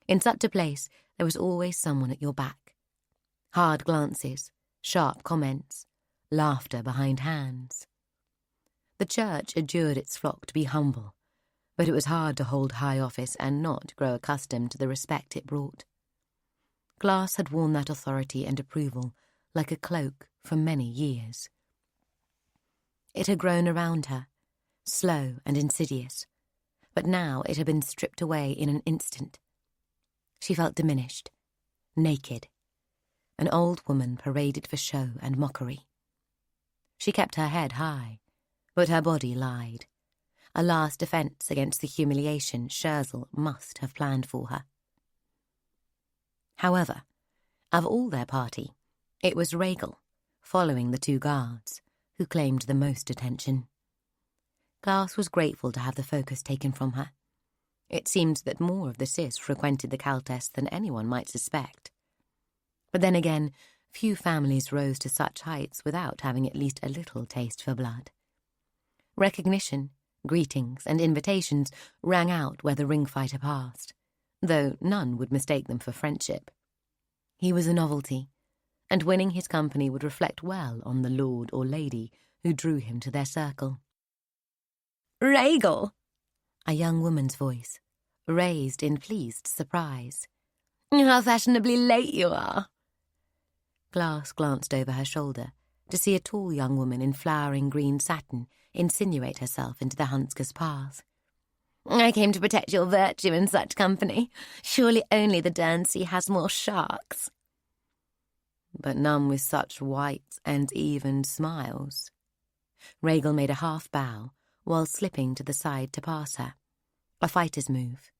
In such a place, there was always someone at your back. Hard glances, sharp comments, laughter behind hands. The church adjured its flock to be humble, but it was hard to hold high office and not grow accustomed to the respect it brought. Glass had worn that authority and approval like a cloak for many years. It had grown around her, slow and insidious, but now it had been stripped away in an instant. She felt diminished, naked, an old woman paraded for show and mockery. She kept her head high, but her body lied, a last defence against the humiliation Scherzel must have planned for her. However, of all their party, it was Rhaegal, following the 2 guards, who claimed the most attention. Glass was grateful to have the focus taken from her. It seemed that more of the cis frequented the Countess than anyone might suspect. But then again, few families rose to such heights without having at least a little taste for blood. Recognition, greetings, and invitations rang out where the ring fighter passed, though none would mistake them for friendship. He was a novelty, and winning his company would reflect well on the lord or lady who drew him to their circle. "Rhaegal!" A young woman's voice, raised in pleased surprise. "How fashionably late you are." Glass glanced over her shoulder to see a tall young woman in flowering green satin insinuate herself into the Huntsker's path. "I came to protect your virtue in such company. Surely only the Dernsea has more sharks." but none with such white and even smiles. Rhaegal made a half bow while slipping to the side to pass her, a fighter's move,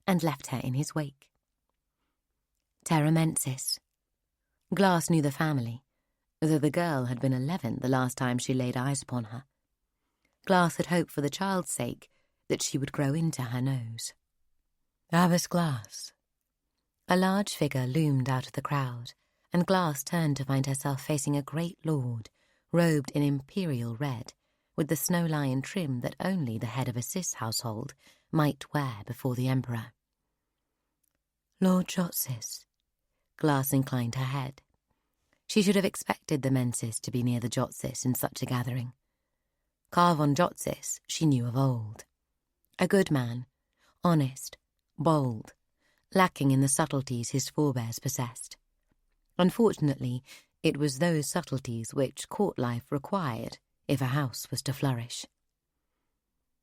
and left her in his wake. Terra Mensis. Glass knew the family, though the girl had been 11 the last time she laid eyes upon her. Glass had hoped for the child's sake that she would grow into her nose. Abbess Glass. A large figure loomed out of the crowd, and Glass turned to find herself facing a great lord, robed in imperial red, with the snow lion trim that only the head of a Cis household might wear before the Emperor. Lord Jotsis. Glass inclined her head. She should have expected the Mensis to be near the Jotsis in such a gathering. Carvon Jotsis she knew of old. A good man, honest, bold, lacking in the subtleties his forebears possessed. Unfortunately, it was those subtleties which court life required if a house was to flourish.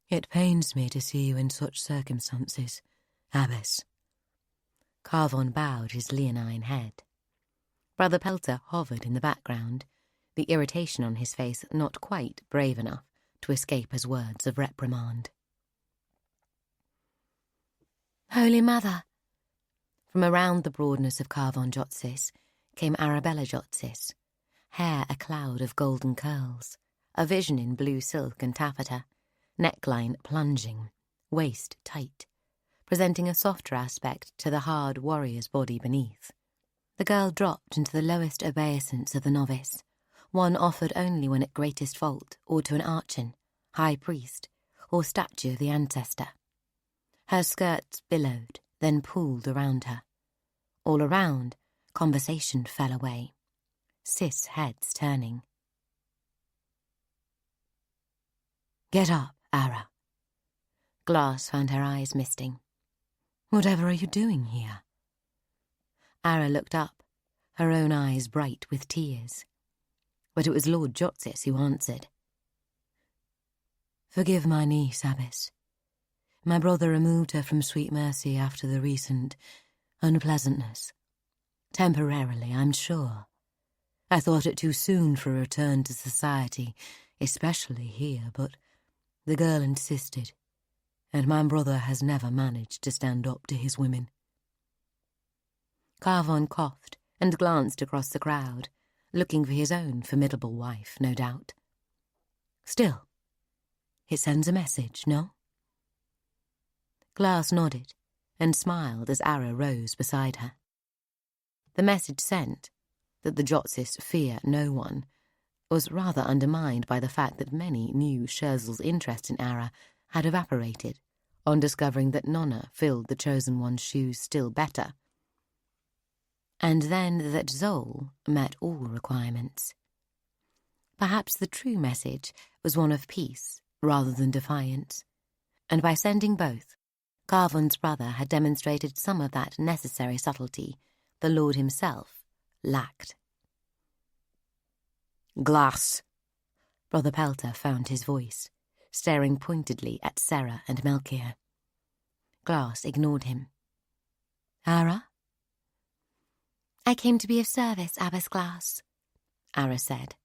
It pains me to see you in such circumstances, Abbess. Carvon bowed his leonine head. Brother Pelter hovered in the background, the irritation on his face not quite brave enough to escape as words of reprimand. Holy Mother! From around the broadness of Carvon Jotsis came Arabella Jotsis, hair a cloud of golden curls, a vision in blue silk and taffeta, neckline plunging, waist tight, presenting a softer aspect to the hard warrior's body beneath. The girl dropped into the lowest obeisance of the novice, one offered only when at greatest fault, or to an archon, high priest, or statue of the ancestor. Her skirts billowed, then pooled around her. All around, conversation fell away, Cis heads turning. Get up, Ara. Glass found her eyes misting. Whatever are you doing here? Ara looked up, her own eyes bright with tears. But it was Lord Jotsis who answered. Forgive my niece, Abbess. My brother removed her from Sweet Mercy after the recent unpleasantness. Temporarily, I'm sure. I thought it too soon for a return to society, especially here, but the girl insisted, and my brother has never managed to stand up to his women. Carvon coughed and glanced across the crowd, looking for his own formidable wife, no doubt. Still, it sends a message, no? Glass nodded and smiled as Ara rose beside her. The message sent, that the Jotsis fear no one, was rather undermined by the fact that many knew Scherzel's interest in Ara had evaporated on discovering that Nona filled the Chosen One's shoes still better, and then that Zol met all requirements. Perhaps the true message was one of peace rather than defiance, and by sending both, Carvon's brother had demonstrated some of that necessary subtlety the Lord himself lacked. Glass! Brother Pelter found his voice, staring pointedly at Serra and Melchior. Glass ignored him. Ara? I came to be of service, Abbess Glass, Ara said.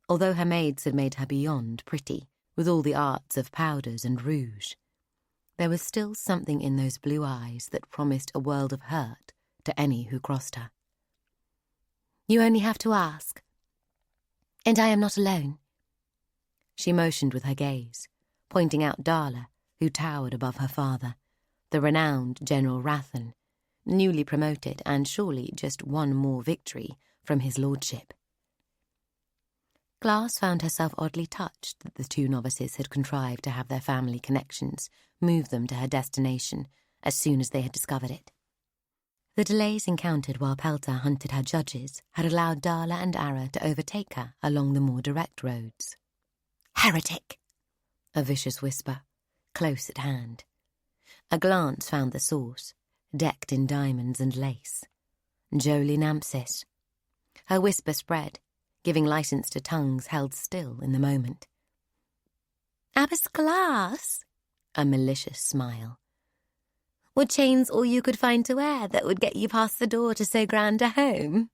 Although her maids had made her beyond pretty, with all the arts of powders and rouge, there was still something in those blue eyes that promised a world of hurt to any who crossed her. You only have to ask. And I am not alone. She motioned with her gaze, pointing out Darla, who towered above her father, the renowned General Rathan, newly promoted and surely just one more victory from his lordship. Glass found herself oddly touched that the two novices had contrived to have their family connections move them to her destination as soon as they had discovered it. The delays encountered while Pelter hunted her judges had allowed Darla and Ara to overtake her along the more direct roads. Heretic! A vicious whisper, close at hand. A glance found the source, decked in diamonds and lace. Jolie Nampsis. Her whisper spread, giving license to tongues held still in the moment. Abbess Glass! A malicious smile. Were chains all you could find to wear that would get you past the door to so grand a home?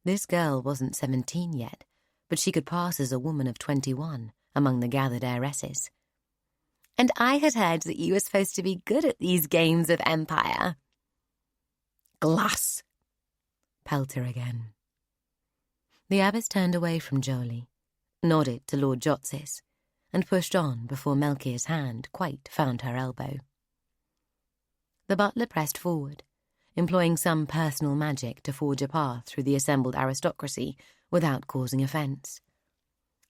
This girl wasn't 17 yet, but she could pass as a woman of 21 among the gathered heiresses. And I had heard that you were supposed to be good at these games of empire. Glass! Pelter again. The abbess turned away from Jolie, nodded to Lord Jotsis, and pushed on before Melchior's hand quite found her elbow. The butler pressed forward, employing some personal magic to forge a path through the assembled aristocracy without causing offence.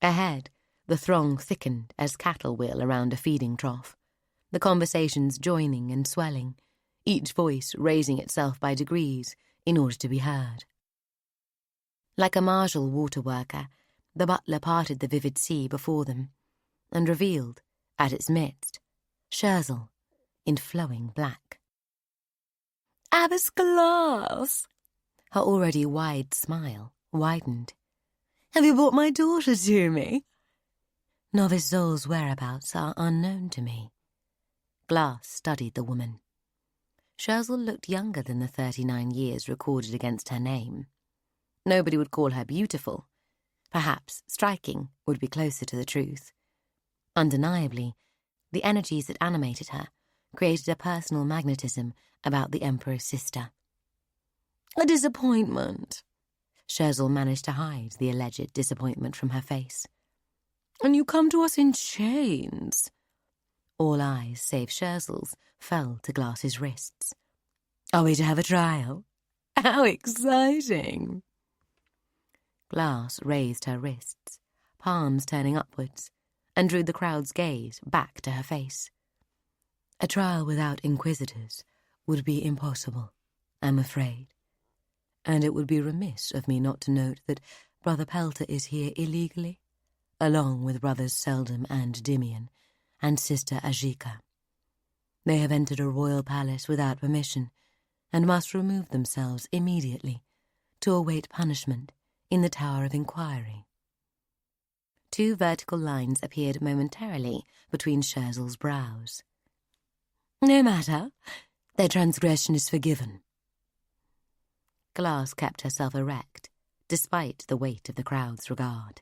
Ahead, the throng thickened as cattle will around a feeding trough, the conversations joining and swelling, each voice raising itself by degrees in order to be heard. Like a martial water worker, the butler parted the vivid sea before them, and revealed, at its midst, Scherzel in flowing black. Abbess Glass! Her already wide smile widened. Have you brought my daughter to me? Novice Zol's whereabouts are unknown to me. Glass studied the woman. Scherzel looked younger than the 39 years recorded against her name. Nobody would call her beautiful. Perhaps striking would be closer to the truth. Undeniably, the energies that animated her created a personal magnetism about the Emperor's sister. A disappointment. Scherzel managed to hide the alleged disappointment from her face. And you come to us in chains. All eyes, save Scherzel's, fell to Glass's wrists. Are we to have a trial? How exciting! Glass raised her wrists, palms turning upwards, and drew the crowd's gaze back to her face. A trial without inquisitors would be impossible, I'm afraid. And it would be remiss of me not to note that Brother Pelter is here illegally, along with Brothers Seldom and Dimian, and Sister Ajika. They have entered a royal palace without permission, and must remove themselves immediately to await punishment in the Tower of Inquiry. 2 vertical lines appeared momentarily between Scherzel's brows. No matter. Their transgression is forgiven. Glass kept herself erect, despite the weight of the crowd's regard.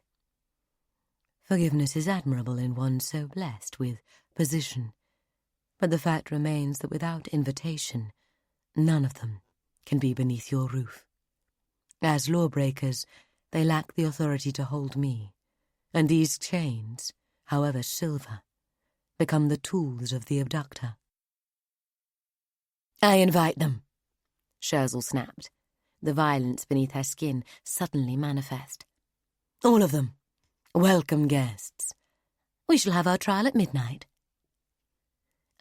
Forgiveness is admirable in one so blessed with position, but the fact remains that without invitation, none of them can be beneath your roof. As lawbreakers, they lack the authority to hold me, and these chains, however silver, become the tools of the abductor. I invite them, Scherzel snapped, the violence beneath her skin suddenly manifest. All of them. Welcome guests. We shall have our trial at midnight.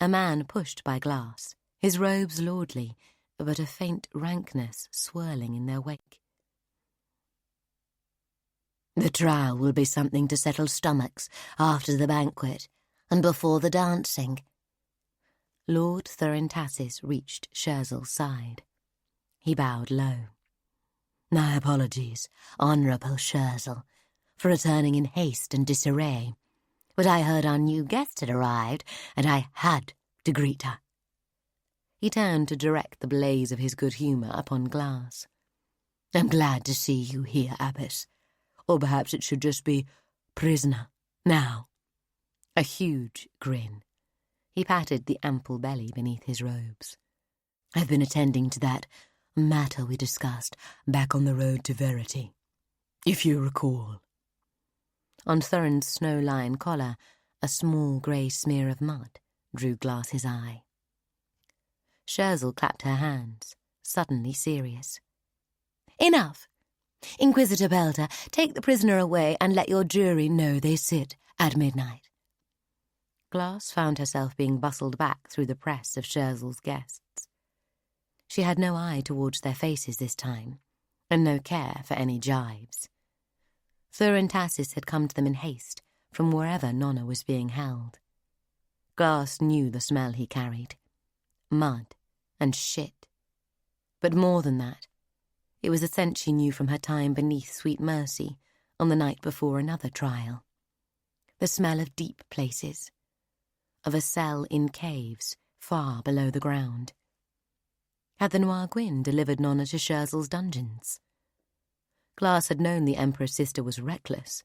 A man pushed by Glass, his robes lordly, but a faint rankness swirling in their wake. The trial will be something to settle stomachs after the banquet and before the dancing. Lord Thurintassis reached Scherzel's side. He bowed low. My apologies, Honourable Scherzel, for returning in haste and disarray, but I heard our new guest had arrived, and I had to greet her. He turned to direct the blaze of his good humour upon Glass. I'm glad to see you here, Abbess. Or perhaps it should just be prisoner, now. A huge grin. He patted the ample belly beneath his robes. I've been attending to that matter we discussed back on the road to Verity, if you recall. On Thurin's snow-lined collar, a small grey smear of mud drew Glass's eye. Scherzel clapped her hands, suddenly serious. Enough! Inquisitor Pelter, take the prisoner away and let your jury know they sit at midnight. Glass found herself being bustled back through the press of Scherzel's guests. She had no eye towards their faces this time, and no care for any jibes. Thurintassis had come to them in haste from wherever Nona was being held. Glass knew the smell he carried. Mud and shit. But more than that, it was a scent she knew from her time beneath Sweet Mercy on the night before another trial. The smell of deep places, of a cell in caves far below the ground. Had the Noir Gwyn delivered Nona to Scherzel's dungeons? Glass had known the Emperor's sister was reckless,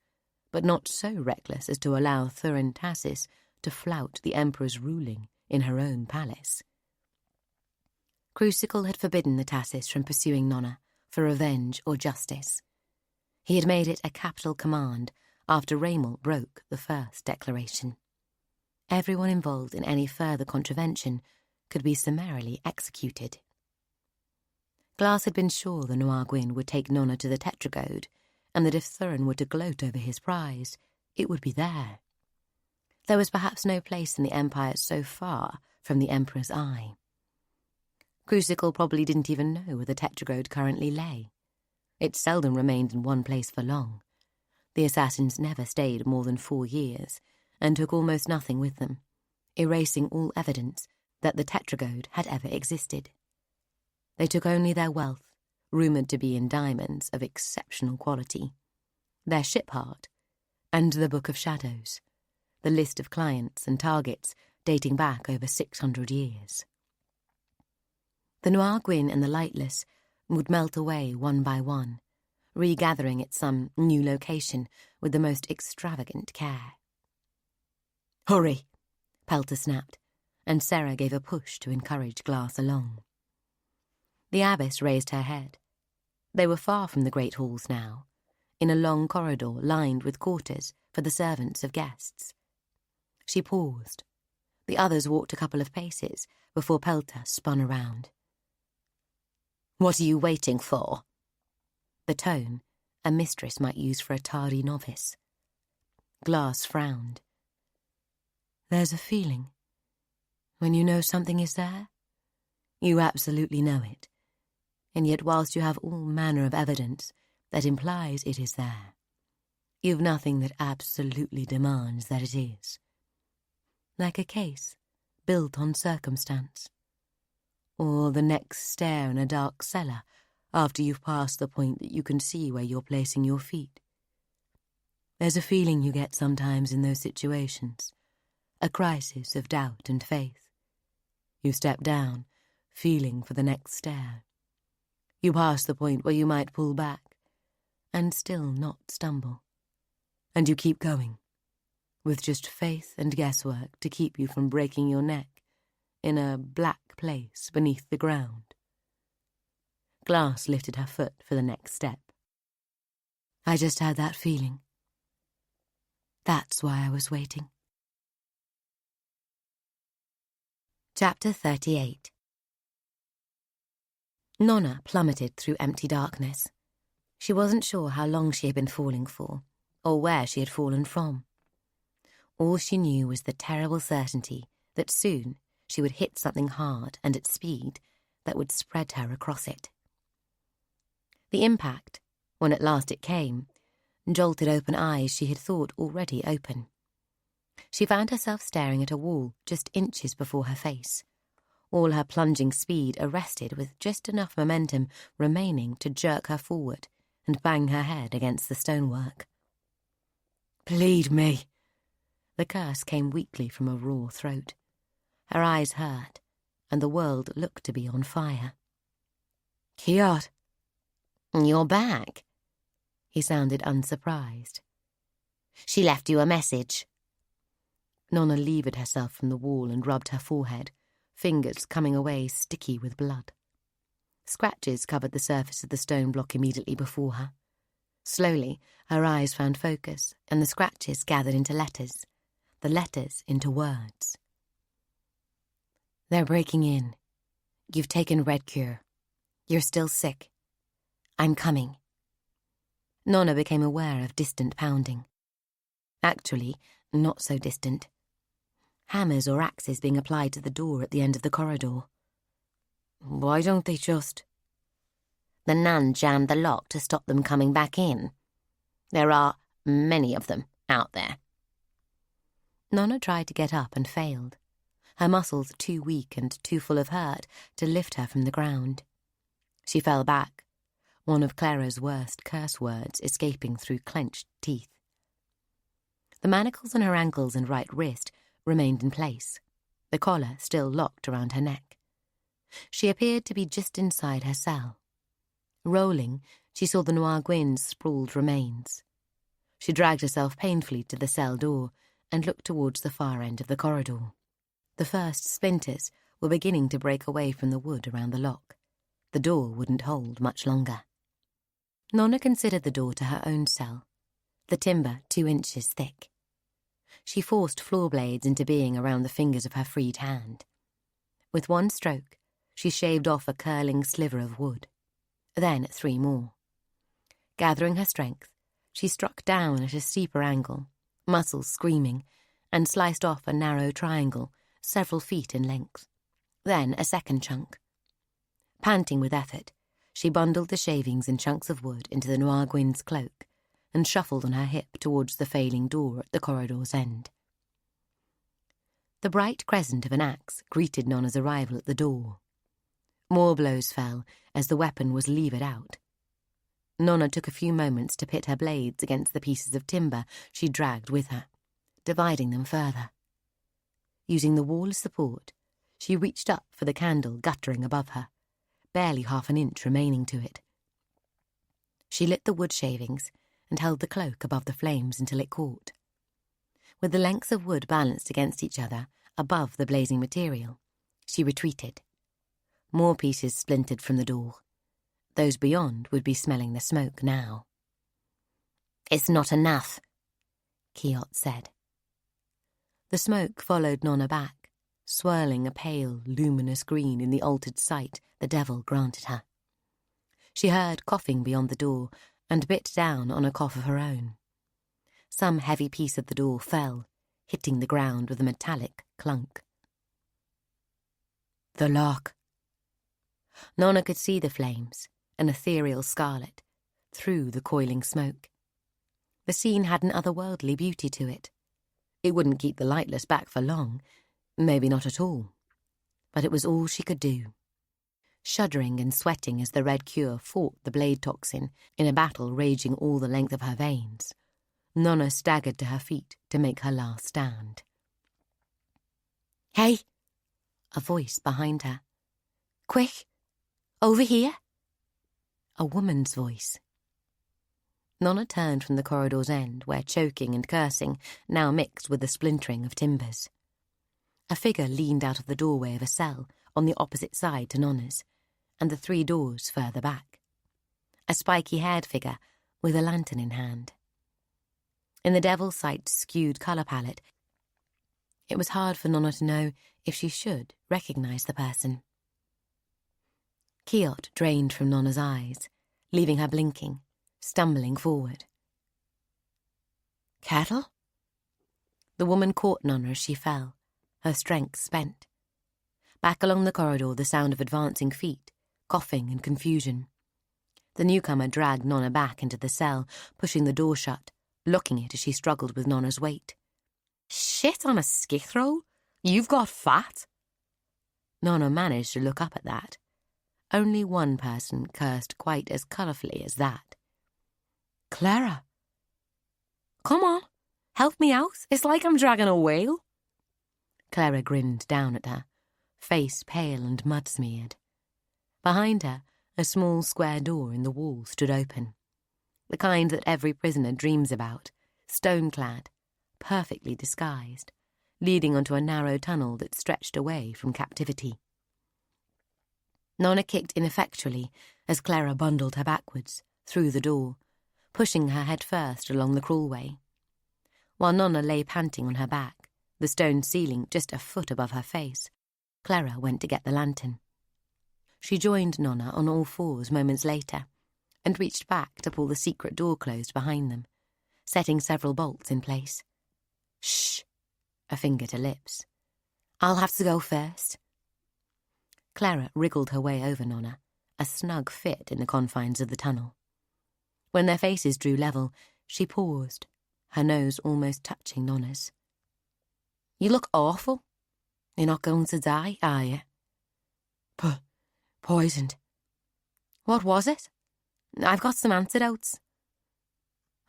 but not so reckless as to allow Thurin Tassis to flout the Emperor's ruling in her own palace. Crucicle had forbidden the Tassis from pursuing Nona for revenge or justice. He had made it a capital command after Raymel broke the first declaration. Everyone involved in any further contravention could be summarily executed. Glass had been sure the Noir Gwyn would take Nona to the Tetragode, and that if Thurin were to gloat over his prize, it would be there. There was perhaps no place in the Empire so far from the Emperor's eye. Crucicle probably didn't even know where the Tetragode currently lay. It seldom remained in one place for long. The assassins never stayed more than 4 years, and took almost nothing with them, erasing all evidence that the Tetragode had ever existed. They took only their wealth, rumoured to be in diamonds of exceptional quality, their ship heart, and the Book of Shadows, the list of clients and targets dating back over 600 years. The Noir Gwyn and the Lightless would melt away one by one, regathering at some new location with the most extravagant care. "Hurry!" Pelter snapped, and Sarah gave a push to encourage Glass along. The abbess raised her head. They were far from the great halls now, in a long corridor lined with quarters for the servants of guests. She paused. The others walked a couple of paces before Pelter spun around. "What are you waiting for?" The tone a mistress might use for a tardy novice. Glass frowned. "There's a feeling. When you know something is there, you absolutely know it. And yet whilst you have all manner of evidence that implies it is there, you've nothing that absolutely demands that it is. Like a case built on circumstance. Or the next stair in a dark cellar after you've passed the point that you can see where you're placing your feet. There's a feeling you get sometimes in those situations, a crisis of doubt and faith. You step down, feeling for the next stair. You pass the point where you might pull back, and still not stumble. And you keep going, with just faith and guesswork to keep you from breaking your neck in a black place beneath the ground." Glass lifted her foot for the next step. "I just had that feeling. That's why I was waiting." Chapter 38. Nona plummeted through empty darkness. She wasn't sure how long she had been falling for, or where she had fallen from. All she knew was the terrible certainty that soon she would hit something hard and at speed that would spread her across it. The impact, when at last it came, jolted open eyes she had thought already open. She found herself staring at a wall just inches before her face, all her plunging speed arrested with just enough momentum remaining to jerk her forward and bang her head against the stonework. "Bleed me!" The curse came weakly from a raw throat. Her eyes hurt, and the world looked to be on fire. "Kiot!" "You're back." He sounded unsurprised. "She left you a message." Nona levered herself from the wall and rubbed her forehead, fingers coming away sticky with blood. Scratches covered the surface of the stone block immediately before her. Slowly, her eyes found focus, and the scratches gathered into letters, the letters into words. "They're breaking in. You've taken Red Cure. You're still sick. I'm coming." Nona became aware of distant pounding. Actually, not so distant. Hammers or axes being applied to the door at the end of the corridor. "Why don't they just—" "The nun jammed the lock to stop them coming back in. There are many of them out there." Nona tried to get up and failed, her muscles too weak and too full of hurt to lift her from the ground. She fell back, one of Clara's worst curse words escaping through clenched teeth. The manacles on her ankles and right wrist remained in place, the collar still locked around her neck. She appeared to be just inside her cell. Rolling, she saw the noir gwyn's sprawled remains. She dragged herself painfully to the cell door and looked towards the far end of the corridor. The first splinters were beginning to break away from the wood around the lock. The door wouldn't hold much longer. Nona considered the door to her own cell, the timber 2 inches thick. She forced floor blades into being around the fingers of her freed hand. With one stroke, she shaved off a curling sliver of wood. Then 3 more. Gathering her strength, she struck down at a steeper angle, muscles screaming, and sliced off a narrow triangle several feet in length. Then a second chunk. Panting with effort, she bundled the shavings and chunks of wood into the noir gwyn's cloak and shuffled on her hip towards the failing door at the corridor's end. The bright crescent of an axe greeted Nona's arrival at the door. More blows fell as the weapon was levered out. Nona took a few moments to pit her blades against the pieces of timber she dragged with her, dividing them further. Using the wall as support, she reached up for the candle guttering above her, barely half an inch remaining to it. She lit the wood shavings and held the cloak above the flames until it caught. With the lengths of wood balanced against each other above the blazing material, she retreated. More pieces splintered from the door. Those beyond would be smelling the smoke now. "It's not enough," Kiot said. The smoke followed Nona back, swirling a pale, luminous green in the altered sight the devil granted her. She heard coughing beyond the door and bit down on a cough of her own. Some heavy piece of the door fell, hitting the ground with a metallic clunk. The lock. Nona could see the flames, an ethereal scarlet, through the coiling smoke. The scene had an otherworldly beauty to it. It wouldn't keep the lightless back for long, maybe not at all. But it was all she could do. Shuddering and sweating as the red cure fought the blade toxin in a battle raging all the length of her veins, Nona staggered to her feet to make her last stand. "Hey!" A voice behind her. "Quick! Over here!" A woman's voice. Nona turned from the corridor's end, where choking and cursing now mixed with the splintering of timbers. A figure leaned out of the doorway of a cell on the opposite side to Nona's, and the 3 doors further back. A spiky-haired figure with a lantern in hand. In the devil's sight's skewed colour palette, it was hard for Nona to know if she should recognise the person. Kiot drained from Nona's eyes, leaving her blinking, stumbling forward. "Cattle?" The woman caught Nona as she fell, her strength spent. Back along the corridor, the sound of advancing feet, coughing and confusion. The newcomer dragged Nona back into the cell, pushing the door shut, locking it as she struggled with Nona's weight. "Shit on a skith roll? You've got fat?" Nona managed to look up at that. Only one person cursed quite as colourfully as that. "Clara! Come on, help me out. It's like I'm dragging a whale." Clara grinned down at her, face pale and mud-smeared. Behind her, a small square door in the wall stood open. The kind that every prisoner dreams about, stone-clad, perfectly disguised, leading onto a narrow tunnel that stretched away from captivity. Nona kicked ineffectually as Clara bundled her backwards, through the door, pushing her head first along the crawlway. While Nona lay panting on her back, the stone ceiling just a foot above her face, Clara went to get the lantern. She joined Nona on all fours moments later, and reached back to pull the secret door closed behind them, setting several bolts in place. "Shh!" A finger to lips. "I'll have to go first." Clara wriggled her way over Nona, a snug fit in the confines of the tunnel. When their faces drew level, she paused, her nose almost touching Nona's. "You look awful. You're not going to die, are you?" Poisoned." "What was it? I've got some antidotes."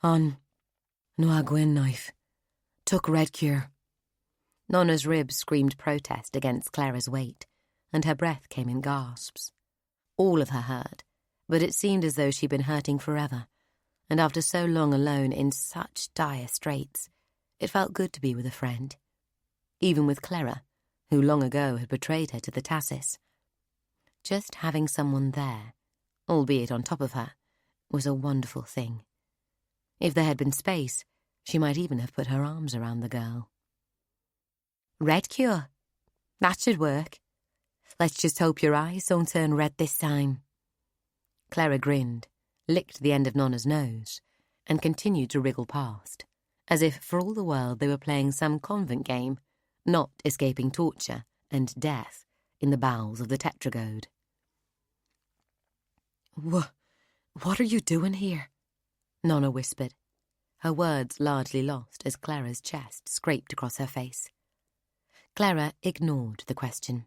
"On noir gwyn knife. Took red cure." Nona's ribs screamed protest against Clara's weight, and her breath came in gasps. All of her hurt, but it seemed as though she'd been hurting forever, and after so long alone in such dire straits, it felt good to be with a friend, even with Clara, who long ago had betrayed her to the Tassis. Just having someone there, albeit on top of her, was a wonderful thing. If there had been space, she might even have put her arms around the girl. Red cure. That should work. Let's just hope your eyes don't turn red this time. Clara grinned, licked the end of Nona's nose, and continued to wriggle past, as if for all the world they were playing some convent game, not escaping torture and death in the bowels of the tetragode. What are you doing here? Nona whispered, her words largely lost as Clara's chest scraped across her face. Clara ignored the question.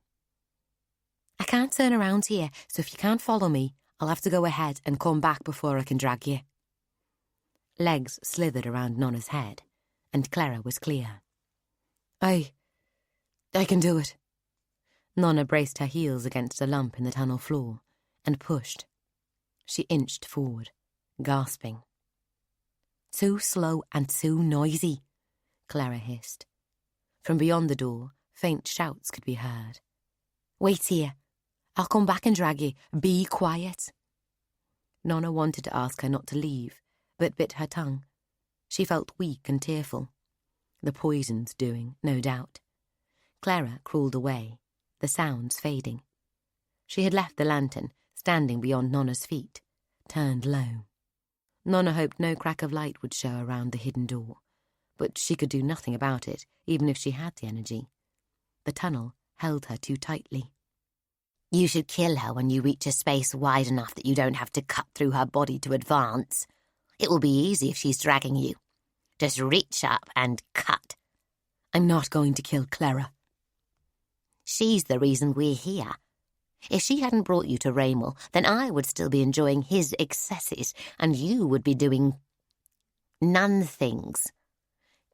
I can't turn around here, so if you can't follow me, I'll have to go ahead and come back before I can drag you. Legs slithered around Nona's head, and Clara was clear. I can do it. Nona braced her heels against a lump in the tunnel floor and pushed. She inched forward, gasping. Too slow and too noisy, Clara hissed. From beyond the door, faint shouts could be heard. Wait here. I'll come back and drag you. Be quiet. Nona wanted to ask her not to leave, but bit her tongue. She felt weak and tearful. The poison's doing, no doubt. Clara crawled away, the sounds fading. She had left the lantern, standing beyond Nona's feet, turned low. Nona hoped no crack of light would show around the hidden door, but she could do nothing about it, even if she had the energy. The tunnel held her too tightly. You should kill her when you reach a space wide enough that you don't have to cut through her body to advance. It will be easy if she's dragging you. Just reach up and cut. I'm not going to kill Clara. She's the reason we're here. If she hadn't brought you to Raymel, then I would still be enjoying his excesses, and you would be doing none things.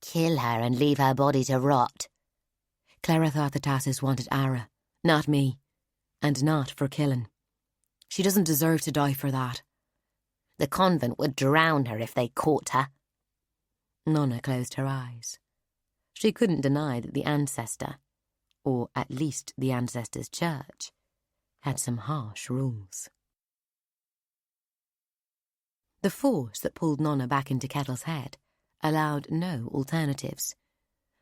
Kill her and leave her body to rot. Clara thought the Tassis wanted Ara, not me, and not for killing. She doesn't deserve to die for that. The convent would drown her if they caught her. Nona closed her eyes. She couldn't deny that the ancestor, or at least the ancestor's church, had some harsh rules. The force that pulled Nona back into Kettle's head allowed no alternatives.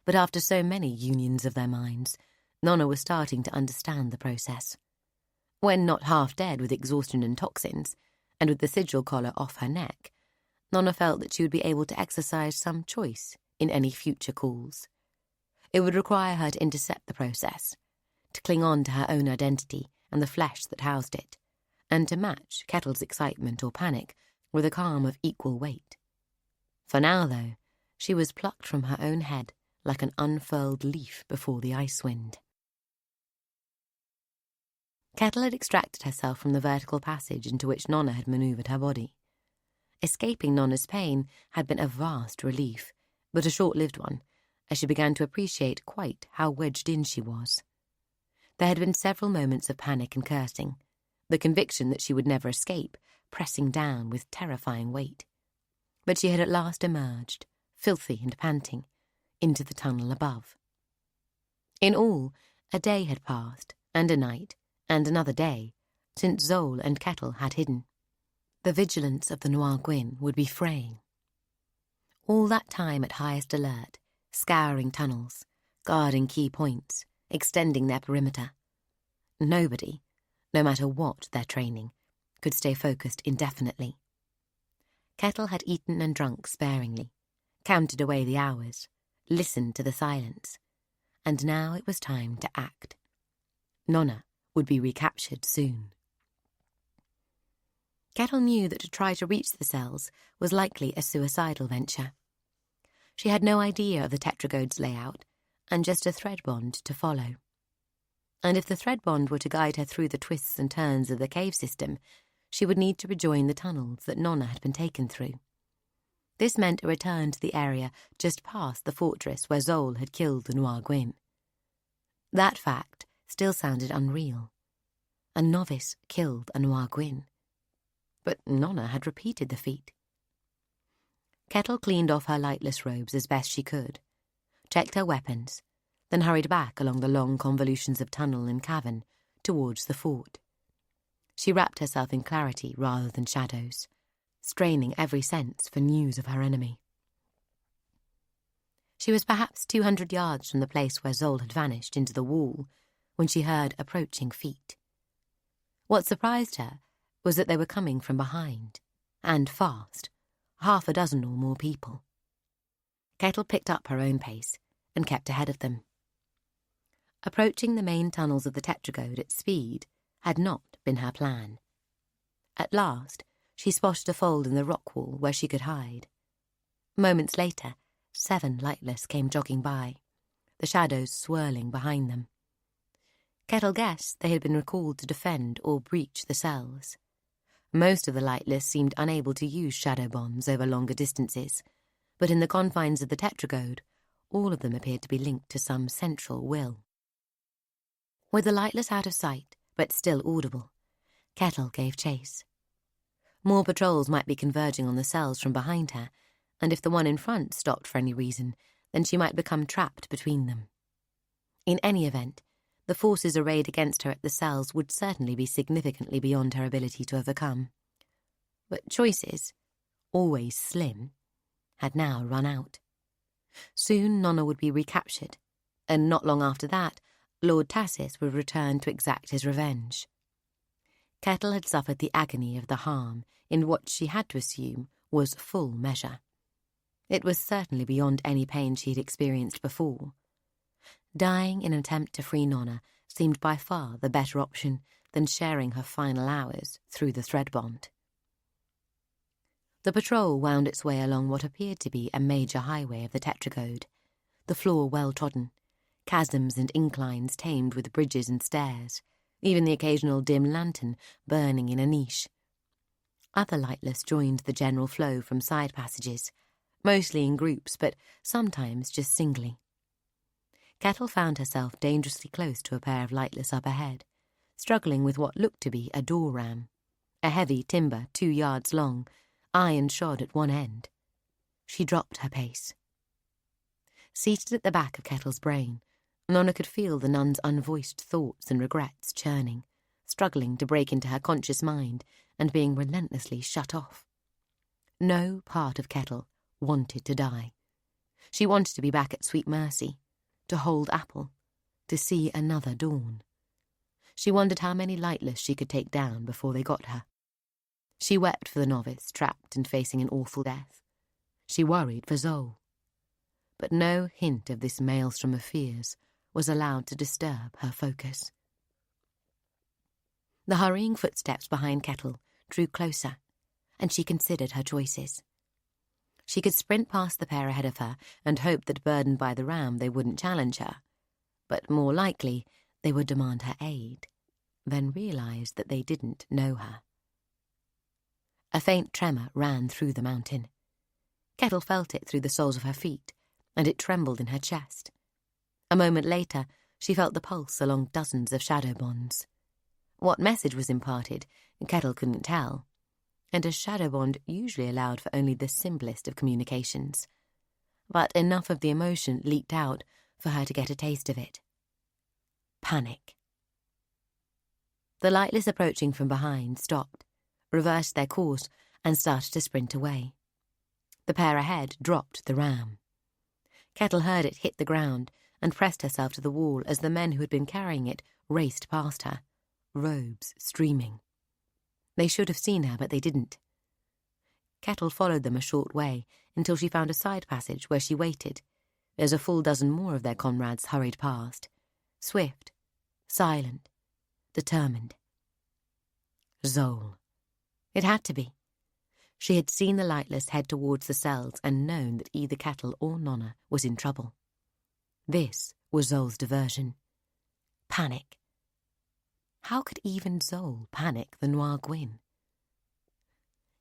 But after so many unions of their minds, Nona was starting to understand the process. When not half dead with exhaustion and toxins, and with the sigil collar off her neck, Nona felt that she would be able to exercise some choice in any future calls. It would require her to intercept the process, to cling on to her own identity and the flesh that housed it, and to match Kettle's excitement or panic with a calm of equal weight. For now, though, she was plucked from her own head like an unfurled leaf before the ice wind. Kettle had extracted herself from the vertical passage into which Nona had manoeuvred her body. Escaping Nona's pain had been a vast relief, but a short-lived one, as she began to appreciate quite how wedged in she was. There had been several moments of panic and cursing, the conviction that she would never escape, pressing down with terrifying weight. But she had at last emerged, filthy and panting, into the tunnel above. In all, a day had passed, and a night, and another day, since Zol and Kettle had hidden. The vigilance of the Noir Gwyn would be fraying. All that time at highest alert, scouring tunnels, guarding key points, extending their perimeter. Nobody, no matter what their training, could stay focused indefinitely. Kettle had eaten and drunk sparingly, counted away the hours, listened to the silence, and now it was time to act. Nona would be recaptured soon. Kettle knew that to try to reach the cells was likely a suicidal venture. She had no idea of the tetragode's layout, and just a thread bond to follow. And if the thread bond were to guide her through the twists and turns of the cave system, she would need to rejoin the tunnels that Nona had been taken through. This meant a return to the area just past the fortress where Zol had killed the Noir Gwyn. That fact still sounded unreal. A novice killed a Noir Gwyn. but Nona had repeated the feat. Kettle cleaned off her lightless robes as best she could, checked her weapons, then hurried back along the long convolutions of tunnel and cavern towards the fort. She wrapped herself in clarity rather than shadows, straining every sense for news of her enemy. She was perhaps 200 yards from the place where Zol had vanished into the wall when she heard approaching feet. What surprised her was that they were coming from behind, and fast, 6 or more people. Kettle picked up her own pace and kept ahead of them. Approaching the main tunnels of the Tetragode at speed had not been her plan. At last, she spotted a fold in the rock wall where she could hide. Moments later, 7 lightless came jogging by, the shadows swirling behind them. Kettle guessed they had been recalled to defend or breach the cells. Most of the lightless seemed unable to use shadow bonds over longer distances, but in the confines of the Tetragode, all of them appeared to be linked to some central will. With the lightless out of sight, but still audible, Kettle gave chase. More patrols might be converging on the cells from behind her, and if the one in front stopped for any reason, then she might become trapped between them. In any event, the forces arrayed against her at the cells would certainly be significantly beyond her ability to overcome. But choices, always slim, had now run out. Soon Nona would be recaptured, and not long after that, Lord Tassis would return to exact his revenge. Kettle had suffered the agony of the harm in what she had to assume was full measure. It was certainly beyond any pain she had experienced before. Dying in an attempt to free Nona seemed by far the better option than sharing her final hours through the thread bond. The patrol wound its way along what appeared to be a major highway of the Tetragode, the floor well-trodden, chasms and inclines tamed with bridges and stairs, even the occasional dim lantern burning in a niche. Other lightless joined the general flow from side passages, mostly in groups, but sometimes just singly. Kettle found herself dangerously close to a pair of lightless up ahead, struggling with what looked to be a door ram, a heavy timber 2 yards long, iron shod at one end. She dropped her pace. Seated at the back of Kettle's brain, Nona could feel the nun's unvoiced thoughts and regrets churning, struggling to break into her conscious mind and being relentlessly shut off. No part of Kettle wanted to die. She wanted to be back at Sweet Mercy, to hold Apple, to see another dawn. She wondered how many lightless she could take down before they got her. She wept for the novice trapped and facing an awful death. She worried for Zol. But no hint of this maelstrom of fears was allowed to disturb her focus. The hurrying footsteps behind Kettle drew closer, and she considered her choices. She could sprint past the pair ahead of her and hope that, burdened by the ram, they wouldn't challenge her. But more likely, they would demand her aid, then realize that they didn't know her. A faint tremor ran through the mountain. Kettle felt it through the soles of her feet, and it trembled in her chest. A moment later, she felt the pulse along dozens of shadow bonds. What message was imparted, Kettle couldn't tell, and a shadow bond usually allowed for only the simplest of communications. But enough of the emotion leaked out for her to get a taste of it. Panic. The lightless approaching from behind stopped, reversed their course, and started to sprint away. The pair ahead dropped the ram. Kettle heard it hit the ground and pressed herself to the wall as the men who had been carrying it raced past her, robes streaming. They should have seen her, but they didn't. Kettle followed them a short way until she found a side passage where she waited, as a full dozen more of their comrades hurried past, swift, silent, determined. Zol. It had to be. She had seen the lightless head towards the cells and known that either Kettle or Nona was in trouble. This was Zol's diversion. Panic. How could even Zol panic the Noir Gwyn?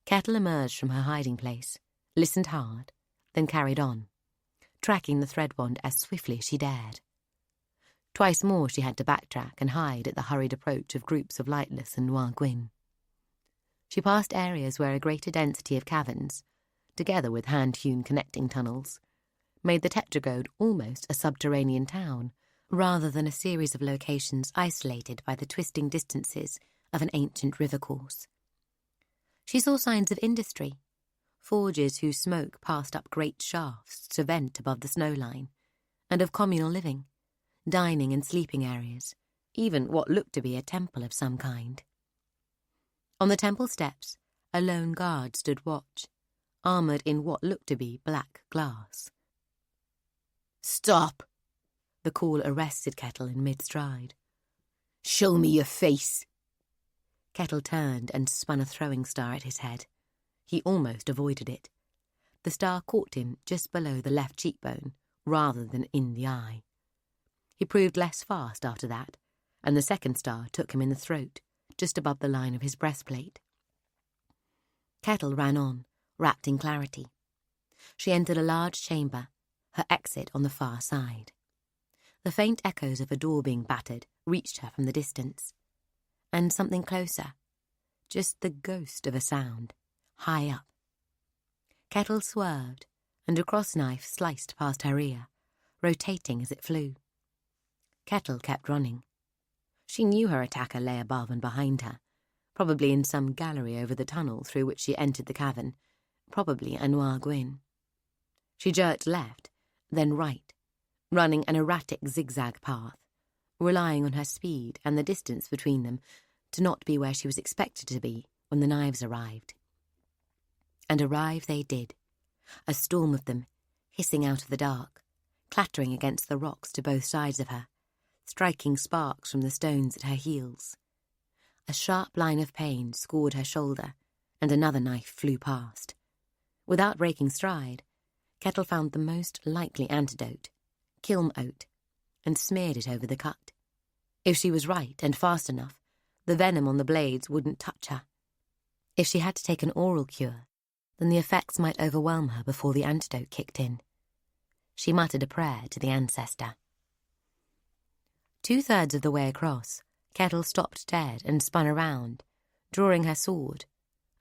Kettle emerged from her hiding place, listened hard, then carried on, tracking the thread bond as swiftly as she dared. Twice more she had to backtrack and hide at the hurried approach of groups of lightless and Noir Gwyn. She passed areas where a greater density of caverns, together with hand-hewn connecting tunnels, made the tetragode almost a subterranean town, rather than a series of locations isolated by the twisting distances of an ancient river course. She saw signs of industry, forges whose smoke passed up great shafts to vent above the snowline, and of communal living, dining and sleeping areas, even what looked to be a temple of some kind. On the temple steps, a lone guard stood watch, armoured in what looked to be black glass. "Stop!" The call arrested Kettle in mid-stride. "Show me your face." Kettle turned and spun a throwing star at his head. He almost avoided it. The star caught him just below the left cheekbone, rather than in the eye. He proved less fast after that, and the second star took him in the throat, just above the line of his breastplate. Kettle ran on, wrapped in clarity. She entered a large chamber, her exit on the far side. The faint echoes of a door being battered reached her from the distance. And something closer, just the ghost of a sound, high up. Kettle swerved, and a cross-knife sliced past her ear, rotating as it flew. Kettle kept running. She knew her attacker lay above and behind her, probably in some gallery over the tunnel through which she entered the cavern, probably a Noir Gwyn. She jerked left, then right, running an erratic zigzag path, relying on her speed and the distance between them to not be where she was expected to be when the knives arrived. And arrive they did, a storm of them, hissing out of the dark, clattering against the rocks to both sides of her, striking sparks from the stones at her heels. A sharp line of pain scored her shoulder, and another knife flew past. Without breaking stride, Kettle found the most likely antidote, kiln oat, and smeared it over the cut. If she was right and fast enough, the venom on the blades wouldn't touch her. If she had to take an oral cure, then the effects might overwhelm her before the antidote kicked in. She muttered a prayer to the ancestor. 2/3 of the way across, Kettle stopped dead and spun around, drawing her sword,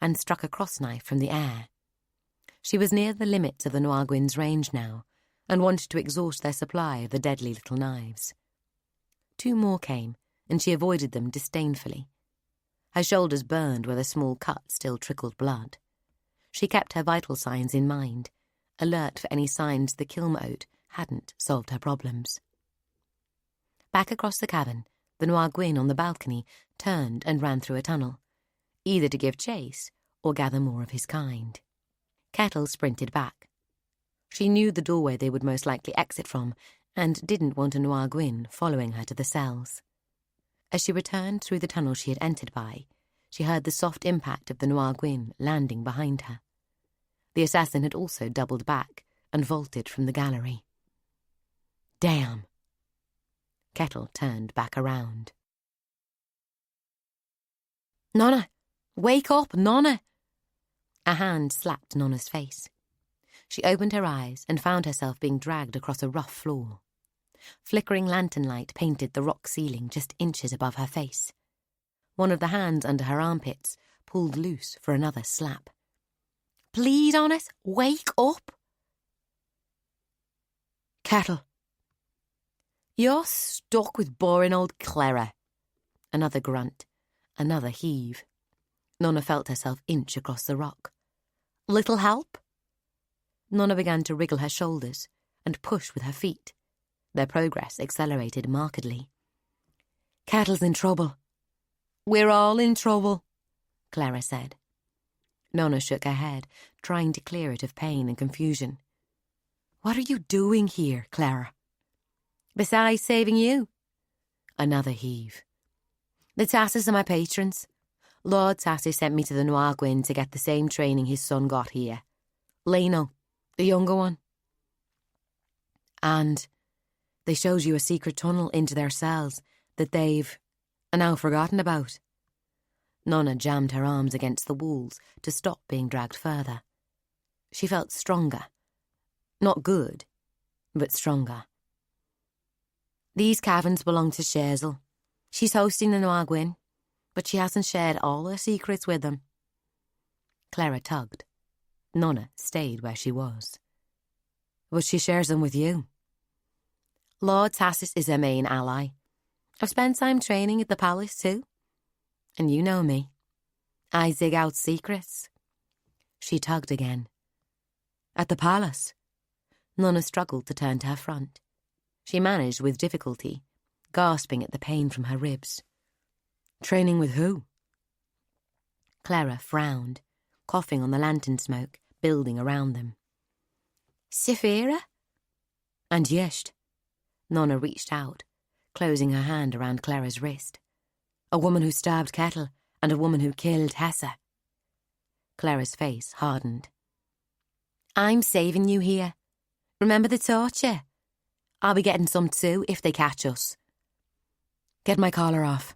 and struck a cross-knife from the air. She was near the limits of the Noir Gwyn's range now, and wanted to exhaust their supply of the deadly little knives. 2 more came, and she avoided them disdainfully. Her shoulders burned where the small cut still trickled blood. She kept her vital signs in mind, alert for any signs the kiln oat hadn't solved her problems. Back across the cavern, the Noir Gwyn on the balcony turned and ran through a tunnel, either to give chase or gather more of his kind. Kettle sprinted back. She knew the doorway they would most likely exit from, and didn't want a Noir Gwyn following her to the cells. As she returned through the tunnel she had entered by, she heard the soft impact of the Noir Gwyn landing behind her. The assassin had also doubled back and vaulted from the gallery. Damn! Kettle turned back around. "Nona! Wake up, Nona!" A hand slapped Nona's face. She opened her eyes and found herself being dragged across a rough floor. Flickering lantern light painted the rock ceiling just inches above her face. One of the hands under her armpits pulled loose for another slap. "Please, Honest, wake up!" "Kettle." "You're stuck with boring old Clara." Another grunt, another heave. Nona felt herself inch across the rock. "Little help?" Nona began to wriggle her shoulders and push with her feet. Their progress accelerated markedly. "Kettle's in trouble." "We're all in trouble," Clara said. Nona shook her head, trying to clear it of pain and confusion. "What are you doing here, Clara?" "Besides saving you." Another heave. "The Tasses are my patrons. Lord Tassie sent me to the Noir Gwyn to get the same training his son got here. Leno, the younger one. And they showed you a secret tunnel into their cells that they've now forgotten about." Nona jammed her arms against the walls to stop being dragged further. She felt stronger. Not good, but stronger. "These caverns belong to Shazel. She's hosting the Noir Gwyn, but she hasn't shared all her secrets with them. Clara tugged. Nona stayed where she was. But she shares them with you. Lord Tassis is her main ally. I've spent time training at the palace too. And you know me. I dig out secrets. She tugged again. At the palace? Nona struggled to turn to her front. She managed with difficulty, gasping at the pain from her ribs. Training with who? Clara frowned, coughing on the lantern smoke building around them. Saphira? And Yesht. Nona reached out, closing her hand around Clara's wrist. A woman who stabbed Kettle and a woman who killed Hessa. Clara's face hardened. I'm saving you here. Remember the torture? I'll be getting some too if they catch us. Get my collar off.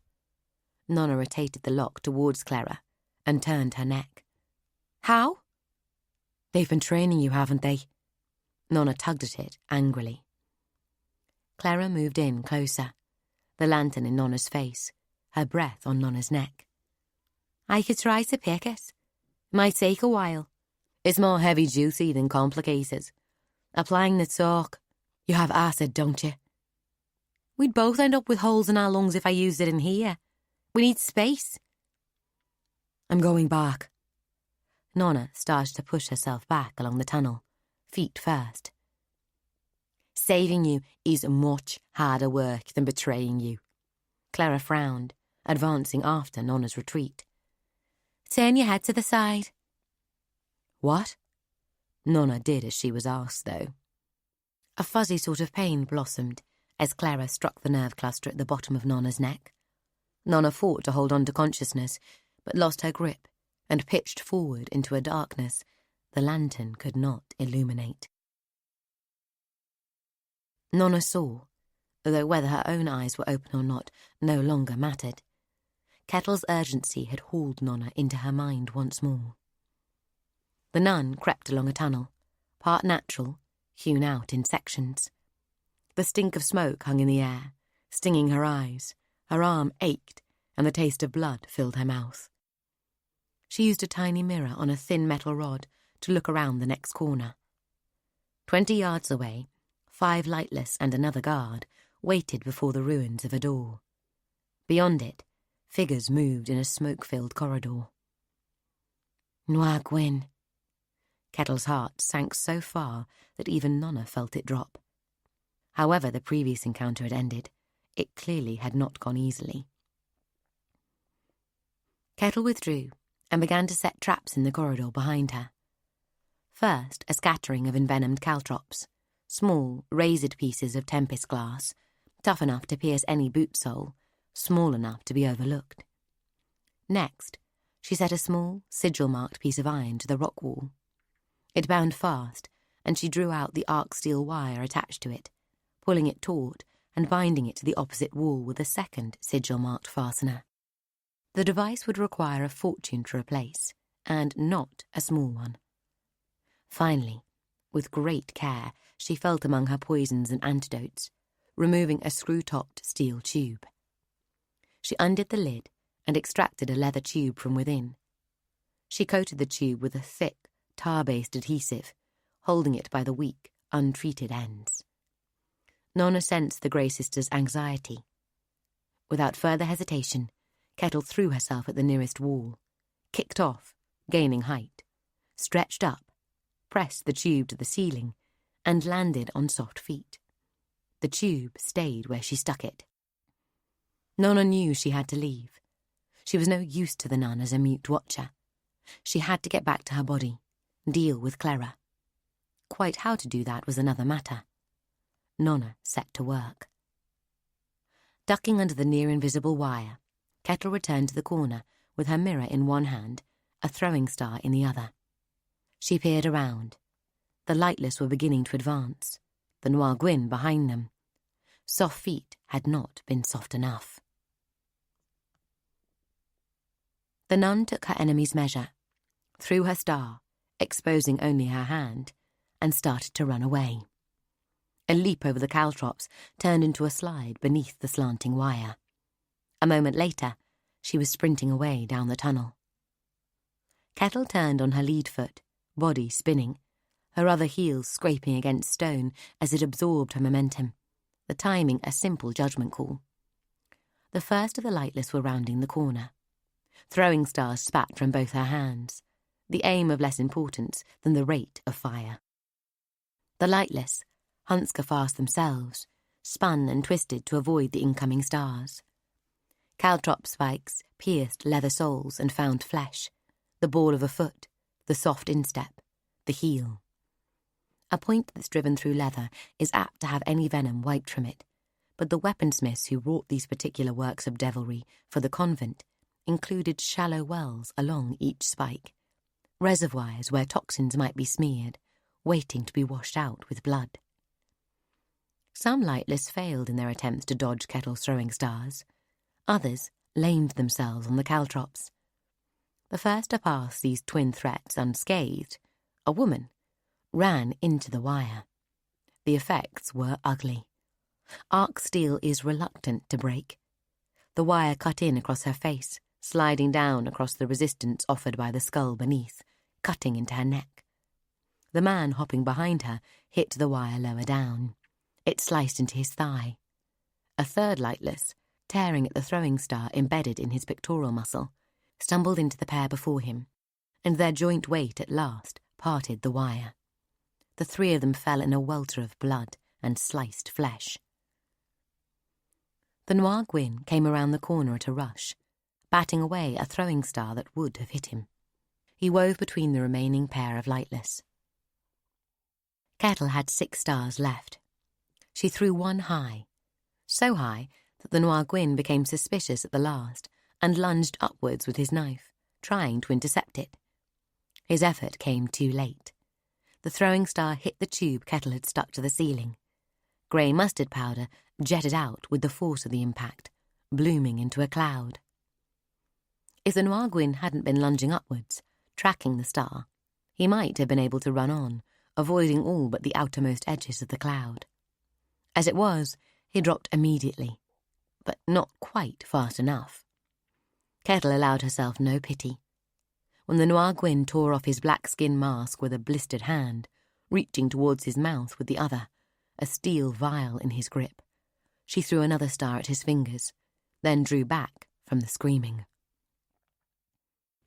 Nona rotated the lock towards Clara and turned her neck. How? They've been training you, haven't they? Nona tugged at it angrily. Clara moved in closer, the lantern in Nona's face, her breath on Nona's neck. I could try to pick it. Might take a while. It's more heavy-duty than complicated. Applying the talk. You have acid, don't you? We'd both end up with holes in our lungs if I used it in here. We need space. I'm going back. Nona started to push herself back along the tunnel, feet first. Saving you is much harder work than betraying you. Clara frowned, advancing after Nona's retreat. Turn your head to the side. What? Nona did as she was asked, though. A fuzzy sort of pain blossomed as Clara struck the nerve cluster at the bottom of Nona's neck. Nona fought to hold on to consciousness, but lost her grip and pitched forward into a darkness the lantern could not illuminate. Nona saw, though whether her own eyes were open or not no longer mattered. Kettle's urgency had hauled Nona into her mind once more. The nun crept along a tunnel, part natural, hewn out in sections. The stink of smoke hung in the air, stinging her eyes. Her arm ached, and the taste of blood filled her mouth. She used a tiny mirror on a thin metal rod to look around the next corner. 20 yards away, 5 lightless and another guard waited before the ruins of a door. Beyond it, figures moved in a smoke-filled corridor. Noir Gwyn. Kettle's heart sank so far that even Nona felt it drop. However the previous encounter had ended, it clearly had not gone easily. Kettle withdrew and began to set traps in the corridor behind her. First, a scattering of envenomed caltrops, small, razored pieces of tempest glass, tough enough to pierce any boot sole, small enough to be overlooked. Next, she set a small, sigil-marked piece of iron to the rock wall. It bound fast, and she drew out the arc steel wire attached to it, pulling it taut and binding it to the opposite wall with a second sigil-marked fastener. The device would require a fortune to replace, and not a small one. Finally, with great care, she felt among her poisons and antidotes, removing a screw-topped steel tube. She undid the lid and extracted a leather tube from within. She coated the tube with a thick, tar-based adhesive, holding it by the weak, untreated ends. Nona sensed the Grey Sister's anxiety. Without further hesitation, Kettle threw herself at the nearest wall, kicked off, gaining height, stretched up, pressed the tube to the ceiling, and landed on soft feet. The tube stayed where she stuck it. Nona knew she had to leave. She was no use to the nun as a mute watcher. She had to get back to her body, deal with Clara. Quite how to do that was another matter. Nona set to work. Ducking under the near-invisible wire, Kettle returned to the corner with her mirror in one hand, a throwing star in the other. She peered around. The lightless were beginning to advance, the Noir Gwyn behind them. Soft feet had not been soft enough. The nun took her enemy's measure, threw her star, exposing only her hand, and started to run away. A leap over the caltrops turned into a slide beneath the slanting wire. A moment later, she was sprinting away down the tunnel. Kettle turned on her lead foot, body spinning, her other heel scraping against stone as it absorbed her momentum, the timing a simple judgment call. The first of the lightless were rounding the corner. Throwing stars spat from both her hands, the aim of less importance than the rate of fire. The lightless, Hunsker fast themselves, spun and twisted to avoid the incoming stars. Caltrop spikes pierced leather soles and found flesh, the ball of a foot, the soft instep, the heel. A point that's driven through leather is apt to have any venom wiped from it, but the weaponsmiths who wrought these particular works of devilry for the convent included shallow wells along each spike, reservoirs where toxins might be smeared, waiting to be washed out with blood. Some lightless failed in their attempts to dodge Kettle's throwing stars. Others lamed themselves on the caltrops. The first to pass these twin threats unscathed, a woman, ran into the wire. The effects were ugly. Arc steel is reluctant to break. The wire cut in across her face, sliding down across the resistance offered by the skull beneath, cutting into her neck. The man hopping behind her hit the wire lower down. It sliced into his thigh. A third lightless, tearing at the throwing star embedded in his pectoral muscle, stumbled into the pair before him, and their joint weight at last parted the wire. The three of them fell in a welter of blood and sliced flesh. The Noir Gwyn came around the corner at a rush, batting away a throwing star that would have hit him. He wove between the remaining pair of lightless. Kettle had 6 stars left. She threw one high, so high that the Noir Gwyn became suspicious at the last and lunged upwards with his knife, trying to intercept it. His effort came too late. The throwing star hit the tube Kettle had stuck to the ceiling. Grey mustard powder jetted out with the force of the impact, blooming into a cloud. If the Noir Gwyn hadn't been lunging upwards, tracking the star, he might have been able to run on, avoiding all but the outermost edges of the cloud. As it was, he dropped immediately, but not quite fast enough. Kettle allowed herself no pity. When the Noir Gwyn tore off his black skin mask with a blistered hand, reaching towards his mouth with the other, a steel vial in his grip, she threw another star at his fingers, then drew back from the screaming.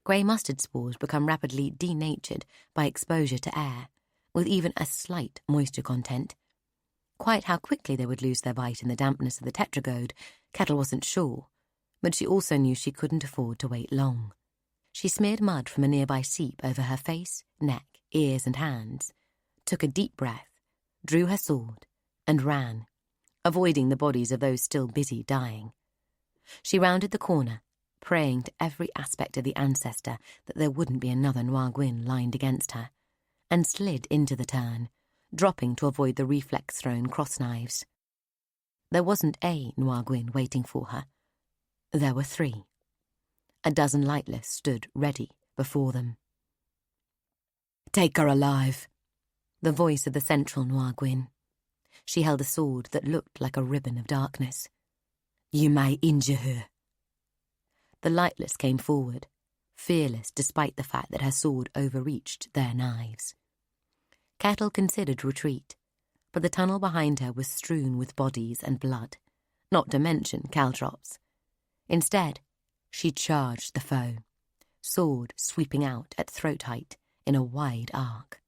Grey mustard spores become rapidly denatured by exposure to air, with even a slight moisture content. Quite how quickly they would lose their bite in the dampness of the tetragode, Kettle wasn't sure, but she also knew she couldn't afford to wait long. She smeared mud from a nearby seep over her face, neck, ears and hands, took a deep breath, drew her sword, and ran, avoiding the bodies of those still busy dying. She rounded the corner, praying to every aspect of the ancestor that there wouldn't be another Noir Gwyn lined against her, and slid into the turn, dropping to avoid the reflex-thrown cross-knives. There wasn't a Noir Gwyn waiting for her. There were 3. A dozen lightless stood ready before them. "Take her alive," the voice of the central Noir Gwyn. She held a sword that looked like a ribbon of darkness. "You may injure her." The lightless came forward, fearless despite the fact that her sword overreached their knives. Kettle considered retreat, but the tunnel behind her was strewn with bodies and blood, not to mention caltrops. Instead, she charged the foe, sword sweeping out at throat height in a wide arc.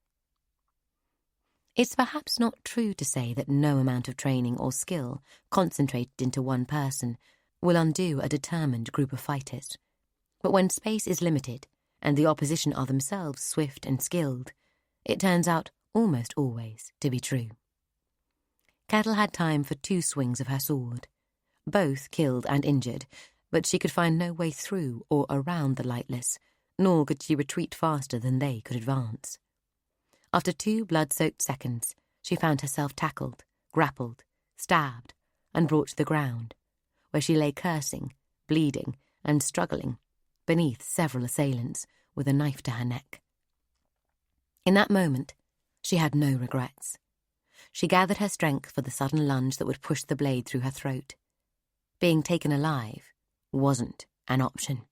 It's perhaps not true to say that no amount of training or skill concentrated into one person will undo a determined group of fighters. But when space is limited and the opposition are themselves swift and skilled, it turns out almost always to be true. Kettle had time for 2 swings of her sword. Both killed and injured, but she could find no way through or around the lightless, nor could she retreat faster than they could advance. After 2 blood-soaked seconds, she found herself tackled, grappled, stabbed, and brought to the ground, where she lay cursing, bleeding, and struggling, beneath several assailants, with a knife to her neck. In that moment, she had no regrets. She gathered her strength for the sudden lunge that would push the blade through her throat. Being taken alive wasn't an option.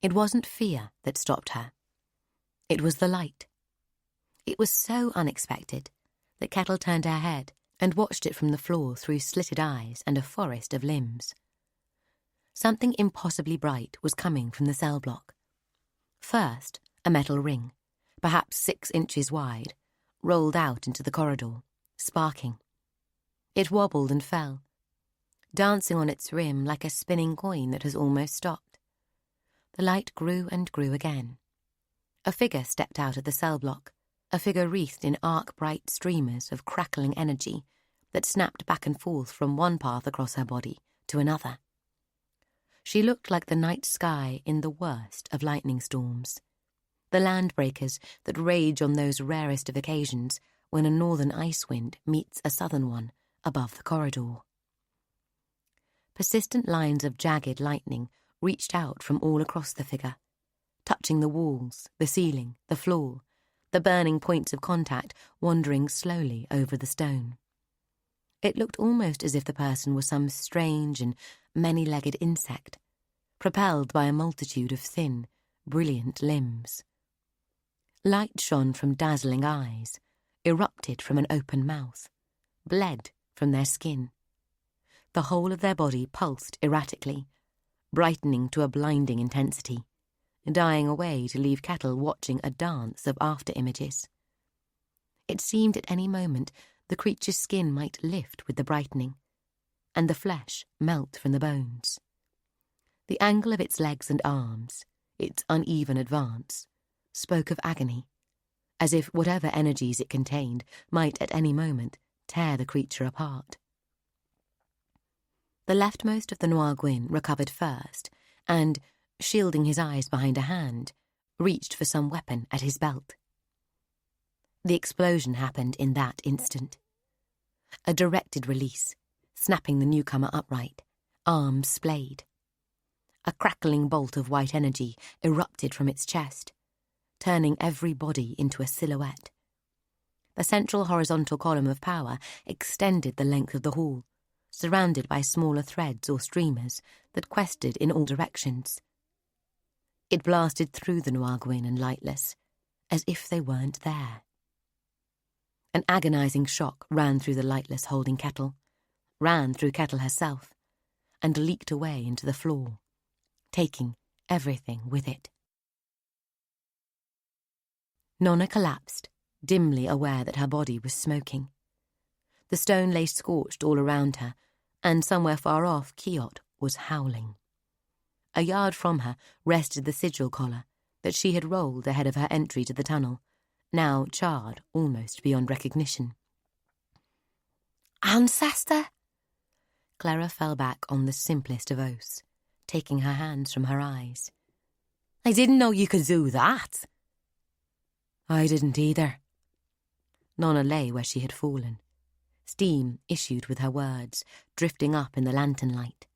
It wasn't fear that stopped her. It was the light. It was so unexpected that Kettle turned her head and watched it from the floor through slitted eyes and a forest of limbs. Something impossibly bright was coming from the cell block. First, a metal ring, perhaps 6 inches wide, rolled out into the corridor, sparking. It wobbled and fell, dancing on its rim like a spinning coin that has almost stopped. The light grew and grew again. A figure stepped out of the cell block, a figure wreathed in arc-bright streamers of crackling energy that snapped back and forth from one path across her body to another. She looked like the night sky in the worst of lightning storms, the land breakers that rage on those rarest of occasions when a northern ice wind meets a southern one above the corridor. Persistent lines of jagged lightning reached out from all across the figure, touching the walls, the ceiling, the floor, the burning points of contact wandering slowly over the stone. It looked almost as if the person was some strange and many-legged insect, propelled by a multitude of thin, brilliant limbs. Light shone from dazzling eyes, erupted from an open mouth, bled from their skin. The whole of their body pulsed erratically, brightening to a blinding intensity, dying away to leave Kettle watching a dance of after-images. It seemed at any moment the creature's skin might lift with the brightening, and the flesh melt from the bones. The angle of its legs and arms, its uneven advance, spoke of agony, as if whatever energies it contained might at any moment tear the creature apart. The leftmost of the Noir Gwyn recovered first, and, shielding his eyes behind a hand, reached for some weapon at his belt. The explosion happened in that instant. A directed release, snapping the newcomer upright, arms splayed. A crackling bolt of white energy erupted from its chest, turning every body into a silhouette. The central horizontal column of power extended the length of the hall, surrounded by smaller threads or streamers that quested in all directions. It blasted through the Noir Gwyn and Lightless, as if they weren't there. An agonizing shock ran through the Lightless holding Kettle, ran through Kettle herself, and leaked away into the floor, taking everything with it. Nona collapsed, dimly aware that her body was smoking. The stone lay scorched all around her, and somewhere far off Kiot was howling. A yard from her rested the sigil collar that she had rolled ahead of her entry to the tunnel, now charred almost beyond recognition. "Ancestor?" Clara fell back on the simplest of oaths, taking her hands from her eyes. "I didn't know you could do that." "I didn't either." Nona lay where she had fallen. Steam issued with her words, drifting up in the lantern light.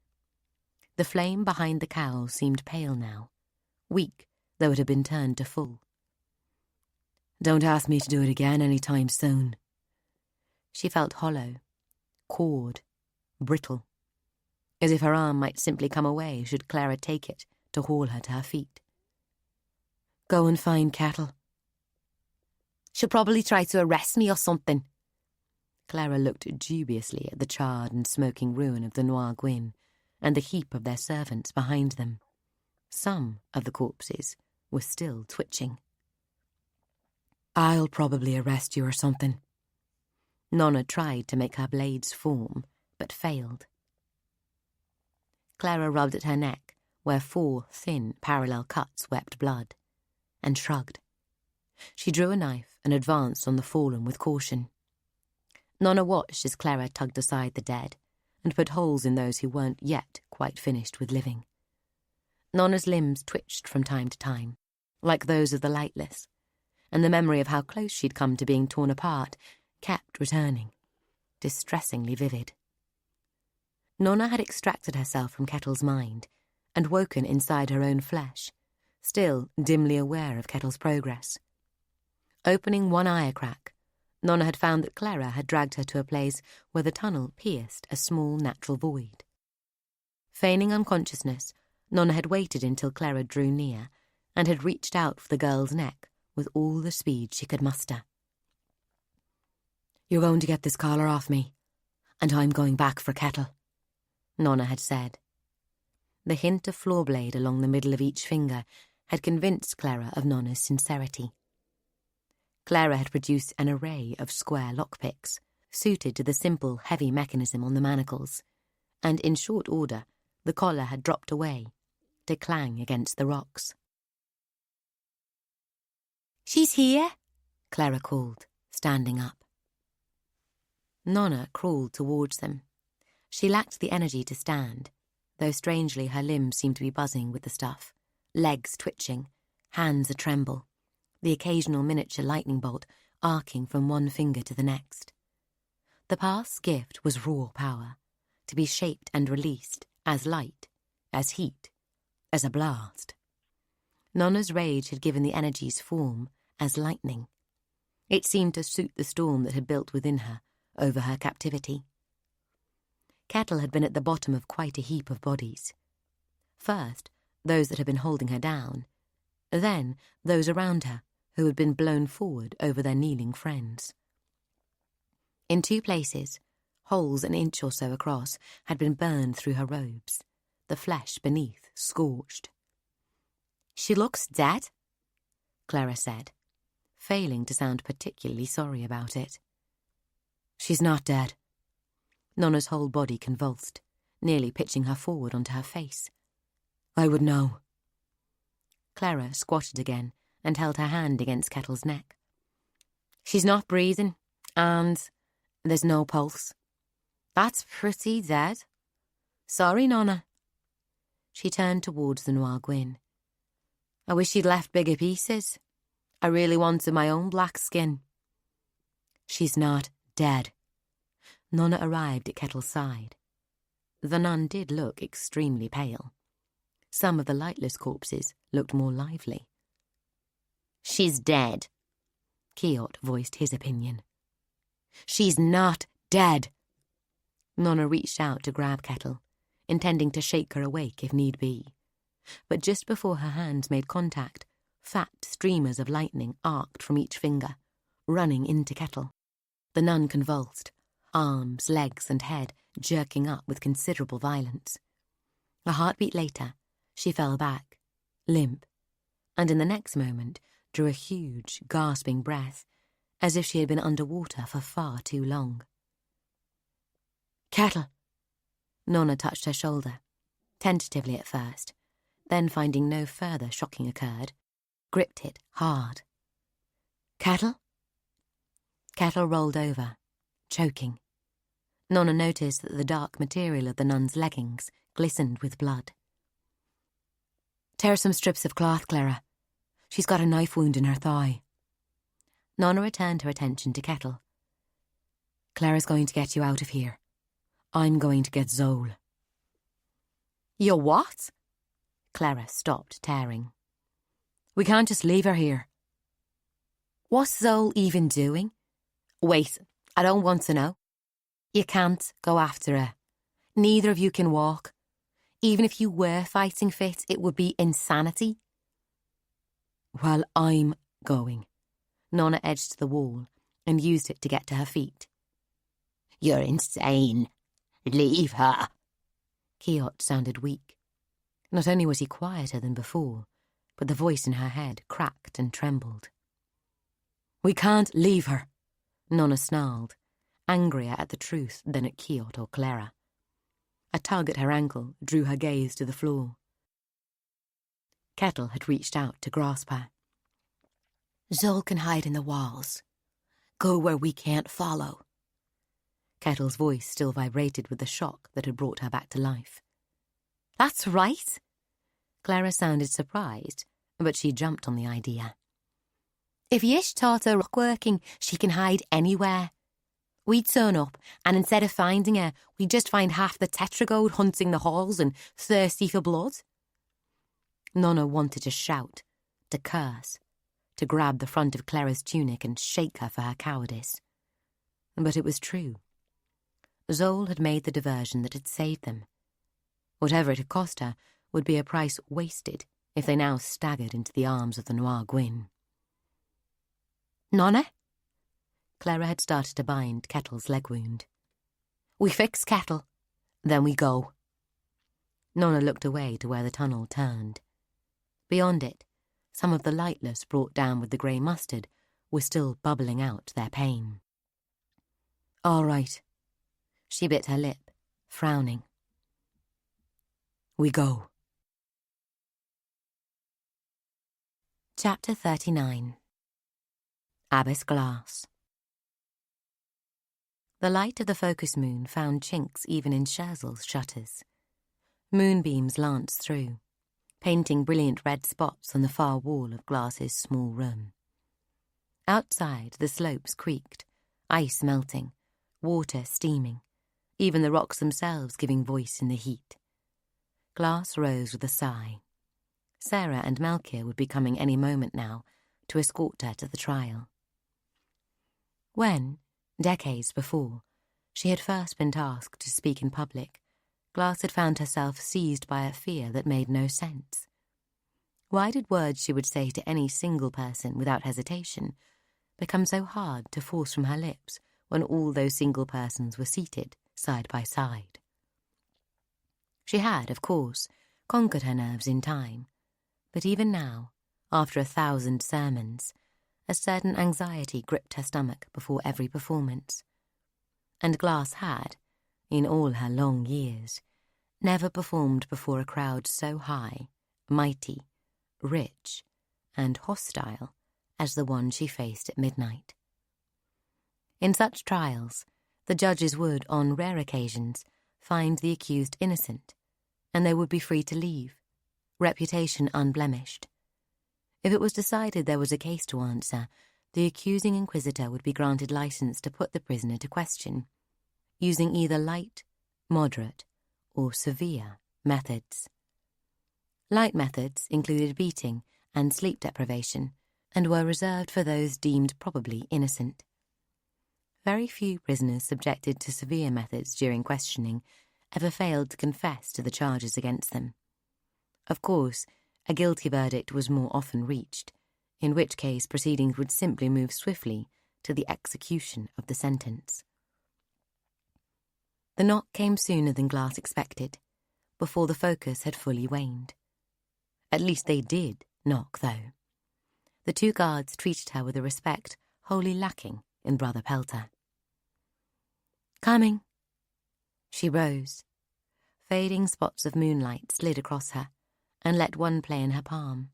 The flame behind the cowl seemed pale now, weak though it had been turned to full. "Don't ask me to do it again any time soon." She felt hollow, cored, brittle, as if her arm might simply come away should Clara take it to haul her to her feet. "Go and find Kettle." "She'll probably try to arrest me or something." Clara looked dubiously at the charred and smoking ruin of the Noir Gwyn and the heap of their servants behind them. Some of the corpses were still twitching. "I'll probably arrest you or something." Nona tried to make her blades form, but failed. Clara rubbed at her neck, where 4 thin, parallel cuts wept blood, and shrugged. She drew a knife and advanced on the fallen with caution. Nona watched as Clara tugged aside the dead and put holes in those who weren't yet quite finished with living. Nona's limbs twitched from time to time, like those of the Lightless, and the memory of how close she'd come to being torn apart kept returning, distressingly vivid. Nona had extracted herself from Kettle's mind and woken inside her own flesh, still dimly aware of Kettle's progress. Opening one eye a crack, Nona had found that Clara had dragged her to a place where the tunnel pierced a small natural void. Feigning unconsciousness, Nona had waited until Clara drew near and had reached out for the girl's neck with all the speed she could muster. "You're going to get this collar off me, and I'm going back for Kettle," Nona had said. The hint of floor blade along the middle of each finger had convinced Clara of Nona's sincerity. Clara had produced an array of square lockpicks, suited to the simple, heavy mechanism on the manacles, and in short order the collar had dropped away, to clang against the rocks. "She's here," Clara called, standing up. Nona crawled towards them. She lacked the energy to stand, though strangely her limbs seemed to be buzzing with the stuff, legs twitching, hands a-tremble, the occasional miniature lightning bolt arcing from one finger to the next. The past's gift was raw power, to be shaped and released as light, as heat, as a blast. Nona's rage had given the energies form as lightning. It seemed to suit the storm that had built within her over her captivity. Kettle had been at the bottom of quite a heap of bodies. First, those that had been holding her down, then those around her who had been blown forward over their kneeling friends. In 2 places, holes an inch or so across had been burned through her robes, the flesh beneath scorched. "She looks dead," Clara said, failing to sound particularly sorry about it. "She's not dead." Nona's whole body convulsed, nearly pitching her forward onto her face. "I would know." Clara squatted again and held her hand against Kettle's neck. "She's not breathing, and there's no pulse. That's pretty dead. Sorry, Nona." She turned towards the Noir Gwyn. "I wish you'd left bigger pieces. I really wanted my own black skin." "She's not dead." Nona arrived at Kettle's side. The nun did look extremely pale. Some of the lightless corpses looked more lively. "She's dead," Kiot voiced his opinion. "She's not dead." Nona reached out to grab Kettle, intending to shake her awake if need be. But just before her hands made contact, fat streamers of lightning arced from each finger, running into Kettle. The nun convulsed, arms, legs and head jerking up with considerable violence. A heartbeat later, she fell back, limp, and in the next moment drew a huge, gasping breath, as if she had been underwater for far too long. "Kettle." Nona touched her shoulder, tentatively at first, then finding no further shocking occurred, gripped it hard. "Kettle?" Kettle rolled over, choking. Nona noticed that the dark material of the nun's leggings glistened with blood. "Tear some strips of cloth, Clara. She's got a knife wound in her thigh." Nona returned her attention to Kettle. "Clara's going to get you out of here. I'm going to get Zol." "You what?" Clara stopped tearing. "We can't just leave her here." "What's Zol even doing?" "Wait, I don't want to know." "You can't go after her. Neither of you can walk. Even if you were fighting fit, it would be insanity." "Well, I'm going." Nona edged to the wall and used it to get to her feet. "You're insane. Leave her." Kiot sounded weak. Not only was he quieter than before, but the voice in her head cracked and trembled. "We can't leave her," Nona snarled, angrier at the truth than at Kiot or Clara. A tug at her ankle drew her gaze to the floor. Kettle had reached out to grasp her. "Zol can hide in the walls. Go where we can't follow." Kettle's voice still vibrated with the shock that had brought her back to life. "That's right." Clara sounded surprised, but she jumped on the idea. "If Yish taught her rock working, she can hide anywhere. We'd turn up, and instead of finding her, we'd just find half the tetragode hunting the halls and thirsty for blood." Nona wanted to shout, to curse, to grab the front of Clara's tunic and shake her for her cowardice. But it was true. Zol had made the diversion that had saved them. Whatever it had cost her would be a price wasted if they now staggered into the arms of the Noir Gwyn. Nona? Clara had started to bind Kettle's leg wound. We fix Kettle, then we go. Nona looked away to where the tunnel turned. Beyond it, some of the lightless brought down with the grey mustard were still bubbling out their pain. All right. She bit her lip, frowning. We go. Chapter 39. Abbess Glass. The light of the focus moon found chinks even in Scherzel's shutters. Moonbeams lanced through, painting brilliant red spots on the far wall of Glass's small room. Outside, the slopes creaked, ice melting, water steaming, even the rocks themselves giving voice in the heat. Glass rose with a sigh. Sarah and Melchior would be coming any moment now to escort her to the trial. When, decades before, she had first been tasked to speak in public, Glass had found herself seized by a fear that made no sense. Why did words she would say to any single person without hesitation become so hard to force from her lips when all those single persons were seated side by side? She had, of course, conquered her nerves in time, but even now, after 1,000 sermons, a certain anxiety gripped her stomach before every performance. And Glass had, in all her long years, never performed before a crowd so high, mighty, rich, and hostile as the one she faced at midnight. In such trials, the judges would, on rare occasions, find the accused innocent, and they would be free to leave, reputation unblemished. If it was decided there was a case to answer, the accusing inquisitor would be granted license to put the prisoner to question, using either light, moderate, or severe methods. Light methods included beating and sleep deprivation, and were reserved for those deemed probably innocent. Very few prisoners subjected to severe methods during questioning ever failed to confess to the charges against them. Of course, a guilty verdict was more often reached, in which case proceedings would simply move swiftly to the execution of the sentence. The knock came sooner than Glass expected, before the focus had fully waned. At least they did knock, though. The two guards treated her with a respect wholly lacking in Brother Pelter. Coming. She rose. Fading spots of moonlight slid across her and let one play in her palm.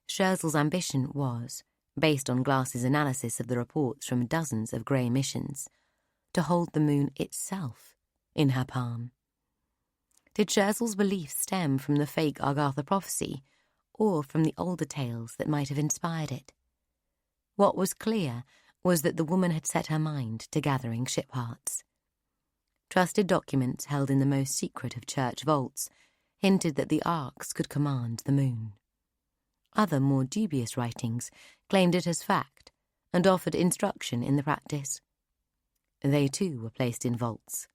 Scherzel's ambition was, based on Glass's analysis of the reports from dozens of grey missions, to hold the moon itself in her palm. Did Scherzel's belief stem from the fake Agartha prophecy, or from the older tales that might have inspired it? What was clear was that the woman had set her mind to gathering ship hearts. Trusted documents held in the most secret of church vaults hinted that the arks could command the moon. Other, more dubious writings claimed it as fact and offered instruction in the practice. They too were placed in vaults.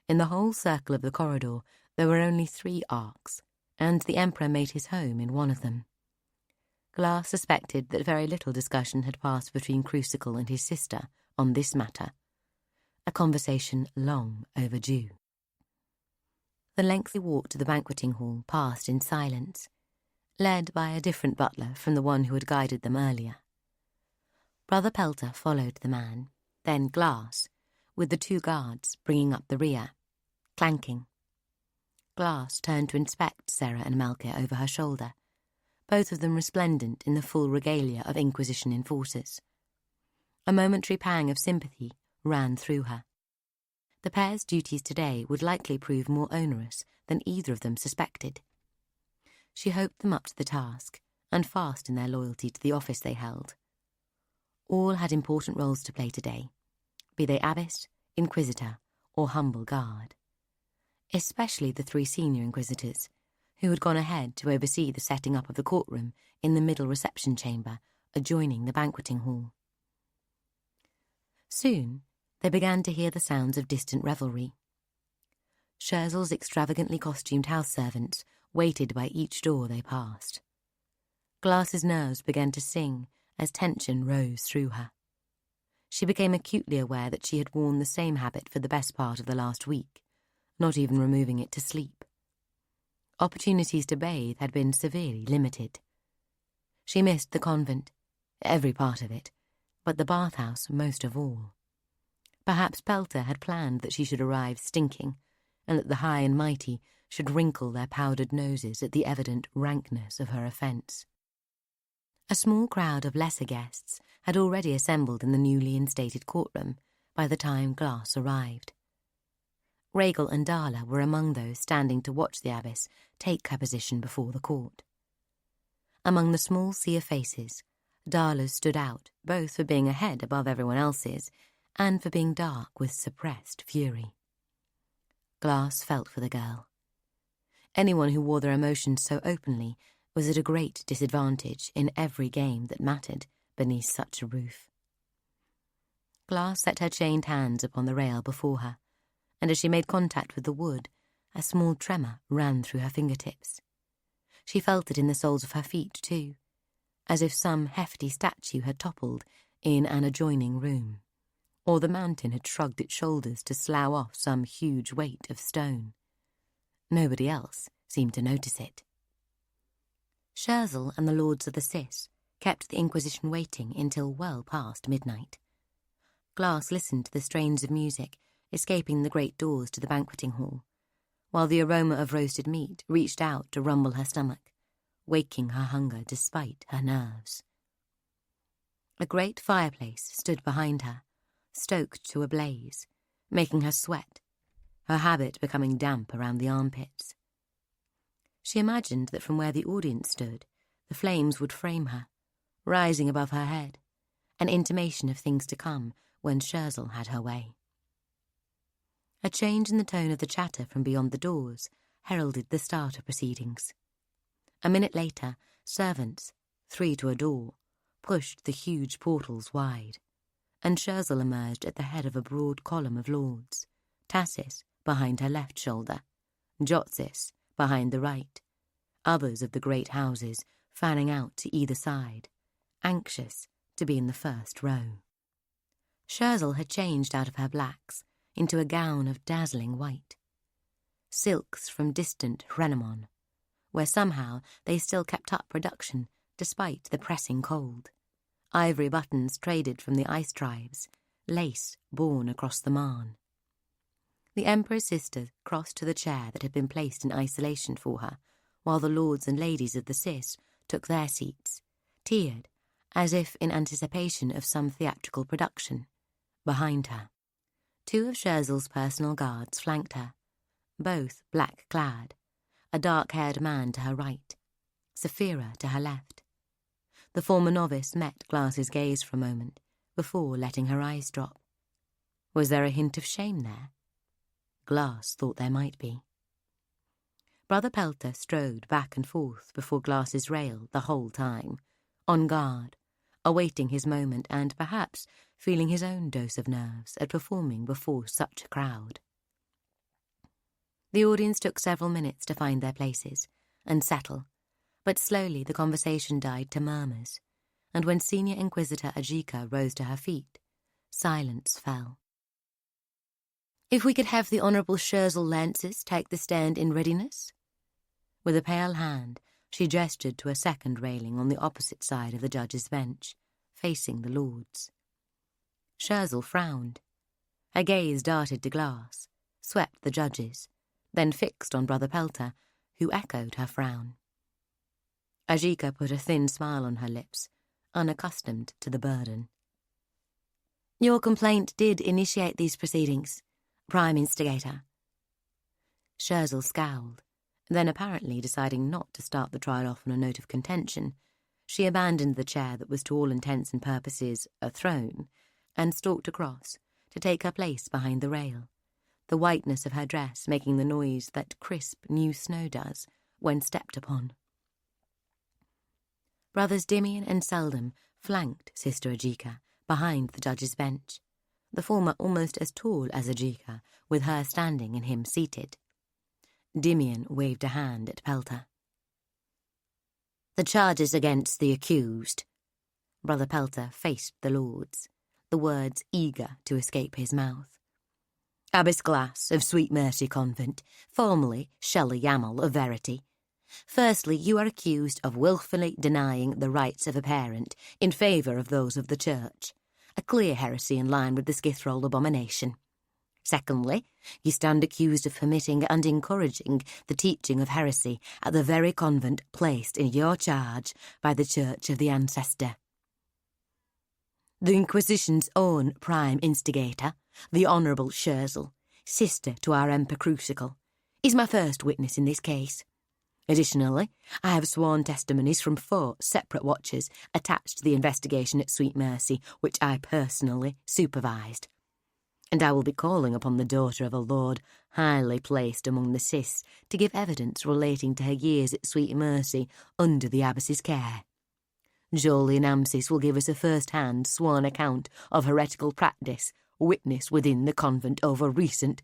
In the whole circle of the corridor there were only 3 arks, and the Emperor made his home in one of them. Glass suspected that very little discussion had passed between Crucicle and his sister on this matter, a conversation long overdue. The lengthy walk to the banqueting hall passed in silence, led by a different butler from the one who had guided them earlier. Brother Pelter followed the man, then Glass, with the 2 guards bringing up the rear, clanking. Glass turned to inspect Sarah and Melchior over her shoulder, both of them resplendent in the full regalia of Inquisition enforcers. A momentary pang of sympathy ran through her. The pair's duties today would likely prove more onerous than either of them suspected. She hoped them up to the task, and fast in their loyalty to the office they held. All had important roles to play today, be they abbess, inquisitor, or humble guard. Especially the 3 senior inquisitors, who had gone ahead to oversee the setting up of the courtroom in the middle reception chamber adjoining the banqueting hall. Soon, they began to hear the sounds of distant revelry. Scherzel's extravagantly costumed house servants waited by each door they passed. Glass's nerves began to sing as tension rose through her. She became acutely aware that she had worn the same habit for the best part of the last week, not even removing it to sleep. Opportunities to bathe had been severely limited. She missed the convent, every part of it, but the bathhouse most of all. Perhaps Pelter had planned that she should arrive stinking, and that the high and mighty should wrinkle their powdered noses at the evident rankness of her offence. A small crowd of lesser guests had already assembled in the newly instated courtroom by the time Glass arrived. Rhaegal and Darla were among those standing to watch the abbess take her position before the court. Among the small sea of faces, Darla's stood out both for being a head above everyone else's and for being dark with suppressed fury. Glass felt for the girl. Anyone who wore their emotions so openly was at a great disadvantage in every game that mattered beneath such a roof. Glass set her chained hands upon the rail before her, and as she made contact with the wood, a small tremor ran through her fingertips. She felt it in the soles of her feet, too, as if some hefty statue had toppled in an adjoining room, or the mountain had shrugged its shoulders to slough off some huge weight of stone. Nobody else seemed to notice it. Scherzel and the lords of the Cis kept the Inquisition waiting until well past midnight. Glass listened to the strains of music escaping the great doors to the banqueting hall, while the aroma of roasted meat reached out to rumble her stomach, waking her hunger despite her nerves. A great fireplace stood behind her, stoked to a blaze, making her sweat, her habit becoming damp around the armpits. She imagined that from where the audience stood, the flames would frame her, rising above her head, an intimation of things to come when Scherzel had her way. A change in the tone of the chatter from beyond the doors heralded the start of proceedings. A minute later, servants, 3 to a door, pushed the huge portals wide, and Scherzel emerged at the head of a broad column of lords, Tassis behind her left shoulder, Jotsis behind the right, others of the great houses fanning out to either side, anxious to be in the first row. Scherzel had changed out of her blacks into a gown of dazzling white. Silks from distant Hrenemon, where somehow they still kept up production despite the pressing cold. Ivory buttons traded from the ice tribes, lace borne across the Marne. The Emperor's sister crossed to the chair that had been placed in isolation for her, while the lords and ladies of the Cis took their seats, tiered, as if in anticipation of some theatrical production, behind her. 2 of Scherzel's personal guards flanked her, both black-clad, a dark-haired man to her right, Saphira to her left. The former novice met Glass's gaze for a moment, before letting her eyes drop. Was there a hint of shame there? Glass thought there might be. Brother Pelter strode back and forth before Glass's rail the whole time, on guard, awaiting his moment and perhaps feeling his own dose of nerves at performing before such a crowd. The audience took several minutes to find their places and settle, but slowly the conversation died to murmurs, and when Senior Inquisitor Ajika rose to her feet, silence fell. "If we could have the Honourable Scherzel Lancers take the stand in readiness?" With a pale hand, she gestured to a second railing on the opposite side of the judge's bench, facing the lords. Scherzel frowned. Her gaze darted to Glass, swept the judges, then fixed on Brother Pelter, who echoed her frown. Ajika put a thin smile on her lips, unaccustomed to the burden. "Your complaint did initiate these proceedings, Prime Instigator." Scherzel scowled, then apparently deciding not to start the trial off on a note of contention, she abandoned the chair that was to all intents and purposes a throne, and stalked across to take her place behind the rail, the whiteness of her dress making the noise that crisp new snow does when stepped upon. Brothers Dimian and Seldom flanked Sister Ajika behind the judge's bench, the former almost as tall as Ajika, with her standing and him seated. Dimian waved a hand at Pelter. The charges against the accused. Brother Pelter faced the lords, the words eager to escape his mouth. Abbess Glass of Sweet Mercy Convent, formerly Shelley Yammel of Verity. Firstly, you are accused of wilfully denying the rights of a parent in favour of those of the Church, a clear heresy in line with the Skithroll abomination. Secondly, you stand accused of permitting and encouraging the teaching of heresy at the very convent placed in your charge by the Church of the Ancestor. The Inquisition's own prime instigator, the Honourable Scherzel, sister to our Emperor Crucicle, is my first witness in this case. Additionally, I have sworn testimonies from 4 separate watchers attached to the investigation at Sweet Mercy, which I personally supervised. And I will be calling upon the daughter of a lord highly placed among the Cis to give evidence relating to her years at Sweet Mercy under the abbess's care. Jolie and Amsis will give us a first-hand sworn account of heretical practice witnessed within the convent over recent...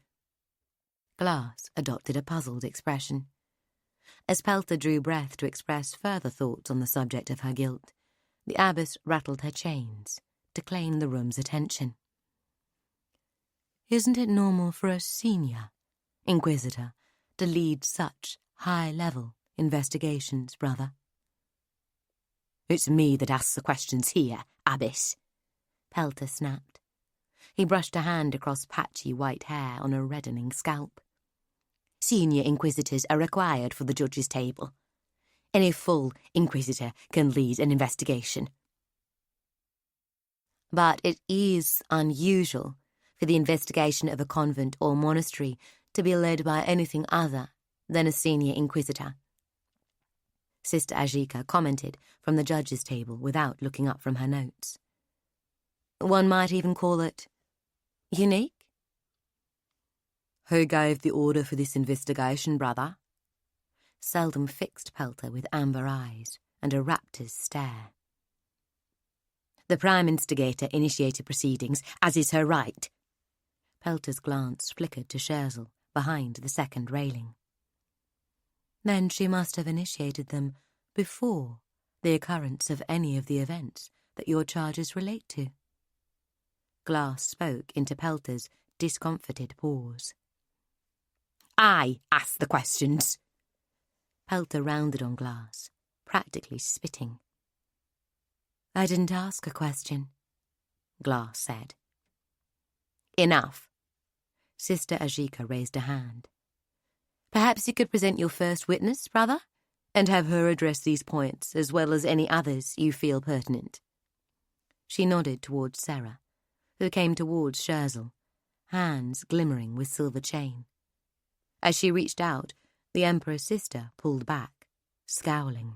Glass adopted a puzzled expression. As Pelter drew breath to express further thoughts on the subject of her guilt, the abbess rattled her chains to claim the room's attention. Isn't it normal for a senior inquisitor to lead such high-level investigations, brother? It's me that asks the questions here, abbess, Pelter snapped. He brushed a hand across patchy white hair on a reddening scalp. Senior inquisitors are required for the judge's table. Any full inquisitor can lead an investigation. But it is unusual for the investigation of a convent or monastery to be led by anything other than a senior inquisitor. Sister Ajika commented from the judge's table without looking up from her notes. One might even call it unique. Who gave the order for this investigation, brother? Seldom fixed Pelter with amber eyes and a raptor's stare. The prime instigator initiated proceedings, as is her right. Pelter's glance flickered to Scherzel behind the second railing. Then she must have initiated them before the occurrence of any of the events that your charges relate to. Glass spoke into Pelter's discomfited pause. I ask the questions. Pelter rounded on Glass, practically spitting. I didn't ask a question, Glass said. Enough. Sister Ajika raised a hand. Perhaps you could present your first witness, brother, and have her address these points as well as any others you feel pertinent. She nodded towards Sarah, who came towards Scherzel, hands glimmering with silver chain. As she reached out, the Emperor's sister pulled back, scowling.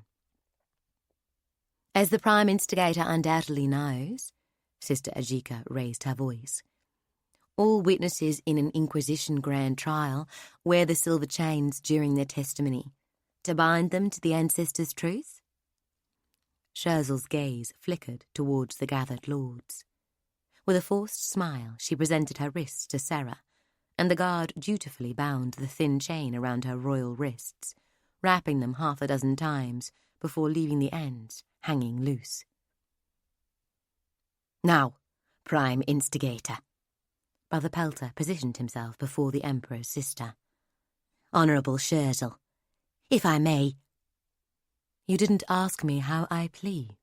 As the prime instigator undoubtedly knows, Sister Ajika raised her voice, all witnesses in an Inquisition grand trial wear the silver chains during their testimony to bind them to the ancestors' truth. Scherzel's gaze flickered towards the gathered lords. With a forced smile, she presented her wrists to Sarah, and the guard dutifully bound the thin chain around her royal wrists, wrapping them 6 times before leaving the ends hanging loose. Now, prime instigator. Brother Pelter positioned himself before the Emperor's sister. Honourable Scherzel, if I may. You didn't ask me how I plead.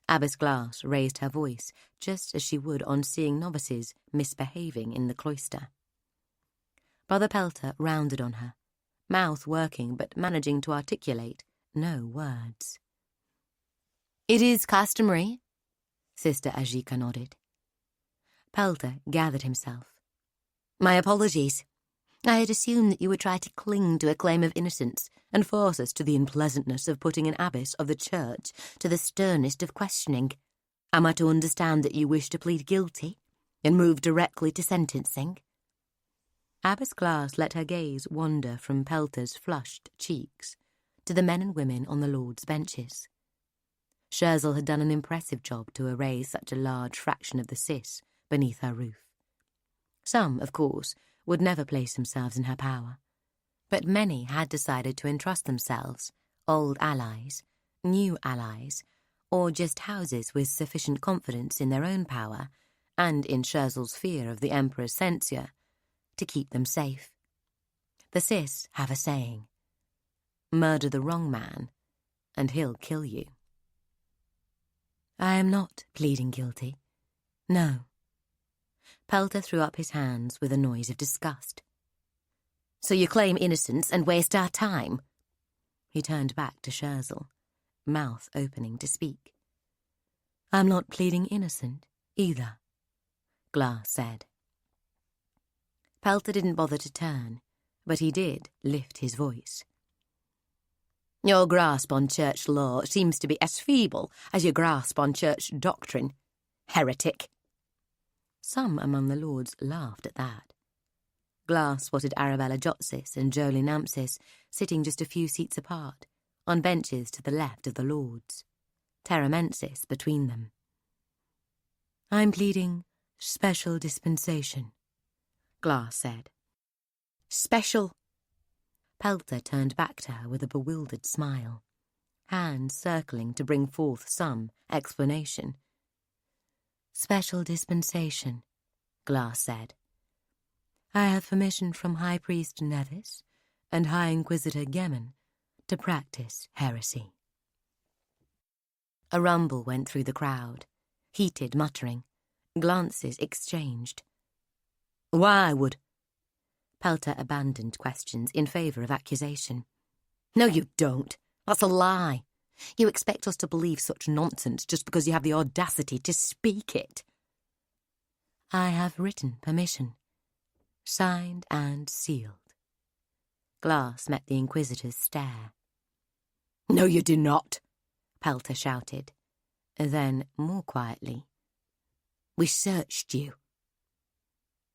Abbess Glass raised her voice just as she would on seeing novices misbehaving in the cloister. Brother Pelter rounded on her, mouth working but managing to articulate no words. It is customary, Sister Ajika nodded. Pelter gathered himself. My apologies. I had assumed that you would try to cling to a claim of innocence and force us to the unpleasantness of putting an abbess of the church to the sternest of questioning. Am I to understand that you wish to plead guilty and move directly to sentencing? Abbess Glass let her gaze wander from Pelter's flushed cheeks to the men and women on the Lord's benches. Scherzel had done an impressive job to erase such a large fraction of the Cis beneath her roof. Some, of course, would never place themselves in her power, but many had decided to entrust themselves, old allies, new allies, or just houses with sufficient confidence in their own power and in Scherzel's fear of the Emperor's censure to keep them safe. The Sis have a saying, "Murder the wrong man, and he'll kill you." I am not pleading guilty. No. Pelter threw up his hands with a noise of disgust. So you claim innocence and waste our time? He turned back to Scherzel, mouth opening to speak. I'm not pleading innocent, either, Glass said. Pelter didn't bother to turn, but he did lift his voice. Your grasp on church law seems to be as feeble as your grasp on church doctrine. Heretic. Some among the lords laughed at that. Glass spotted Arabella Jotsis and Jolie Nampsis sitting just a few seats apart, on benches to the left of the lords, Terramensis between them. I'm pleading special dispensation, Glass said. Special? Pelter turned back to her with a bewildered smile, hands circling to bring forth some explanation. Special dispensation, Glass said. I have permission from High Priest Nevis and High Inquisitor Gemen to practice heresy. A rumble went through the crowd, heated muttering, glances exchanged. Why would... Pelter abandoned questions in favour of accusation. No, you don't. That's a lie. You expect us to believe such nonsense just because you have the audacity to speak it. I have written permission, signed and sealed. Glass met the Inquisitor's stare. No, you do not, Pelter shouted. Then, more quietly, we searched you.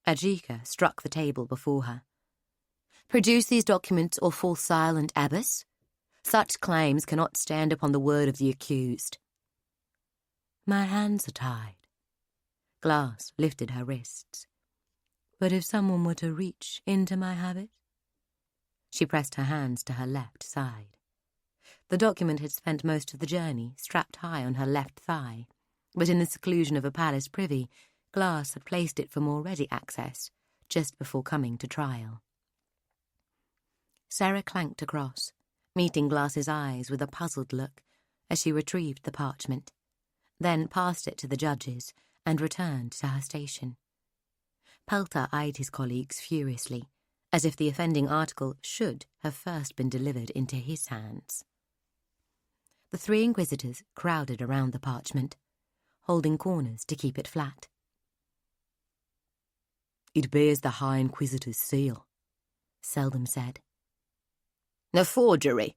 Ajika struck the table before her. Produce these documents or fall silent, Abbess. Such claims cannot stand upon the word of the accused. My hands are tied. Glass lifted her wrists. But if someone were to reach into my habit? She pressed her hands to her left side. The document had spent most of the journey strapped high on her left thigh, but in the seclusion of a palace privy, Glass had placed it for more ready access just before coming to trial. Sarah clanked across, meeting Glass's eyes with a puzzled look as she retrieved the parchment, then passed it to the judges and returned to her station. Pelter eyed his colleagues furiously, as if the offending article should have first been delivered into his hands. The three Inquisitors crowded around the parchment, holding corners to keep it flat. It bears the High Inquisitor's seal, Seldom said. A forgery.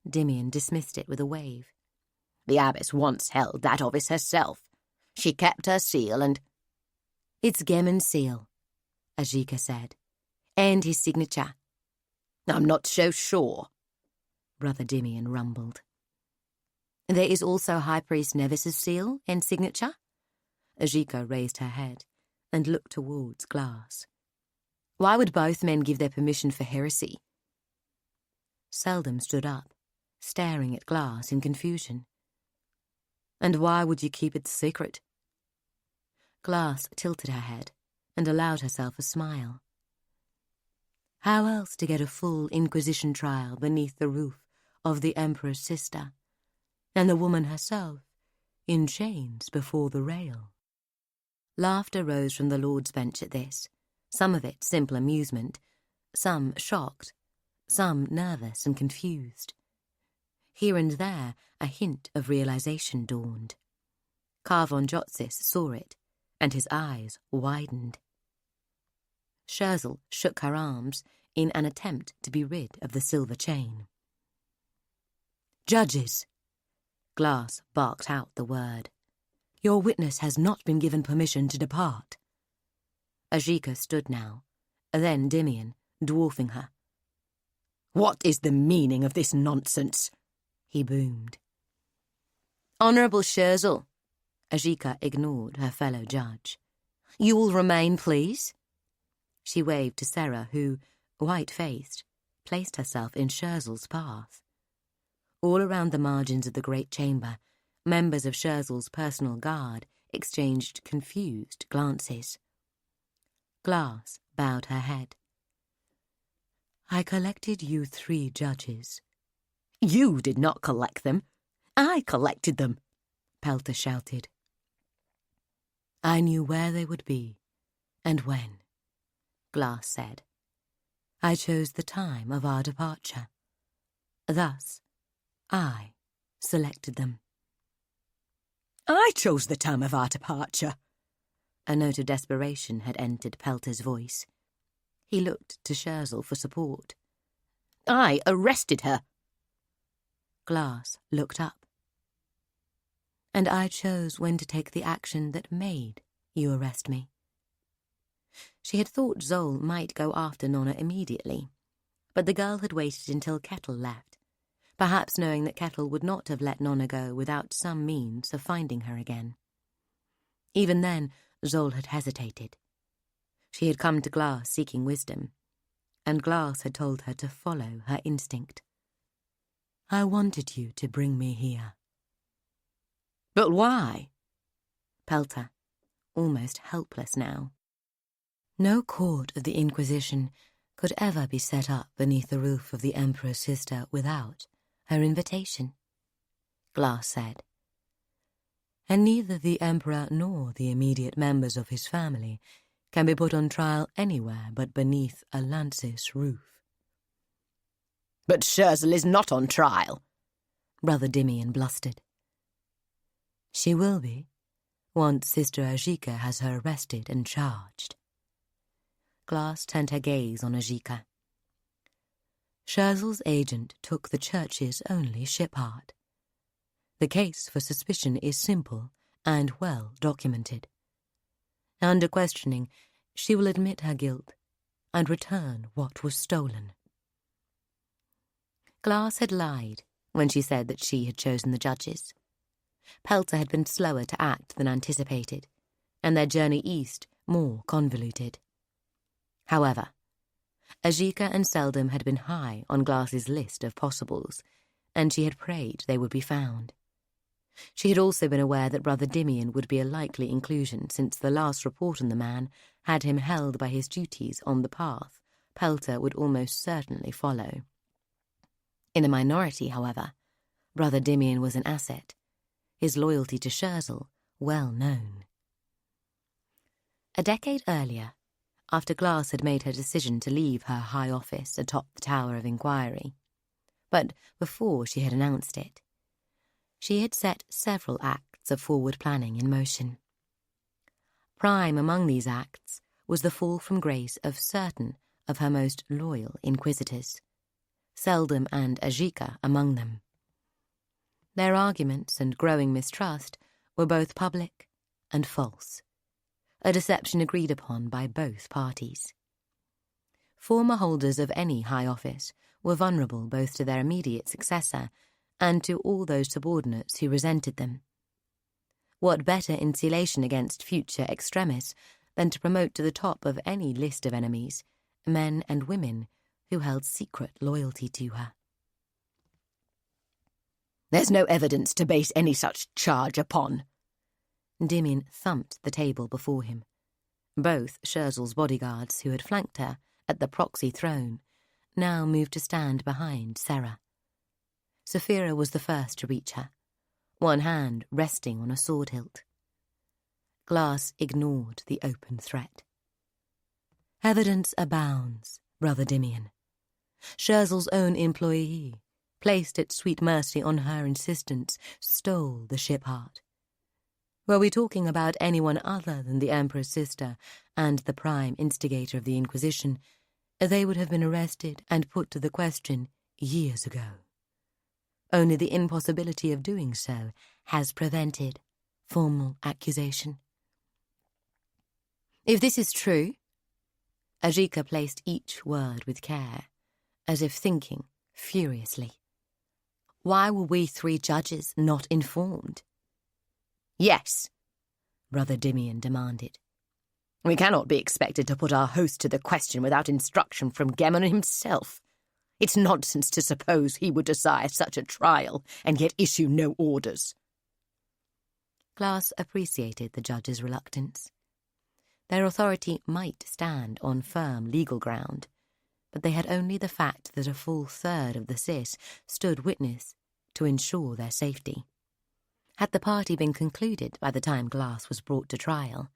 Dimian dismissed it with a wave. The abbess once held that office herself. She kept her seal and... It's Gemen's seal, Ajika said, and his signature. I'm not so sure, Brother Dimian rumbled. There is also High Priest Nevis's seal and signature? Ajika raised her head and looked towards Glass. Why would both men give their permission for heresy? Seldom stood up, staring at Glass in confusion. And why would you keep it secret? Glass tilted her head and allowed herself a smile. How else to get a full Inquisition trial beneath the roof of the Emperor's sister, and the woman herself in chains before the rail? Laughter rose from the Lord's bench at this, some of it simple amusement, some shocked, some nervous and confused. Here and there a hint of realization dawned. Carvon Jotsis saw it, and his eyes widened. Scherzel shook her arms in an attempt to be rid of the silver chain. Judges! Glass barked out the word. Your witness has not been given permission to depart. Ajika stood now, then Dimian, dwarfing her. What is the meaning of this nonsense? He boomed. Honourable Scherzel, Ajika ignored her fellow judge. You will remain, please? She waved to Sarah, who, white-faced, placed herself in Scherzel's path. All around the margins of the great chamber, members of Scherzel's personal guard exchanged confused glances. Glass bowed her head. "I collected you 3 judges." "You did not collect them. I collected them," Pelter shouted. "I knew where they would be, and when," Glass said. "I chose the time of our departure. Thus, I selected them." "I chose the time of our departure." A note of desperation had entered Pelter's voice. He looked to Scherzel for support. "I arrested her." Glass looked up. "And I chose when to take the action that made you arrest me." She had thought Zol might go after Nona immediately, but the girl had waited until Kettle left, perhaps knowing that Kettle would not have let Nona go without some means of finding her again. Even then, Zol had hesitated. She had come to Glass seeking wisdom, and Glass had told her to follow her instinct. "I wanted you to bring me here." "But why?" Pelter, almost helpless now. No court of the Inquisition could ever be set up beneath the roof of the Emperor's sister without her invitation, Glass said. And neither the Emperor nor the immediate members of his family can be put on trial anywhere but beneath a Lancis roof. "But Scherzel is not on trial," Brother Dimian blustered. "She will be, once Sister Ajika has her arrested and charged." Glass turned her gaze on Ajika. Scherzel's agent took the church's only shipheart. The case for suspicion is simple and well documented. Under questioning, she will admit her guilt and return what was stolen. Glass had lied when she said that she had chosen the judges. Pelter had been slower to act than anticipated, and their journey east more convoluted. However, Ajika and Seldom had been high on Glass's list of possibles, and she had prayed they would be found. She had also been aware that Brother Dimian would be a likely inclusion, since the last report on the man had him held by his duties on the path Pelter would almost certainly follow. In the minority, however, Brother Dimian was an asset, his loyalty to Scherzel well known. A decade earlier, after Glass had made her decision to leave her high office atop the Tower of Inquiry, but before she had announced it, she had set several acts of forward planning in motion. Prime among these acts was the fall from grace of certain of her most loyal inquisitors, Seldom and Ajika among them. Their arguments and growing mistrust were both public and false, a deception agreed upon by both parties. Former holders of any high office were vulnerable both to their immediate successor and to all those subordinates who resented them. What better insulation against future extremis than to promote to the top of any list of enemies men and women who held secret loyalty to her? "There's no evidence to base any such charge upon." Dimian thumped the table before him. Both Scherzel's bodyguards, who had flanked her at the proxy throne, now moved to stand behind Serra. Saphira was the first to reach her, one hand resting on a sword hilt. Glass ignored the open threat. "Evidence abounds, Brother Dimian. Scherzel's own employee, placed at sweet mercy on her insistence, stole the shipheart. Were we talking about anyone other than the Emperor's sister and the prime instigator of the Inquisition, they would have been arrested and put to the question years ago. Only the impossibility of doing so has prevented formal accusation." "If this is true," Ajika placed each word with care, as if thinking furiously, "why were we 3 judges not informed?" "Yes," Brother Dimian demanded. "We cannot be expected to put our host to the question without instruction from Gemon himself. It's nonsense to suppose he would desire such a trial and yet issue no orders. Klasie appreciated the judge's reluctance. Their authority might stand on firm legal ground, but they had only the fact that a full third of the cis stood witness to ensure their safety. Had the party been concluded by the time Klasie was brought to trial,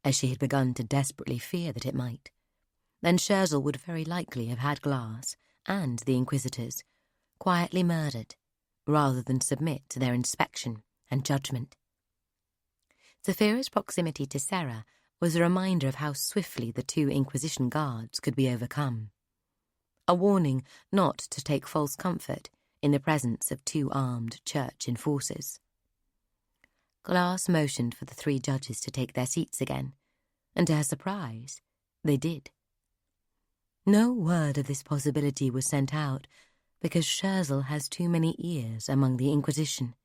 as she had begun to desperately fear that it might, then Scherzel would very likely have had Klasie and the Inquisitors quietly murdered rather than submit to their inspection and judgment. Saphira's proximity to Sarah was a reminder of how swiftly the two Inquisition guards could be overcome. A warning not to take false comfort in the presence of two armed church enforcers. Klasie motioned for the three judges to take their seats again, and to her surprise, they did. No word of this possibility was sent out because Scherzel has too many ears among the Inquisition.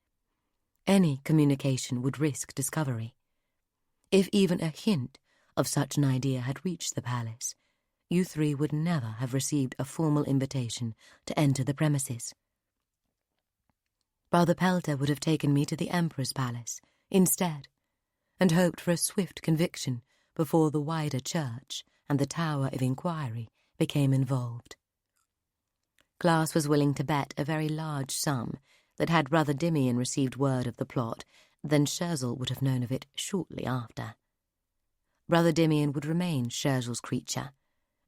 Any communication would risk discovery. If even a hint of such an idea had reached the palace, you three would never have received a formal invitation to enter the premises. Brother Pelter would have taken me to the Emperor's palace instead, and hoped for a swift conviction before the wider church and the Tower of Inquiry became involved. Klasie was willing to bet a very large sum that had Brother Dimian received word of the plot, then Scherzel would have known of it shortly after. Brother Dimian would remain Scherzel's creature,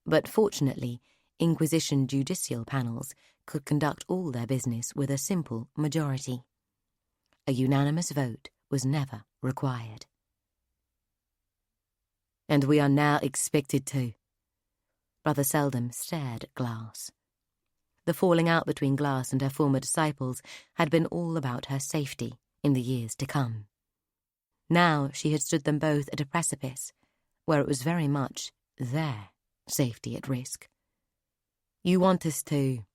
but fortunately Inquisition judicial panels could conduct all their business with a simple majority. A unanimous vote was never required. And we are now expected to. Brother Seldom stared at Klasie. The falling out between Klasie and her former disciples had been all about her safety in the years to come. Now she had stood them both at a precipice, where it was very much their safety at risk. You want us to.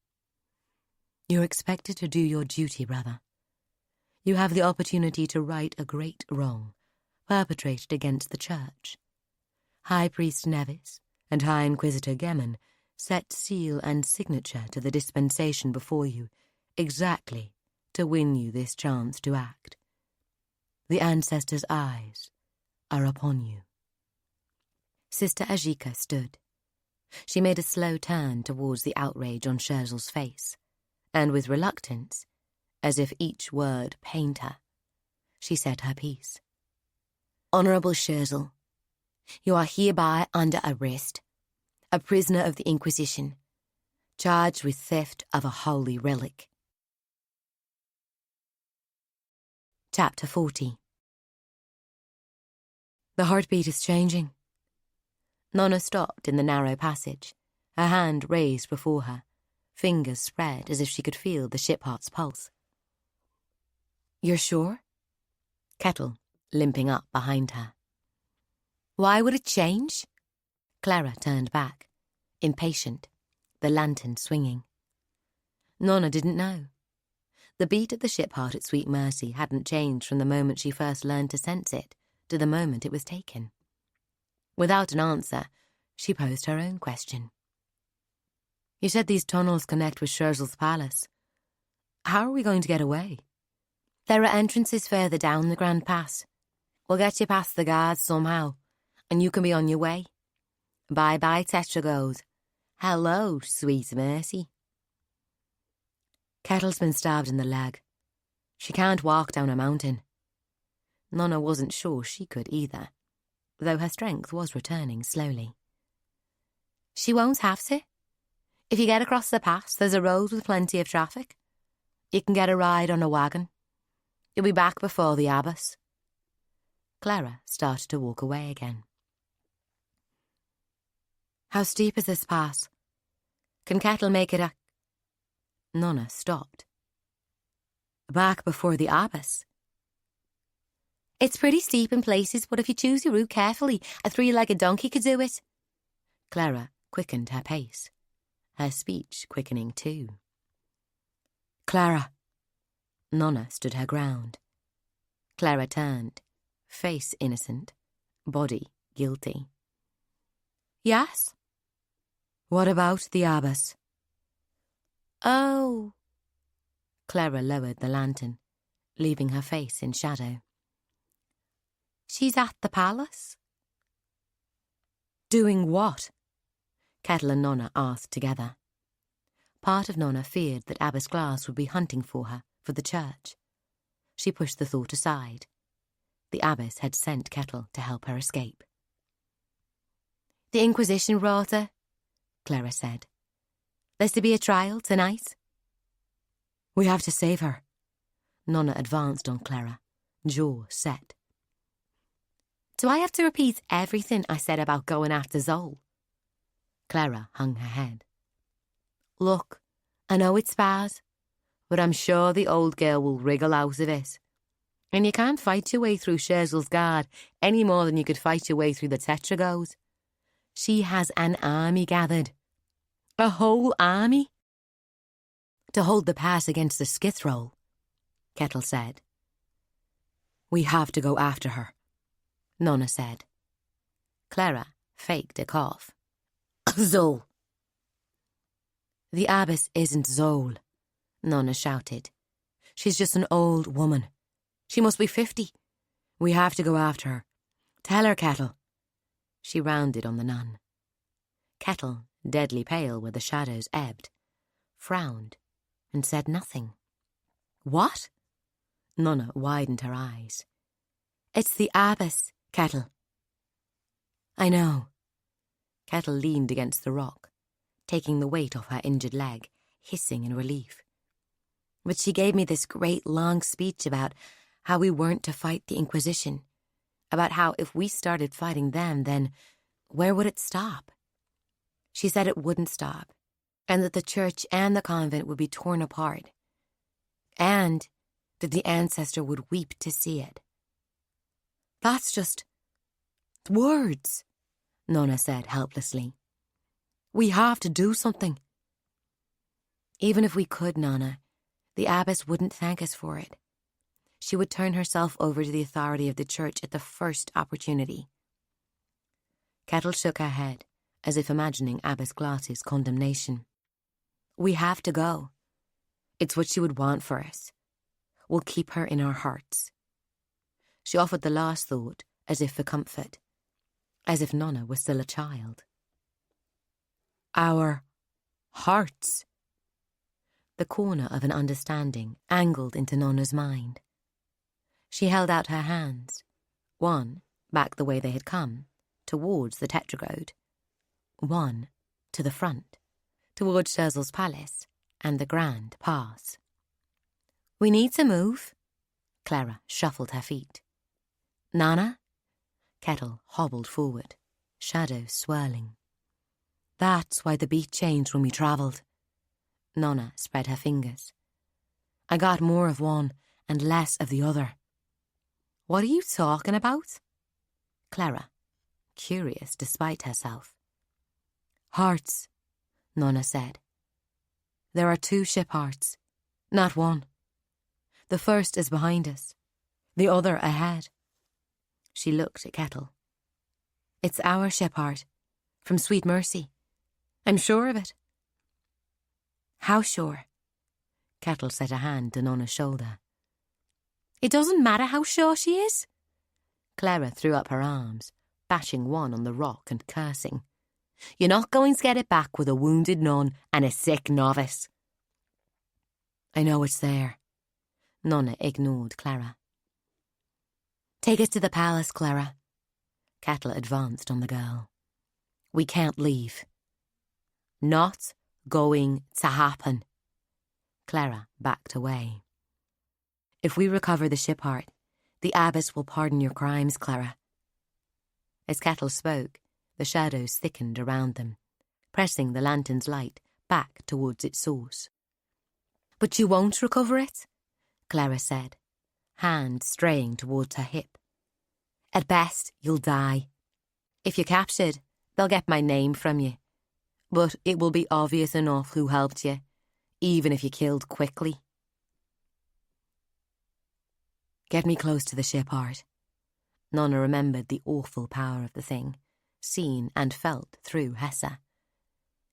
You're expected to do your duty, brother. You have the opportunity to right a great wrong perpetrated against the Church. High Priest Nevis and High Inquisitor Gemen set seal and signature to the dispensation before you exactly to win you this chance to act. The ancestors' eyes are upon you. Sister Ajika stood. She made a slow turn towards the outrage on Scherzel's face, and with reluctance, as if each word pained her, she said her piece. Honourable Scherzel, you are hereby under arrest, a prisoner of the Inquisition, charged with theft of a holy relic. Chapter 40. The heartbeat is changing. Nona stopped in the narrow passage, her hand raised before her, fingers spread as if she could feel the ship heart's pulse. You're sure? Kettle, limping up behind her. Why would it change? Clara turned back, impatient, the lantern swinging. Nona didn't know. The beat of the ship heart at Sweet Mercy hadn't changed from the moment she first learned to sense it to the moment it was taken. Without an answer, she posed her own question. You said these tunnels connect with Scherzel's palace. How are we going to get away? There are entrances further down the Grand Pass. We'll get you past the guards somehow, and you can be on your way. Bye-bye, Tetragode. Hello, Sweet Mercy. Kettle's been stabbed in the leg. She can't walk down a mountain. Nona wasn't sure she could either, though her strength was returning slowly. She won't have to. If you get across the pass, there's a road with plenty of traffic. You can get a ride on a wagon. You'll be back before the abbess. Clara started to walk away again. How steep is this pass? Can Kettle make it a... Nona stopped. Back before the abbess? It's pretty steep in places, but if you choose your route carefully, a three-legged donkey could do it. Clara quickened her pace, her speech quickening too. Clara. Nona stood her ground. Clara turned, face innocent, body guilty. Yes? What about the abbess? Oh. Clara lowered the lantern, leaving her face in shadow. She's at the palace? Doing what? Kettle and Nona asked together. Part of Nona feared that Abbess Glass would be hunting for her for the church. She pushed the thought aside. The abbess had sent Kettle to help her escape. The Inquisition brought her, Clara said. There's to be a trial tonight. We have to save her. Nona advanced on Clara, jaw set. Do I have to repeat everything I said about going after Zol? Clara hung her head. Look, I know it's bad, but I'm sure the old girl will wriggle out of it. And you can't fight your way through Scherzel's guard any more than you could fight your way through the Tetragos. She has an army gathered. A whole army. To hold the pass against the Skithroll, Kettle said. We have to go after her, Nona said. Clara faked a cough. Zol. The abbess isn't Zol, Nona shouted. She's just an old woman. She must be 50. We have to go after her. Tell her, Kettle. She rounded on the nun. Kettle, deadly pale where the shadows ebbed, frowned and said nothing. What? Nona widened her eyes. It's the abbess, Kettle. I know. Kettle leaned against the rock, taking the weight off her injured leg, hissing in relief. But she gave me this great long speech about how we weren't to fight the Inquisition, about how if we started fighting them, then where would it stop? She said it wouldn't stop, and that the church and the convent would be torn apart, and that the ancestor would weep to see it. That's just words, Nona said helplessly. We have to do something. Even if we could, Nona, the abbess wouldn't thank us for it. She would turn herself over to the authority of the church at the first opportunity. Kettle shook her head, as if imagining Abbess Glass's condemnation. We have to go. It's what she would want for us. We'll keep her in our hearts. She offered the last thought as if for comfort, as if Nona was still a child. Our hearts. The corner of an understanding angled into Nona's mind. She held out her hands, one back the way they had come, towards the Tetragode, one to the front, towards Scherzel's palace and the Grand Pass. We need to move. Clara shuffled her feet. Nana? Kettle hobbled forward, shadows swirling. That's why the beat changed when we travelled. Nona spread her fingers. I got more of one and less of the other. What are you talking about? Clara, curious despite herself. Hearts, Nona said. There are 2 ship hearts, not one. The first is behind us, the other ahead. She looked at Kettle. It's our ship heart, from Sweet Mercy. I'm sure of it. How sure? Kettle set a hand to Nona's shoulder. It doesn't matter how sure she is. Clara threw up her arms, bashing one on the rock and cursing. You're not going to get it back with a wounded nun and a sick novice. I know it's there. Nona ignored Clara. Take us to the palace, Clara. Kettle advanced on the girl. We can't leave. Not going to happen. Clara backed away. If we recover the ship heart, the abbess will pardon your crimes, Clara. As Kettle spoke, the shadows thickened around them, pressing the lantern's light back towards its source. But you won't recover it, Clara said, hand straying towards her hip. At best, you'll die. If you're captured, they'll get my name from you. But it will be obvious enough who helped you, even if you killed quickly. Get me close to the ship heart. Nona remembered the awful power of the thing, seen and felt through Hessa.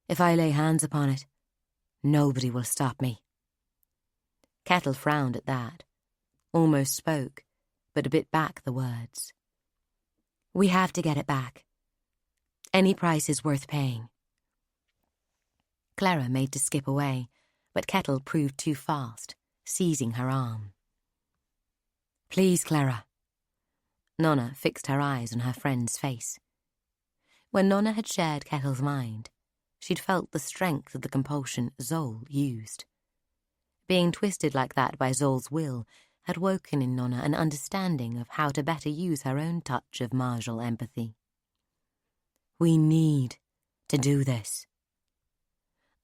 If I lay hands upon it, Nobody will stop me. Kettle frowned at that, almost spoke, but bit back the words. We have to get it back. Any price is worth paying. Clara made to skip away, but Kettle proved too fast, seizing her arm. Please, Clara. Nona fixed her eyes on her friend's face. When Nona had shared Kettle's mind, she'd felt the strength of the compulsion Zol used. Being twisted like that by Zol's will had woken in Nona an understanding of how to better use her own touch of martial empathy. We need to do this.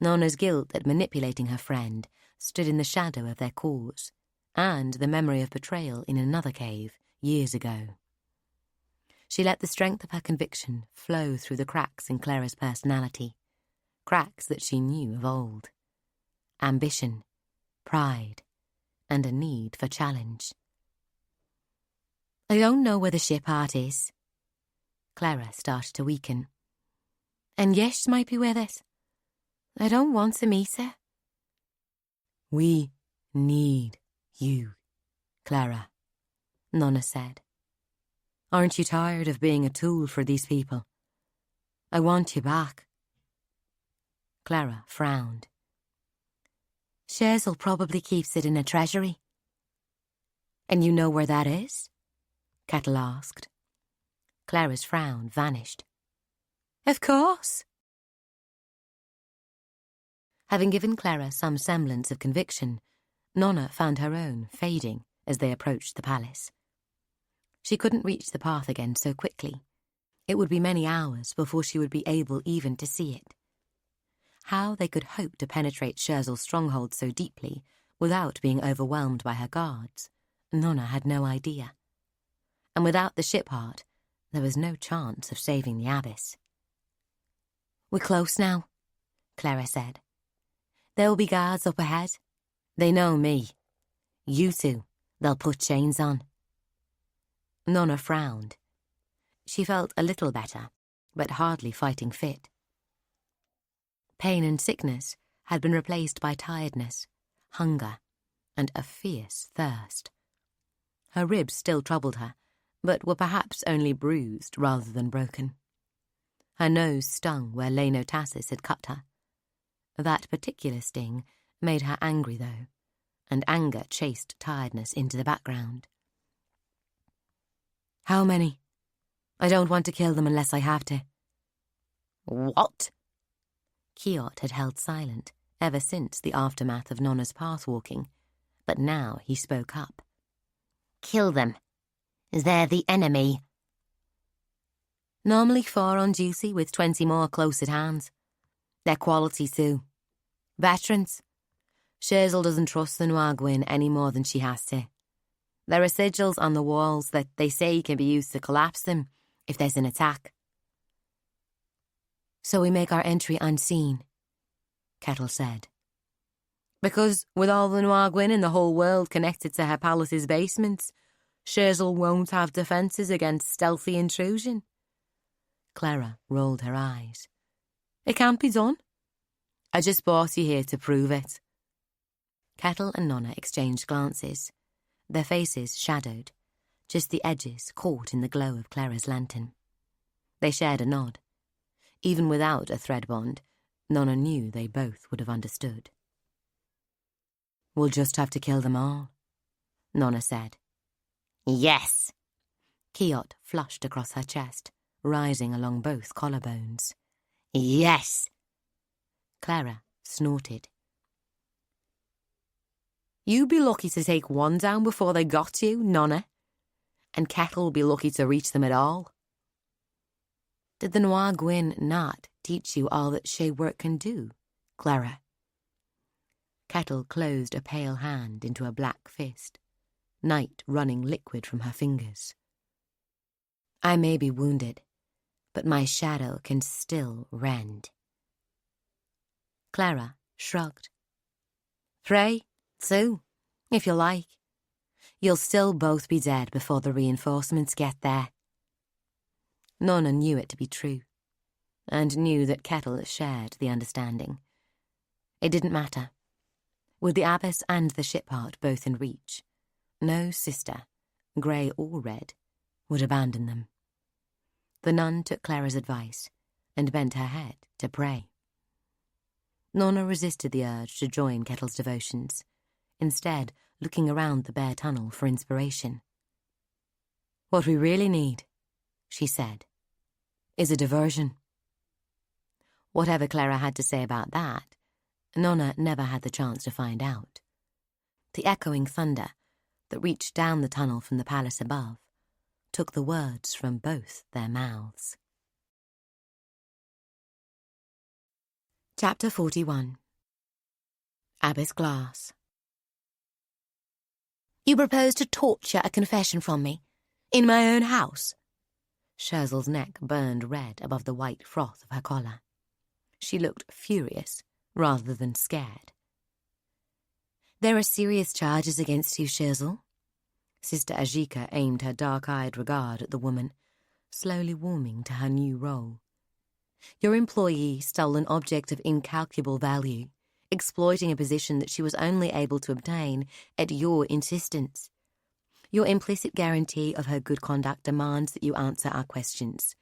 Nona's guilt at manipulating her friend stood in the shadow of their cause, and the memory of betrayal in another cave years ago. She let the strength of her conviction flow through the cracks in Clara's personality, cracks that she knew of old. Ambition, pride, and a need for challenge. I don't know where the ship heart is. Clara started to weaken. And Yesh might be with us. I don't want to meet her. We need you, Clara, Nona said. Aren't you tired of being a tool for these people? I want you back. Clara frowned. Shazel probably keeps it in a treasury. And you know where that is? Kettle asked. Clara's frown vanished. Of course. Having given Clara some semblance of conviction, Nona found her own fading as they approached the palace. She couldn't reach the path again so quickly. It would be many hours before she would be able even to see it. How they could hope to penetrate Scherzel's stronghold so deeply without being overwhelmed by her guards, Nona had no idea. And without the ship heart, there was no chance of saving the abyss. We're close now, Clara said. There will be guards up ahead. They know me. You two, they'll put chains on. Nona frowned. She felt a little better, but hardly fighting fit. Pain and sickness had been replaced by tiredness, hunger, and a fierce thirst. Her ribs still troubled her, but were perhaps only bruised rather than broken. Her nose stung where Lenotassis had cut her. That particular sting made her angry, though, and anger chased tiredness into the background. How many? I don't want to kill them unless I have to. What? Kiot had held silent ever since the aftermath of Nona's path-walking, but now he spoke up. Kill them. They're the enemy. Normally 4 on duty with 20 more close at hand. They're quality too. Veterans. Scherzel doesn't trust the Nwagwyn any more than she has to. There are sigils on the walls that they say can be used to collapse them if there's an attack. So we make our entry unseen, Kettle said. Because with all the Nwagwyn in the whole world connected to her palace's basements, Scherzel won't have defences against stealthy intrusion. Clara rolled her eyes. It can't be done. I just brought you here to prove it. Kettle and Nona exchanged glances, their faces shadowed, just the edges caught in the glow of Clara's lantern. They shared a nod. Even without a thread bond, Nona knew they both would have understood. We'll just have to kill them all, Nona said. Yes. Kiot flushed across her chest, rising along both collarbones. Yes. Clara snorted. You'd be lucky to take one down before they got you, Nona. And Kettle will be lucky to reach them at all. Did the Nwagwyn not teach you all that Shea work can do, Clara? Kettle closed a pale hand into a black fist, night running liquid from her fingers. I may be wounded, but my shadow can still rend. Clara shrugged. Pray, Sue, if you like. You'll still both be dead before the reinforcements get there. Nona knew it to be true, and knew that Kettle shared the understanding. It didn't matter. With the abbess and the ship part both in reach, no sister, grey or red, would abandon them. The nun took Clara's advice and bent her head to pray. Nona resisted the urge to join Kettle's devotions, instead looking around the bare tunnel for inspiration. "What we really need," she said, "is a diversion." Whatever Clara had to say about that, Nona never had the chance to find out. The echoing thunder that reached down the tunnel from the palace above took the words from both their mouths. Chapter 41. Abbess Glass. "You propose to torture a confession from me, in my own house?" Scherzel's neck burned red above the white froth of her collar. She looked furious rather than scared. "There are serious charges against you, Scherzel." Sister Ajika aimed her dark-eyed regard at the woman, slowly warming to her new role. "Your employee stole an object of incalculable value, exploiting a position that she was only able to obtain at your insistence. Your implicit guarantee of her good conduct demands that you answer our questions.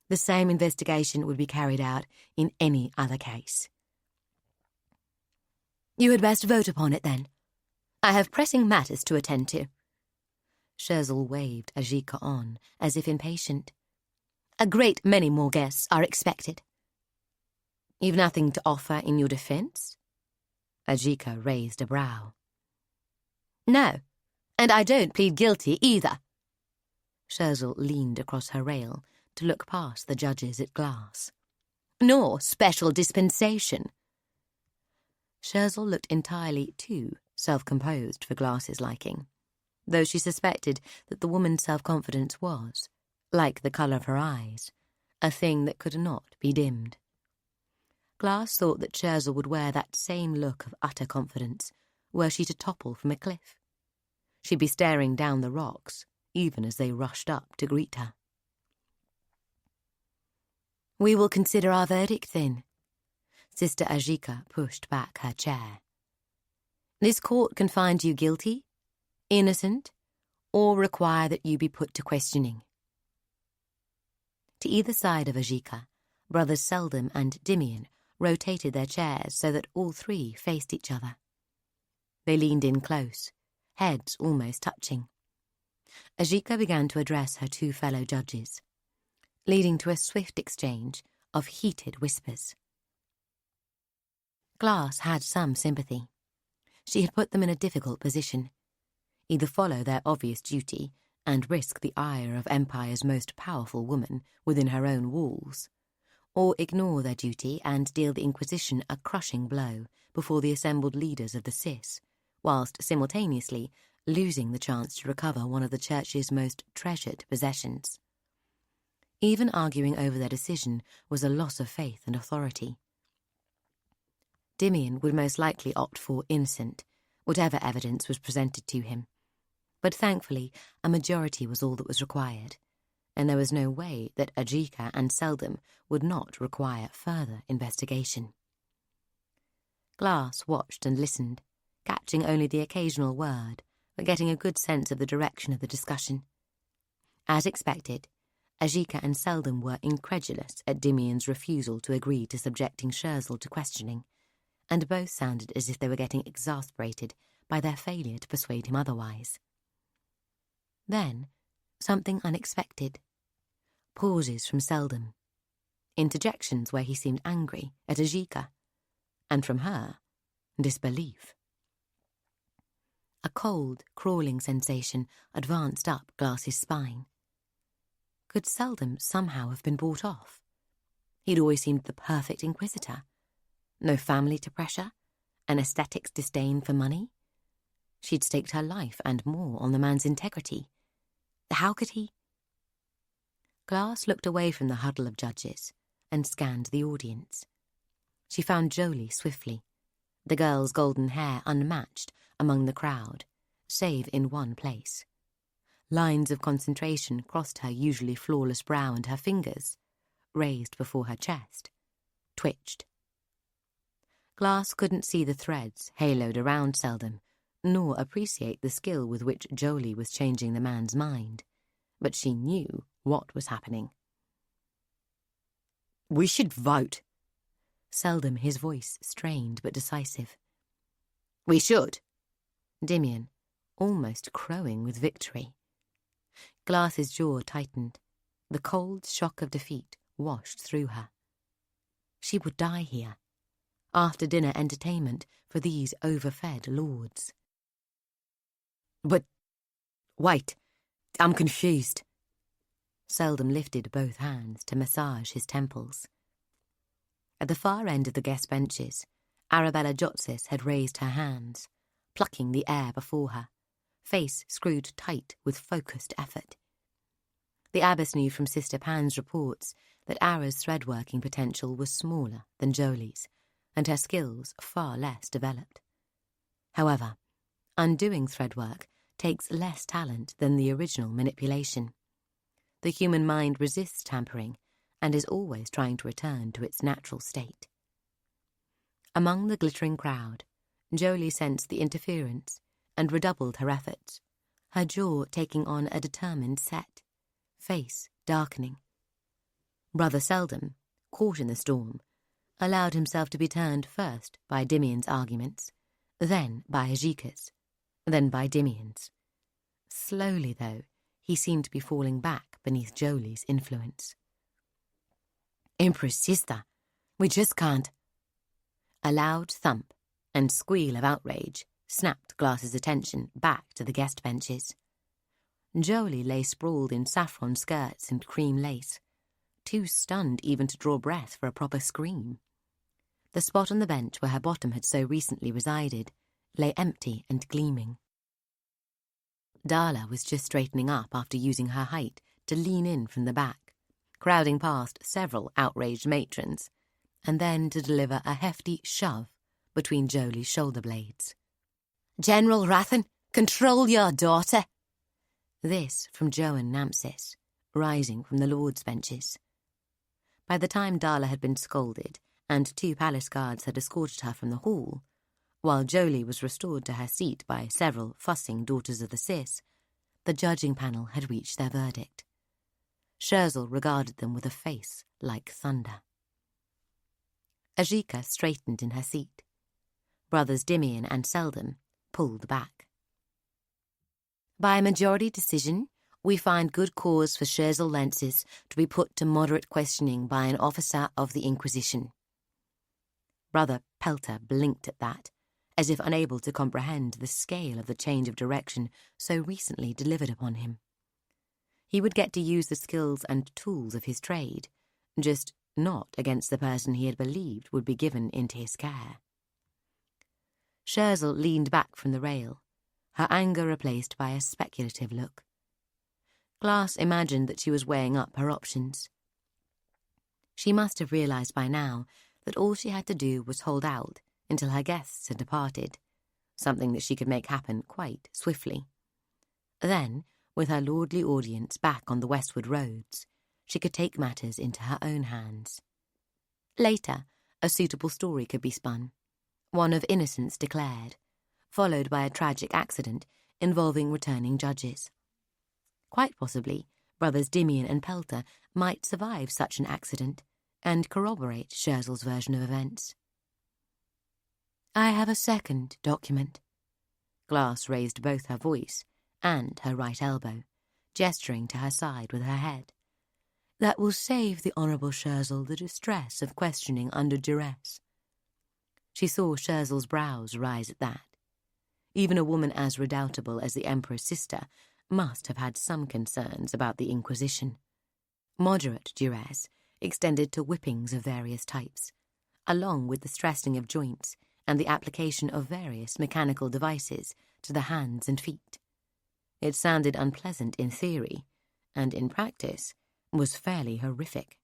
The same investigation would be carried out in any other case." "You had best vote upon it, then. I have pressing matters to attend to." Scherzel waved Ajika on, as if impatient. "A great many more guests are expected." "You've nothing to offer in your defence?" Ajika raised a brow. "No, and I don't plead guilty either." Scherzel leaned across her rail to look past the judges at Glass. "Nor special dispensation." Scherzel looked entirely too self-composed for Glass's liking, though she suspected that the woman's self-confidence was, like the colour of her eyes, a thing that could not be dimmed. Glass thought that Scherzel would wear that same look of utter confidence were she to topple from a cliff. She'd be staring down the rocks, even as they rushed up to greet her. "We will consider our verdict, then." Sister Ajika pushed back her chair. "This court can find you guilty, innocent, or require that you be put to questioning." To either side of Ajika, brothers Seldom and Dimian rotated their chairs so that all three faced each other. They leaned in close, heads almost touching. Ajika began to address her two fellow judges, leading to a swift exchange of heated whispers. Glass had some sympathy. She had put them in a difficult position. Either follow their obvious duty and risk the ire of Empire's most powerful woman within her own walls, or ignore their duty and deal the Inquisition a crushing blow before the assembled leaders of the Cis, whilst simultaneously losing the chance to recover one of the Church's most treasured possessions. Even arguing over their decision was a loss of faith and authority. Dimian would most likely opt for innocent, whatever evidence was presented to him. But thankfully, a majority was all that was required, and there was no way that Ajika and Seldom would not require further investigation. Glass watched and listened, catching only the occasional word, but getting a good sense of the direction of the discussion. As expected, Ajika and Seldom were incredulous at Dimian's refusal to agree to subjecting Scherzel to questioning, and both sounded as if they were getting exasperated by their failure to persuade him otherwise. Then, something unexpected. Pauses from Seldom. Interjections where he seemed angry at Ajika, and from her, disbelief. A cold, crawling sensation advanced up Glass's spine. Could Seldom somehow have been bought off? He'd always seemed the perfect inquisitor. No family to pressure, an aesthetic's disdain for money. She'd staked her life and more on the man's integrity. How could he? Glass looked away from the huddle of judges and scanned the audience. She found Jolie swiftly, the girl's golden hair unmatched among the crowd, save in one place. Lines of concentration crossed her usually flawless brow, and her fingers, raised before her chest, twitched. Glass couldn't see the threads haloed around Seldom, nor appreciate the skill with which Jolie was changing the man's mind, but she knew what was happening. "We should vote." Seldom, his voice strained but decisive. "We should." Dimian, almost crowing with victory. Glass's jaw tightened. The cold shock of defeat washed through her. She would die here, after dinner entertainment for these overfed lords. "But wait, I'm confused." Seldom lifted both hands to massage his temples. At the far end of the guest benches, Arabella Jotsis had raised her hands, plucking the air before her, face screwed tight with focused effort. The abbess knew from Sister Pan's reports that Ara's thread-working potential was smaller than Jolie's, and her skills far less developed. However, undoing threadwork takes less talent than the original manipulation. The human mind resists tampering and is always trying to return to its natural state. Among the glittering crowd, Jolie sensed the interference and redoubled her efforts, her jaw taking on a determined set, face darkening. Brother Seldom, caught in the storm, allowed himself to be turned first by Dimian's arguments, then by Ajika's, then by Dimian's. Slowly, though, he seemed to be falling back beneath Jolie's influence. "Empress sister, we just can't." A loud thump and squeal of outrage snapped Glass's attention back to the guest benches. Jolie lay sprawled in saffron skirts and cream lace, too stunned even to draw breath for a proper scream. The spot on the bench where her bottom had so recently resided lay empty and gleaming. Darla was just straightening up after using her height to lean in from the back, crowding past several outraged matrons, and then to deliver a hefty shove between Jolie's shoulder blades. "General Rathan, control your daughter." This from Joan Nampsis, rising from the Lord's benches. By the time Darla had been scolded and 2 palace guards had escorted her from the hall, while Jolie was restored to her seat by several fussing daughters of the Cis, the judging panel had reached their verdict. Scherzel regarded them with a face like thunder. Ajika straightened in her seat. Brothers Dimian and Seldom pulled back. "By majority decision, we find good cause for Scherzel Lenses to be put to moderate questioning by an officer of the Inquisition." Brother Pelter blinked at that, as if unable to comprehend the scale of the change of direction so recently delivered upon him. He would get to use the skills and tools of his trade, just not against the person he had believed would be given into his care. Scherzel leaned back from the rail, her anger replaced by a speculative look. Glass imagined that she was weighing up her options. She must have realized by now that all she had to do was hold out until her guests had departed, something that she could make happen quite swiftly. Then, with her lordly audience back on the westward roads, she could take matters into her own hands. Later, a suitable story could be spun, one of innocence declared, followed by a tragic accident involving returning judges. Quite possibly, brothers Dimian and Pelter might survive such an accident and corroborate Scherzel's version of events. "I have a second document." Glass raised both her voice and her right elbow, gesturing to her side with her head. "That will save the Honourable Scherzel the distress of questioning under duress." She saw Scherzel's brows rise at that. Even a woman as redoubtable as the Emperor's sister must have had some concerns about the Inquisition. Moderate duress extended to whippings of various types, along with the stressing of joints and the application of various mechanical devices to the hands and feet. It sounded unpleasant in theory, and in practice was fairly horrific.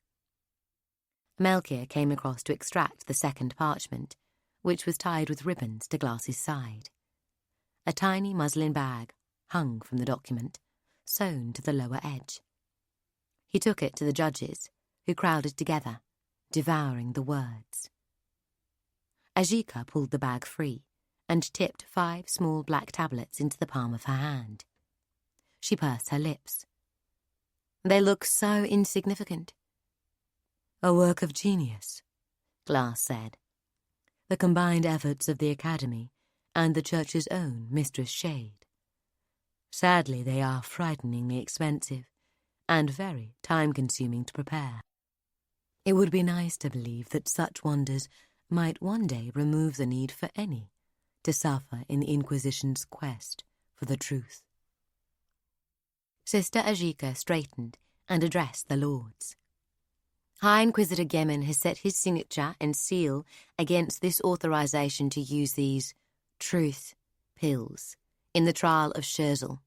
Melchior came across to extract the second parchment, which was tied with ribbons to Glass's side. A tiny muslin bag hung from the document, sewn to the lower edge. He took it to the judges, who crowded together, devouring the words. Ajika pulled the bag free and tipped 5 small black tablets into the palm of her hand. She pursed her lips. They look so insignificant. A work of genius, Glass said. the combined efforts of the Academy and the Church's own Mistress Shade. Sadly, they are frighteningly expensive and very time-consuming to prepare. It would be nice to believe that such wonders might one day remove the need for any to suffer in the Inquisition's quest for the truth. Sister Ajika straightened and addressed the Lords. High Inquisitor Gemin has set his signature and seal against this authorization to use these truth pills in the trial of Scherzel.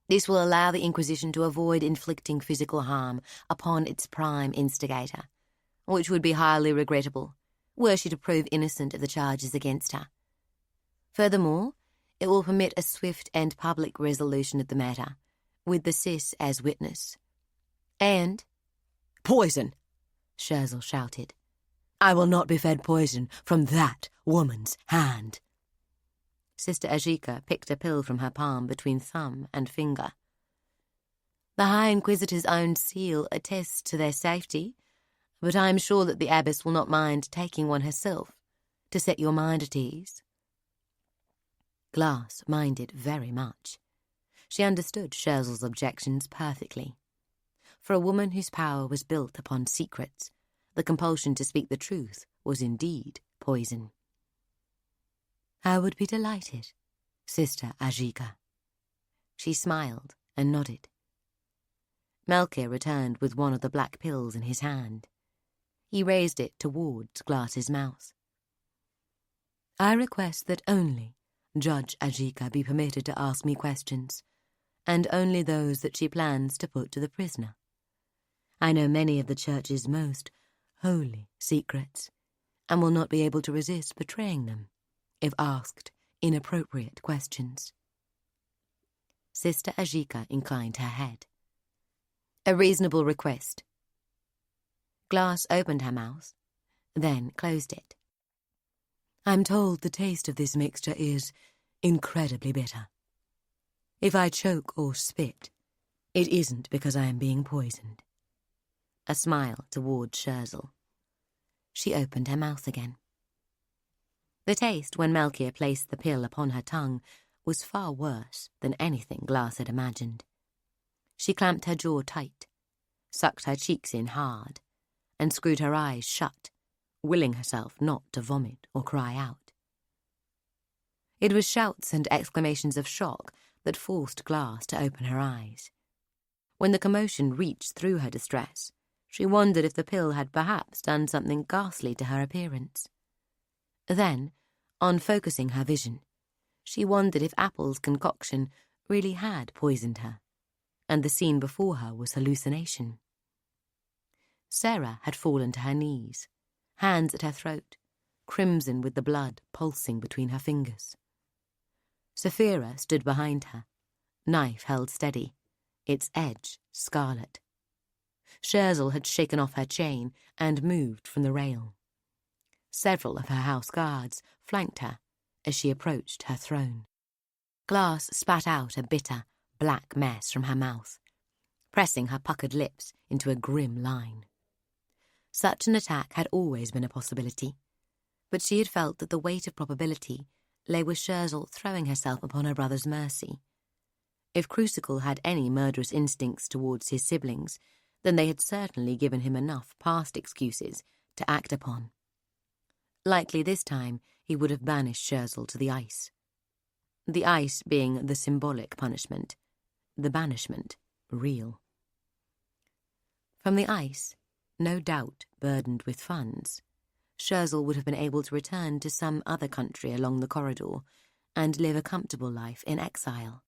This will allow the Inquisition to avoid inflicting physical harm upon its prime instigator, which would be highly regrettable were she to prove innocent of the charges against her. Furthermore, it will permit a swift and public resolution of the matter, with the Sis as witness. And— "Poison!" Scherzel shouted. "I will not be fed poison from that woman's hand." Sister Ajika picked a pill from her palm between thumb and finger. The High Inquisitor's own seal attests to their safety, but I am sure that the abbess will not mind taking one herself to set your mind at ease. Glass minded very much. She understood Scherzel's objections perfectly. For a woman whose power was built upon secrets, the compulsion to speak the truth was indeed poison. "I would be delighted, Sister Ajika." She smiled and nodded. Melchior returned with one of the black pills in his hand. He raised it towards Glass's mouth. "I request that only Judge Ajika be permitted to ask me questions, and only those that she plans to put to the prisoner. I know many of the Church's most holy secrets, and will not be able to resist betraying them if asked inappropriate questions." Sister Ajika inclined her head. "A reasonable request." Glass opened her mouth, then closed it. "I'm told the taste of this mixture is incredibly bitter. If I choke or spit, it isn't because I am being poisoned." A smile towards Scherzel. She opened her mouth again. The taste, when Melchior placed the pill upon her tongue, was far worse than anything Glass had imagined. She clamped her jaw tight, sucked her cheeks in hard, and screwed her eyes shut, willing herself not to vomit or cry out. It was shouts and exclamations of shock that forced Glass to open her eyes. When the commotion reached through her distress, she wondered if the pill had perhaps done something ghastly to her appearance. Then, on focusing her vision, she wondered if Apple's concoction really had poisoned her, and the scene before her was hallucination. Sarah had fallen to her knees, hands at her throat, crimson with the blood pulsing between her fingers. Sapphira stood behind her, knife held steady, its edge scarlet. Scherzel had shaken off her chain and moved from the rail. Several of her house guards flanked her as she approached her throne. Glass spat out a bitter, black mess from her mouth, pressing her puckered lips into a grim line. Such an attack had always been a possibility, but she had felt that the weight of probability lay with Scherzel throwing herself upon her brother's mercy. If Crucicle had any murderous instincts towards his siblings, then they had certainly given him enough past excuses to act upon. Likely this time he would have banished Scherzel to the ice. The ice being the symbolic punishment, the banishment real. From the ice, no doubt burdened with funds, Scherzel would have been able to return to some other country along the corridor and live a comfortable life in exile.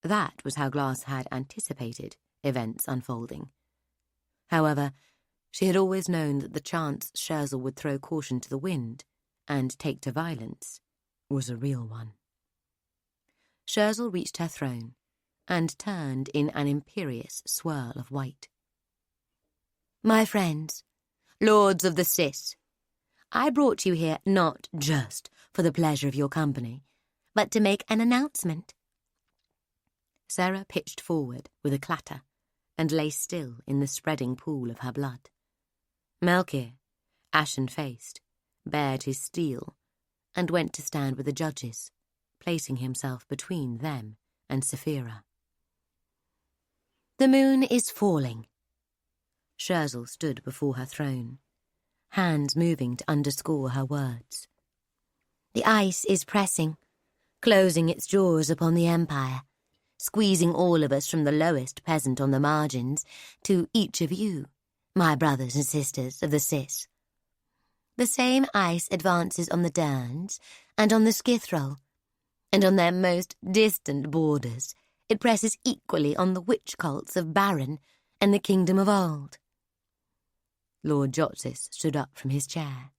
That was how Glass had anticipated events unfolding. However, she had always known that the chance Scherzel would throw caution to the wind and take to violence was a real one. Scherzel reached her throne and turned in an imperious swirl of white. "My friends, Lords of the Sis, I brought you here not just for the pleasure of your company, but to make an announcement." Sarah pitched forward with a clatter and lay still in the spreading pool of her blood. Melchior, ashen-faced, bared his steel and went to stand with the judges, placing himself between them and Sapphira. "The moon is falling." Scherzel stood before her throne, hands moving to underscore her words. "The ice is pressing, closing its jaws upon the Empire, squeezing all of us from the lowest peasant on the margins to each of you, my brothers and sisters of the Cis. The same ice advances on the Derns and on the Skithrol, and on their most distant borders it presses equally on the witch cults of Baron and the Kingdom of Old." Lord Jotsis stood up from his chair.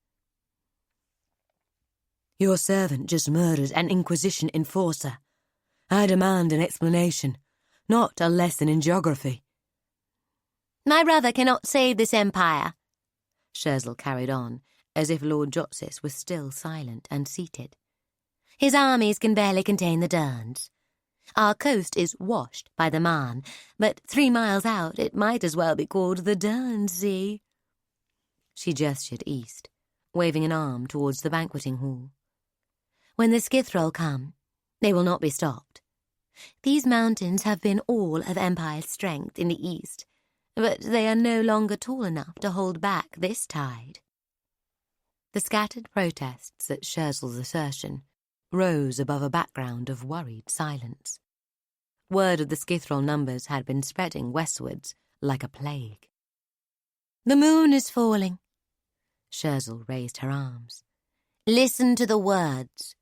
"Your servant just murdered an Inquisition enforcer. I demand an explanation, not a lesson in geography." "My brother cannot save this empire," Scherzel carried on, as if Lord Jotsis was still silent and seated. "His armies can barely contain the Derns. Our coast is washed by the Marne, but 3 miles out it might as well be called the Derns Sea." She gestured east, waving an arm towards the banqueting hall. "When the Skithrol come, they will not be stopped. These mountains have been all of Empire's strength in the east, but they are no longer tall enough to hold back this tide." The scattered protests at Scherzel's assertion rose above a background of worried silence. Word of the Skithrol numbers had been spreading westwards like a plague. "The moon is falling." Scherzel raised her arms. "Listen to the words.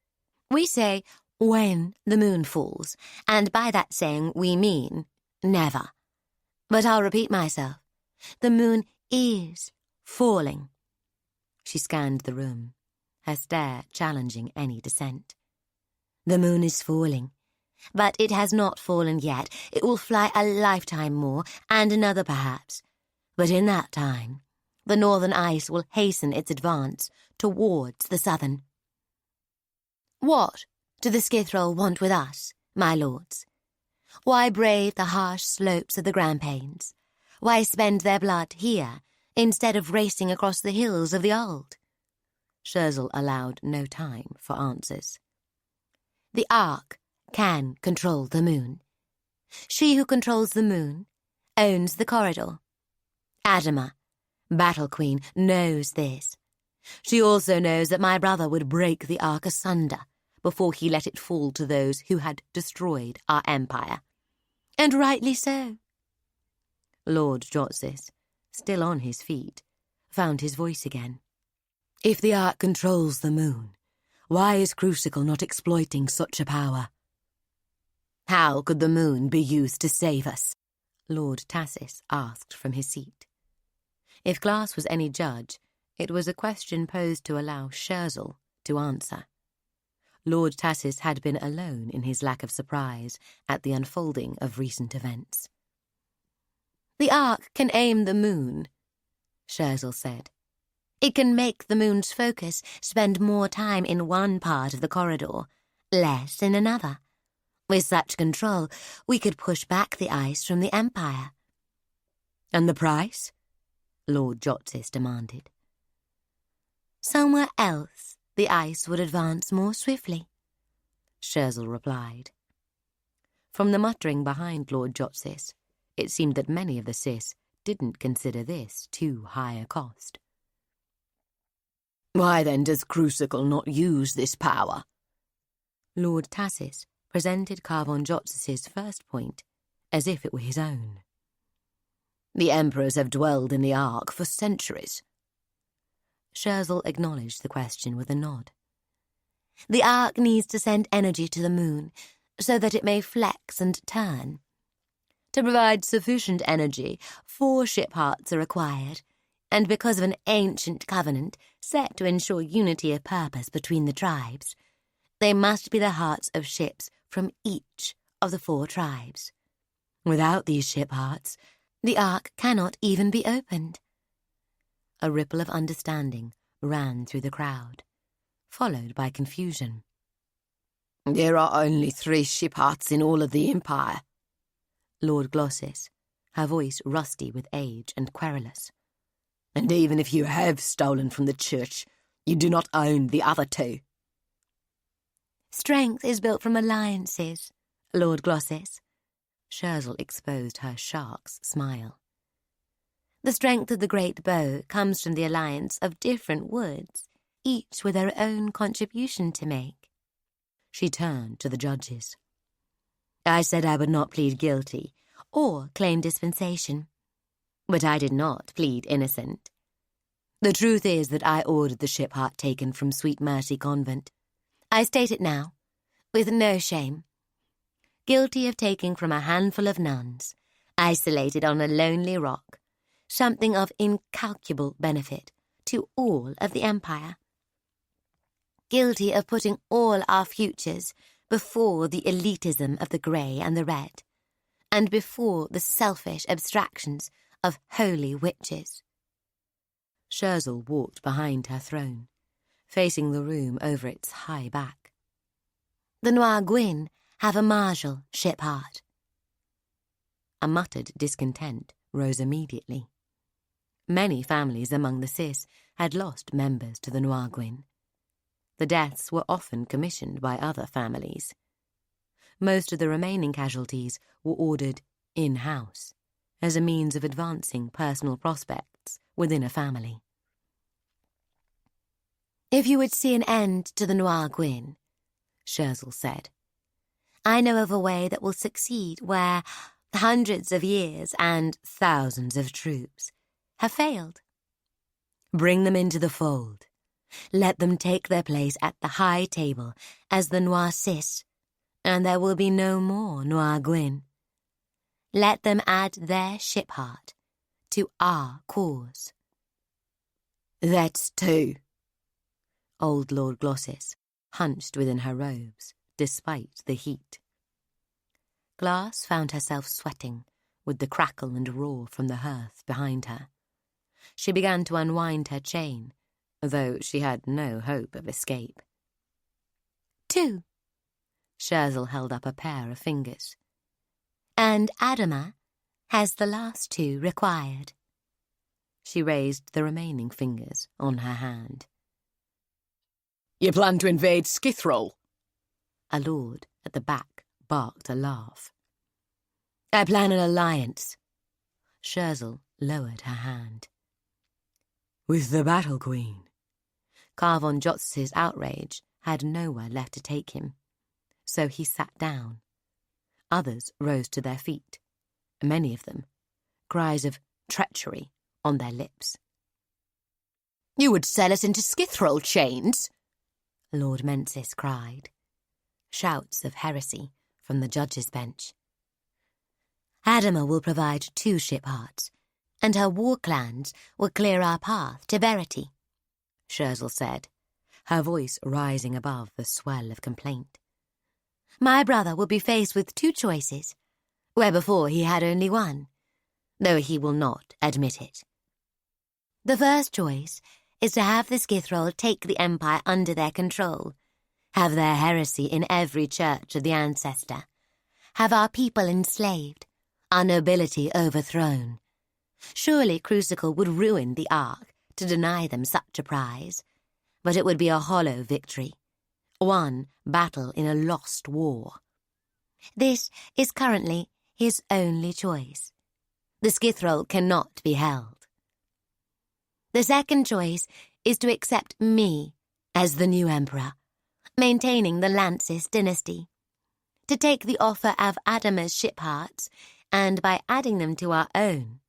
We say, when the moon falls, and by that saying we mean never. But I'll repeat myself. The moon is falling." She scanned the room, her stare challenging any dissent. "The moon is falling, but it has not fallen yet. It will fly a lifetime more, and another perhaps. But in that time, the northern ice will hasten its advance towards the southern." "What do the Skithrol want with us, my lords? Why brave the harsh slopes of the Grampians? Why spend their blood here instead of racing across the hills of the Old?" Scherzel allowed no time for answers. "The Ark can control the moon. She who controls the moon owns the corridor. Adama, Battle Queen, knows this. She also knows that my brother would break the Ark asunder before he let it fall to those who had destroyed our empire. And rightly so." Lord Jotsis, still on his feet, found his voice again. "If the Ark controls the moon, why is Crucicle not exploiting such a power?" "How could the moon be used to save us?" Lord Tassis asked from his seat. If class was any judge, it was a question posed to allow Scherzel to answer. Lord Tassis had been alone in his lack of surprise at the unfolding of recent events. "The Ark can aim the moon," Scherzel said. "It can make the moon's focus spend more time in one part of the corridor, less in another. With such control, we could push back the ice from the Empire." "And the price?" Lord Jotsis demanded. "Somewhere else the ice would advance more swiftly," Scherzel replied. From the muttering behind Lord Jotsis, it seemed that many of the Cis didn't consider this too high a cost. "Why then does Crucicle not use this power?" Lord Tassis presented Carvon Jotsis's first point as if it were his own. "The emperors have dwelled in the Ark for centuries." Scherzel acknowledged the question with a nod. "The Ark needs to send energy to the moon so that it may flex and turn. To provide sufficient energy, 4 ship hearts are required, and because of an ancient covenant set to ensure unity of purpose between the tribes, they must be the hearts of ships from each of the 4 tribes. Without these ship hearts, the Ark cannot even be opened." A ripple of understanding ran through the crowd, followed by confusion. "There are only 3 ship hearts in all of the Empire," Lord Glossis, her voice rusty with age and querulous. "And even if you have stolen from the church, you do not own the other 2. Strength is built from alliances, Lord Glossis. Scherzel exposed her shark's smile. The strength of the great bow comes from the alliance of different woods, each with their own contribution to make. She turned to the judges. I said I would not plead guilty or claim dispensation, but I did not plead innocent. The truth is that I ordered the ship heart taken from Sweet Mercy Convent. I state it now, with no shame. Guilty of taking from a handful of nuns, isolated on a lonely rock, something of incalculable benefit to all of the Empire. Guilty of putting all our futures before the elitism of the grey and the red, and before the selfish abstractions of holy witches. Scherzel walked behind her throne, facing the room over its high back. The Noir Gwyn have a martial ship heart. A muttered discontent rose immediately. Many families among the Cis had lost members to the Noir Gwyn. The deaths were often commissioned by other families. Most of the remaining casualties were ordered in-house, as a means of advancing personal prospects within a family. If you would see an end to the Noir Gwyn, Scherzel said, I know of a way that will succeed where hundreds of years and thousands of troops have failed. Bring them into the fold. Let them take their place at the high table as the Noir Cis, and there will be no more Noir Gwyn. Let them add their ship heart to our cause. "That's 2. Old Lord Glossis hunched within her robes, despite the heat. Glass found herself sweating with the crackle and roar from the hearth behind her. She began to unwind her chain, though she had no hope of escape. 2. Scherzel held up a pair of fingers. And Adama has the last 2 required. She raised the remaining fingers on her hand. "You plan to invade Skithrol?" A lord at the back barked a laugh. I plan an alliance. Scherzel lowered her hand. "With the Battle Queen?" Carl von Jotz's outrage had nowhere left to take him, so he sat down. Others rose to their feet, many of them, cries of treachery on their lips. "You would sell us into Skithrol chains?" Lord Menzies cried. Shouts of heresy from the judges' bench. Adama will provide 2 ship hearts, and her war clans will clear our path to Verity, Scherzel said, her voice rising above the swell of complaint. My brother will be faced with 2 choices, where before he had only one, though he will not admit it. The first choice is to have the Skithrol take the Empire under their control, have their heresy in every church of the ancestor, have our people enslaved, our nobility overthrown. Surely Crucicle would ruin the Ark to deny them such a prize, but it would be a hollow victory, one battle in a lost war. This is currently his only choice. The Skithrol cannot be held. The second choice is to accept me as the new emperor, maintaining the Lancis dynasty, to take the offer of Adama's ship hearts, and by adding them to our own,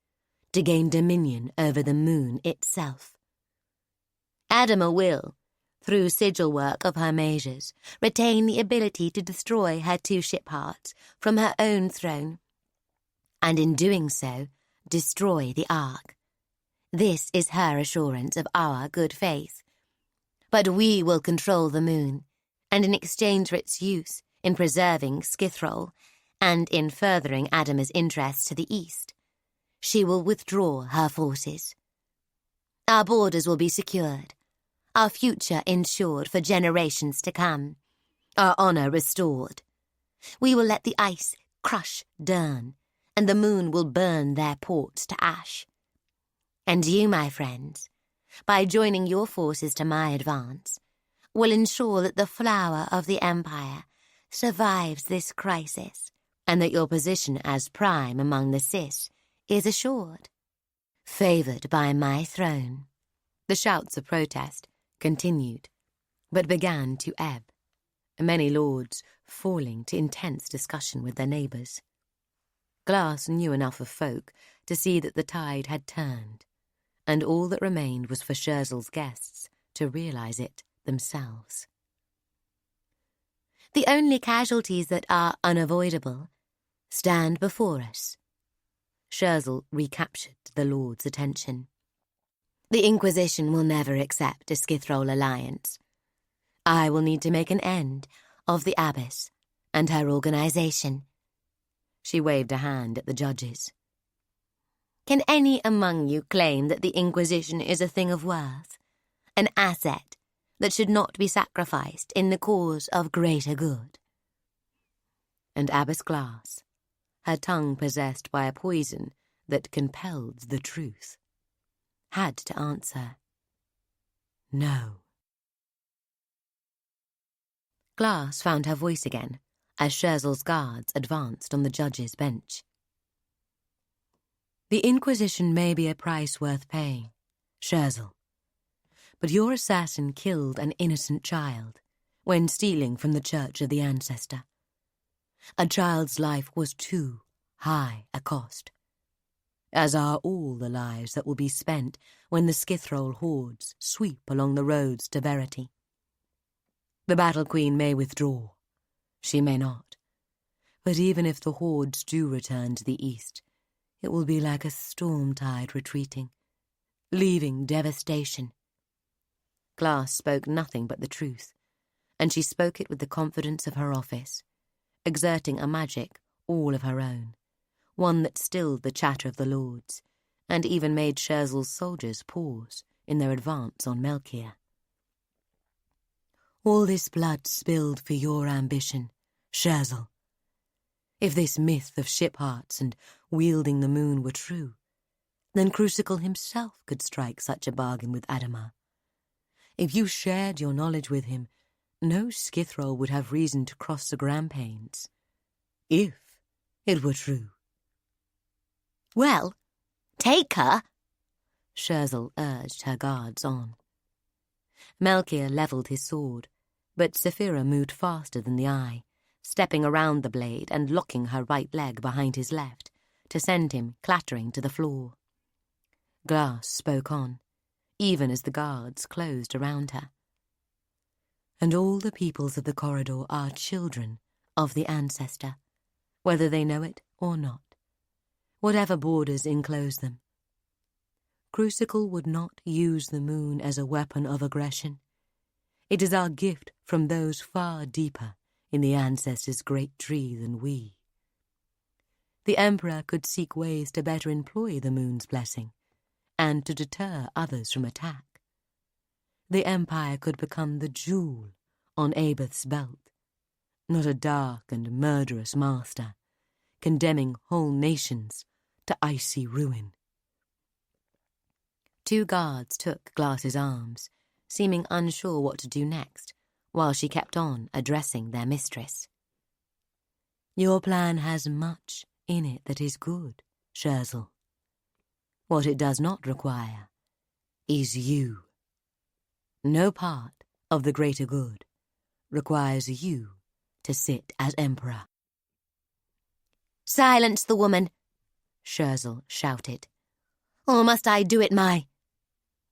to gain dominion over the moon itself. Adama will, through sigil work of her mages, retain the ability to destroy her 2 ship hearts from her own throne, and in doing so, destroy the Ark. This is her assurance of our good faith. But we will control the moon, and in exchange for its use in preserving Skithrol, and in furthering Adama's interests to the east, she will withdraw her forces. Our borders will be secured, our future ensured for generations to come, our honour restored. We will let the ice crush Dern, and the moon will burn their ports to ash. And you, my friends, by joining your forces to my advance, will ensure that the flower of the Empire survives this crisis, and that your position as prime among the Sis is assured. Favoured by my throne. The shouts of protest continued, but began to ebb, many lords falling to intense discussion with their neighbours. Glass knew enough of folk to see that the tide had turned, and all that remained was for Scherzel's guests to realise it themselves. The only casualties that are unavoidable stand before us. Scherzel recaptured the Lord's attention. The Inquisition will never accept a Skithrol alliance. I will need to make an end of the Abbess and her organisation. She waved a hand at the judges. Can any among you claim that the Inquisition is a thing of worth, an asset that should not be sacrificed in the cause of greater good? And Abbess Glass, her tongue possessed by a poison that compelled the truth, had to answer, no. Glass found her voice again as Scherzel's guards advanced on the judge's bench. The Inquisition may be a price worth paying, Scherzel, but your assassin killed an innocent child when stealing from the Church of the Ancestor. A child's life was too high a cost, as are all the lives that will be spent when the Skithrol hordes sweep along the roads to Verity. The Battle Queen may withdraw, she may not, but even if the hordes do return to the east, it will be like a storm tide retreating, leaving devastation. Glass spoke nothing but the truth, and she spoke it with the confidence of her office, exerting a magic all of her own, one that stilled the chatter of the lords, and even made Scherzel's soldiers pause in their advance on Melchior. All this blood spilled for your ambition, Scherzel. If this myth of ship hearts and wielding the moon were true, then Crucicle himself could strike such a bargain with Adama. If you shared your knowledge with him, no Skithrol would have reason to cross the Grampanes. If it were true. Well, take her, Scherzel urged her guards on. Melchior levelled his sword, but Saphira moved faster than the eye, stepping around the blade and locking her right leg behind his left to send him clattering to the floor. Glass spoke on, even as the guards closed around her. And all the peoples of the corridor are children of the Ancestor, whether they know it or not, whatever borders enclose them. Crucicle would not use the moon as a weapon of aggression. It is our gift from those far deeper in the Ancestors' great tree than we. The Emperor could seek ways to better employ the moon's blessing, and to deter others from attack. The Empire could become the jewel on Abeth's belt, not a dark and murderous master, condemning whole nations to icy ruin. Two guards took Glass's arms, seeming unsure what to do next, while she kept on addressing their mistress. Your plan has much in it that is good, Scherzel. What it does not require is you. No part of the greater good requires you to sit as Emperor. Silence the woman, Scherzel shouted. Or must I do it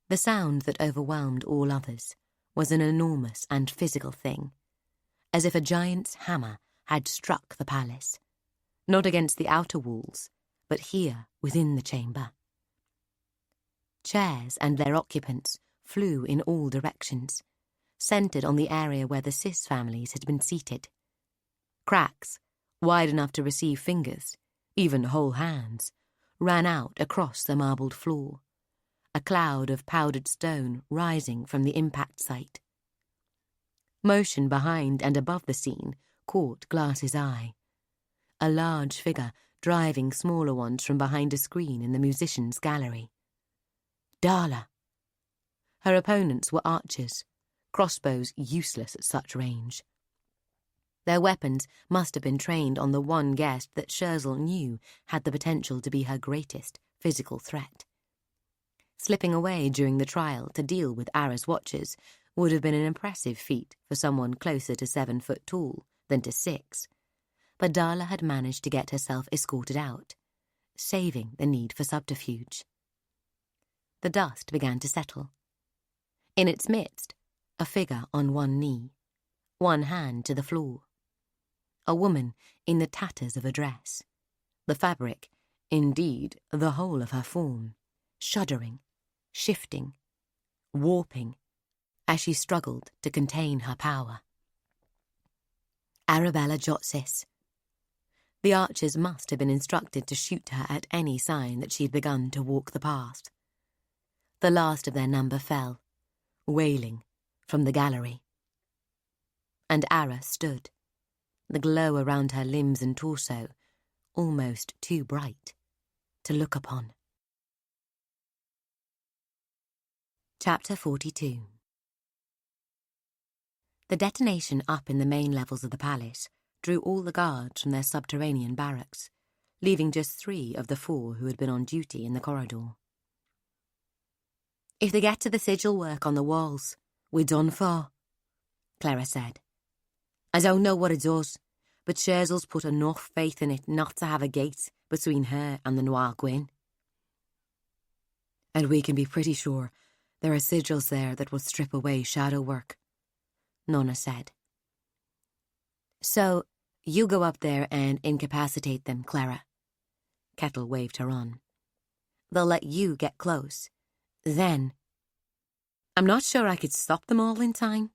The sound that overwhelmed all others was an enormous and physical thing, as if a giant's hammer had struck the palace, not against the outer walls, but here within the chamber. Chairs and their occupants flew in all directions, centred on the area where the Sis families had been seated. Cracks, wide enough to receive fingers, even whole hands, ran out across the marbled floor, a cloud of powdered stone rising from the impact site. Motion behind and above the scene caught Glasie's eye. A large figure driving smaller ones from behind a screen in the musicians' gallery. Darla! Her opponents were archers, crossbows useless at such range. Their weapons must have been trained on the one guest that Scherzel knew had the potential to be her greatest physical threat. Slipping away during the trial to deal with Ara's watchers would have been an impressive feat for someone closer to 7 foot tall than to 6, but Darla had managed to get herself escorted out, saving the need for subterfuge. The dust began to settle. In its midst, a figure on one knee, one hand to the floor. A woman in the tatters of a dress, the fabric, indeed the whole of her form, shuddering, shifting, warping, as she struggled to contain her power. Arabella Jotsis. The archers must have been instructed to shoot her at any sign that she had begun to walk the path. The last of their number fell, wailing, from the gallery. And Ara stood, the glow around her limbs and torso almost too bright to look upon. Chapter 42. The detonation up in the main levels of the palace drew all the guards from their subterranean barracks, leaving just 3 of the 4 who had been on duty in the corridor. "If they get to the sigil work on the walls, we're done for," Clara said. "I don't know what it does, but Scherzel's put enough faith in it not to have a gate between her and the Noir Gwyn." "And we can be pretty sure there are sigils there that will strip away shadow work," Nona said. "So, you go up there and incapacitate them, Clara." Kettle waved her on. "They'll let you get close. Then—" "I'm not sure I could stop them all in time."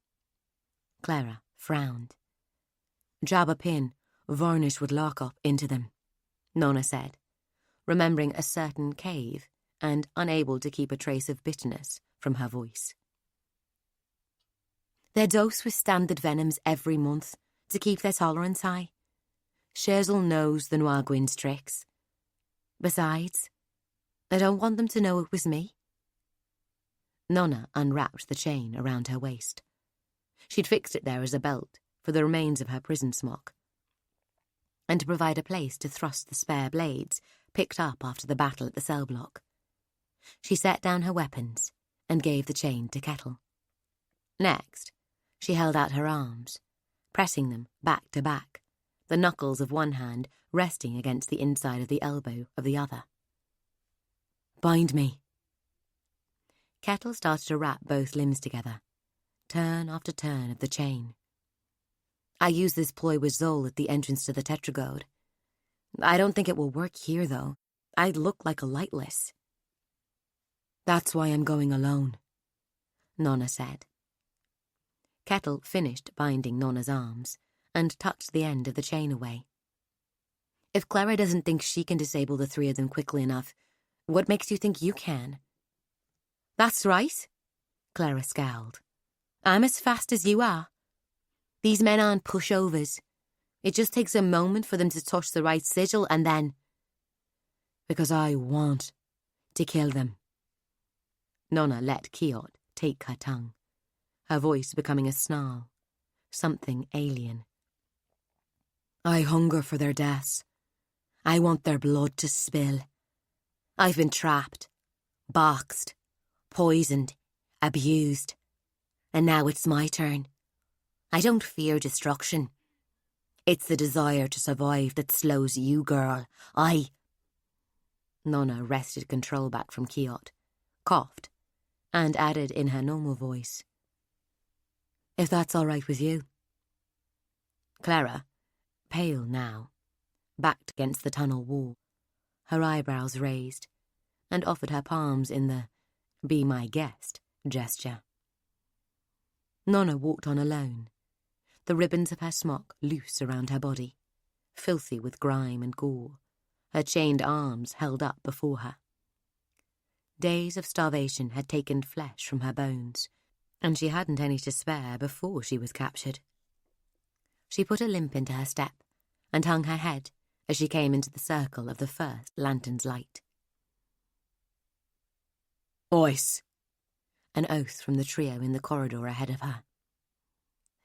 Clara frowned. "Jab a pin, varnish would lock up into them," Nona said, remembering a certain cave and unable to keep a trace of bitterness from her voice. "They're dosed with standard venoms every month to keep their tolerance high. Scherzel knows the Noir Gwyn's tricks. Besides, I don't want them to know it was me." Nona unwrapped the chain around her waist. She'd fixed it there as a belt for the remains of her prison smock, and to provide a place to thrust the spare blades picked up after the battle at the cell block. She set down her weapons and gave the chain to Kettle. Next, she held out her arms, pressing them back to back, the knuckles of one hand resting against the inside of the elbow of the other. "Bind me." Kettle started to wrap both limbs together, turn after turn of the chain. "I used this ploy with Zol at the entrance to the Tetragode. I don't think it will work here, though. I'd look like a lightless." "That's why I'm going alone," Nona said. Kettle finished binding Nona's arms and tucked the end of the chain away. "If Clara doesn't think she can disable the 3 of them quickly enough, what makes you think you can?" "That's right," Clara scowled. "I'm as fast as you are. These men aren't pushovers. It just takes a moment for them to touch the right sigil and then—" "Because I want to kill them." Nona let Kiot take her tongue, her voice becoming a snarl, something alien. "I hunger for their deaths. I want their blood to spill. I've been trapped, boxed, poisoned, abused. And now it's my turn. I don't fear destruction. It's the desire to survive that slows you, girl. Nona wrested control back from Kiot, coughed, and added in her normal voice, "If that's all right with you." Clara, pale now, backed against the tunnel wall, her eyebrows raised, and offered her palms in the "be my guest" gesture. Nona walked on alone, the ribbons of her smock loose around her body, filthy with grime and gore, her chained arms held up before her. Days of starvation had taken flesh from her bones, and she hadn't any to spare before she was captured. She put a limp into her step and hung her head as she came into the circle of the first lantern's light. "Ois!" An oath from the trio in the corridor ahead of her.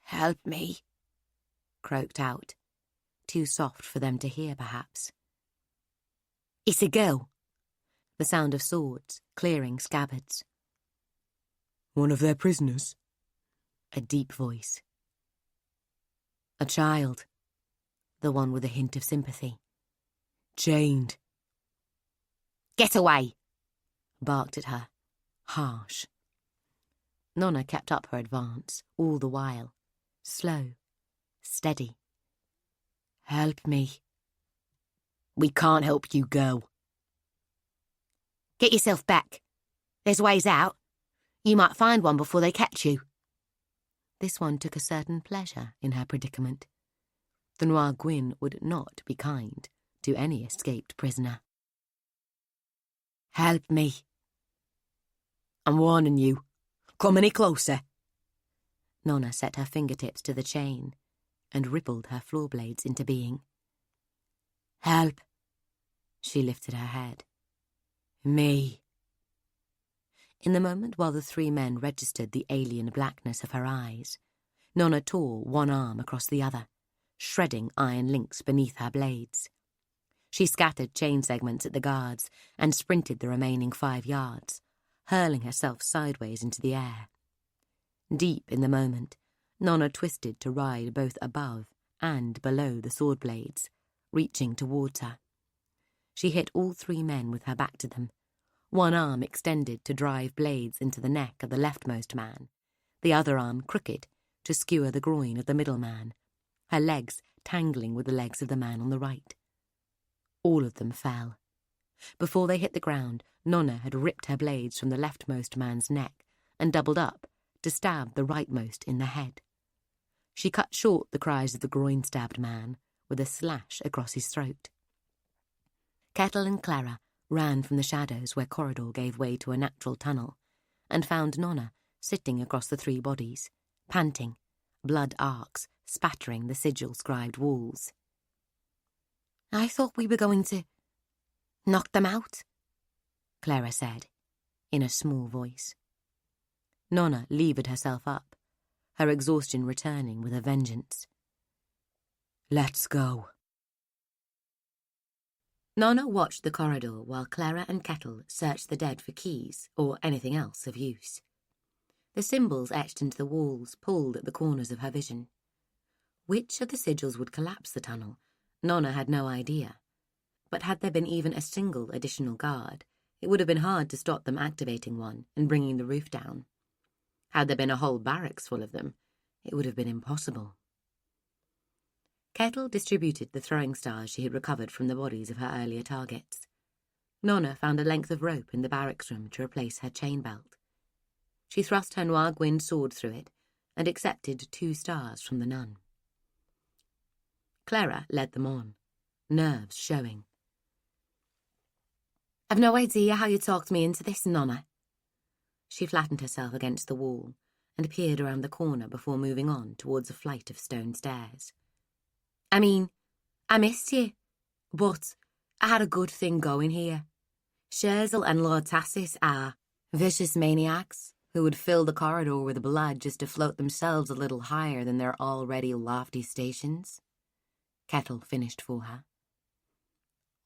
"Help me," croaked out, too soft for them to hear perhaps. "It's a girl." The sound of swords clearing scabbards. "One of their prisoners?" A deep voice. "A child," the one with a hint of sympathy. "Chained." "Get away!" barked at her, harsh. Nona kept up her advance all the while, slow, steady. "Help me." "We can't help you, girl." "Get yourself back. There's ways out. You might find one before they catch you." This one took a certain pleasure in her predicament. The Noir Gwyn would not be kind to any escaped prisoner. "Help me." "I'm warning you. Come any closer." Nona set her fingertips to the chain and rippled her floor blades into being. "Help." She lifted her head. "Me." In the moment while the three men registered the alien blackness of her eyes, Nona tore one arm across the other, shredding iron links beneath her blades. She scattered chain segments at the guards and sprinted the remaining 5 yards, hurling herself sideways into the air. Deep in the moment, Nona twisted to ride both above and below the sword blades, reaching towards her. She hit all 3 men with her back to them, one arm extended to drive blades into the neck of the leftmost man, the other arm crooked to skewer the groin of the middle man, her legs tangling with the legs of the man on the right. All of them fell. Before they hit the ground, Nona had ripped her blades from the leftmost man's neck and doubled up to stab the rightmost in the head. She cut short the cries of the groin-stabbed man with a slash across his throat. Kettle and Clara ran from the shadows where corridor gave way to a natural tunnel and found Nona sitting across the 3 bodies, panting, blood arcs spattering the sigil-scribed walls. "I thought we were going to knock them out," Clara said, in a small voice. Nona levered herself up, her exhaustion returning with a vengeance. "Let's go." Nona watched the corridor while Clara and Kettle searched the dead for keys or anything else of use. The symbols etched into the walls pulled at the corners of her vision. Which of the sigils would collapse the tunnel? Nona had no idea. But had there been even a single additional guard, it would have been hard to stop them activating one and bringing the roof down. Had there been a whole barracks full of them, it would have been impossible. Kettle distributed the throwing stars she had recovered from the bodies of her earlier targets. Nona found a length of rope in the barracks room to replace her chain belt. She thrust her Noir Gwyn sword through it and accepted 2 stars from the nun. Clara led them on, nerves showing. "I've no idea how you talked me into this, Nona." She flattened herself against the wall and peered around the corner before moving on towards a flight of stone stairs. "I mean, I missed you, but I had a good thing going here. Scherzel and Lord Tassis are vicious maniacs who would fill the corridor with blood just to float themselves a little higher than their already lofty stations." Kettle finished for her.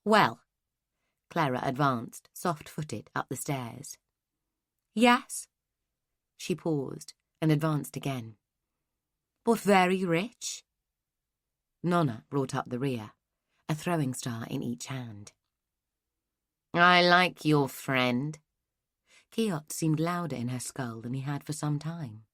"Well," Clara advanced, soft-footed, up the stairs. "Yes." She paused and advanced again. "But very rich." Nona brought up the rear, a throwing star in each hand. "I like your friend." Kiot seemed louder in her skull than he had for some time.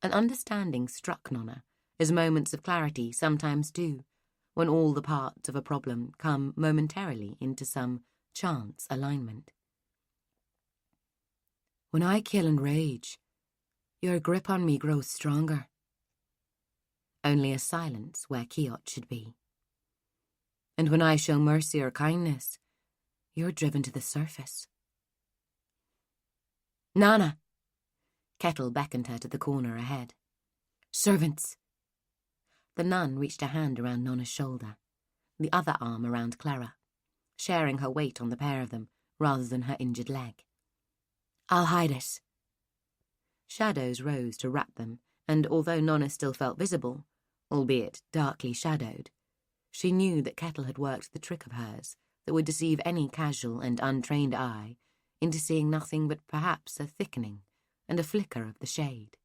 An understanding struck Nona, as moments of clarity sometimes do, when all the parts of a problem come momentarily into some chance alignment. "When I kill and rage, your grip on me grows stronger." Only a silence where Kiot should be. "And when I show mercy or kindness, you're driven to the surface." Nona! Kettle beckoned her to the corner ahead. Servants! The nun reached a hand around Nona's shoulder, the other arm around Clara, sharing her weight on the pair of them rather than her injured leg. I'll hide us. Shadows rose to wrap them, and although Nona still felt visible, albeit darkly shadowed, she knew that Kettle had worked the trick of hers that would deceive any casual and untrained eye into seeing nothing but perhaps a thickening and a flicker of the shade.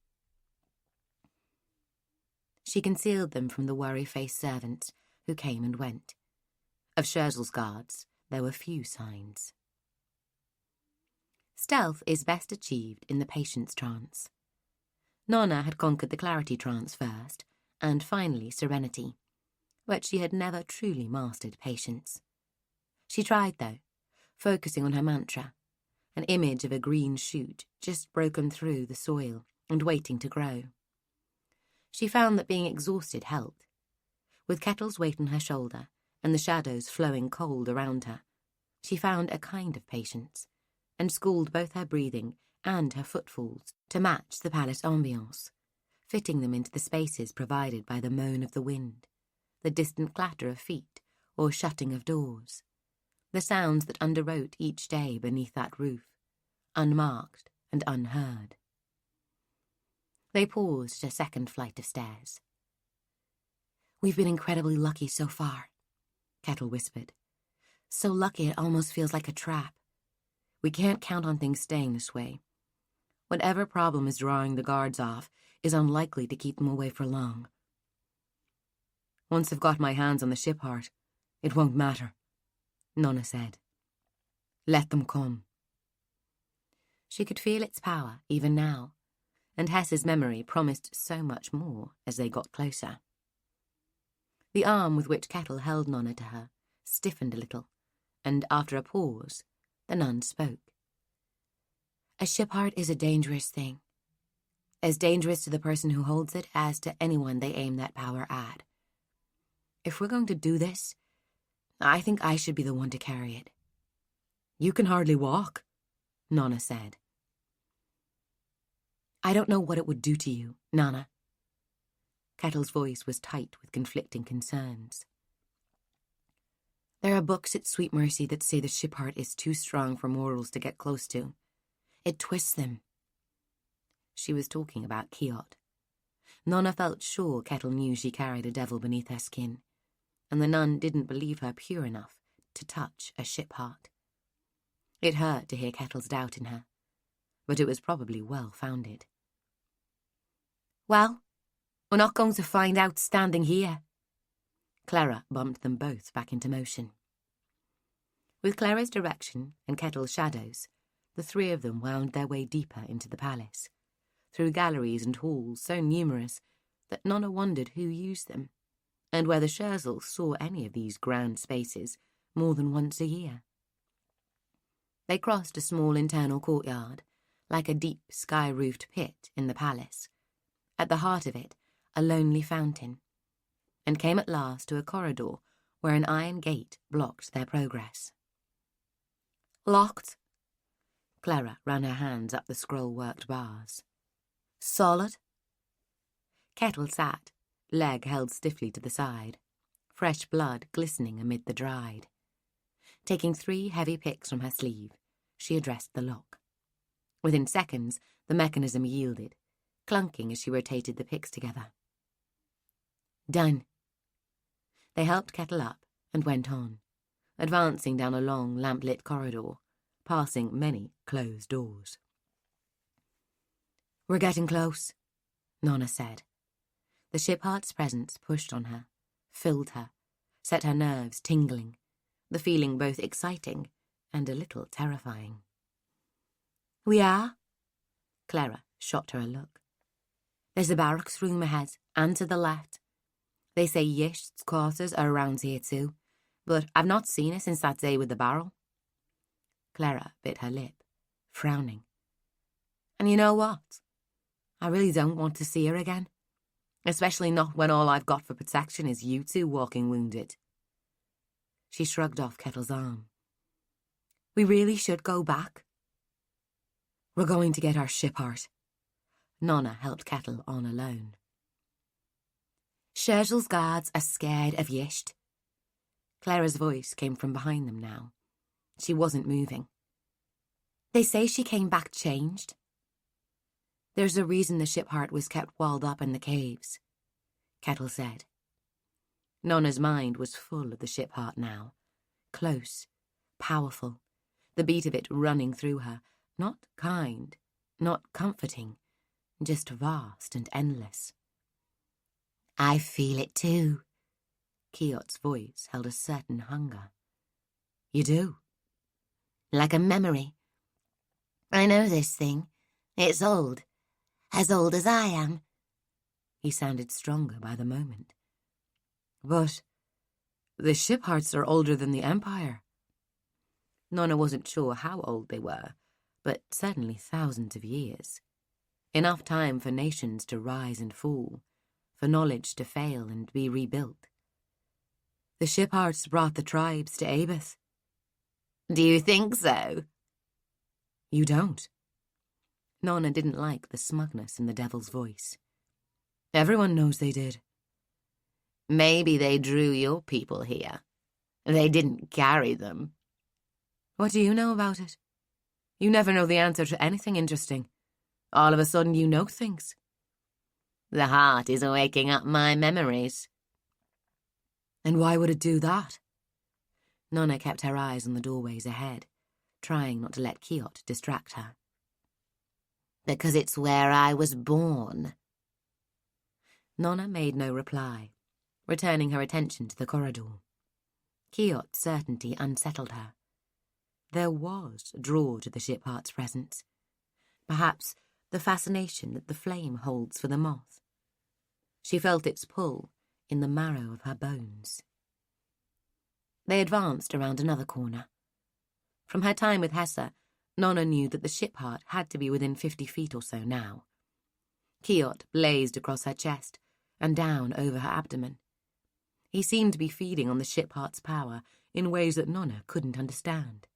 She concealed them from the worry-faced servants who came and went. Of Scherzel's guards, there were few signs. Stealth is best achieved in the patience trance. Nona had conquered the clarity trance first, and finally serenity, but she had never truly mastered patience. She tried, though, focusing on her mantra, an image of a green shoot just broken through the soil and waiting to grow. She found that being exhausted helped. With Kettle's weight on her shoulder and the shadows flowing cold around her, she found a kind of patience, and schooled both her breathing and her footfalls to match the palace ambiance, fitting them into the spaces provided by the moan of the wind, the distant clatter of feet or shutting of doors, the sounds that underwrote each day beneath that roof, unmarked and unheard. They paused at a second flight of stairs. We've been incredibly lucky so far, Kettle whispered. So lucky it almost feels like a trap. We can't count on things staying this way. Whatever problem is drawing the guards off is unlikely to keep them away for long. Once I've got my hands on the ship heart, it won't matter, Nona said. Let them come. She could feel its power even now, and Hess's memory promised so much more as they got closer. The arm with which Kettle held Nona to her stiffened a little, and after a pause, the nun spoke. A ship heart is a dangerous thing. As dangerous to the person who holds it as to anyone they aim that power at. If we're going to do this, I think I should be the one to carry it. You can hardly walk, Nona said. I don't know what it would do to you, Nana. Kettle's voice was tight with conflicting concerns. There are books at Sweet Mercy that say the ship heart is too strong for mortals to get close to. It twists them. She was talking about Kiot. Nona felt sure Kettle knew she carried a devil beneath her skin, and the nun didn't believe her pure enough to touch a ship heart. It hurt to hear Kettle's doubt in her, but it was probably well-founded. Well, we're not going to find out standing here. Clara bumped them both back into motion. With Clara's direction and Kettle's shadows, the three of them wound their way deeper into the palace, through galleries and halls so numerous that Nona wondered who used them, and whether Scherzel saw any of these grand spaces more than once a year. They crossed a small internal courtyard, like a deep sky-roofed pit in the palace, at the heart of it a lonely fountain, and came at last to a corridor where an iron gate blocked their progress. Locked? Clara ran her hands up the scroll-worked bars. Solid? Kettle sat, leg held stiffly to the side, fresh blood glistening amid the dried. Taking 3 heavy picks from her sleeve, she addressed the lock. Within seconds, the mechanism yielded, clunking as she rotated the picks together. Done. They helped Kettle up and went on, advancing down a long lamp-lit corridor, passing many closed doors. We're getting close, Nona said. The ship heart's presence pushed on her, filled her, set her nerves tingling, the feeling both exciting and a little terrifying. We are? Clara shot her a look. There's a barracks room ahead, and to the left. They say Yisht's quarters are around here too, but I've not seen her since that day with the barrel. Clara bit her lip, frowning. And you know what? I really don't want to see her again, especially not when all I've got for protection is you two walking wounded. She shrugged off Kettle's arm. We really should go back. We're going to get our ship heart. Nona helped Kettle on alone. Scherzel's guards are scared of Yisht. Clara's voice came from behind them now. She wasn't moving. They say she came back changed. There's a reason the ship heart was kept walled up in the caves, Kettle said. Nona's mind was full of the ship heart now. Close, powerful, the beat of it running through her, not kind, not comforting, just vast and endless. I feel it too. Kiot's voice held a certain hunger. You do? Like a memory. I know this thing. It's old. As old as I am. He sounded stronger by the moment. But the ship hearts are older than the Empire. Nona wasn't sure how old they were, but certainly thousands of years. Enough time for nations to rise and fall, for knowledge to fail and be rebuilt. The ship hearts brought the tribes to Abeth. Do you think so? You don't. Nona didn't like the smugness in the devil's voice. Everyone knows they did. Maybe they drew your people here. They didn't carry them. What do you know about it? You never know the answer to anything interesting. All of a sudden you know things. The heart is waking up my memories. And why would it do that? Nona kept her eyes on the doorways ahead, trying not to let Kiot distract her. Because it's where I was born. Nona made no reply, returning her attention to the corridor. Kiot's certainty unsettled her. There was a draw to the ship heart's presence. Perhaps the fascination that the flame holds for the moth. She felt its pull in the marrow of her bones. They advanced around another corner. From her time with Hessa, Nona knew that the ship heart had to be within 50 feet or so now. Kiot blazed across her chest and down over her abdomen. He seemed to be feeding on the ship heart's power in ways that Nona couldn't understand.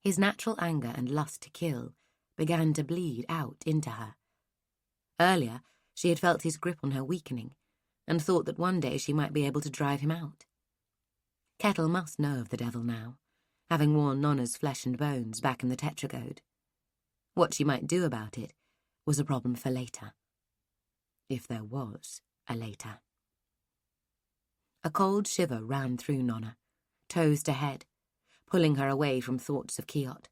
His natural anger and lust to kill began to bleed out into her. Earlier, she had felt his grip on her weakening and thought that one day she might be able to drive him out. Kettle must know of the devil now, having worn Nona's flesh and bones back in the tetragode. What she might do about it was a problem for later. If there was a later. A cold shiver ran through Nona, toes to head, pulling her away from thoughts of Kiot.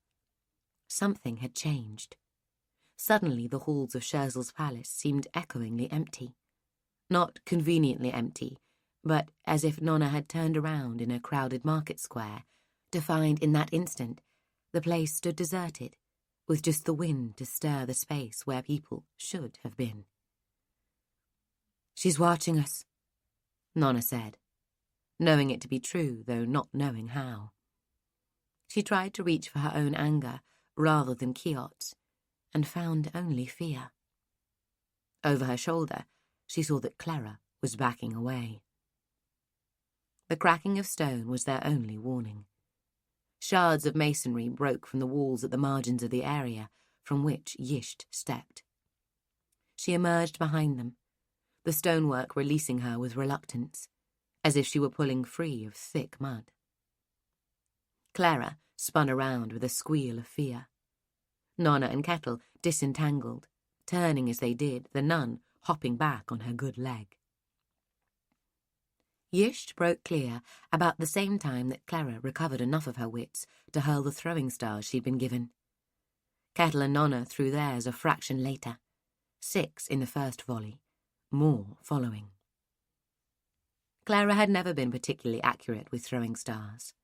Something had changed. Suddenly the halls of Scherzel's palace seemed echoingly empty. Not conveniently empty, but as if Nona had turned around in a crowded market square to find in that instant the place stood deserted, with just the wind to stir the space where people should have been. She's watching us, Nona said, knowing it to be true, though not knowing how. She tried to reach for her own anger rather than Kiot's, and found only fear. Over her shoulder, she saw that Clara was backing away. The cracking of stone was their only warning. Shards of masonry broke from the walls at the margins of the area from which Yisht stepped. She emerged behind them, the stonework releasing her with reluctance, as if she were pulling free of thick mud. Clara spun around with a squeal of fear. Nona and Kettle disentangled, turning as they did, the nun hopping back on her good leg. Yisht broke clear about the same time that Clara recovered enough of her wits to hurl the throwing stars she'd been given. Kettle and Nona threw theirs a fraction later, 6 in the first volley, more following. Clara had never been particularly accurate with throwing stars.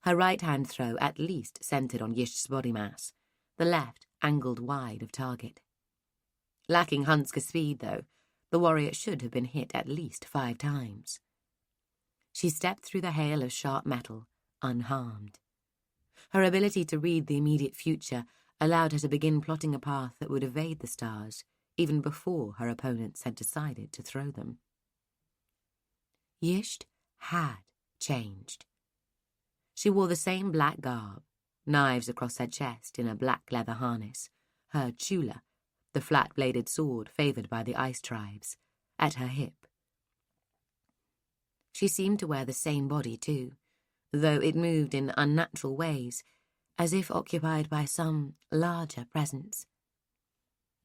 Her right-hand throw at least centered on Yisht's body mass, the left angled wide of target. Lacking Hunska speed, though, the warrior should have been hit at least 5 times. She stepped through the hail of sharp metal, unharmed. Her ability to read the immediate future allowed her to begin plotting a path that would evade the stars, even before her opponents had decided to throw them. Yisht had changed. She wore the same black garb, knives across her chest in a black leather harness, her chula, the flat-bladed sword favoured by the ice tribes, at her hip. She seemed to wear the same body too, though it moved in unnatural ways, as if occupied by some larger presence.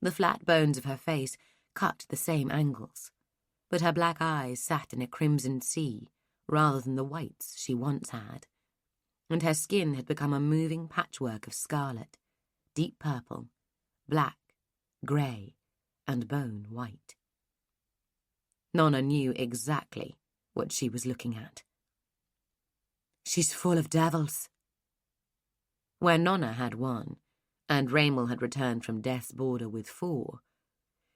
The flat bones of her face cut the same angles, but her black eyes sat in a crimson sea rather than the whites she once had, and her skin had become a moving patchwork of scarlet, deep purple, black, grey, and bone white. Nona knew exactly what she was looking at. She's full of devils. Where Nona had one, and Raymel had returned from death's border with 4,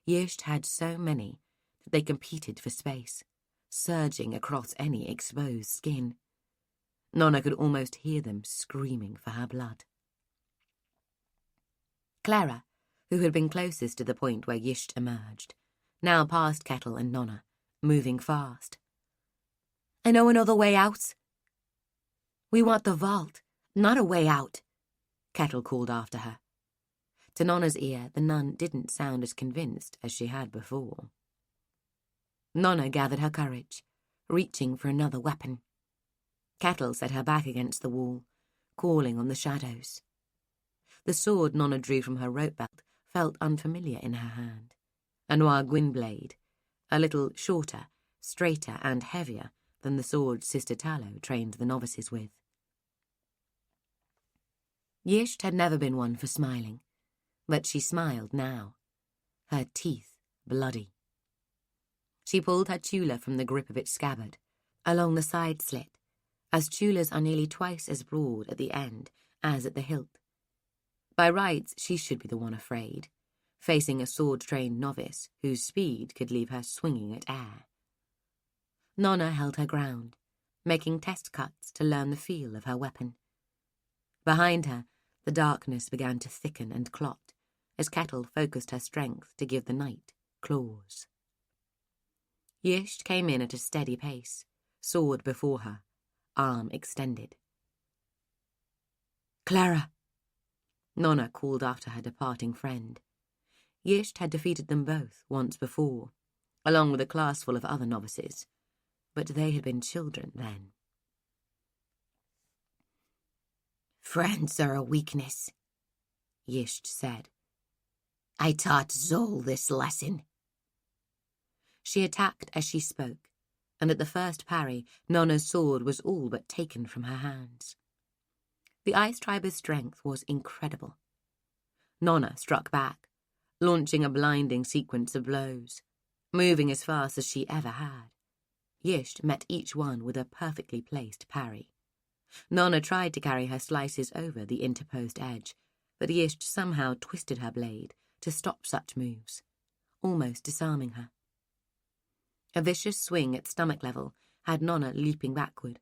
Yisht had so many that they competed for space, surging across any exposed skin. Nona could almost hear them screaming for her blood. Clara, who had been closest to the point where Yisht emerged, now passed Kettle and Nona, moving fast. I know another way out. We want the vault, not a way out, Kettle called after her. To Nona's ear, the nun didn't sound as convinced as she had before. Nona gathered her courage, reaching for another weapon. Kettle set her back against the wall, calling on the shadows. The sword Nona drew from her rope belt felt unfamiliar in her hand, a noir gwynblade, a little shorter, straighter and heavier than the sword Sister Tallow trained the novices with. Yisht had never been one for smiling, but she smiled now, her teeth bloody. She pulled her chula from the grip of its scabbard, along the side slit, as chulas are nearly twice as broad at the end as at the hilt. By rights, she should be the one afraid, facing a sword-trained novice whose speed could leave her swinging at air. Nona held her ground, making test cuts to learn the feel of her weapon. Behind her, the darkness began to thicken and clot as Kettle focused her strength to give the knight claws. Yisht came in at a steady pace, sword before her, arm extended. Clara! Nona called after her departing friend. Yisht had defeated them both once before, along with a class full of other novices, but they had been children then. Friends are a weakness, Yisht said. I taught Zol this lesson. She attacked as she spoke, and at the first parry, Nona's sword was all but taken from her hands. The ice triber's strength was incredible. Nona struck back, launching a blinding sequence of blows, moving as fast as she ever had. Yisht met each one with a perfectly placed parry. Nona tried to carry her slices over the interposed edge, but Yisht somehow twisted her blade to stop such moves, almost disarming her. A vicious swing at stomach level had Nona leaping backward,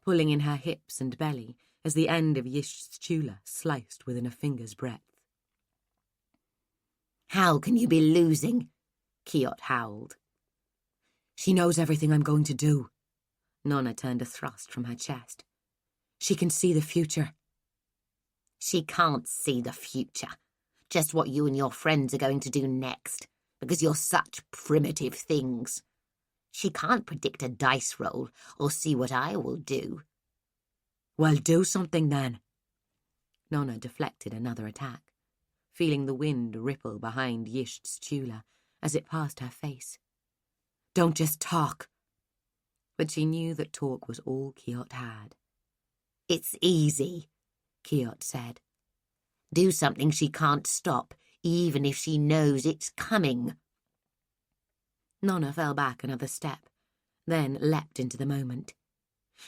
pulling in her hips and belly as the end of Yisht's chula sliced within a finger's breadth. How can you be losing? Kiot howled. She knows everything I'm going to do. Nona turned a thrust from her chest. She can see the future. She can't see the future, just what you and your friends are going to do next, because you're such primitive things. She can't predict a dice roll or see what I will do. Well, do something then. Nona deflected another attack, feeling the wind ripple behind Yisht's chula as it passed her face. Don't just talk. But she knew that talk was all Kiot had. It's easy, Kiot said. Do something she can't stop, even if she knows it's coming. Nona fell back another step, then leapt into the moment.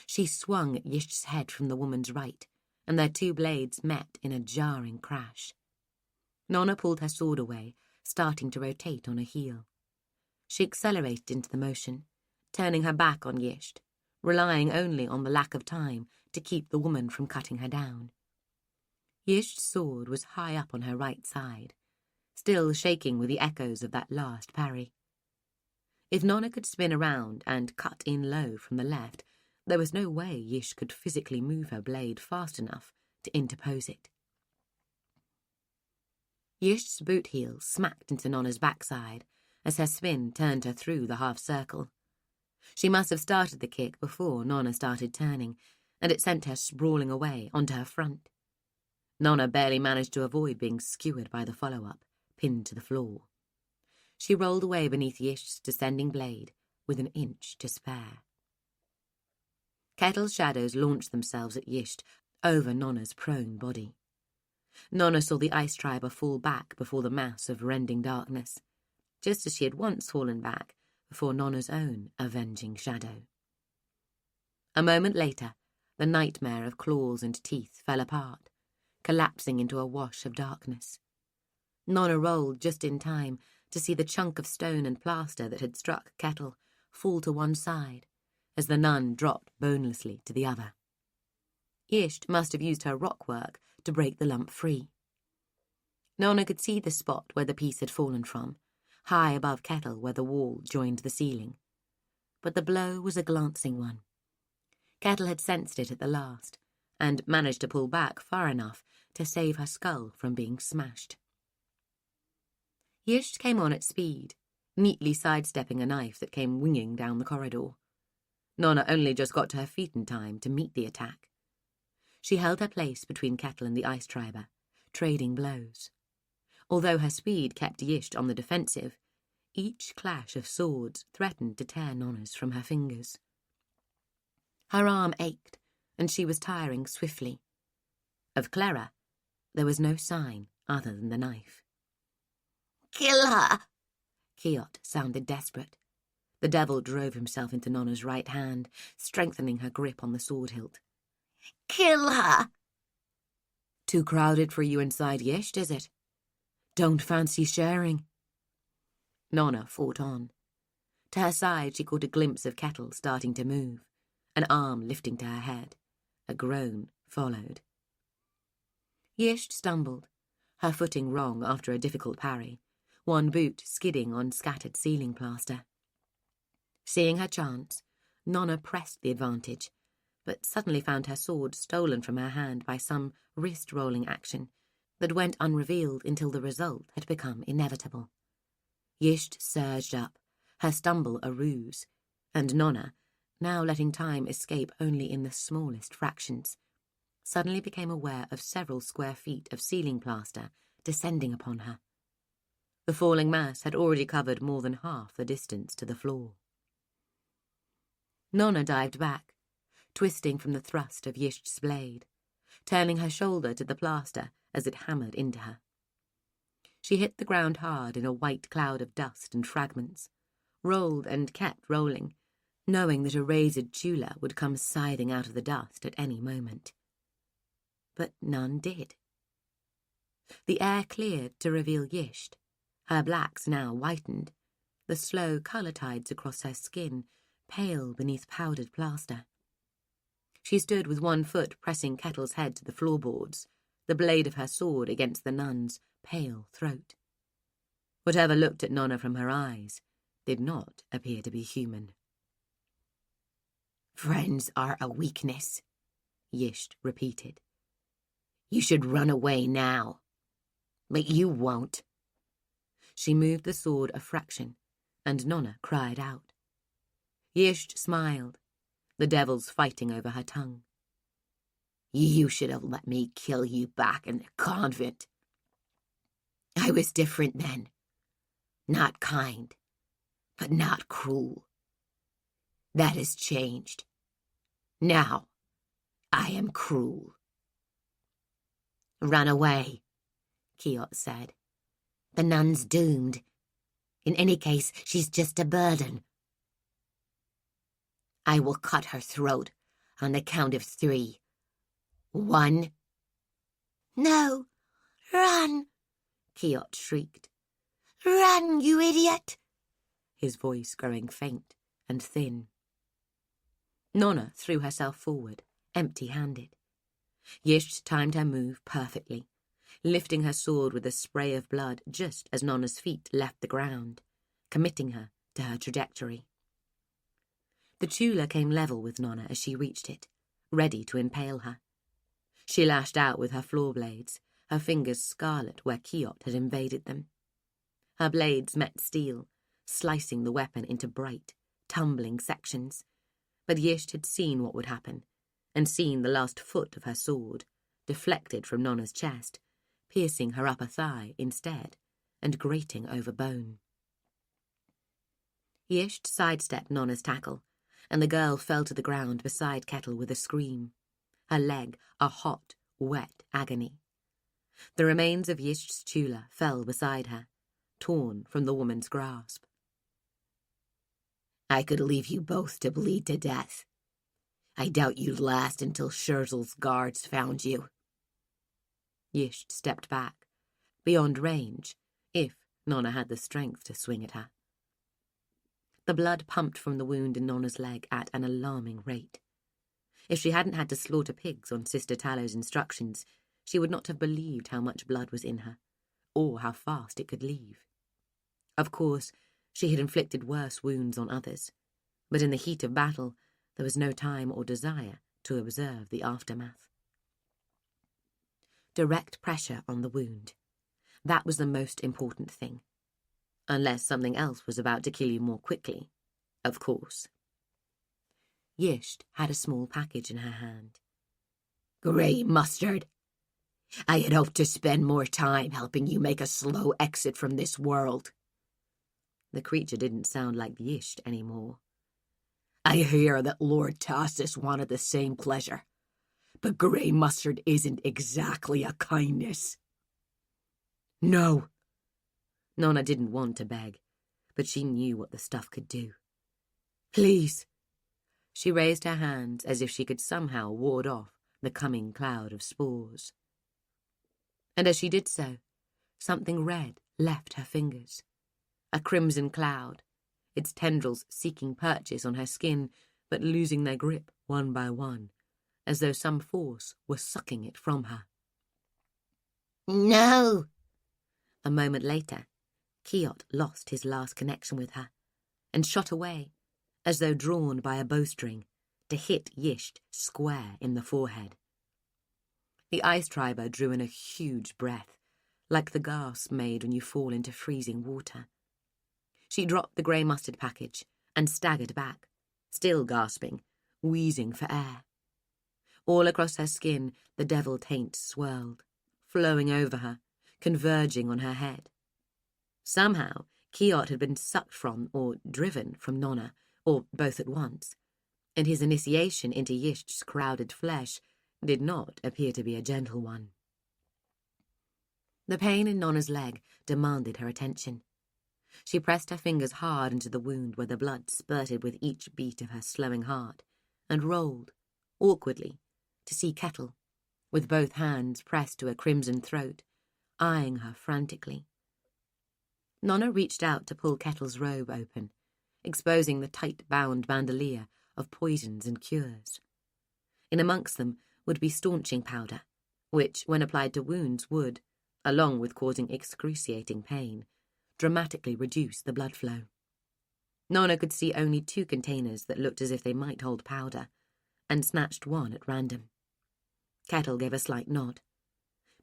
She swung at Yisht's head from the woman's right, and their two blades met in a jarring crash. Nona pulled her sword away, starting to rotate on a heel. She accelerated into the motion, turning her back on Yisht, relying only on the lack of time to keep the woman from cutting her down. Yisht's sword was high up on her right side, still shaking with the echoes of that last parry. If Nona could spin around and cut in low from the left, there was no way Yisht could physically move her blade fast enough to interpose it. Yisht's boot heel smacked into Nona's backside as her spin turned her through the half-circle. She must have started the kick before Nona started turning, and it sent her sprawling away onto her front. Nona barely managed to avoid being skewered by the follow-up, pinned to the floor. She rolled away beneath Yisht's descending blade with an inch to spare. Kettle's shadows launched themselves at Yisht over Nona's prone body. Nona saw the ice triber fall back before the mass of rending darkness, just as she had once fallen back before Nona's own avenging shadow. A moment later, the nightmare of claws and teeth fell apart, collapsing into a wash of darkness. Nona rolled just in time to see the chunk of stone and plaster that had struck Kettle fall to one side as the nun dropped bonelessly to the other. Yisht must have used her rock work to break the lump free. Nona could see the spot where the piece had fallen from, high above Kettle where the wall joined the ceiling. But the blow was a glancing one. Kettle had sensed it at the last, and managed to pull back far enough to save her skull from being smashed. Yisht came on at speed, neatly sidestepping a knife that came winging down the corridor. Nona only just got to her feet in time to meet the attack. She held her place between Kettle and the ice triber, trading blows. Although her speed kept Yisht on the defensive, each clash of swords threatened to tear Nona's from her fingers. Her arm ached, and she was tiring swiftly. Of Clara, there was no sign other than the knife. "Kill her!" Kiot sounded desperate. The devil drove himself into Nona's right hand, strengthening her grip on the sword hilt. "Kill her!" Too crowded for you inside Yisht, is it? Don't fancy sharing? Nona fought on. To her side she caught a glimpse of Kettle starting to move, an arm lifting to her head. A groan followed. Yisht stumbled, her footing wrong after a difficult parry, one boot skidding on scattered ceiling plaster. Seeing her chance, Nona pressed the advantage, but suddenly found her sword stolen from her hand by some wrist-rolling action that went unrevealed until the result had become inevitable. Yisht surged up, her stumble a ruse, and Nona, now letting time escape only in the smallest fractions, suddenly became aware of several square feet of ceiling plaster descending upon her. The falling mass had already covered more than half the distance to the floor. Nona dived back, twisting from the thrust of Yisht's blade, turning her shoulder to the plaster as it hammered into her. She hit the ground hard in a white cloud of dust and fragments, rolled and kept rolling, knowing that a razored Chula would come scything out of the dust at any moment. But none did. The air cleared to reveal Yisht, her blacks now whitened, the slow colour tides across her skin pale beneath powdered plaster. She stood with one foot pressing Kettle's head to the floorboards, the blade of her sword against the nun's pale throat. Whatever looked at Nona from her eyes did not appear to be human. "Friends are a weakness," Yisht repeated. "You should run away now. But you won't." She moved the sword a fraction, and Nona cried out. Yisht smiled, the devils fighting over her tongue. "You should have let me kill you back in the convent. I was different then. Not kind, but not cruel. That has changed. Now, I am cruel." "Run away," Kiot said. "The nun's doomed. In any case, she's just a burden. I will cut her throat on the count of 3. 1. "No, run," Kiot shrieked. "Run, you idiot!" His voice growing faint and thin. Nona threw herself forward, empty-handed. Yisht timed her move perfectly, lifting her sword with a spray of blood just as Nona's feet left the ground, committing her to her trajectory. The Chula came level with Nona as she reached it, ready to impale her. She lashed out with her floor blades, her fingers scarlet where Kiot had invaded them. Her blades met steel, slicing the weapon into bright, tumbling sections. But Yisht had seen what would happen, and seen the last foot of her sword, deflected from Nona's chest, piercing her upper thigh instead, and grating over bone. Yisht sidestepped Nona's tackle, and the girl fell to the ground beside Kettle with a scream, her leg a hot, wet agony. The remains of Yisht's chula fell beside her, torn from the woman's grasp. I could leave you both to bleed to death. I doubt you'd last until Scherzel's guards found you. Yisht stepped back, beyond range, if Nona had the strength to swing at her. The blood pumped from the wound in Nona's leg at an alarming rate. If she hadn't had to slaughter pigs on Sister Tallow's instructions, she would not have believed how much blood was in her, or how fast it could leave. Of course, she had inflicted worse wounds on others, but in the heat of battle, there was no time or desire to observe the aftermath. Direct pressure on the wound. That was the most important thing. Unless something else was about to kill you more quickly, of course. Yisht had a small package in her hand. Grey mustard. I had hoped to spend more time helping you make a slow exit from this world. The creature didn't sound like Yisht anymore. I hear that Lord Tassus wanted the same pleasure, but grey mustard isn't exactly a kindness. No. Nona didn't want to beg, but she knew what the stuff could do. Please. She raised her hands as if she could somehow ward off the coming cloud of spores. And as she did so, something red left her fingers. A crimson cloud, its tendrils seeking purchase on her skin, but losing their grip one by one, as though some force were sucking it from her. No! A moment later, Kiot lost his last connection with her, and shot away, as though drawn by a bowstring, to hit Yisht square in the forehead. The ice triber drew in a huge breath, like the gasp made when you fall into freezing water. She dropped the grey mustard package and staggered back, still gasping, wheezing for air. All across her skin the devil taint swirled, flowing over her, converging on her head. Somehow Kiot had been sucked from or driven from Nona, or both at once, and his initiation into Yisht's crowded flesh did not appear to be a gentle one. The pain in Nona's leg demanded her attention. She pressed her fingers hard into the wound where the blood spurted with each beat of her slowing heart, and rolled, awkwardly, to see Kettle, with both hands pressed to her crimson throat, eyeing her frantically. Nona reached out to pull Kettle's robe open, exposing the tight-bound bandolier of poisons and cures. In amongst them would be staunching powder, which, when applied to wounds, would, along with causing excruciating pain, dramatically reduce the blood flow. Nona could see only 2 containers that looked as if they might hold powder, and snatched one at random. Kettle gave a slight nod.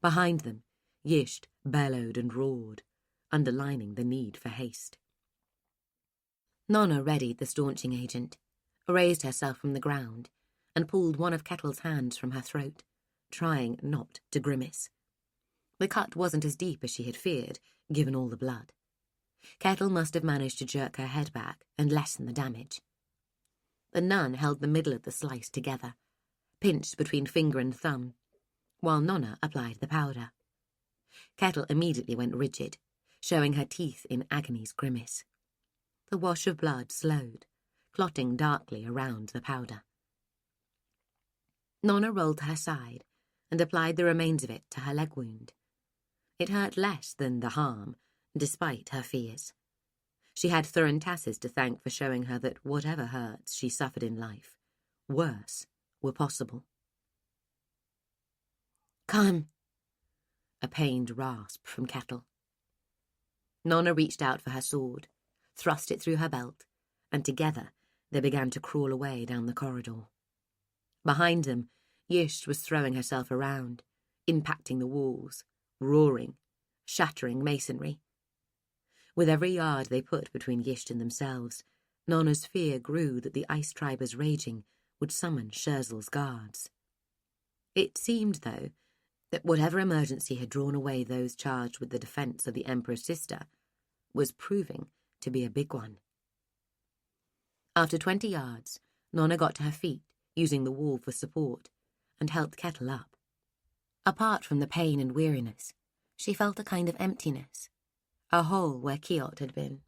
Behind them, Yisht bellowed and roared, underlining the need for haste. Nona readied the staunching agent, raised herself from the ground, and pulled one of Kettle's hands from her throat, trying not to grimace. The cut wasn't as deep as she had feared, given all the blood. Kettle must have managed to jerk her head back and lessen the damage. The nun held the middle of the slice together, pinched between finger and thumb, while Nona applied the powder. Kettle immediately went rigid, showing her teeth in agony's grimace. The wash of blood slowed, clotting darkly around the powder. Nona rolled to her side and applied the remains of it to her leg wound. It hurt less than the harm, despite her fears. She had Thurin Tassus to thank for showing her that whatever hurts she suffered in life, worse were possible. "Come," a pained rasp from Kettle. Nona reached out for her sword, thrust it through her belt, and together they began to crawl away down the corridor. Behind them, Yisht was throwing herself around, impacting the walls, roaring, shattering masonry. With every yard they put between Yisht and themselves, Nona's fear grew that the ice tribers raging would summon Scherzel's guards. It seemed, though, that whatever emergency had drawn away those charged with the defence of the Emperor's sister was proving to be a big one. After 20 yards, Nona got to her feet, using the wall for support, and helped Kettle up. Apart from the pain and weariness, she felt a kind of emptiness, a hole where Kiot had been.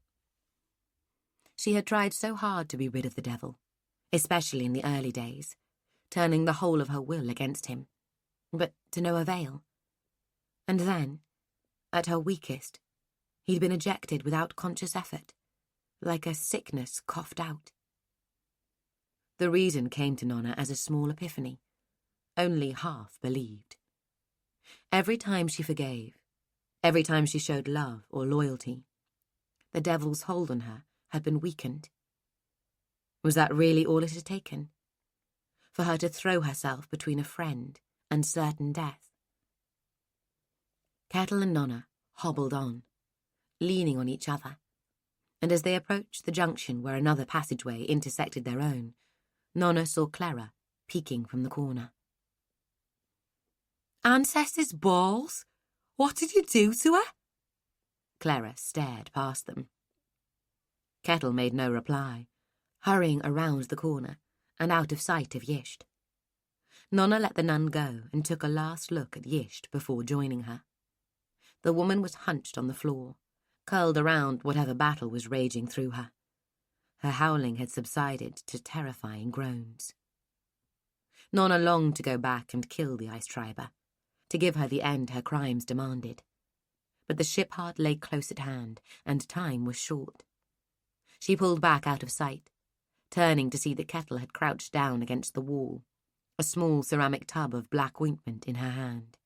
She had tried so hard to be rid of the devil, especially in the early days, turning the whole of her will against him, but to no avail. And then, at her weakest, he'd been ejected without conscious effort, like a sickness coughed out. The reason came to Nona as a small epiphany, only half believed. Every time she forgave, every time she showed love or loyalty, the devil's hold on her had been weakened. Was that really all it had taken? For her to throw herself between a friend and certain death? Kettle and Nona hobbled on, leaning on each other, and as they approached the junction where another passageway intersected their own, Nona saw Clara peeking from the corner. "Ancestors' balls? What did you do to her?" Clara stared past them. Kettle made no reply, hurrying around the corner and out of sight of Yisht. Nona let the nun go and took a last look at Yisht before joining her. The woman was hunched on the floor, curled around whatever battle was raging through her. Her howling had subsided to terrifying groans. Nona longed to go back and kill the ice triber, to give her the end her crimes demanded. But the ship heart lay close at hand, and time was short. She pulled back out of sight, turning to see that Kettle had crouched down against the wall, a small ceramic tub of black ointment in her hand.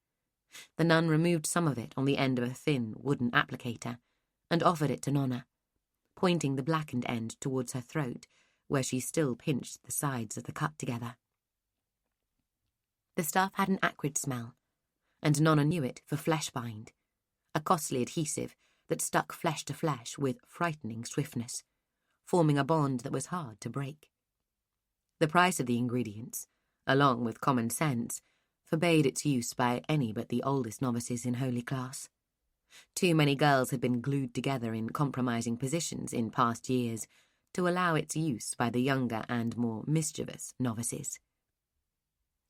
The nun removed some of it on the end of a thin wooden applicator and offered it to Nona, pointing the blackened end towards her throat, where she still pinched the sides of the cut together. The stuff had an acrid smell, and Nona knew it for fleshbind, a costly adhesive that stuck flesh to flesh with frightening swiftness, forming a bond that was hard to break. The price of the ingredients, along with common sense, forbade its use by any but the oldest novices in holy class. Too many girls had been glued together in compromising positions in past years to allow its use by the younger and more mischievous novices.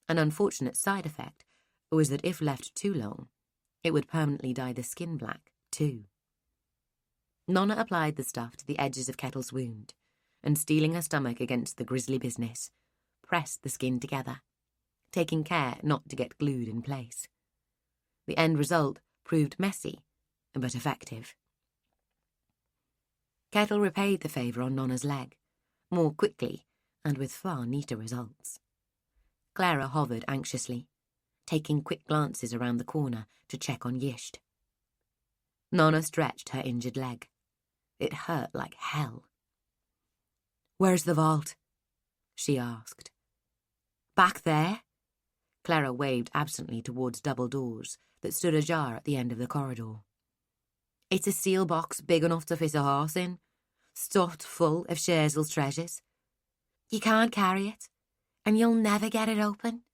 An unfortunate side effect was that if left too long, it would permanently dye the skin black, too. Nona applied the stuff to the edges of Kettle's wound, and steeling her stomach against the grisly business, pressed the skin together, taking care not to get glued in place. The end result proved messy, but effective. Kettle repaid the favour on Nona's leg, more quickly and with far neater results. Clara hovered anxiously, taking quick glances around the corner to check on Yisht. Nona stretched her injured leg. It hurt like hell. "Where's the vault?" she asked. "Back there?" Clara waved absently towards double doors that stood ajar at the end of the corridor. "It's a steel box big enough to fit a horse in, stuffed full of Scherzel's treasures. You can't carry it, and you'll never get it open."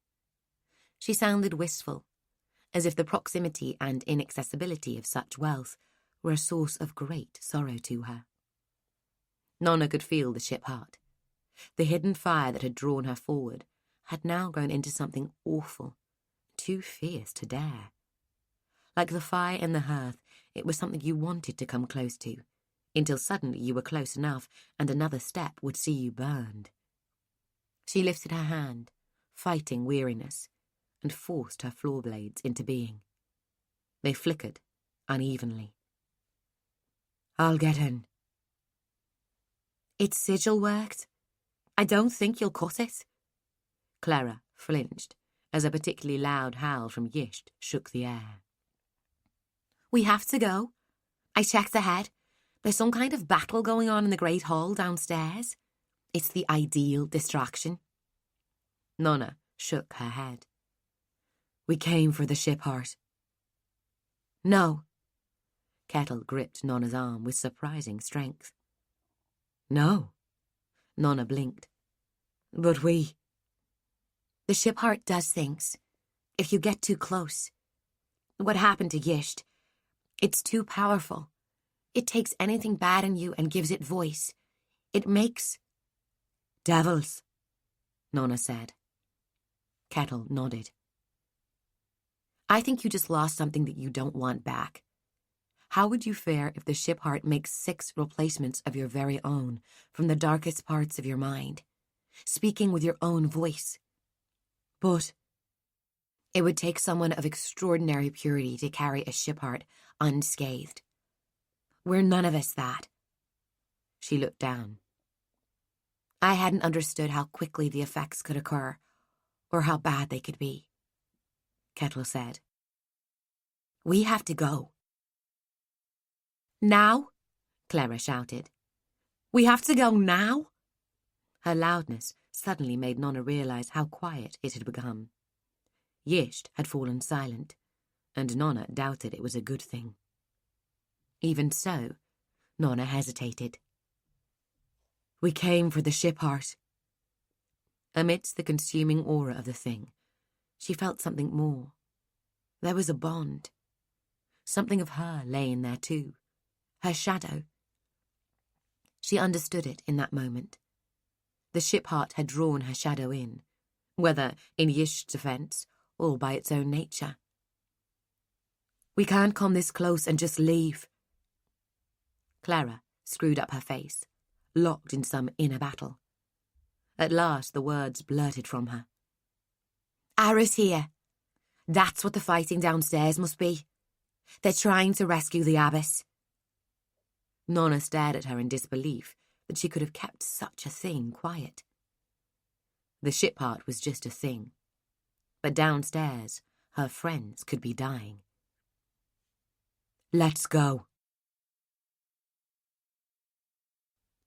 She sounded wistful, as if the proximity and inaccessibility of such wealth were a source of great sorrow to her. Nona could feel the ship heart. The hidden fire that had drawn her forward had now grown into something awful, too fierce to dare. Like the fire in the hearth, it was something you wanted to come close to, until suddenly you were close enough and another step would see you burned. She lifted her hand, fighting weariness, and forced her floor blades into being. They flickered unevenly. "I'll get in." "It's sigil worked. I don't think you'll cut it." Clara flinched as a particularly loud howl from Yisht shook the air. "We have to go. I checked ahead. There's some kind of battle going on in the Great Hall downstairs. It's the ideal distraction." Nona shook her head. "We came for the ship, Heart." "No." Kettle gripped Nona's arm with surprising strength. "No." Nona blinked. "But we—" "The ship Heart does things. If you get too close. What happened to Yisht? It's too powerful. It takes anything bad in you and gives it voice. It makes—" "Devils," Nona said. Kettle nodded. "I think you just lost something that you don't want back. How would you fare if the ship Heart makes 6 replacements of your very own from the darkest parts of your mind, speaking with your own voice? But it would take someone of extraordinary purity to carry a ship Heart unscathed. We're none of us that." She looked down. "I hadn't understood how quickly the effects could occur, or how bad they could be," Kettle said. "We have to go." "Now?" Clara shouted. "We have to go now?" Her loudness suddenly made Nona realize how quiet it had become. Yisht had fallen silent, and Nona doubted it was a good thing. Even so, Nona hesitated. "We came for the ship, Heart." Amidst the consuming aura of the thing, she felt something more. There was a bond. Something of her lay in there too, her shadow. She understood it in that moment. The ship Heart had drawn her shadow in, whether in Yisht's defense or by its own nature. "We can't come this close and just leave." Clara screwed up her face, locked in some inner battle. At last the words blurted from her. "Ara's here. That's what the fighting downstairs must be. They're trying to rescue the abbess." Nona stared at her in disbelief that she could have kept such a thing quiet. The ship Heart was just a thing, but downstairs her friends could be dying. "Let's go."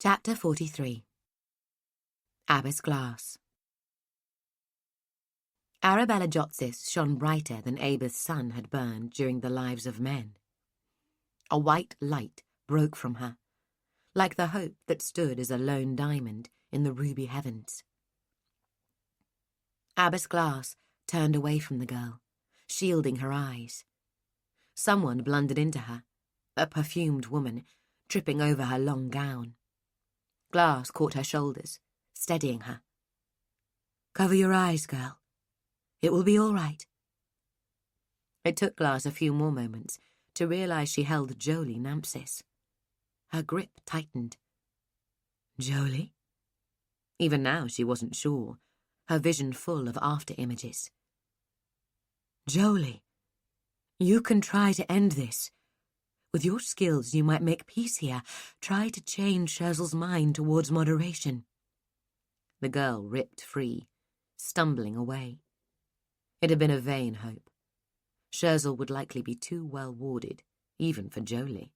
Chapter 43. Abbess Glass. Arabella Jotsis shone brighter than Aba's sun had burned during the lives of men. A white light broke from her, like the hope that stood as a lone diamond in the ruby heavens. Abbess Glass turned away from the girl, shielding her eyes. Someone blundered into her, a perfumed woman, tripping over her long gown. Glass caught her shoulders, steadying her. "Cover your eyes, girl. It will be all right." It took Glass a few more moments to realize she held Jolie Nampsis. Her grip tightened. Jolie? Even now she wasn't sure, her vision full of after-images. "Jolie, you can try to end this. With your skills, you might make peace here. Try to change Scherzel's mind towards moderation." The girl ripped free, stumbling away. It had been a vain hope. Scherzel would likely be too well warded, even for Jolie.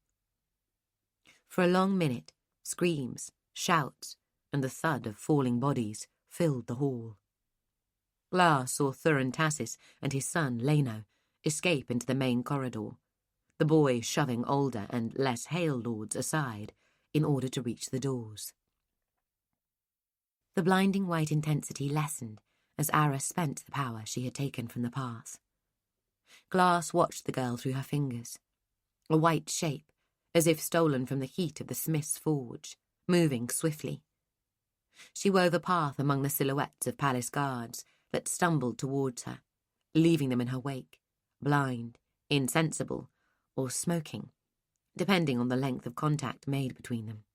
For a long minute, screams, shouts, and the thud of falling bodies filled the hall. Glass saw Thurin Tassis and his son, Leno, escape into the main corridor, the boy shoving older and less hale lords aside in order to reach the doors. The blinding white intensity lessened as Ara spent the power she had taken from the path. Glass watched the girl through her fingers, a white shape, as if stolen from the heat of the smith's forge, moving swiftly. She wove a path among the silhouettes of palace guards that stumbled towards her, leaving them in her wake, blind, insensible, or smoking, depending on the length of contact made between them.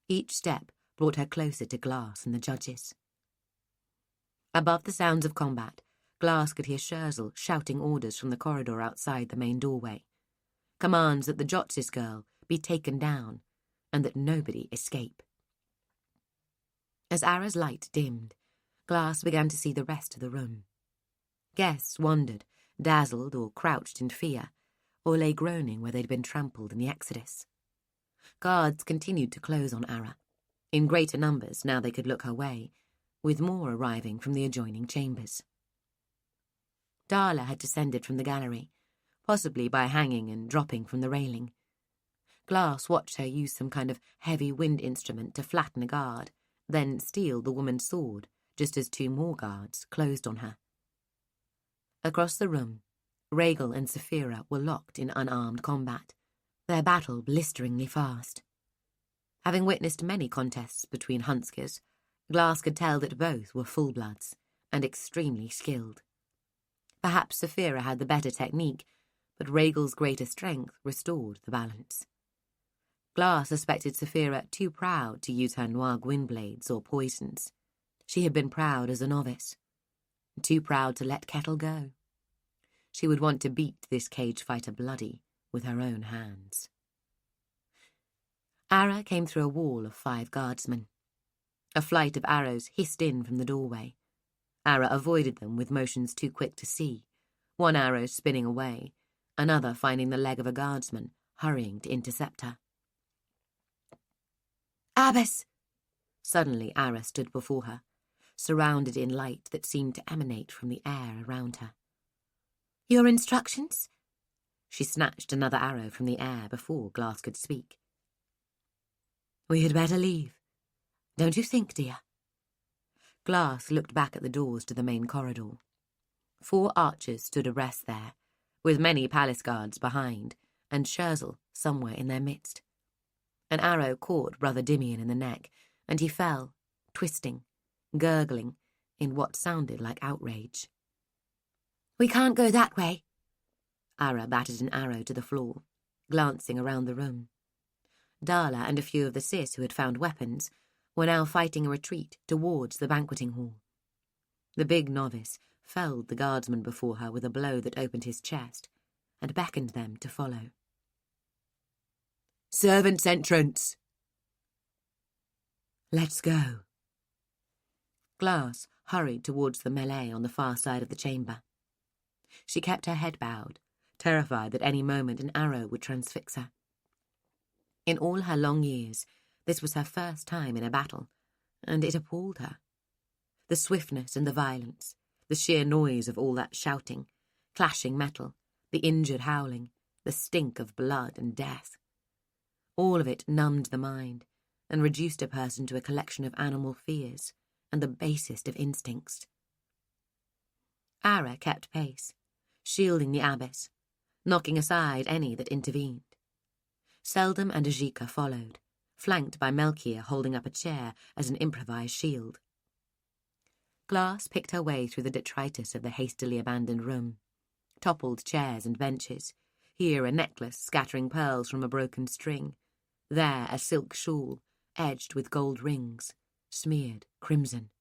Each step brought her closer to Glass and the judges. Above the sounds of combat, Glass could hear Scherzel shouting orders from the corridor outside the main doorway, commands that the Jotsis girl be taken down and that nobody escape. As Ara's light dimmed, Glass began to see the rest of the room. Guests wandered, dazzled or crouched in fear, or lay groaning where they'd been trampled in the exodus. Guards continued to close on Ara, in greater numbers now they could look her way, with more arriving from the adjoining chambers. Darla had descended from the gallery, possibly by hanging and dropping from the railing. Glass watched her use some kind of heavy wind instrument to flatten a guard, then steal the woman's sword, just as two more guards closed on her. Across the room, Rhaegal and Saphira were locked in unarmed combat, their battle blisteringly fast. Having witnessed many contests between Hunskers, Glass could tell that both were full-bloods and extremely skilled. Perhaps Saphira had the better technique, but Rhaegal's greater strength restored the balance. Glass suspected Saphira too proud to use her noir gwynblades or poisons. She had been proud as a novice, too proud to let Kettle go. She would want to beat this cage fighter bloody with her own hands. Ara came through a wall of 5 guardsmen. A flight of arrows hissed in from the doorway. Ara avoided them with motions too quick to see, one arrow spinning away, another finding the leg of a guardsman, hurrying to intercept her. "Abbess!" Suddenly Ara stood before her, surrounded in light that seemed to emanate from the air around her. "Your instructions?" She snatched another arrow from the air before Glass could speak. "We had better leave. Don't you think, dear?" Glass looked back at the doors to the main corridor. 4 archers stood abreast there, with many palace guards behind, and Scherzel somewhere in their midst. An arrow caught Brother Dimian in the neck, and he fell, twisting, gurgling, in what sounded like outrage. "We can't go that way." Ara batted an arrow to the floor, glancing around the room. Darla and a few of the sis who had found weapons were now fighting a retreat towards the banqueting hall. The big novice felled the guardsman before her with a blow that opened his chest, and beckoned them to follow. "Servants' entrance!" "Let's go." Glass hurried towards the melee on the far side of the chamber. She kept her head bowed, terrified that any moment an arrow would transfix her. In all her long years, this was her first time in a battle, and it appalled her. The swiftness and the violence, the sheer noise of all that shouting, clashing metal, the injured howling, the stink of blood and death. All of it numbed the mind and reduced a person to a collection of animal fears and the basest of instincts. Ara kept pace, shielding the abbess, knocking aside any that intervened. Seldom and Ajika followed, flanked by Melchior holding up a chair as an improvised shield. Glass picked her way through the detritus of the hastily abandoned room, toppled chairs and benches, here a necklace scattering pearls from a broken string, there a silk shawl edged with gold rings, smeared crimson.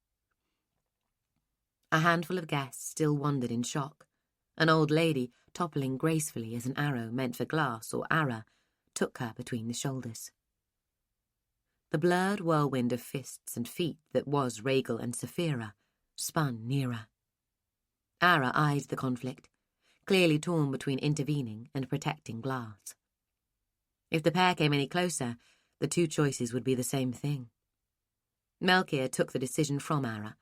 A handful of guests still wondered in shock, an old lady toppling gracefully as an arrow meant for Glass or Ara took her between the shoulders. The blurred whirlwind of fists and feet that was Rhaegal and Saphira spun nearer. Ara eyed the conflict, clearly torn between intervening and protecting Glass. If the pair came any closer, the two choices would be the same thing. Melchior took the decision from Ara,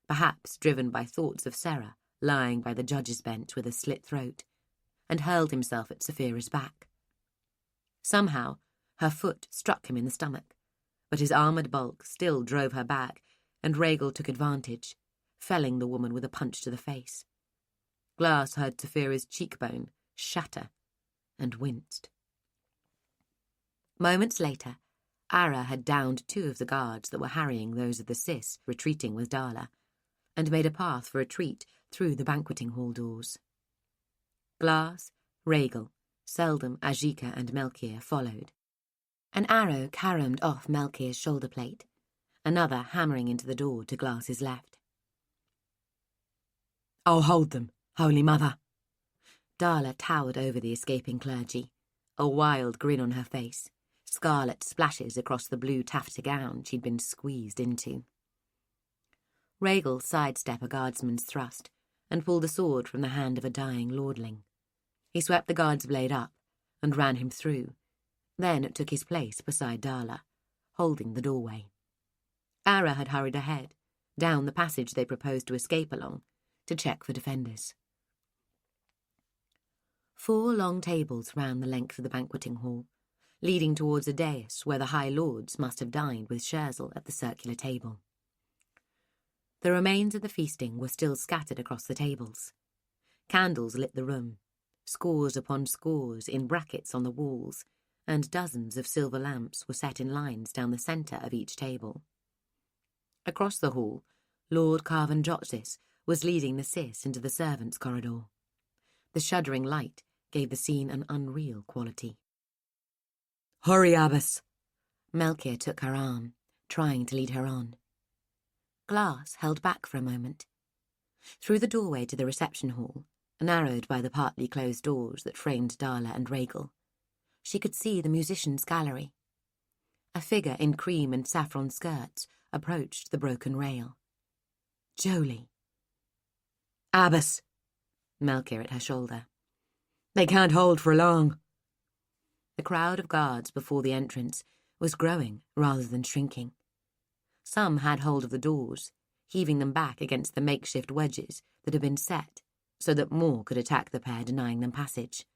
perhaps driven by thoughts of Serra lying by the judge's bench with a slit throat, and hurled himself at Saphira's back. Somehow, her foot struck him in the stomach, but his armoured bulk still drove her back, and Rhaegal took advantage, felling the woman with a punch to the face. Glass heard Saphira's cheekbone shatter and winced. Moments later, Ara had downed 2 of the guards that were harrying those of the sis retreating with Darla, and made a path for retreat through the banqueting hall doors. Glass, Rhaegal, Seldom, Ajika and Melchior followed. An arrow caromed off Melchior's shoulder plate, another hammering into the door to Glass's left. "I'll hold them, Holy Mother." Darla towered over the escaping clergy, a wild grin on her face, scarlet splashes across the blue taffeta gown she'd been squeezed into. Rhaegal sidestepped a guardsman's thrust and pulled a sword from the hand of a dying lordling. He swept the guard's blade up and ran him through, then took his place beside Darla, holding the doorway. Ara had hurried ahead, down the passage they proposed to escape along, to check for defenders. 4 long tables ran the length of the banqueting hall, leading towards a dais where the High Lords must have dined with Scherzel at the circular table. The remains of the feasting were still scattered across the tables. Candles lit the room, scores upon scores in brackets on the walls, and dozens of silver lamps were set in lines down the centre of each table. Across the hall, Lord Carvan-Jotsis was leading the Cis into the servants' corridor. The shuddering light gave the scene an unreal quality. "Hurry, Abbess!" Melchior took her arm, trying to lead her on. Glass held back for a moment. Through the doorway to the reception hall, narrowed by the partly closed doors that framed Darla and Rhaegal, she could see the musicians' gallery. A figure in cream and saffron skirts approached the broken rail. Jolie. "Abbess!" Melchior at her shoulder. "They can't hold for long." The crowd of guards before the entrance was growing rather than shrinking. Some had hold of the doors, heaving them back against the makeshift wedges that had been set so that more could attack the pair, denying them passage.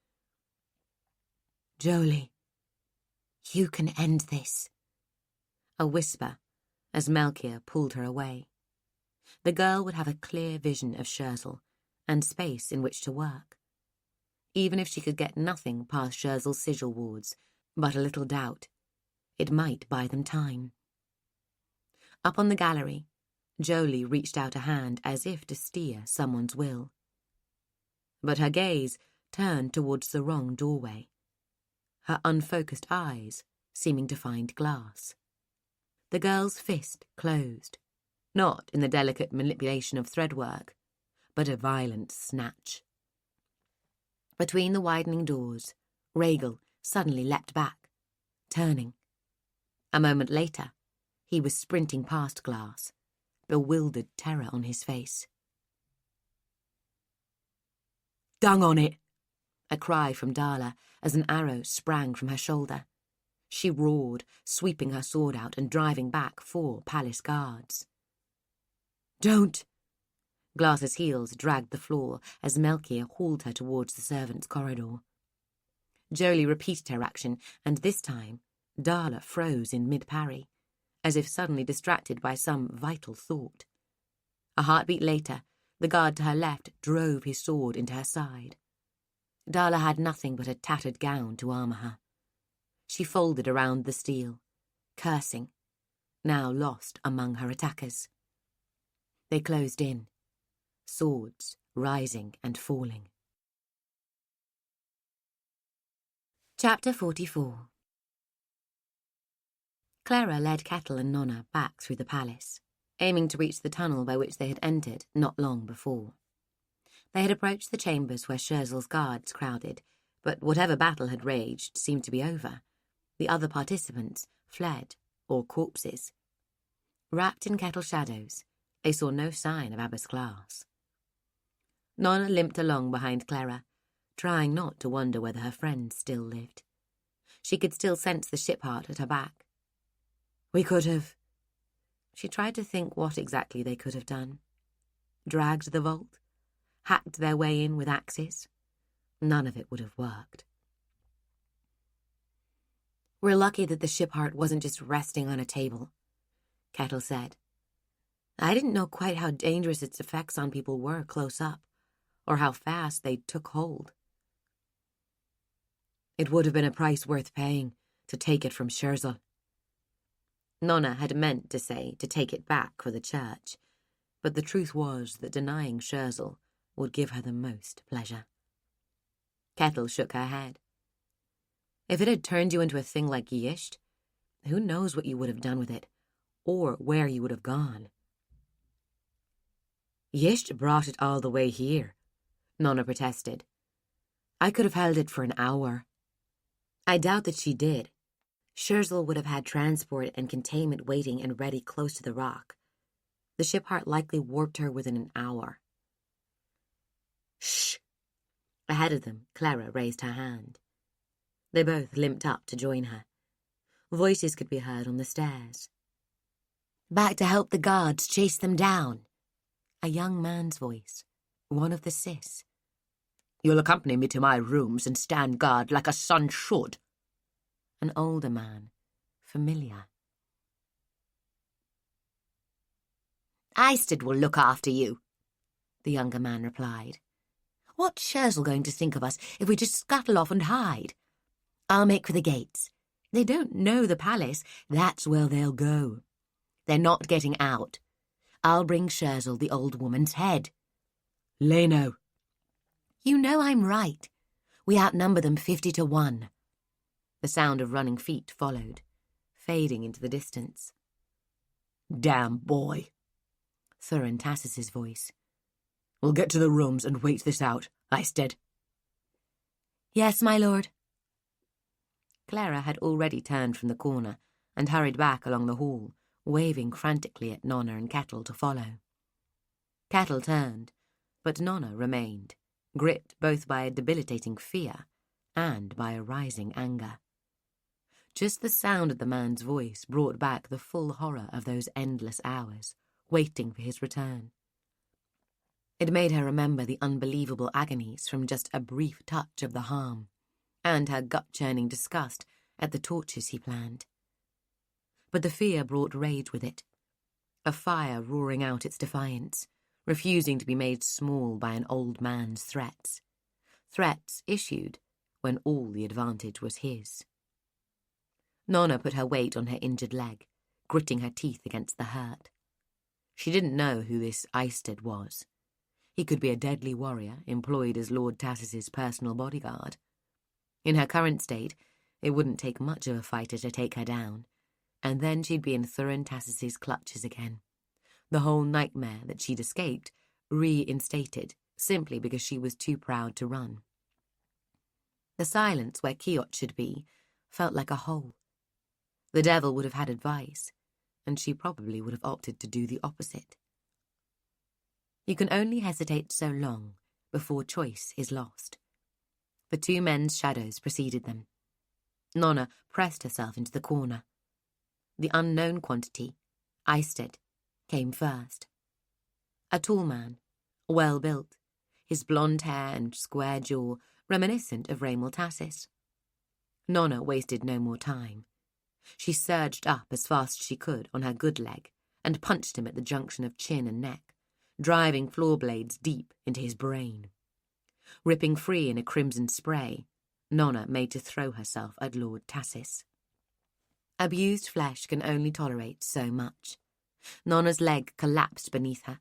"Jolie, you can end this." A whisper as Melchior pulled her away. The girl would have a clear vision of Scherzel and space in which to work. Even if she could get nothing past Scherzel's sigil wards, but a little doubt, it might buy them time. Up on the gallery, Jolie reached out a hand as if to steer someone's will. But her gaze turned towards the wrong doorway, her unfocused eyes seeming to find glass. The girl's fist closed, not in the delicate manipulation of threadwork, but a violent snatch. Between the widening doors, Rhaegal suddenly leapt back, turning. A moment later, he was sprinting past Glass, bewildered terror on his face. "Dung on it!" A cry from Darla as an arrow sprang from her shoulder. She roared, sweeping her sword out and driving back 4 palace guards. "Don't!" Glass's heels dragged the floor as Melchior hauled her towards the servants' corridor. Jolie repeated her action, and this time Darla froze in mid-parry, as if suddenly distracted by some vital thought. A heartbeat later, the guard to her left drove his sword into her side. Darla had nothing but a tattered gown to armour her. She folded around the steel, cursing, now lost among her attackers. They closed in, swords rising and falling. Chapter 44. Clara led Kettle and Nonna back through the palace, aiming to reach the tunnel by which they had entered not long before. They had approached the chambers where Scherzel's guards crowded, but whatever battle had raged seemed to be over. The other participants fled, or corpses. Wrapped in Kettle shadows, they saw no sign of Abbess Glass. Nonna limped along behind Clara, trying not to wonder whether her friend still lived. She could still sense the ship heart at her back. "We could have..." She tried to think what exactly they could have done. Dragged the vault? Hacked their way in with axes? None of it would have worked. "We're lucky that the ship heart wasn't just resting on a table," Kettle said. "I didn't know quite how dangerous its effects on people were close up, or how fast they took hold." "It would have been a price worth paying to take it from Scherzel." Nonna had meant to say to take it back for the church, but the truth was that denying Scherzel would give her the most pleasure. Kettle shook her head. "If it had turned you into a thing like Yisht, who knows what you would have done with it, or where you would have gone." "Yisht brought it all the way here," Nonna protested. "I could have held it for an hour." "I doubt that she did. Scherzel would have had transport and containment waiting and ready close to the rock. The ship heart likely warped her within an hour." "Shh!" Ahead of them, Clara raised her hand. They both limped up to join her. Voices could be heard on the stairs. Back to help the guards chase them down. A young man's voice, one of the sis. You'll accompany me to my rooms and stand guard like a son should. An older man, familiar. Eisted will look after you, the younger man replied. What's Scherzel going to think of us if we just scuttle off and hide? I'll make for the gates. They don't know the palace. That's where they'll go. They're not getting out. I'll bring Scherzel the old woman's head. Leno. You know I'm right. We outnumber them 50-1. The sound of running feet followed, fading into the distance. Damn boy, Thurin Tassis's voice. We'll get to the rooms and wait this out, Eisted. Yes, my lord. Clara had already turned from the corner and hurried back along the hall, waving frantically at Nona and Kettle to follow. Kettle turned, but Nona remained, gripped both by a debilitating fear and by a rising anger. Just the sound of the man's voice brought back the full horror of those endless hours, waiting for his return. It made her remember the unbelievable agonies from just a brief touch of the harm, and her gut-churning disgust at the tortures he planned. But the fear brought rage with it, a fire roaring out its defiance, refusing to be made small by an old man's threats. Threats issued when all the advantage was his. Nona put her weight on her injured leg, gritting her teeth against the hurt. She didn't know who this Eisted was. He could be a deadly warrior employed as Lord Tassis's personal bodyguard. In her current state, it wouldn't take much of a fighter to take her down, and then she'd be in Thurin Tassis's clutches again. The whole nightmare that she'd escaped reinstated simply because she was too proud to run. The silence where Kiot should be felt like a hole. The devil would have had advice, and she probably would have opted to do the opposite. You can only hesitate so long before choice is lost. The two men's shadows preceded them. Nona pressed herself into the corner. The unknown quantity, Eisted, came first. A tall man, well-built, his blonde hair and square jaw reminiscent of Raymond Tassis. Nona wasted no more time. She surged up as fast as she could on her good leg and punched him at the junction of chin and neck, driving floor blades deep into his brain. Ripping free in a crimson spray, Nona made to throw herself at Lord Tassis. Abused flesh can only tolerate so much. Nona's leg collapsed beneath her,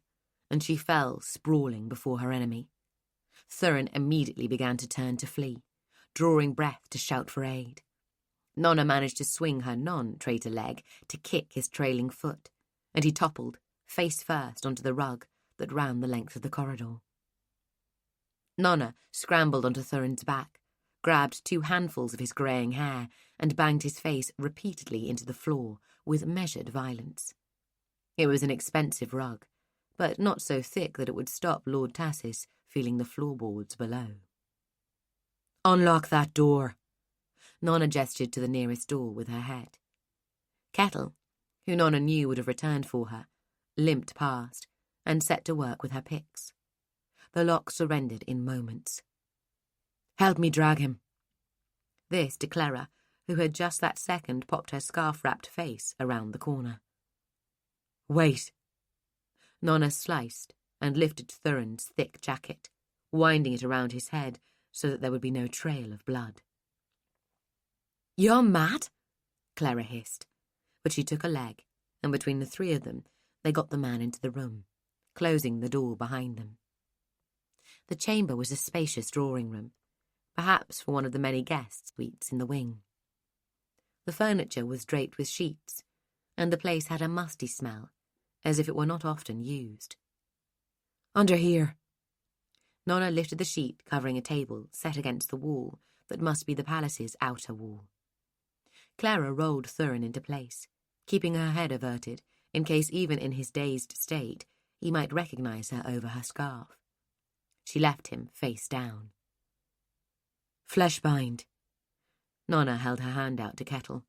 and she fell sprawling before her enemy. Thurin immediately began to turn to flee, drawing breath to shout for aid. Nona managed to swing her non-traitor leg to kick his trailing foot, and he toppled, face first, onto the rug that ran the length of the corridor. Nona scrambled onto Thurin's back, grabbed 2 handfuls of his greying hair, and banged his face repeatedly into the floor with measured violence. It was an expensive rug, but not so thick that it would stop Lord Tassis feeling the floorboards below. "Unlock that door." Nona gestured to the nearest door with her head. Kettle, who Nona knew would have returned for her, limped past and set to work with her picks. The lock surrendered in moments. "Help me drag him." This to Clara, who had just that second popped her scarf-wrapped face around the corner. "Wait." Nona sliced and lifted Thurin's thick jacket, winding it around his head so that there would be no trail of blood. "You're mad?" Clara hissed, but she took a leg, and between the 3 of them, they got the man into the room, closing the door behind them. The chamber was a spacious drawing room, perhaps for one of the many guest suites in the wing. The furniture was draped with sheets, and the place had a musty smell, as if it were not often used. "Under here." Nona lifted the sheet covering a table set against the wall that must be the palace's outer wall. Clara rolled Thurin into place, keeping her head averted in case even in his dazed state he might recognize her over her scarf. She left him face down. "Fleshbind." Nona held her hand out to Kettle,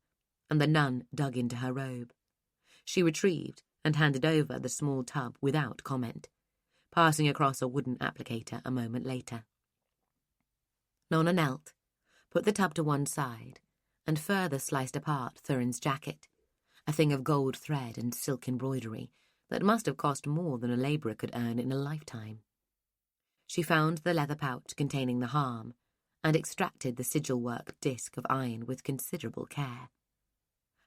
and the nun dug into her robe. She retrieved and handed over the small tub without comment, passing across a wooden applicator a moment later. Nona knelt, put the tub to one side, and further sliced apart Thurin's jacket, a thing of gold thread and silk embroidery that must have cost more than a labourer could earn in a lifetime. She found the leather pouch containing the harm and extracted the sigil-worked disc of iron with considerable care.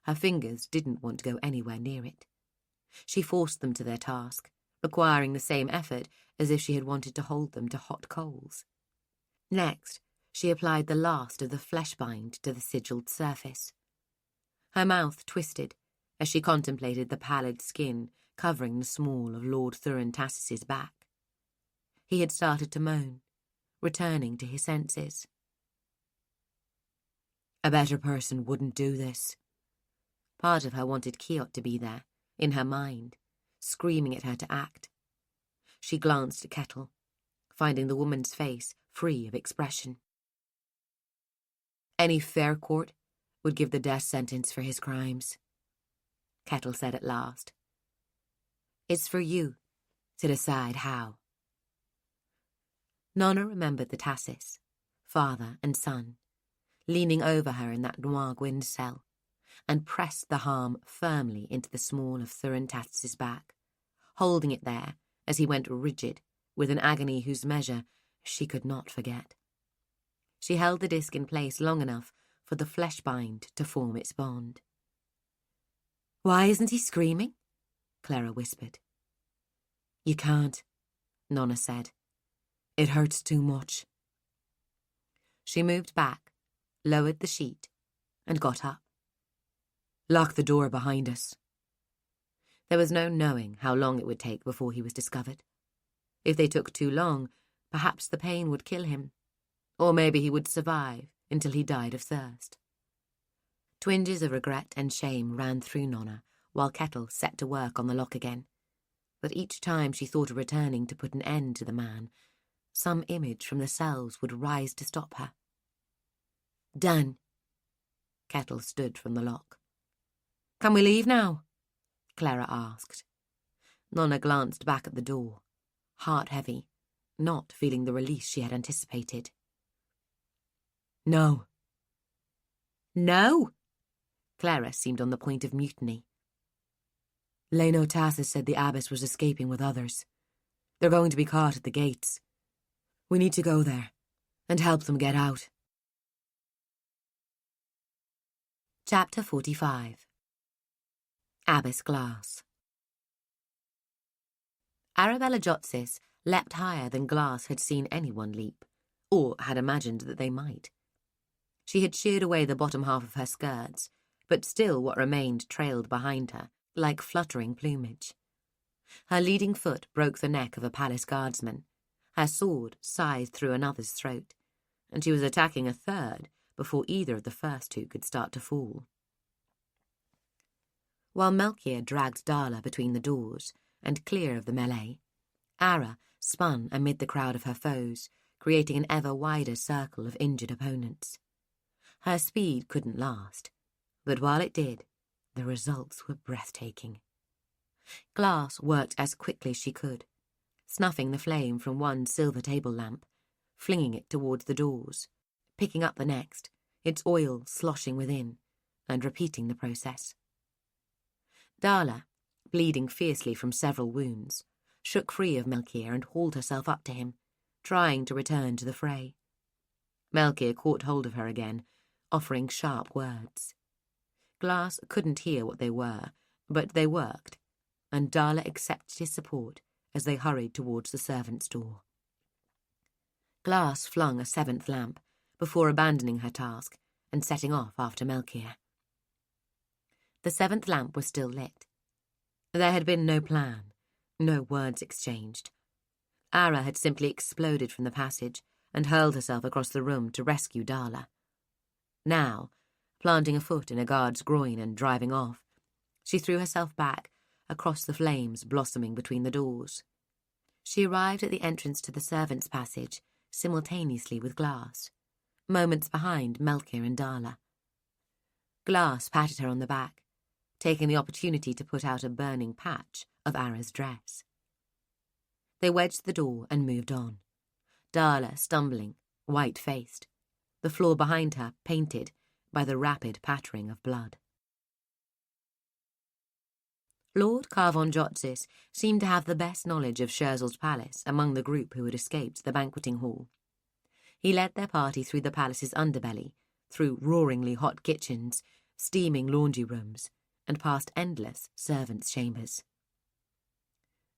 Her fingers didn't want to go anywhere near it. She forced them to their task, requiring the same effort as if she had wanted to hold them to hot coals. Next, she applied the last of the flesh-bind to the sigilled surface. Her mouth twisted as she contemplated the pallid skin covering the small of Lord Thurin Tassis's back. He had started to moan, returning to his senses. A better person wouldn't do this. Part of her wanted Kiot to be there, in her mind, screaming at her to act. She glanced at Kettle, finding the woman's face free of expression. Any fair court would give the death sentence for his crimes, Kettle said at last. It's for you to decide how. Nona remembered the Tassis, father and son, leaning over her in that noir-gwinned cell, and pressed the harm firmly into the small of Thurin Tassis's back, holding it there as he went rigid with an agony whose measure she could not forget. She held the disc in place long enough for the flesh-bind to form its bond. "Why isn't he screaming?" Clara whispered. "You can't," Nona said. "It hurts too much." She moved back, lowered the sheet, and got up. "Lock the door behind us." There was no knowing how long it would take before he was discovered. If they took too long, perhaps the pain would kill him, or maybe he would survive until he died of thirst. Twinges of regret and shame ran through Nona while Kettle set to work on the lock again, but each time she thought of returning to put an end to the man, some image from the cells would rise to stop her. "Done." Kettle stood from the lock. "Can we leave now?" Clara asked. Nona glanced back at the door, heart heavy, not feeling the release she had anticipated. "No." "No?" Clara seemed on the point of mutiny. "Leno Tassis said the abbess was escaping with others. They're going to be caught at the gates. We need to go there and help them get out." Chapter 45. Abbess Glass. Arabella Jotsis leapt higher than Glass had seen anyone leap, or had imagined that they might. She had sheared away the bottom half of her skirts, but still what remained trailed behind her, like fluttering plumage. Her leading foot broke the neck of a palace guardsman. Her sword scythed through another's throat, and she was attacking a third before either of the first two could start to fall. While Melchior dragged Darla between the doors and clear of the melee, Ara spun amid the crowd of her foes, creating an ever wider circle of injured opponents. Her speed couldn't last, but while it did, the results were breathtaking. Glass worked as quickly as she could, snuffing the flame from one silver table lamp, flinging it towards the doors, picking up the next, its oil sloshing within, and repeating the process. Darla, bleeding fiercely from several wounds, shook free of Melchior and hauled herself up to him, trying to return to the fray. Melchior caught hold of her again, offering sharp words. Glass couldn't hear what they were, but they worked, and Darla accepted his support as they hurried towards the servants' door. Glass flung a seventh lamp before abandoning her task and setting off after Melchior. The seventh lamp was still lit. There had been no plan, no words exchanged. Ara had simply exploded from the passage and hurled herself across the room to rescue Darla. Now, planting a foot in a guard's groin and driving off, she threw herself back across the flames blossoming between the doors. She arrived at the entrance to the servants' passage simultaneously with Glass, moments behind Melchior and Darla. Glass patted her on the back, taking the opportunity to put out a burning patch of Ara's dress. They wedged the door and moved on, Darla stumbling, white-faced, the floor behind her painted by the rapid pattering of blood. Lord Carvon-Jotsis seemed to have the best knowledge of Scherzel's palace among the group who had escaped the banqueting hall. He led their party through the palace's underbelly, through roaringly hot kitchens, steaming laundry rooms, and past endless servants' chambers.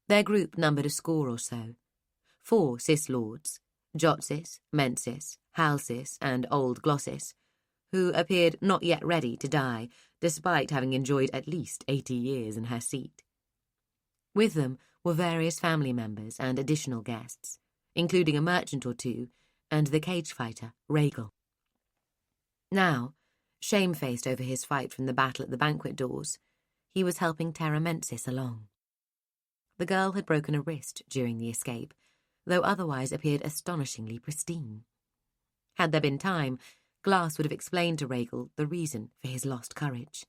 Their group numbered a score or so, 4 cis-lords, Jotsis, Mensis, Halsis, and Old Glossis, who appeared not yet ready to die, despite having enjoyed at least 80 years in her seat. With them were various family members and additional guests, including a merchant or two and the cage-fighter, Rhaegal. Now, shamefaced over his fight from the battle at the banquet doors, he was helping Terra Mensis along. The girl had broken a wrist during the escape, though otherwise appeared astonishingly pristine. Had there been time, Glass would have explained to Rhaegal the reason for his lost courage.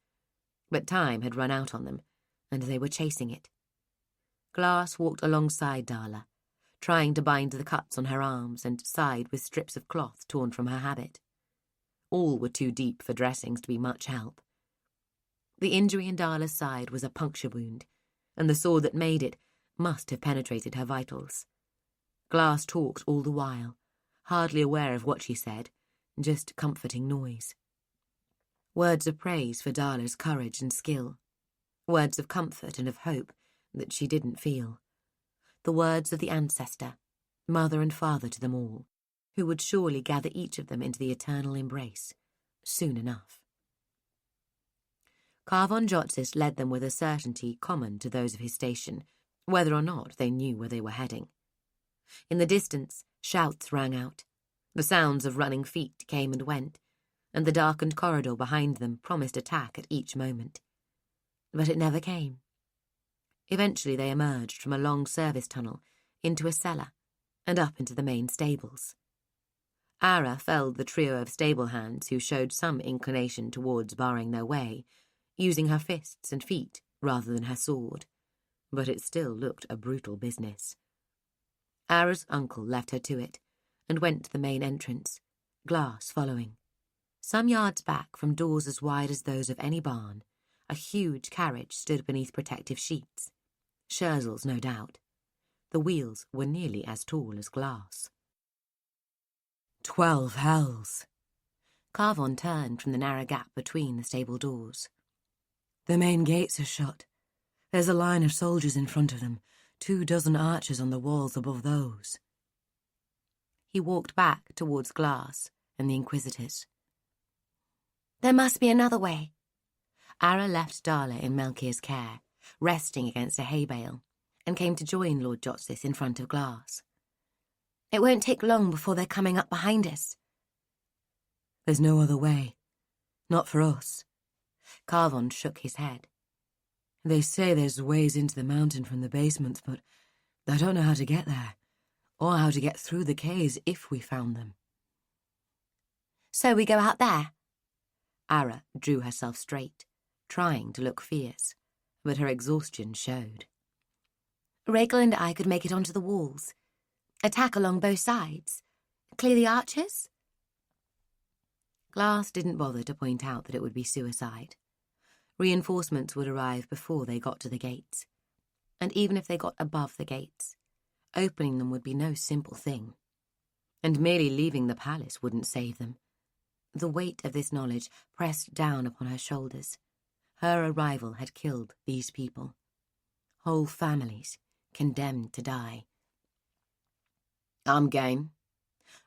But time had run out on them, and they were chasing it. Glass walked alongside Darla, trying to bind the cuts on her arms and side with strips of cloth torn from her habit. All were too deep for dressings to be much help. The injury in Darla's side was a puncture wound, and the sword that made it must have penetrated her vitals. Glass talked all the while, hardly aware of what she said, just comforting noise. Words of praise for Darla's courage and skill. Words of comfort and of hope that she didn't feel. The words of the ancestor, mother and father to them all, who would surely gather each of them into the eternal embrace, soon enough. Carvon-Jotsis led them with a certainty common to those of his station, whether or not they knew where they were heading. In the distance, shouts rang out. The sounds of running feet came and went, and the darkened corridor behind them promised attack at each moment. But it never came. Eventually they emerged from a long service tunnel into a cellar and up into the main stables. Ara felled the trio of stable hands who showed some inclination towards barring their way, using her fists and feet rather than her sword, but it still looked a brutal business. Ara's uncle left her to it, and went to the main entrance, Glass following. Some yards back from doors as wide as those of any barn, a huge carriage stood beneath protective sheets. Scherzel's, no doubt. The wheels were nearly as tall as Glass. 12 hells. Carvon turned from the narrow gap between the stable doors. The main gates are shut. There's a line of soldiers in front of them, 24 archers on the walls above those. He walked back towards Glass and the Inquisitors. There must be another way. Ara left Darla in Melkir's care, resting against a hay bale, and came to join Lord Jotsis in front of Glass. It won't take long before they're coming up behind us. There's no other way. Not for us. Carvon shook his head. They say there's ways into the mountain from the basements, but I don't know how to get there, or how to get through the caves if we found them. So we go out there? Ara drew herself straight, trying to look fierce, but her exhaustion showed. Rhaegal and I could make it onto the walls. Attack along both sides. Clear the archers? Glass didn't bother to point out that it would be suicide. Reinforcements would arrive before they got to the gates. And even if they got above the gates, opening them would be no simple thing. And merely leaving the palace wouldn't save them. The weight of this knowledge pressed down upon her shoulders. Her arrival had killed these people. Whole families condemned to die. I'm game.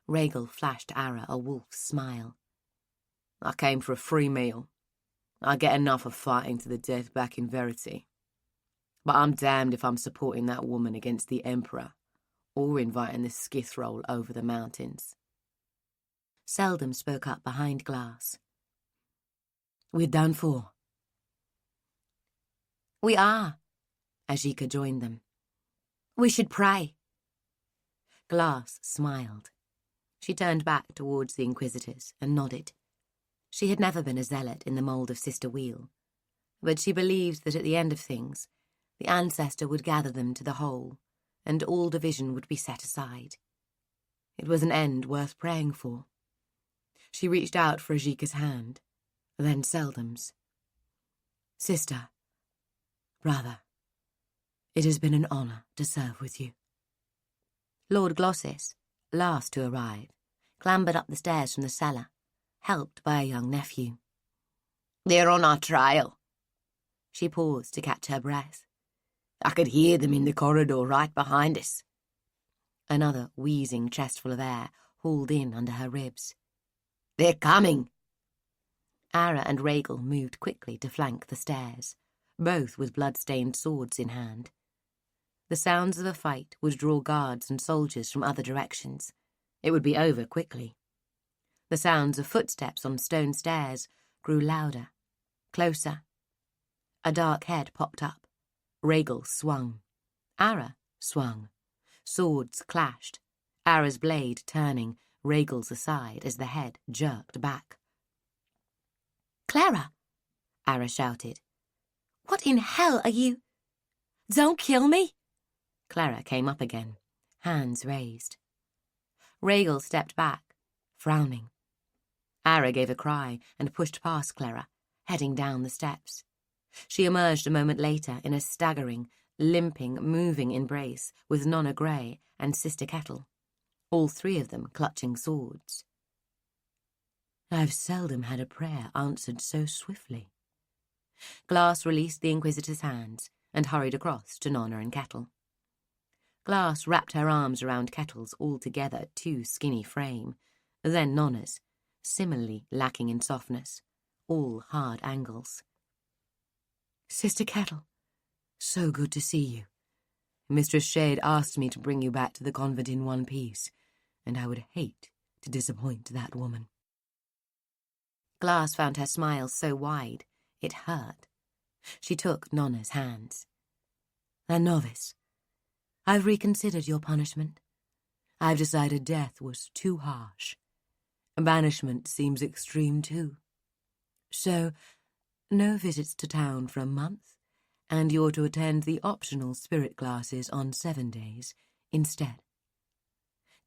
Rhaegal flashed Ara a wolf's smile. I came for a free meal. I get enough of fighting to the death back in Verity. But I'm damned if I'm supporting that woman against the Emperor, or inviting the skithroll over the mountains. Seldom spoke up behind Glass. We're done for. We are. Ajika joined them. We should pray. Glass smiled. She turned back towards the Inquisitors and nodded. She had never been a zealot in the mould of Sister Wheel, But she believed that at the end of things, the ancestor would gather them to the whole, and all division would be set aside. It was an end worth praying for. She reached out for Ajika's hand, then Seldom's. "Sister, brother, it has been an honour to serve with you." Lord Glossis, last to arrive, clambered up the stairs from the cellar, helped by a young nephew. "They're on our trial." She paused to catch her breath. "I could hear them in the corridor right behind us." Another wheezing chestful of air hauled in under her ribs. "They're coming." Ara and Rhaegal moved quickly to flank the stairs, both with blood-stained swords in hand. The sounds of a fight would draw guards and soldiers from other directions. It would be over quickly. The sounds of footsteps on stone stairs grew louder, closer. A dark head popped up. Rhaegal swung. Ara swung. Swords clashed, Ara's blade turning, Rhaegal's aside as the head jerked back. "Clara!" Ara shouted. "What in hell are you? Don't kill me!" Clara came up again, hands raised. Rhaegal stepped back, frowning. Ara gave a cry and pushed past Clara, heading down the steps. She emerged a moment later in a staggering, limping, moving embrace with Nona Grey and Sister Kettle, all three of them clutching swords. I've seldom had a prayer answered so swiftly. Glass released the Inquisitor's hands and hurried across to Nona and Kettle. Glass wrapped her arms around Kettle's altogether too skinny frame, then Nona's, similarly lacking in softness, all hard angles. "Sister Kettle, so good to see you. Mistress Shade asked me to bring you back to the convent in one piece, and I would hate to disappoint that woman." Glass found her smile so wide, it hurt. She took Nona's hands. "A novice, I've reconsidered your punishment. I've decided death was too harsh. Banishment seems extreme too. So, no visits to town for a month, and you're to attend the optional spirit classes on 7 days instead."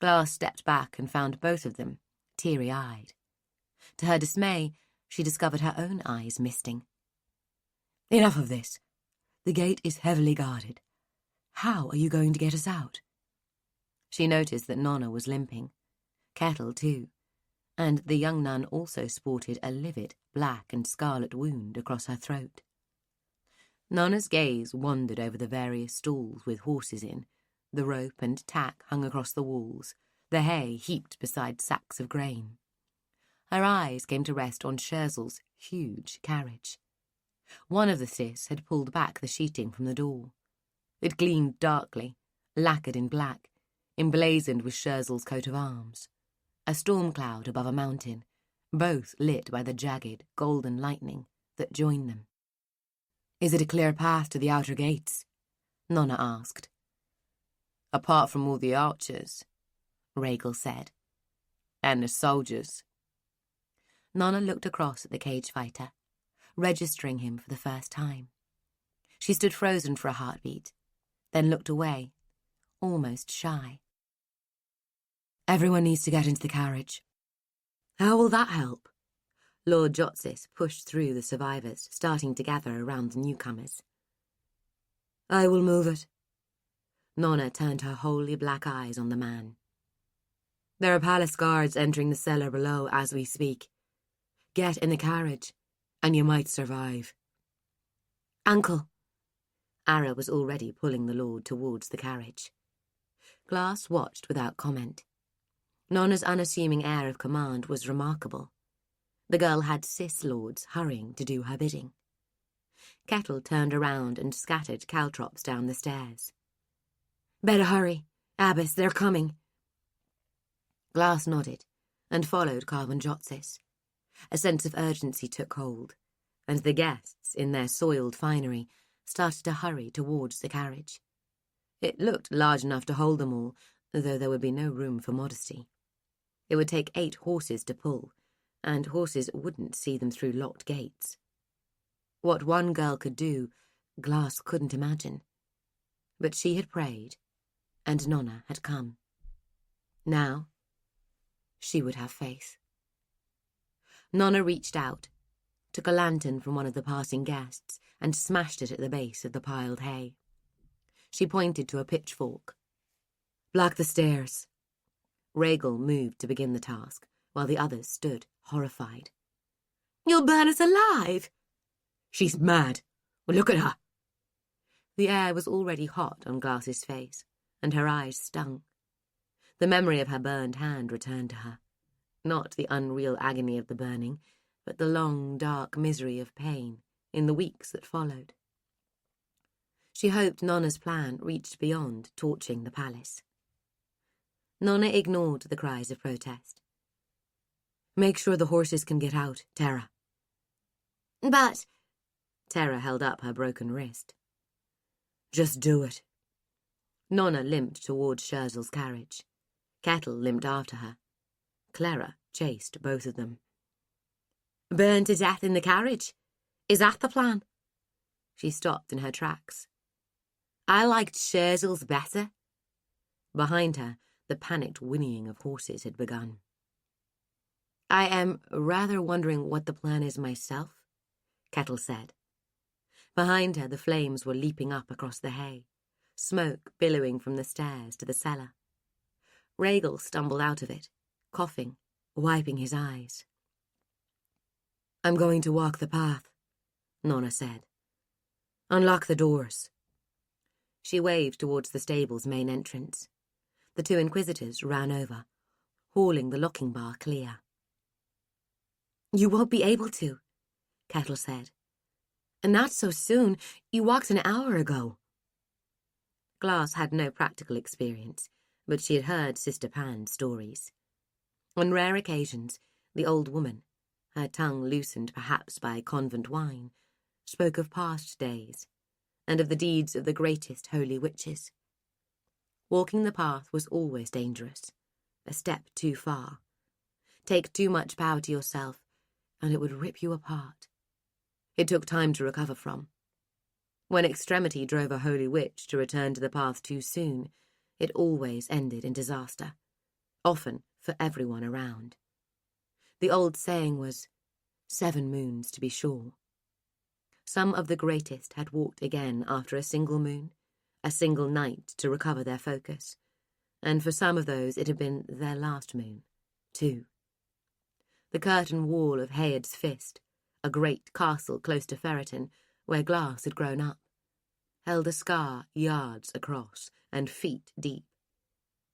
Glass stepped back and found both of them teary-eyed. To her dismay, she discovered her own eyes misting. "Enough of this. The gate is heavily guarded. How are you going to get us out?" She noticed that Nona was limping, Kettle too, and the young nun also sported a livid black and scarlet wound across her throat. Nona's gaze wandered over the various stalls with horses in, the rope and tack hung across the walls, the hay heaped beside sacks of grain. Her eyes came to rest on Scherzel's huge carriage. One of the sis had pulled back the sheeting from the door. It gleamed darkly, lacquered in black, emblazoned with Scherzel's coat of arms. A storm cloud above a mountain, both lit by the jagged, golden lightning that joined them. "Is it a clear path to the outer gates?" Nona asked. "Apart from all the archers," Rhaegal said. "And the soldiers." Nona looked across at the cage fighter, registering him for the first time. She stood frozen for a heartbeat, then looked away, almost shy. "Everyone needs to get into the carriage." "How will that help?" Lord Jotsis pushed through the survivors, starting to gather around the newcomers. "I will move it." Nona turned her wholly black eyes on the man. "There are palace guards entering the cellar below as we speak. Get in the carriage, and you might survive." "Uncle!" Ara was already pulling the lord towards the carriage. Glass watched without comment. Nona's unassuming air of command was remarkable. The girl had cis-lords hurrying to do her bidding. Kettle turned around and scattered caltrops down the stairs. "Better hurry. Abbess, they're coming." Glass nodded and followed Carvan Jotsis. A sense of urgency took hold, and the guests, in their soiled finery, started to hurry towards the carriage. It looked large enough to hold them all, though there would be no room for modesty. It would take 8 horses to pull, and horses wouldn't see them through locked gates. What one girl could do, Glass couldn't imagine. But she had prayed, and Nona had come. Now, she would have faith. Nona reached out, took a lantern from one of the passing guests, and smashed it at the base of the piled hay. She pointed to a pitchfork. "Block the stairs." Rhaegal moved to begin the task, while the others stood, horrified. "You'll burn us alive!" "She's mad. Well, look at her." The air was already hot on Glass's face, and her eyes stung. The memory of her burned hand returned to her. Not the unreal agony of the burning, but the long, dark misery of pain in the weeks that followed. She hoped Nona's plan reached beyond torching the palace. Nona ignored the cries of protest. "Make sure the horses can get out, Tara." "But—" Tara held up her broken wrist. "Just do it." Nona limped towards Scherzel's carriage. Kettle limped after her. Clara chased both of them. "Burn to death in the carriage? Is that the plan?" She stopped in her tracks. "I liked Scherzel's better." Behind her, the panicked whinnying of horses had begun. "I am rather wondering what the plan is myself," Kettle said. Behind her, the flames were leaping up across the hay, smoke billowing from the stairs to the cellar. Rhaegal stumbled out of it, coughing, wiping his eyes. "I'm going to walk the path," Nona said. "Unlock the doors." She waved towards the stable's main entrance. The two inquisitors ran over, hauling the locking bar clear. "You won't be able to," Kettle said. "And not so soon. You walked an hour ago." Glass had no practical experience, but she had heard Sister Pan's stories. On rare occasions, the old woman, her tongue loosened perhaps by convent wine, spoke of past days, and of the deeds of the greatest holy witches. Walking the path was always dangerous, a step too far. Take too much power to yourself, and it would rip you apart. It took time to recover from. When extremity drove a holy witch to return to the path too soon, it always ended in disaster, often for everyone around. The old saying was, 7 moons to be sure. Some of the greatest had walked again after a single moon, a single night to recover their focus, and for some of those it had been their last moon, too. The curtain wall of Hayard's Fist, a great castle close to Ferreton, where Glass had grown up, held a scar yards across and feet deep,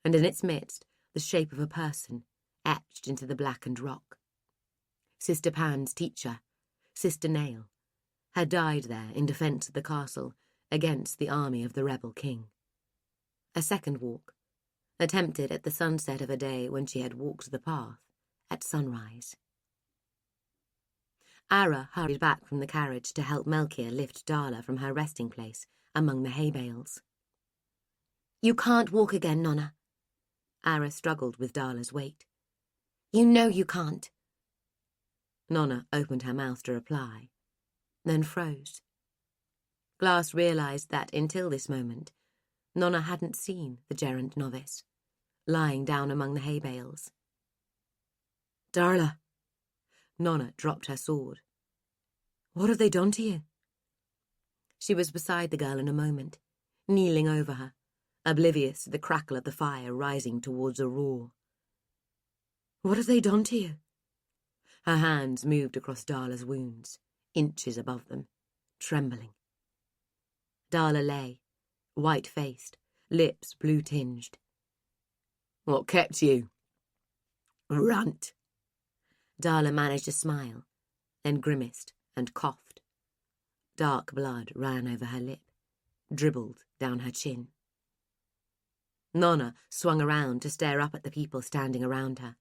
and in its midst the shape of a person etched into the blackened rock. Sister Pan's teacher, Sister Nail, had died there in defence of the castle against the army of the rebel king. A second walk, attempted at the sunset of a day when she had walked the path at sunrise. Ara hurried back from the carriage to help Melchior lift Darla from her resting place among the hay bales. "You can't walk again, Nona." Ara struggled with Darla's weight. "You know you can't." Nona opened her mouth to reply, then froze. Glass realised that until this moment, Nona hadn't seen the gerund novice, lying down among the hay bales. "Darla." Nona dropped her sword. "What have they done to you?" She was beside the girl in a moment, kneeling over her, oblivious to the crackle of the fire rising towards a roar. "What have they done to you?" Her hands moved across Darla's wounds, inches above them, trembling. Darla lay, white-faced, lips blue-tinged. "What kept you?" "Runt." Darla managed a smile, then grimaced and coughed. Dark blood ran over her lip, dribbled down her chin. Nona swung around to stare up at the people standing around her.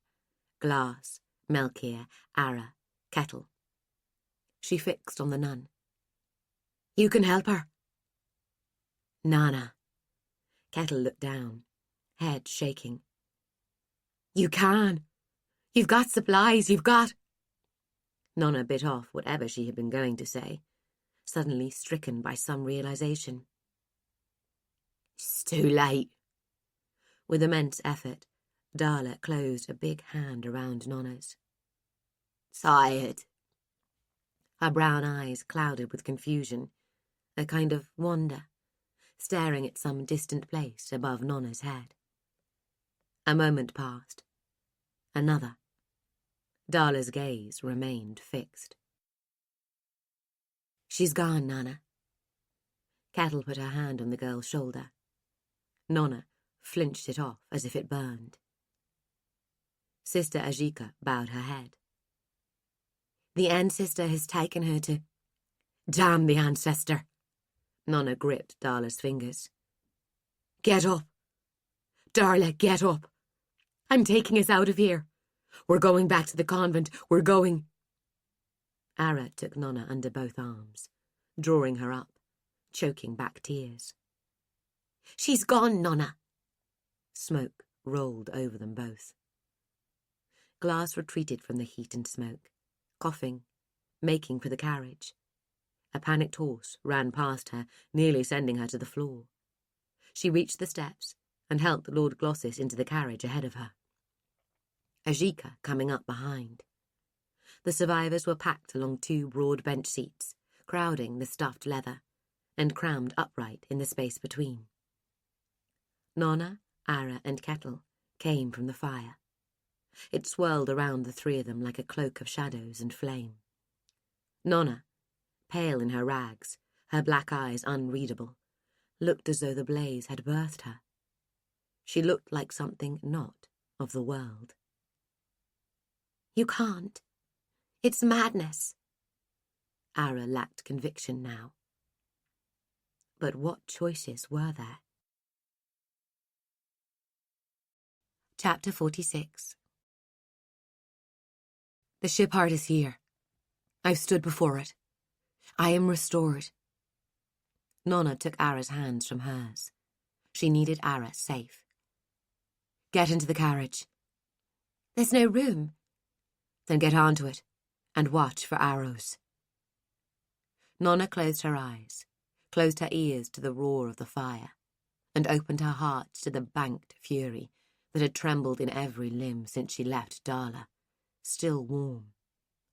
Glass, Melchior, Ara, Kettle. She fixed on the nun. "You can help her." "Nana." Kettle looked down, head shaking. "You can. You've got supplies, you've got—" Nona bit off whatever she had been going to say. suddenly stricken by some realization. It's too late. With immense effort, Darla closed a big hand around Nona's. Tired. Her brown eyes clouded with confusion, a kind of wonder, staring at some distant place above Nona's head. A moment passed. Another. Darla's gaze remained fixed. She's gone, Nona. Kettle put her hand on the girl's shoulder. Nona flinched it off as if it burned. Sister Ajika bowed her head. The ancestor has taken her to... Damn the ancestor! Nona gripped Darla's fingers. Get up! Darla, get up! I'm taking us out of here. We're going back to the convent. We're going... Ara took Nona under both arms, drawing her up, choking back tears. She's gone, Nona! Smoke rolled over them both. Glass retreated from the heat and smoke, coughing, making for the carriage. A panicked horse ran past her, nearly sending her to the floor. She reached the steps and helped Lord Glossis into the carriage ahead of her. Ajika coming up behind. The survivors were packed along two broad bench seats, crowding the stuffed leather, and crammed upright in the space between. Nona, Ara, and Kettle came from the fire. It swirled around the three of them like a cloak of shadows and flame. Nona, pale in her rags, her black eyes unreadable, looked as though the blaze had birthed her. She looked like something not of the world. You can't. It's madness. Ara lacked conviction now. But what choices were there? Chapter 46. The ship heart is here. I've stood before it. I am restored. Nona took Ara's hands from hers. She needed Ara safe. Get into the carriage. There's no room. Then get onto it, and watch for arrows. Nona closed her eyes, closed her ears to the roar of the fire, and opened her heart to the banked fury that had trembled in every limb since she left Darla, still warm,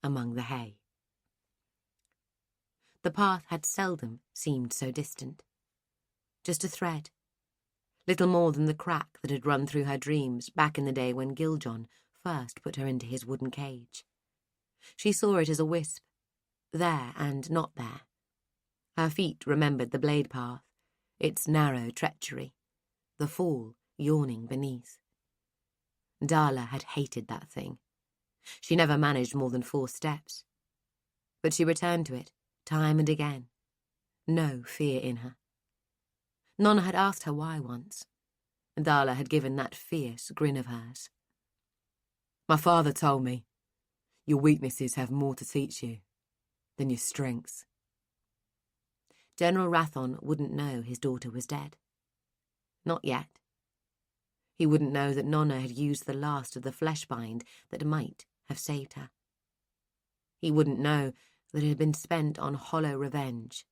among the hay. The path had seldom seemed so distant. Just a thread, little more than the crack that had run through her dreams back in the day when Giljon first put her into his wooden cage. She saw it as a wisp, there and not there. Her feet remembered the blade path, its narrow treachery, the fall yawning beneath. Darla had hated that thing. She never managed more than 4 steps. But she returned to it, time and again. No fear in her. Nona had asked her why once. Darla had given that fierce grin of hers. My father told me, your weaknesses have more to teach you than your strengths. General Rathon wouldn't know his daughter was dead. Not yet. He wouldn't know that Nona had used the last of the flesh-bind that might have saved her. He wouldn't know that it had been spent on hollow revenge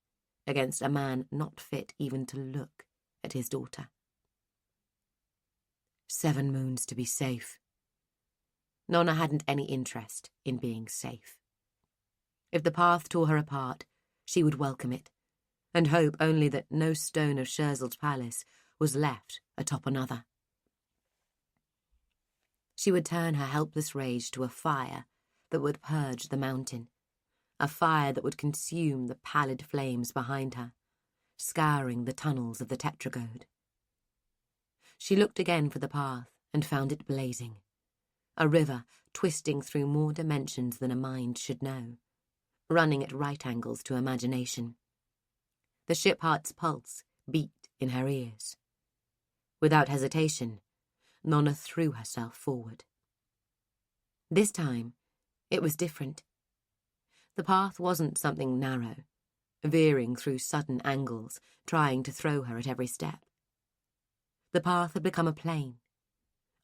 against a man not fit even to look at his daughter. 7 moons to be safe. Nona hadn't any interest in being safe. If the path tore her apart, she would welcome it, and hope only that no stone of Scherzel's palace was left atop another. She would turn her helpless rage to a fire that would purge the mountain, a fire that would consume the pallid flames behind her, scouring the tunnels of the tetragode. She looked again for the path and found it blazing, a river twisting through more dimensions than a mind should know, running at right angles to imagination. The ship heart's pulse beat in her ears. Without hesitation, Nona threw herself forward. This time, it was different. The path wasn't something narrow, veering through sudden angles, trying to throw her at every step. The path had become a plain,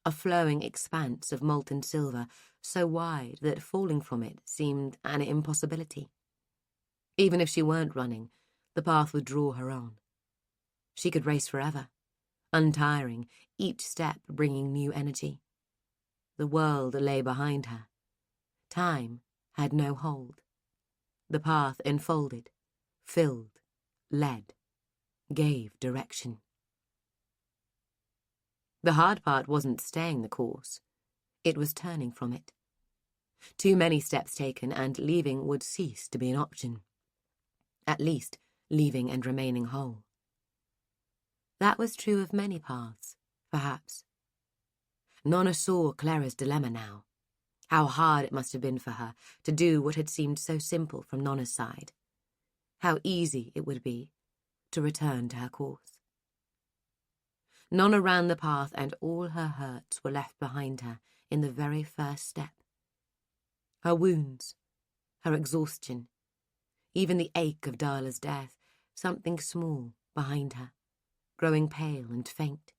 a flowing expanse of molten silver, so wide that falling from it seemed an impossibility. Even if she weren't running, the path would draw her on. She could race forever, untiring, each step bringing new energy. The world lay behind her. Time had no hold. The path enfolded, filled, led, gave direction. The hard part wasn't staying the course. It was turning from it. Too many steps taken and leaving would cease to be an option. At least, leaving and remaining whole. That was true of many paths, perhaps. Nona saw Clara's dilemma now. How hard it must have been for her to do what had seemed so simple from Nona's side. How easy it would be to return to her course. Nona ran the path and all her hurts were left behind her in the very first step. Her wounds, her exhaustion, even the ache of Darla's death, something small behind her, growing pale and faint.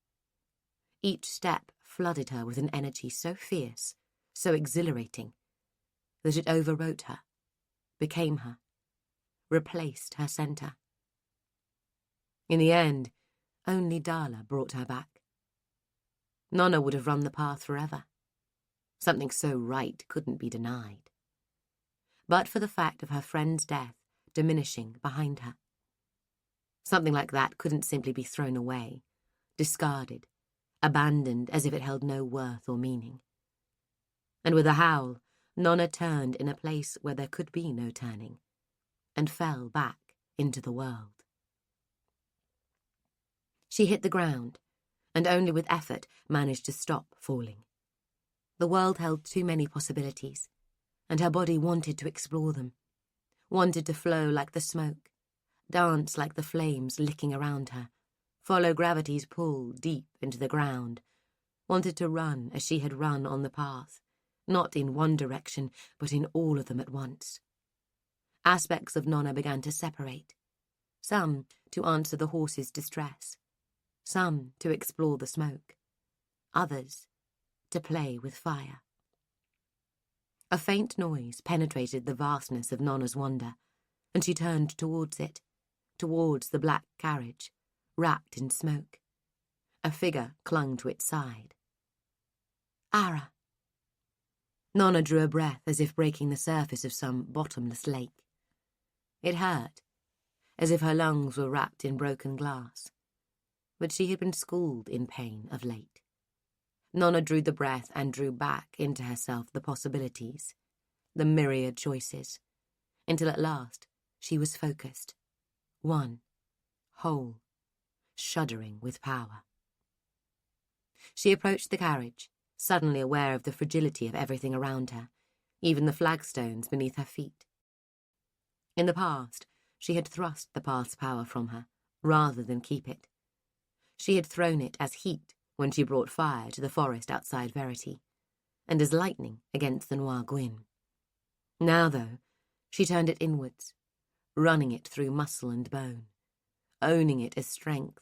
Each step flooded her with an energy so fierce, so exhilarating, that it overwrote her, became her, replaced her centre. In the end, only Darla brought her back. Nona would have run the path forever. Something so right couldn't be denied. But for the fact of her friend's death diminishing behind her. Something like that couldn't simply be thrown away, discarded, abandoned as if it held no worth or meaning. And with a howl, Nona turned in a place where there could be no turning, and fell back into the world. She hit the ground, and only with effort managed to stop falling. The world held too many possibilities, and her body wanted to explore them, wanted to flow like the smoke, dance like the flames licking around her, follow gravity's pull deep into the ground, wanted to run as she had run on the path, not in one direction, but in all of them at once. Aspects of Nona began to separate, some to answer the horse's distress, some to explore the smoke, others to play with fire. A faint noise penetrated the vastness of Nona's wonder, and she turned towards it, towards the black carriage, wrapped in smoke. A figure clung to its side. Ara. Nona drew a breath as if breaking the surface of some bottomless lake. It hurt, as if her lungs were wrapped in broken glass. But she had been schooled in pain of late. Nona drew the breath and drew back into herself the possibilities, the myriad choices, until at last she was focused, one, whole, shuddering with power. She approached the carriage, suddenly aware of the fragility of everything around her, even the flagstones beneath her feet. In the past, she had thrust the path's power from her, rather than keep it. She had thrown it as heat when she brought fire to the forest outside Verity, and as lightning against the Noir Gwyn. Now, though, she turned it inwards, running it through muscle and bone, owning it as strength,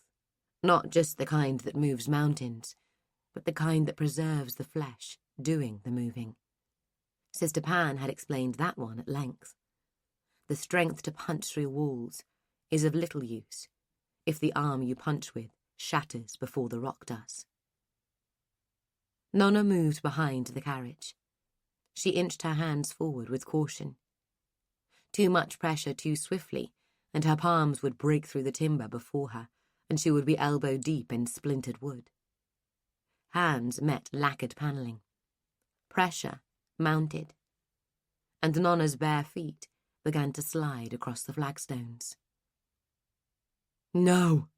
not just the kind that moves mountains, but the kind that preserves the flesh, doing the moving. Sister Pan had explained that one at length. The strength to punch through walls is of little use if the arm you punch with shatters before the rock does. Nona moved behind the carriage. She inched her hands forward with caution. Too much pressure too swiftly, and her palms would break through the timber before her, and she would be elbow-deep in splintered wood. Hands met lacquered panelling. Pressure mounted, and Nona's bare feet began to slide across the flagstones. No!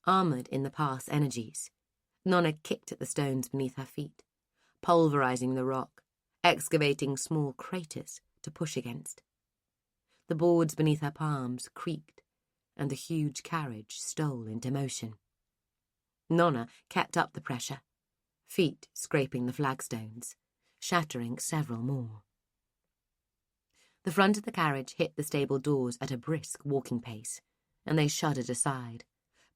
Armoured in the path's energies, Nona kicked at the stones beneath her feet, pulverizing the rock, excavating small craters to push against. The boards beneath her palms creaked, and the huge carriage stole into motion. Nona kept up the pressure, feet scraping the flagstones, shattering several more. The front of the carriage hit the stable doors at a brisk walking pace, and they shuddered aside,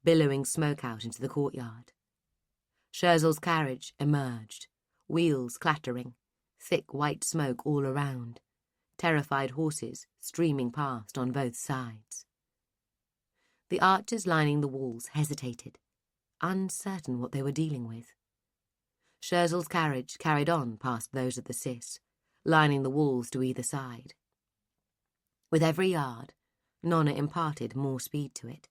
billowing smoke out into the courtyard. Scherzel's carriage emerged, wheels clattering, thick white smoke all around, terrified horses streaming past on both sides. The archers lining the walls hesitated, uncertain what they were dealing with. Scherzel's carriage carried on past those of the Sis, lining the walls to either side. With every yard, Nona imparted more speed to it.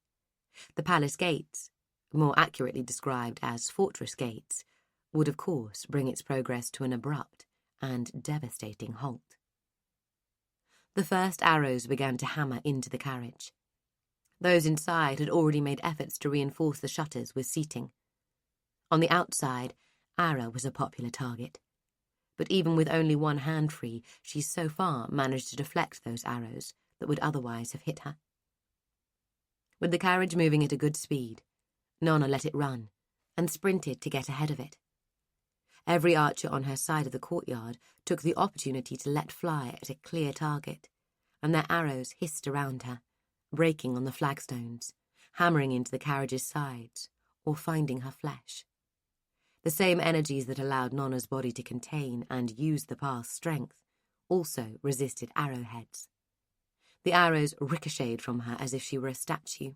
The palace gates, more accurately described as fortress gates, would of course bring its progress to an abrupt and devastating halt. The first arrows began to hammer into the carriage. Those inside had already made efforts to reinforce the shutters with seating. On the outside, Ara was a popular target. But even with only one hand free, she so far managed to deflect those arrows that would otherwise have hit her. With the carriage moving at a good speed, Nona let it run and sprinted to get ahead of it. Every archer on her side of the courtyard took the opportunity to let fly at a clear target, and their arrows hissed around her, breaking on the flagstones, hammering into the carriage's sides, or finding her flesh. The same energies that allowed Nona's body to contain and use the path's strength also resisted arrowheads. The arrows ricocheted from her as if she were a statue,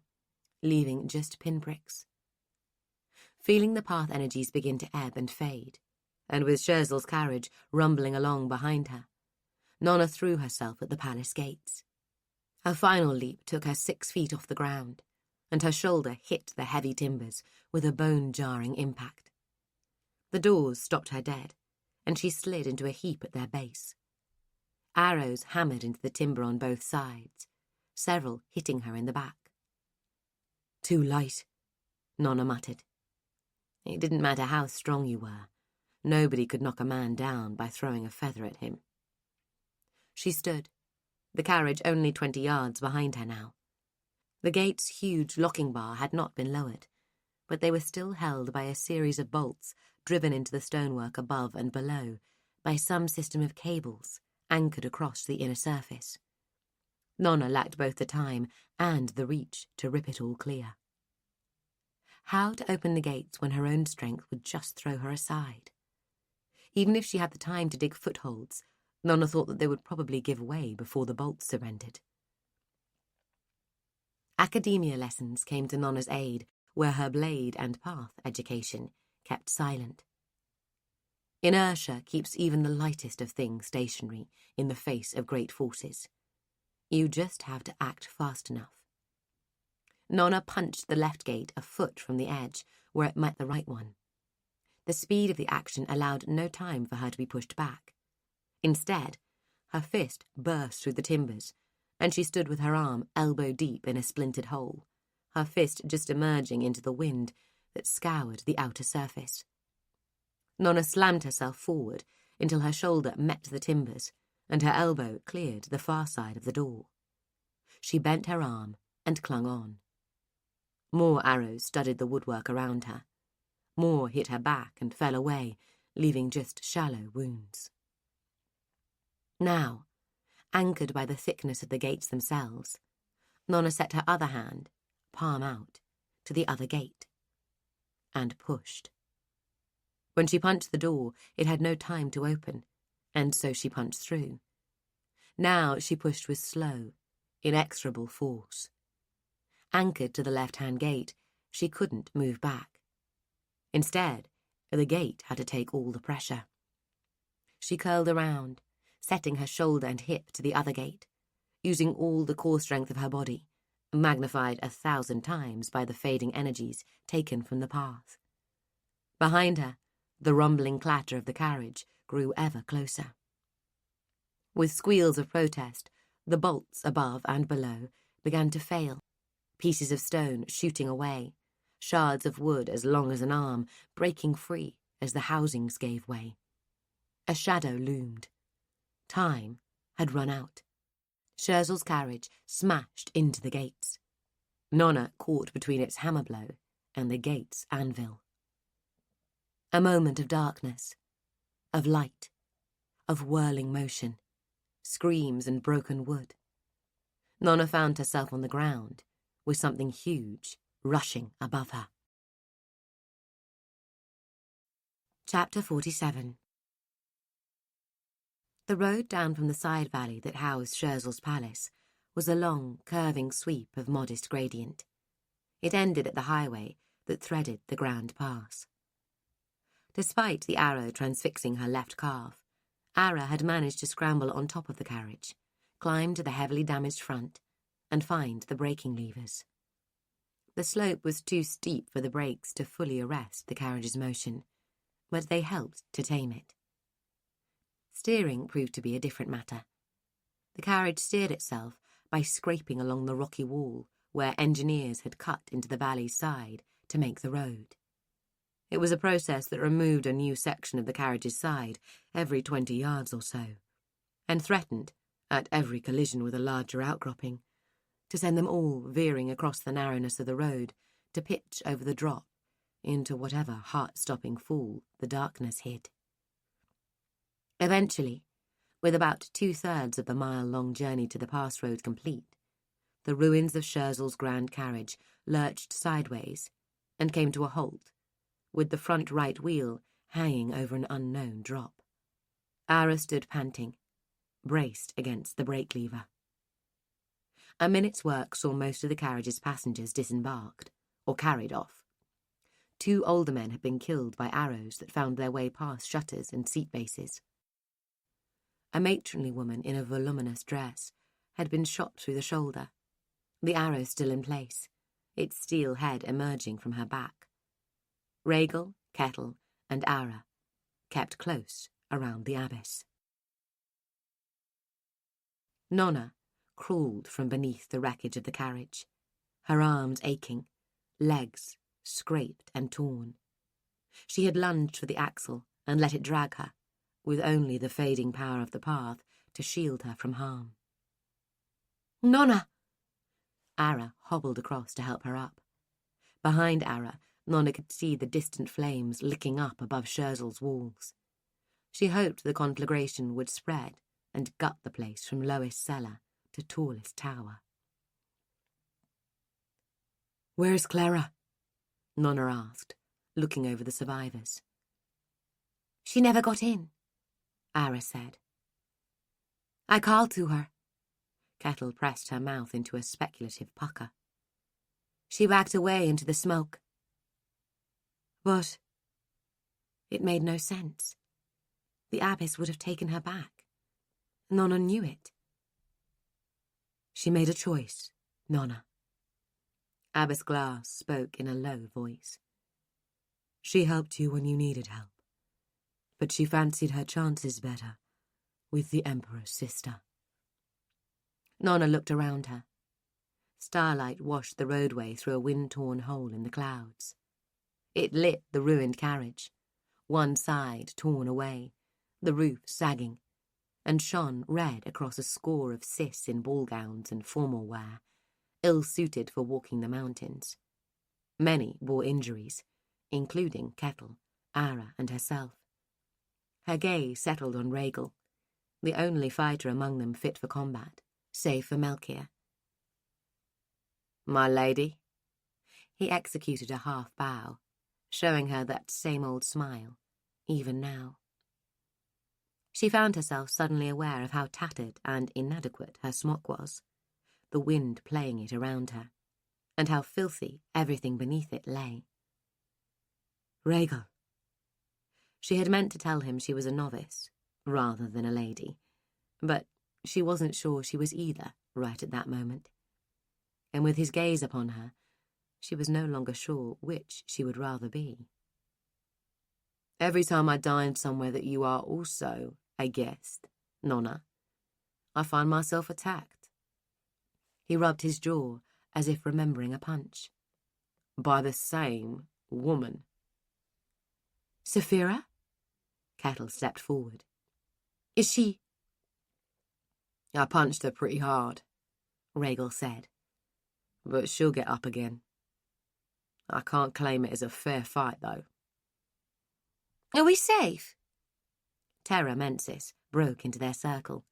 leaving just pinpricks. Feeling the path energies begin to ebb and fade, and with Scherzel's carriage rumbling along behind her, Nona threw herself at the palace gates. Her final leap took her 6 feet off the ground, and her shoulder hit the heavy timbers with a bone-jarring impact. The doors stopped her dead, and she slid into a heap at their base. Arrows hammered into the timber on both sides, several hitting her in the back. "Too light," Nona muttered. It didn't matter how strong you were. Nobody could knock a man down by throwing a feather at him. She stood, the carriage only 20 yards behind her now. The gate's huge locking bar had not been lowered, but they were still held by a series of bolts driven into the stonework above and below by some system of cables anchored across the inner surface. Nona lacked both the time and the reach to rip it all clear. How to open the gates when her own strength would just throw her aside? Even if she had the time to dig footholds, Nona thought that they would probably give way before the bolts surrendered. Academia lessons came to Nona's aid, where her blade and path education kept silent. Inertia keeps even the lightest of things stationary in the face of great forces. You just have to act fast enough. Nona punched the left gate a foot from the edge, where it met the right one. The speed of the action allowed no time for her to be pushed back. Instead, her fist burst through the timbers, and she stood with her arm elbow deep in a splintered hole, her fist just emerging into the wind that scoured the outer surface. Nona slammed herself forward until her shoulder met the timbers, and her elbow cleared the far side of the door. She bent her arm and clung on. More arrows studded the woodwork around her. More hit her back and fell away, leaving just shallow wounds. Now, anchored by the thickness of the gates themselves, Nona set her other hand, palm out, to the other gate, and pushed. When she punched the door, it had no time to open, and so she punched through. Now she pushed with slow, inexorable force. Anchored to the left-hand gate, she couldn't move back. Instead, the gate had to take all the pressure. She curled around, setting her shoulder and hip to the other gate, using all the core strength of her body, magnified 1,000 times by the fading energies taken from the path. Behind her, the rumbling clatter of the carriage grew ever closer. With squeals of protest, the bolts above and below began to fail, pieces of stone shooting away, shards of wood as long as an arm breaking free as the housings gave way. A shadow loomed. Time had run out. Scherzel's carriage smashed into the gates. Nona caught between its hammer blow and the gate's anvil. A moment of darkness, of light, of whirling motion, screams and broken wood. Nona found herself on the ground, with something huge rushing above her. Chapter 47. The road down from the side valley that housed Scherzel's palace was a long, curving sweep of modest gradient. It ended at the highway that threaded the Grand Pass. Despite the arrow transfixing her left calf, Ara had managed to scramble on top of the carriage, climb to the heavily damaged front, and find the braking levers. The slope was too steep for the brakes to fully arrest the carriage's motion, but they helped to tame it. Steering proved to be a different matter. The carriage steered itself by scraping along the rocky wall where engineers had cut into the valley's side to make the road. It was a process that removed a new section of the carriage's side every 20 yards or so, and threatened, at every collision with a larger outcropping, to send them all veering across the narrowness of the road to pitch over the drop into whatever heart-stopping fall the darkness hid. Eventually, with about 2/3 of the mile-long journey to the pass road complete, the ruins of Scherzel's grand carriage lurched sideways and came to a halt, with the front right wheel hanging over an unknown drop. Ara stood panting, braced against the brake lever. A minute's work saw most of the carriage's passengers disembarked, or carried off. 2 older men had been killed by arrows that found their way past shutters and seat bases. A matronly woman in a voluminous dress had been shot through the shoulder, the arrow still in place, its steel head emerging from her back. Rhaegal, Kettle, and Ara kept close around the abyss. Nona crawled from beneath the wreckage of the carriage, her arms aching, legs scraped and torn. She had lunged for the axle and let it drag her, with only the fading power of the path to shield her from harm. "Nona!" Ara hobbled across to help her up. Behind Ara, Nona could see the distant flames licking up above Scherzel's walls. She hoped the conflagration would spread and gut the place from lowest cellar to tallest tower. "Where's Clara?" Nona asked, looking over the survivors. "She never got in," Ara said. "I called to her." Kettle pressed her mouth into a speculative pucker. "She backed away into the smoke." But it made no sense. The abyss would have taken her back. Nona knew it. "She made a choice, Nona." Abbess Glass spoke in a low voice. "She helped you when you needed help, but she fancied her chances better with the Emperor's sister." Nona looked around her. Starlight washed the roadway through a wind-torn hole in the clouds. It lit the ruined carriage, one side torn away, the roof sagging, and shone red across a score of cis in ball gowns and formal wear, ill-suited for walking the mountains. Many bore injuries, including Kettle, Ara, and herself. Her gaze settled on Rhaegal, the only fighter among them fit for combat, save for Melchior. "My lady?" He executed a half-bow, showing her that same old smile, even now. She found herself suddenly aware of how tattered and inadequate her smock was, the wind playing it around her, and how filthy everything beneath it lay. "Rhaegal." She had meant to tell him she was a novice, rather than a lady, but she wasn't sure she was either right at that moment. And with his gaze upon her, she was no longer sure which she would rather be. "Every time I dine somewhere that you are also a guest, Nona, I find myself attacked." He rubbed his jaw as if remembering a punch. "By the same woman." "Saphira?" Kettle stepped forward. "Is she—" "I punched her pretty hard," Rhaegal said, "but she'll get up again. I can't claim it as a fair fight, though." "Are we safe?" Terra Mensis broke into their circle,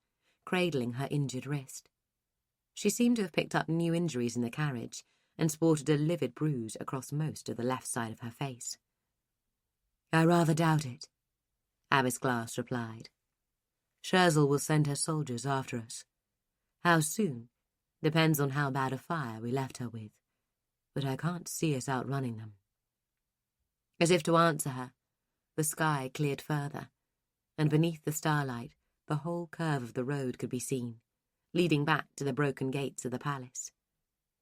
cradling her injured wrist. She seemed to have picked up new injuries in the carriage and sported a livid bruise across most of the left side of her face. "I rather doubt it," Abbess Glass replied. Scherzel will send her soldiers after us. How soon depends on how bad a fire we left her with, but I can't see us outrunning them." As if to answer her, the sky cleared further, and beneath the starlight the whole curve of the road could be seen, leading back to the broken gates of the palace.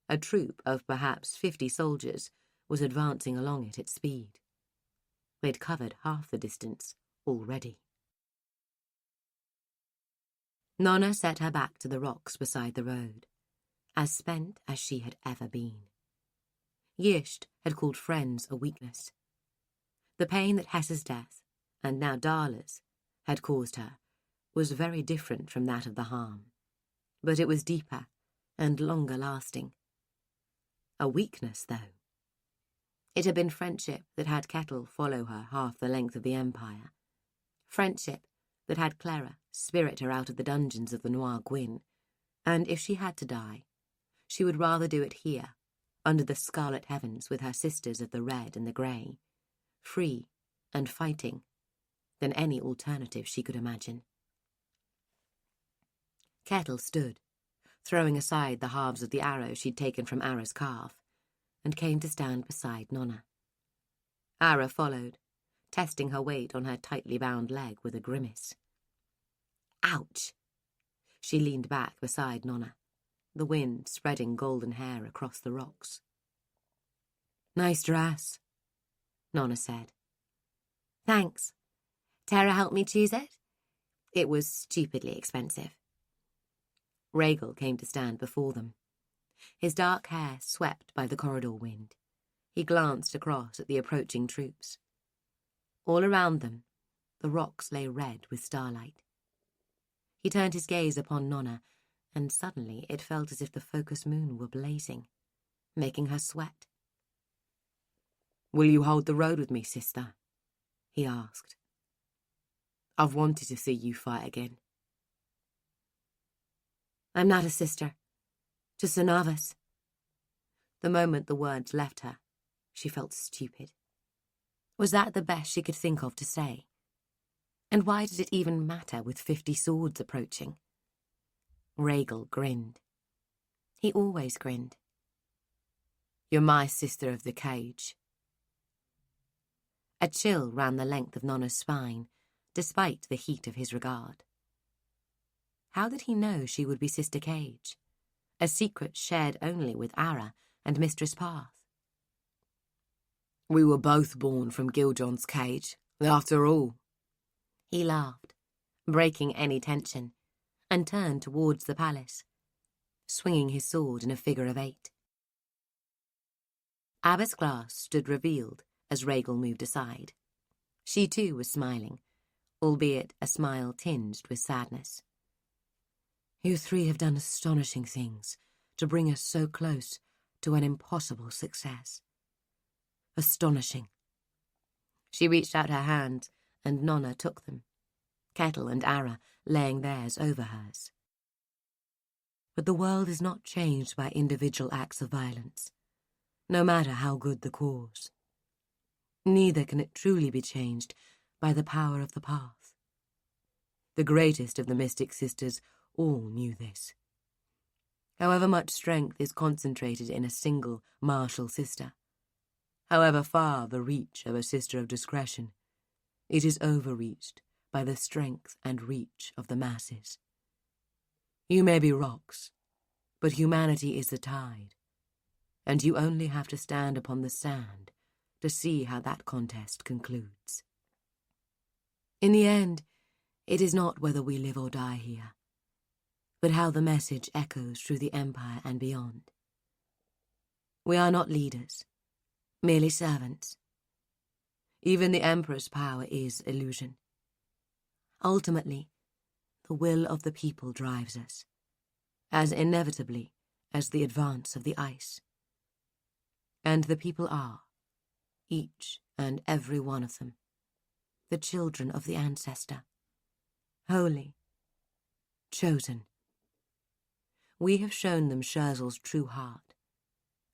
A troop of perhaps 50 soldiers was advancing along it at speed. They'd covered half the distance already. Nona set her back to the rocks beside the road, as spent as she had ever been. Gisht had called friends a weakness. The pain that Hessa's death, and now Darla's, had caused her was very different from that of the harm, but it was deeper and longer lasting. A weakness, though. It had been friendship that had Kettle follow her half the length of the Empire. Friendship that had Clara spirit her out of the dungeons of the Noir Gwyn, and if she had to die, she would rather do it here, under the scarlet heavens with her sisters of the red and the grey, free and fighting, than any alternative she could imagine. Kettle stood, throwing aside the halves of the arrow she'd taken from Ara's calf, and came to stand beside Nona. Ara followed, testing her weight on her tightly bound leg with a grimace. "Ouch!" She leaned back beside Nona, the wind spreading golden hair across the rocks. "Nice dress," Nona said. "Thanks. Tara helped me choose it. It was stupidly expensive." Rhaegal came to stand before them. His dark hair swept by the corridor wind. He glanced across at the approaching troops. All around them, the rocks lay red with starlight. He turned his gaze upon Nona, and suddenly it felt as if the focus moon were blazing, making her sweat. "Will you hold the road with me, sister?" he asked. "I've wanted to see you fight again." "I'm not a sister, just a novice." The moment the words left her, she felt stupid. Was that the best she could think of to say? And why did it even matter with 50 swords approaching? Rhaegal grinned. He always grinned. "You're my sister of the cage." A chill ran the length of Nona's spine, despite the heat of his regard. How did he know she would be Sister Cage? A secret shared only with Ara and Mistress Path. "We were both born from Giljon's cage, after all." He laughed, breaking any tension, and turned towards the palace, swinging his sword in a figure of 8. Abbess Glass stood revealed as Rhaegal moved aside. She too was smiling, albeit a smile tinged with sadness. "You 3 have done astonishing things to bring us so close to an impossible success. Astonishing." She reached out her hands, and Nona took them, Kettle and Ara laying theirs over hers. But the world is not changed by individual acts of violence, no matter how good the cause. Neither can it truly be changed by the power of the path. The greatest of the Mystic Sisters all knew this. However much strength is concentrated in a single martial sister, however far the reach of a sister of discretion, it is overreached by the strength and reach of the masses. You may be rocks, but humanity is the tide, and you only have to stand upon the sand to see how that contest concludes. In the end, it is not whether we live or die here, but how the message echoes through the Empire and beyond. We are not leaders, merely servants. Even the Emperor's power is illusion. Ultimately, the will of the people drives us, as inevitably as the advance of the ice. And the people are, each and every one of them, the children of the ancestor, holy, chosen. We have shown them Scherzel's true heart,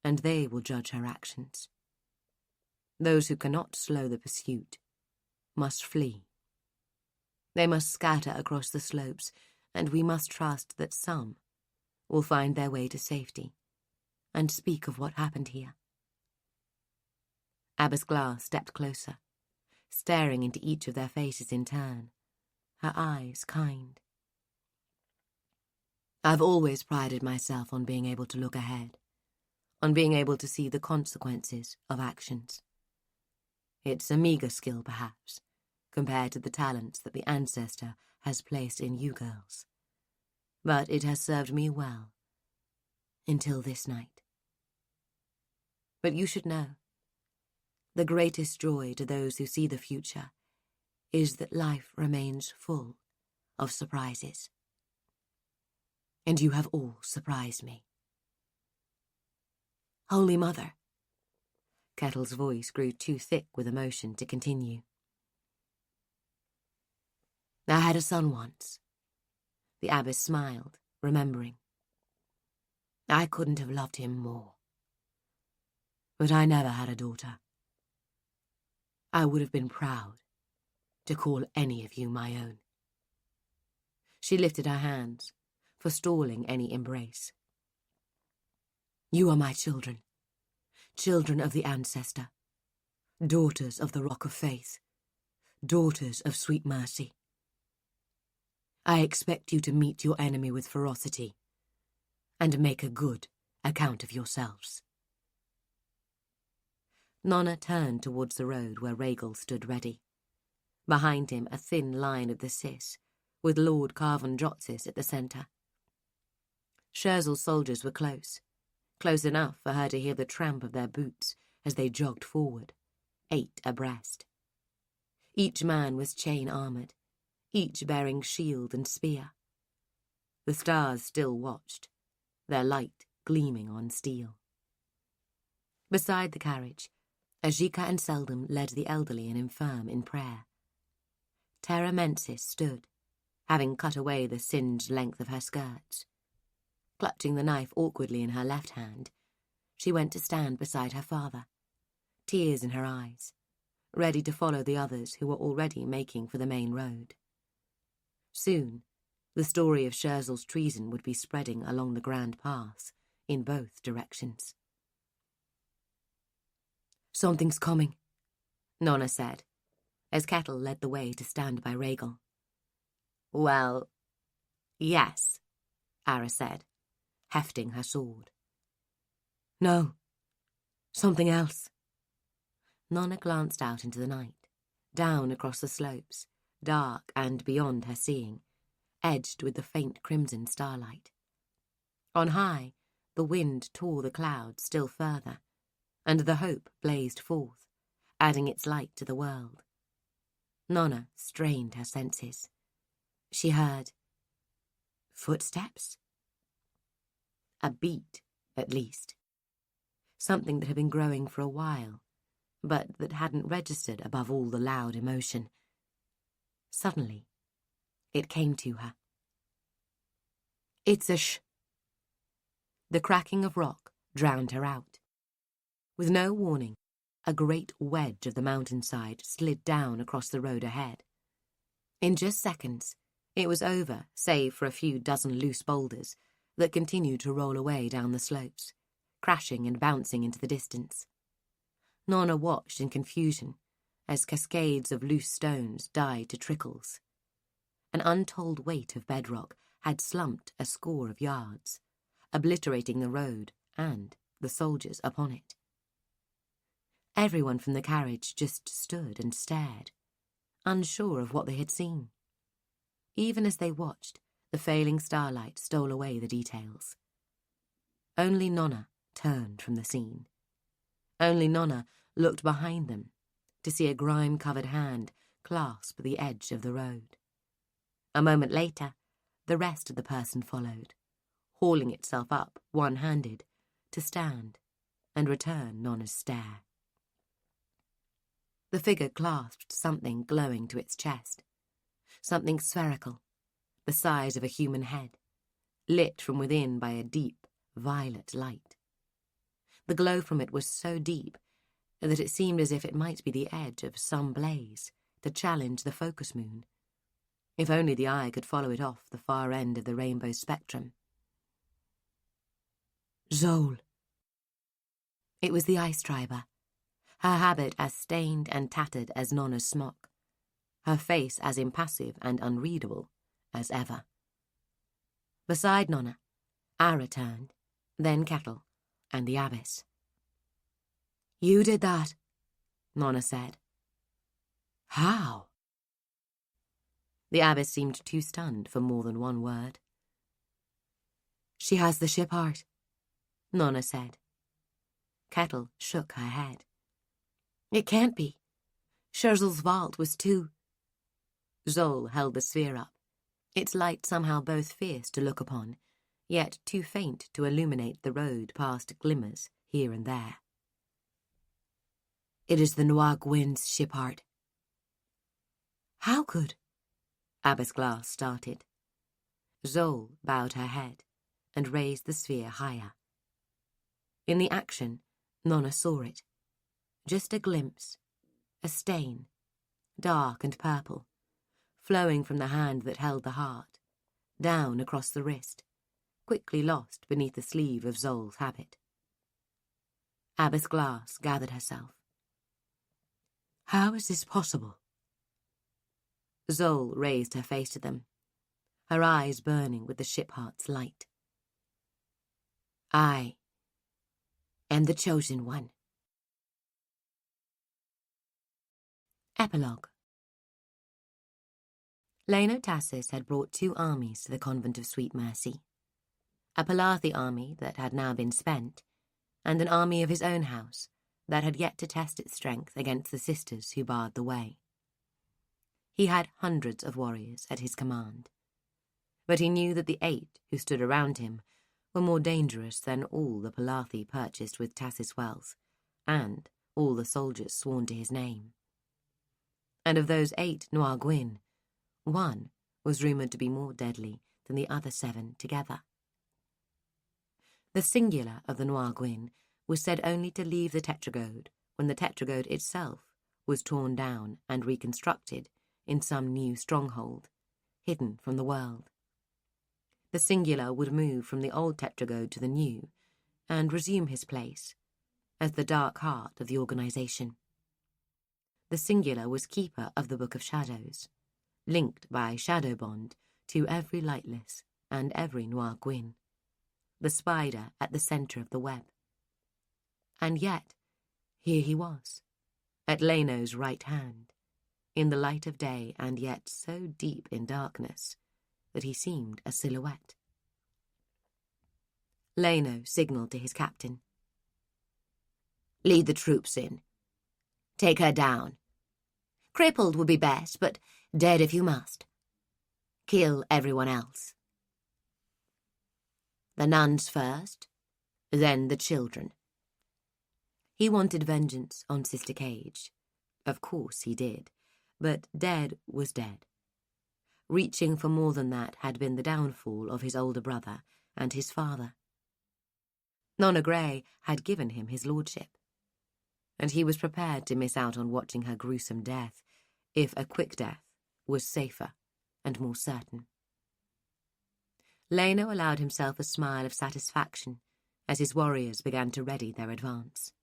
and they will judge her actions. Those who cannot slow the pursuit must flee. They must scatter across the slopes, and we must trust that some will find their way to safety and speak of what happened here. Abbess Glass stepped closer, staring into each of their faces in turn, her eyes kind. I've always prided myself on being able to look ahead, on being able to see the consequences of actions. It's a meagre skill, perhaps, compared to the talents that the ancestor has placed in you girls. But it has served me well, until this night. But you should know, the greatest joy to those who see the future is that life remains full of surprises. And you have all surprised me. Holy Mother. Kettle's voice grew too thick with emotion to continue. I had a son once. The abbess smiled, remembering. I couldn't have loved him more. But I never had a daughter. I would have been proud to call any of you my own. She lifted her hands, forestalling any embrace. You are my children, children of the ancestor, daughters of the rock of faith, daughters of sweet mercy. I expect you to meet your enemy with ferocity and make a good account of yourselves. Nona turned towards the road where Rhaegal stood ready. Behind him a thin line of the Cis, with Lord Carvan Drotzis at the centre. Scherzel's soldiers were close enough for her to hear the tramp of their boots as they jogged forward, 8 abreast. Each man was chain-armoured, each bearing shield and spear. The stars still watched, their light gleaming on steel. Beside the carriage, Ajika and Seldom led the elderly and infirm in prayer. Terra Mensis stood, having cut away the singed length of her skirts. Clutching the knife awkwardly in her left hand, she went to stand beside her father, tears in her eyes, ready to follow the others who were already making for the main road. Soon, the story of Scherzel's treason would be spreading along the Grand Pass, in both directions. Something's coming, Nona said, as Kettle led the way to stand by Rhaegal. Well, yes, Ara said, hefting her sword. No, something else. Nona glanced out into the night, down across the slopes, dark and beyond her seeing, edged with the faint crimson starlight. On high, the wind tore the clouds still further, and the hope blazed forth, adding its light to the world. Nona strained her senses. She heard footsteps? A beat, at least. Something that had been growing for a while, but that hadn't registered above all the loud emotion. Suddenly, it came to her. It's a shh. The cracking of rock drowned her out. With no warning, a great wedge of the mountainside slid down across the road ahead. In just seconds, it was over, save for a few dozen loose boulders that continued to roll away down the slopes, crashing and bouncing into the distance. Nona watched in confusion as cascades of loose stones died to trickles. An untold weight of bedrock had slumped a score of yards, obliterating the road and the soldiers upon it. Everyone from the carriage just stood and stared, unsure of what they had seen. Even as they watched, the failing starlight stole away the details. Only Nona turned from the scene. Only Nona looked behind them to see a grime-covered hand clasp the edge of the road. A moment later, the rest of the person followed, hauling itself up one-handed to stand and return Nona's stare. The figure clasped something glowing to its chest, something spherical, the size of a human head, lit from within by a deep, violet light. The glow from it was so deep that it seemed as if it might be the edge of some blaze to challenge the focus moon. If only the eye could follow it off the far end of the rainbow spectrum. Zol. It was the ice triber, her habit as stained and tattered as Nona's smock, her face as impassive and unreadable as ever. Beside Nona, Ara turned, then Kettle, and the abbess. "You did that," Nona said. "How?" The abbess seemed too stunned for more than one word. "She has the ship heart," Nona said. Kettle shook her head. "It can't be. Scherzel's vault was too—" Zol held the sphere up, its light somehow both fierce to look upon, yet too faint to illuminate the road past glimmers here and there. "It is the Noir Gwyn's ship heart." "How could—" Abbess Glass started. Zol bowed her head and raised the sphere higher. In the action, Nona saw it. Just a glimpse, a stain, dark and purple, flowing from the hand that held the heart, down across the wrist, quickly lost beneath the sleeve of Zol's habit. Abbess Glass gathered herself. "How is this possible?" Zol raised her face to them, her eyes burning with the ship heart's light. "I am the chosen one." Epilogue. Leno Tassis had brought 2 armies to the convent of Sweet Mercy, a Palathi army that had now been spent, and an army of his own house that had yet to test its strength against the sisters who barred the way. He had hundreds of warriors at his command, but he knew that the 8 who stood around him were more dangerous than all the Palathi purchased with Tassis wealth, and all the soldiers sworn to his name. And of those 8 Noir Gwyn, 1 was rumoured to be more deadly than the other 7 together. The singular of the Noir Gwyn was said only to leave the tetragode when the tetragode itself was torn down and reconstructed in some new stronghold, hidden from the world. The singular would move from the old tetragode to the new, and resume his place as the dark heart of the organisation. The singular was keeper of the Book of Shadows, linked by shadow bond to every lightless and every Noir Gwyn, the spider at the centre of the web. And yet, here he was, at Leno's right hand, in the light of day and yet so deep in darkness that he seemed a silhouette. Leno signalled to his captain. "Lead the troops in. Take her down. Crippled would be best, but dead if you must. Kill everyone else. The nuns first, then the children." He wanted vengeance on Sister Cage. Of course he did, but dead was dead. Reaching for more than that had been the downfall of his older brother and his father. Nona Grey had given him his lordship, and he was prepared to miss out on watching her gruesome death if a quick death was safer and more certain. Leno allowed himself a smile of satisfaction as his warriors began to ready their advance.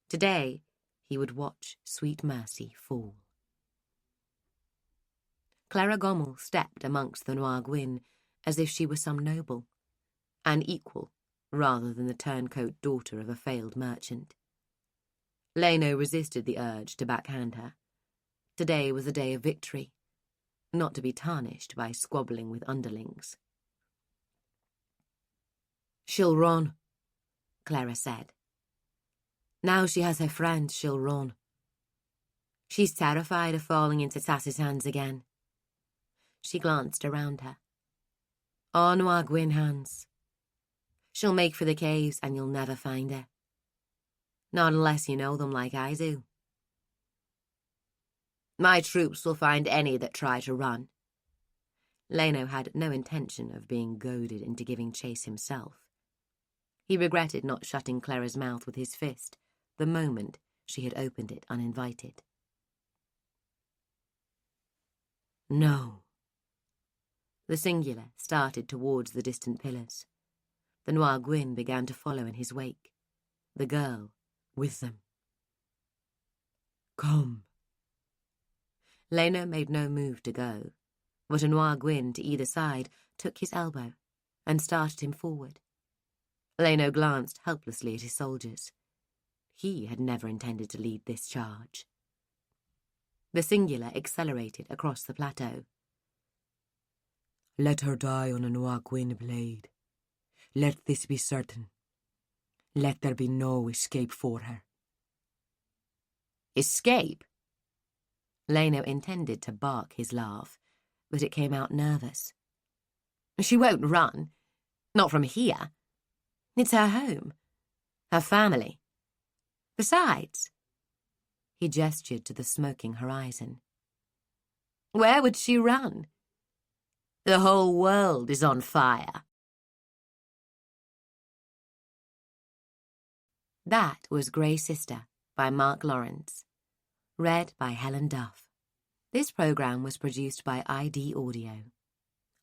Today he would watch Sweet Mercy fall. Clara Gommel stepped amongst the Noir Gwyn as if she were some noble, an equal rather than the turncoat daughter of a failed merchant. Leno resisted the urge to backhand her. Today was a day of victory, not to be tarnished by squabbling with underlings. "She'll run," Clara said. "Now she has her friend, she'll run. She's terrified of falling into Sass's hands again." She glanced around her. "All Noir Gwyn hands. She'll make for the caves and you'll never find her. Not unless you know them like I do. My troops will find any that try to run." Leno had no intention of being goaded into giving chase himself. He regretted not shutting Clara's mouth with his fist the moment she had opened it uninvited. "No," The singular started towards the distant pillars. The Noir Gwyn began to follow in his wake, the girl with them. Come. Leno made no move to go, but a Noir Gwyn to either side took his elbow and started him forward. Leno glanced helplessly at his soldiers. He had never intended to lead this charge. The singular accelerated across the plateau. Let her die on a Noir Gwyn blade. Let this be certain. Let there be no escape for her. Escape? Leno intended to bark his laugh, but it came out nervous. She won't run. Not from here. It's her home. Her family. Besides, he gestured to the smoking horizon. Where would she run? The whole world is on fire. That was Grey Sister by Mark Lawrence. Read by Helen Duff. This program was produced by ID Audio.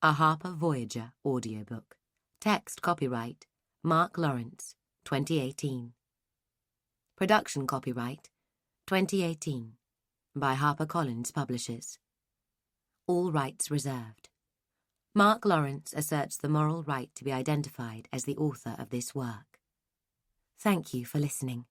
A Harper Voyager audiobook. Text copyright Mark Lawrence, 2018. Production copyright 2018 by HarperCollins Publishers. All rights reserved. Mark Lawrence asserts the moral right to be identified as the author of this work. Thank you for listening.